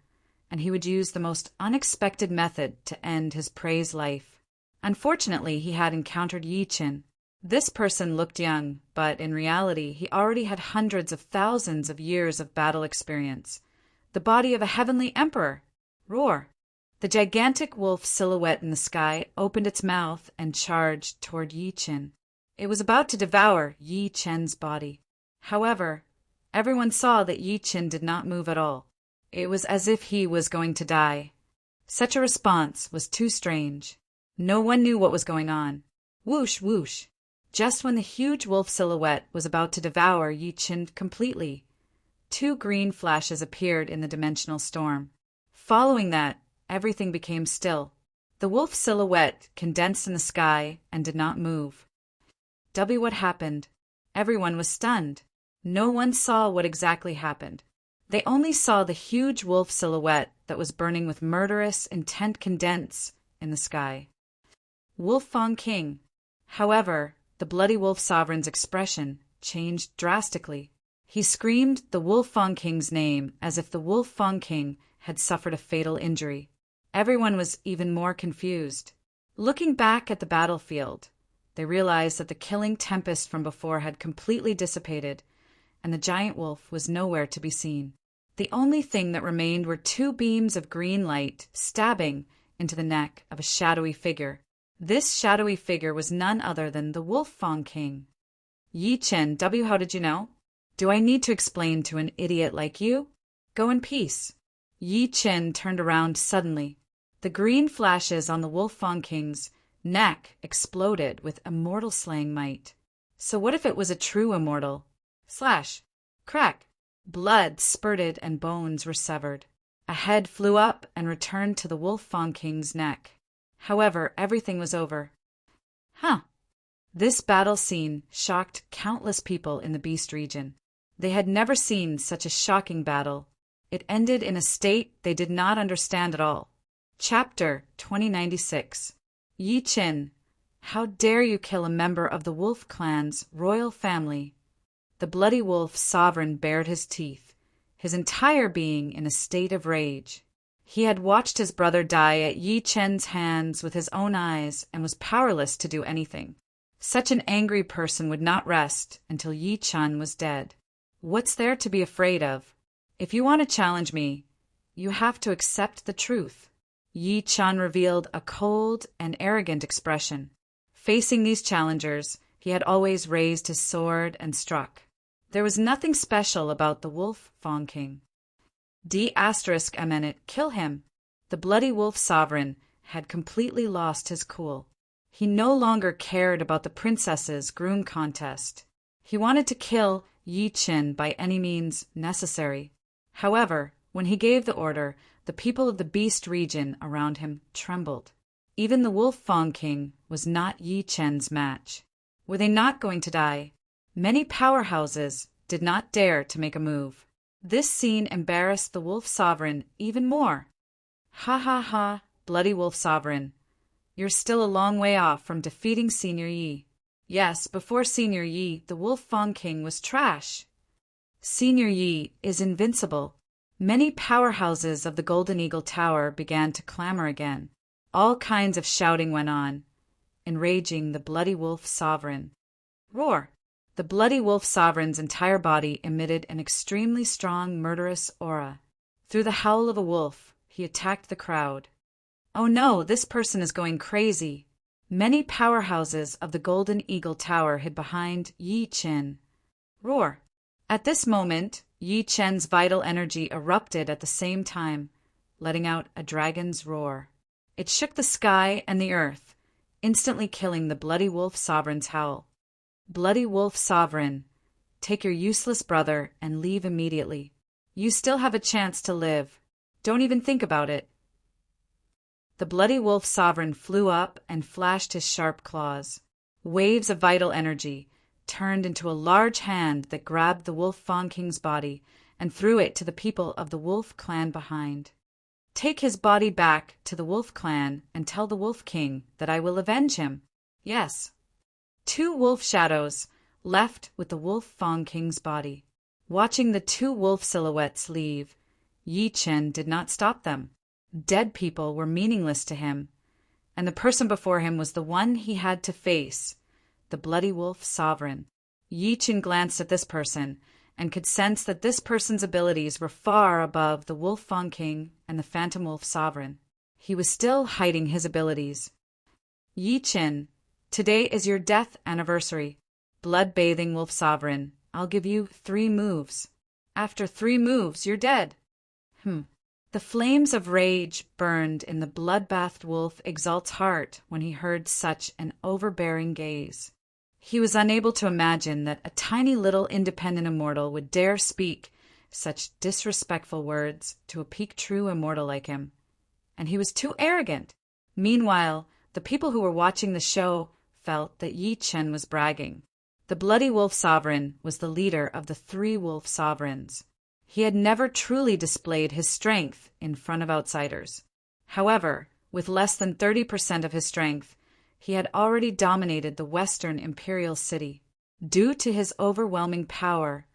and he would use the most unexpected method to end his prey's life. Unfortunately, he had encountered Yi Chen. This person looked young, but in reality he already had hundreds of thousands of years of battle experience. The body of a heavenly emperor! Roar! The gigantic wolf silhouette in the sky opened its mouth and charged toward Yi Chen. It was about to devour Yi Chen's body. However, everyone saw that Yi Chen did not move at all. It was as if he was going to die. Such a response was too strange. No one knew what was going on. Whoosh, whoosh. Just when the huge wolf silhouette was about to devour Yi Chen completely, 2 green flashes appeared in the dimensional storm. Following that, everything became still. The wolf silhouette condensed in the sky and did not move. What happened? Everyone was stunned. No one saw what exactly happened. They only saw the huge wolf silhouette that was burning with murderous intent condense in the sky. Wolf Fang King. However, the Bloody Wolf Sovereign's expression changed drastically. He screamed the Wolf Fang King's name as if the Wolf Fang King had suffered a fatal injury. Everyone was even more confused. Looking back at the battlefield, they realized that the killing tempest from before had completely dissipated, and the giant wolf was nowhere to be seen. The only thing that remained were 2 beams of green light stabbing into the neck of a shadowy figure. This shadowy figure was none other than the Wolf Fang King. Yi Chen, how did you know? Do I need to explain to an idiot like you? Go in peace. Yi Chen turned around suddenly. The green flashes on the Wolf Fang King's neck exploded with immortal slaying might. So what if it was a true immortal? Slash! Crack! Blood spurted and bones were severed. A head flew up and returned to the Wolf Fang King's neck. However, everything was over. This battle scene shocked countless people in the Beast region. They had never seen such a shocking battle. It ended in a state they did not understand at all. Chapter 2096. Yi Chen, how dare you kill a member of the Wolf clan's royal family? The Bloody Wolf Sovereign bared his teeth, his entire being in a state of rage. He had watched his brother die at Yi Chen's hands with his own eyes and was powerless to do anything. Such an angry person would not rest until Yi Chen was dead. What's there to be afraid of? If you want to challenge me, you have to accept the truth. Yi Chen revealed a cold and arrogant expression. Facing these challengers, he had always raised his sword and struck. There was nothing special about the Wolf Fang King. Kill him. The Bloody Wolf Sovereign had completely lost his cool. He no longer cared about the princess's groom contest. He wanted to kill Yi Chen by any means necessary. However, when he gave the order, the people of the Beast region around him trembled. Even the Wolf Fang King was not Yi Chen's match. Were they not going to die? Many powerhouses did not dare to make a move. This scene embarrassed the Wolf Sovereign even more. Ha ha ha, Bloody Wolf Sovereign. You're still a long way off from defeating Senior Yi. Yes, before Senior Yi, the Wolf Fang King was trash. Senior Yi is invincible. Many powerhouses of the Golden Eagle Tower began to clamor again. All kinds of shouting went on, enraging the Bloody Wolf Sovereign. Roar! The Bloody Wolf Sovereign's entire body emitted an extremely strong, murderous aura. Through the howl of a wolf, he attacked the crowd. Oh no, this person is going crazy. Many powerhouses of the Golden Eagle Tower hid behind Yi Chen. Roar! At this moment, Yi Chen's vital energy erupted at the same time, letting out a dragon's roar. It shook the sky and the earth, instantly killing the Bloody Wolf Sovereign's howl. Bloody Wolf Sovereign, take your useless brother and leave immediately. You still have a chance to live. Don't even think about it. The Bloody Wolf Sovereign flew up and flashed his sharp claws. Waves of vital energy turned into a large hand that grabbed the Wolf Fawn King's body and threw it to the people of the Wolf Clan behind. Take his body back to the Wolf Clan and tell the Wolf King that I will avenge him. Yes. 2 wolf shadows left with the Wolf Fawn King's body. Watching the 2 wolf silhouettes leave, Yi Chen did not stop them. Dead people were meaningless to him, and the person before him was the one he had to face, the Bloody Wolf Sovereign. Yi Chen glanced at this person and could sense that this person's abilities were far above the Wolf Fawn King and the Phantom Wolf Sovereign. He was still hiding his abilities. Yi Chen, today is your death anniversary. Blood-bathing Wolf Sovereign, I'll give you 3 moves. After 3 moves, you're dead. The flames of rage burned in the bloodbathed wolf Exalt's heart when he heard such an overbearing gaze. He was unable to imagine that a tiny little independent immortal would dare speak such disrespectful words to a peak true immortal like him. And he was too arrogant. Meanwhile, the people who were watching the show felt that Yi Chen was bragging. The Bloody Wolf Sovereign was the leader of the 3 wolf sovereigns. He had never truly displayed his strength in front of outsiders. However, with less than 30% of his strength, he had already dominated the Western Imperial City. Due to his overwhelming power,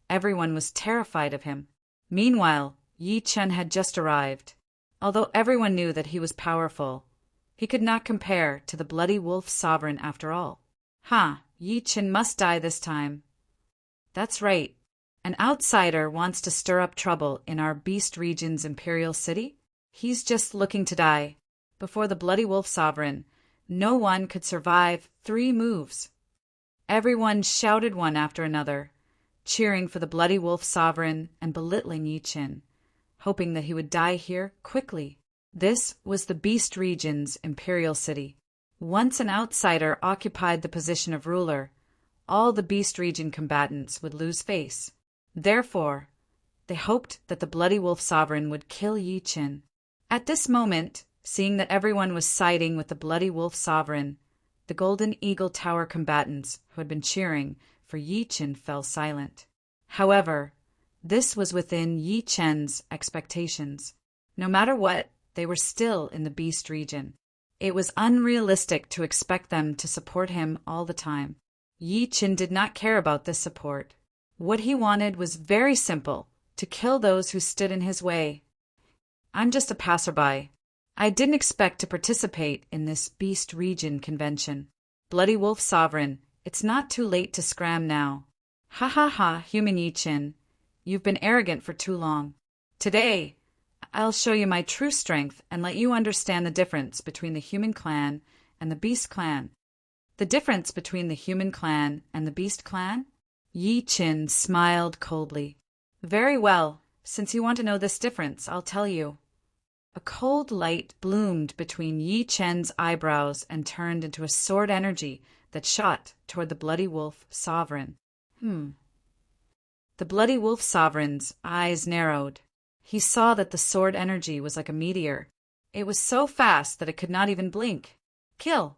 everyone was terrified of him. Meanwhile, Yi Chen had just arrived. Although everyone knew that he was powerful, he could not compare to the Bloody Wolf Sovereign after all. Yi Chen must die this time. That's right. An outsider wants to stir up trouble in our Beast Region's Imperial City? He's just looking to die. Before the Bloody Wolf Sovereign, no one could survive 3 moves. Everyone shouted one after another, cheering for the Bloody Wolf Sovereign and belittling Yi Chen, hoping that he would die here quickly. This was the Beast Region's Imperial City. Once an outsider occupied the position of ruler, all the Beast Region combatants would lose face. Therefore, they hoped that the Bloody Wolf Sovereign would kill Yi Chen. At this moment, seeing that everyone was siding with the Bloody Wolf Sovereign, the Golden Eagle Tower combatants who had been cheering for Yi Chen fell silent. However, this was within Yi Chen's expectations. No matter what, they were still in the Beast Region. It was unrealistic to expect them to support him all the time. Yi Chen did not care about this support. What he wanted was very simple, to kill those who stood in his way. I'm just a passerby. I didn't expect to participate in this Beast Region convention. Bloody Wolf Sovereign, it's not too late to scram now. Ha ha ha, human Yi Chen. You've been arrogant for too long. Today, I'll show you my true strength and let you understand the difference between the human clan and the beast clan. The difference between the human clan and the beast clan? Yi Chen smiled coldly. Very well, since you want to know this difference, I'll tell you. A cold light bloomed between Yi Chen's eyebrows and turned into a sword energy that shot toward the Bloody Wolf Sovereign. The Bloody Wolf Sovereign's eyes narrowed. He saw that the sword energy was like a meteor. It was so fast that it could not even blink. Kill!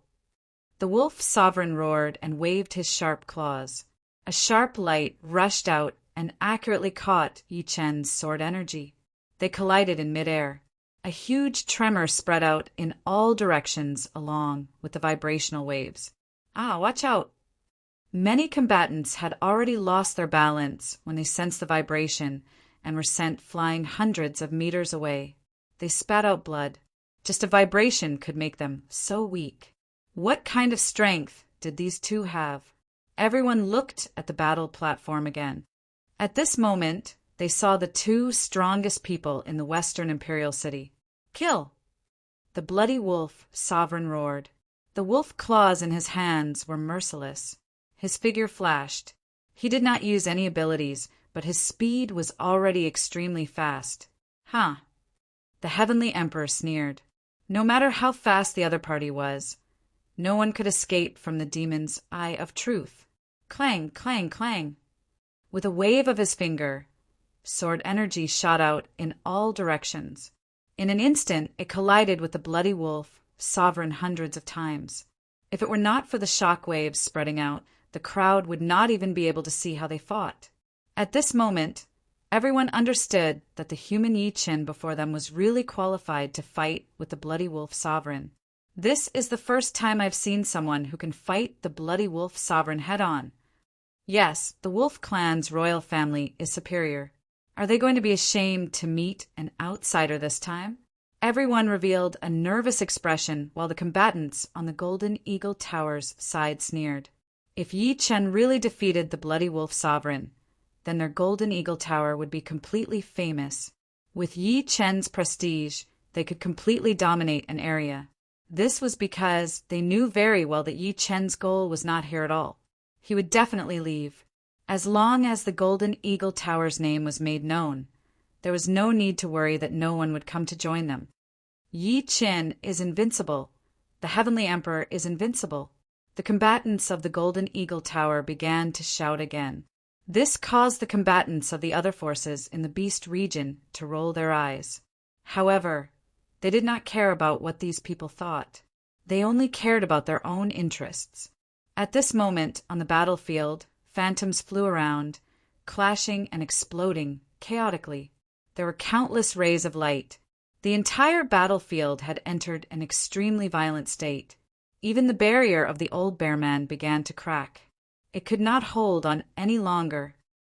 The Wolf Sovereign roared and waved his sharp claws. A sharp light rushed out and accurately caught Yi Chen's sword energy. They collided in midair. A huge tremor spread out in all directions along with the vibrational waves. Watch out! Many combatants had already lost their balance when they sensed the vibration and were sent flying hundreds of meters away. They spat out blood. Just a vibration could make them so weak. What kind of strength did these two have? Everyone looked at the battle platform again. At this moment, they saw the two strongest people in the Western Imperial City. Kill! The bloody wolf sovereign roared. The wolf claws in his hands were merciless. His figure flashed. He did not use any abilities, but his speed was already extremely fast. Huh. The Heavenly Emperor sneered. No matter how fast the other party was, no one could escape from the demon's eye of truth. Clang, clang, clang. With a wave of his finger, sword energy shot out in all directions. In an instant, it collided with the bloody wolf, sovereign hundreds of times. If it were not for the shock waves spreading out, the crowd would not even be able to see how they fought. At this moment, everyone understood that the human Yi Qin before them was really qualified to fight with the bloody wolf sovereign. This is the first time I've seen someone who can fight the bloody wolf sovereign head-on. Yes, the wolf clan's royal family is superior. Are they going to be ashamed to meet an outsider this time? Everyone revealed a nervous expression while the combatants on the Golden Eagle Tower's side sneered. If Yi Chen really defeated the bloody wolf sovereign, then their Golden Eagle Tower would be completely famous. With Yi Chen's prestige, they could completely dominate an area. This was because they knew very well that Yi Chen's goal was not here at all. He would definitely leave. As long as the Golden Eagle Tower's name was made known, there was no need to worry that no one would come to join them. Yi Chen is invincible. The Heavenly Emperor is invincible. The combatants of the Golden Eagle Tower began to shout again. This caused the combatants of the other forces in the Beast region to roll their eyes. However, they did not care about what these people thought. They only cared about their own interests. At this moment, on the battlefield, phantoms flew around, clashing and exploding chaotically. There were countless rays of light. The entire battlefield had entered an extremely violent state. Even the barrier of the old bear man began to crack. It could not hold on any longer.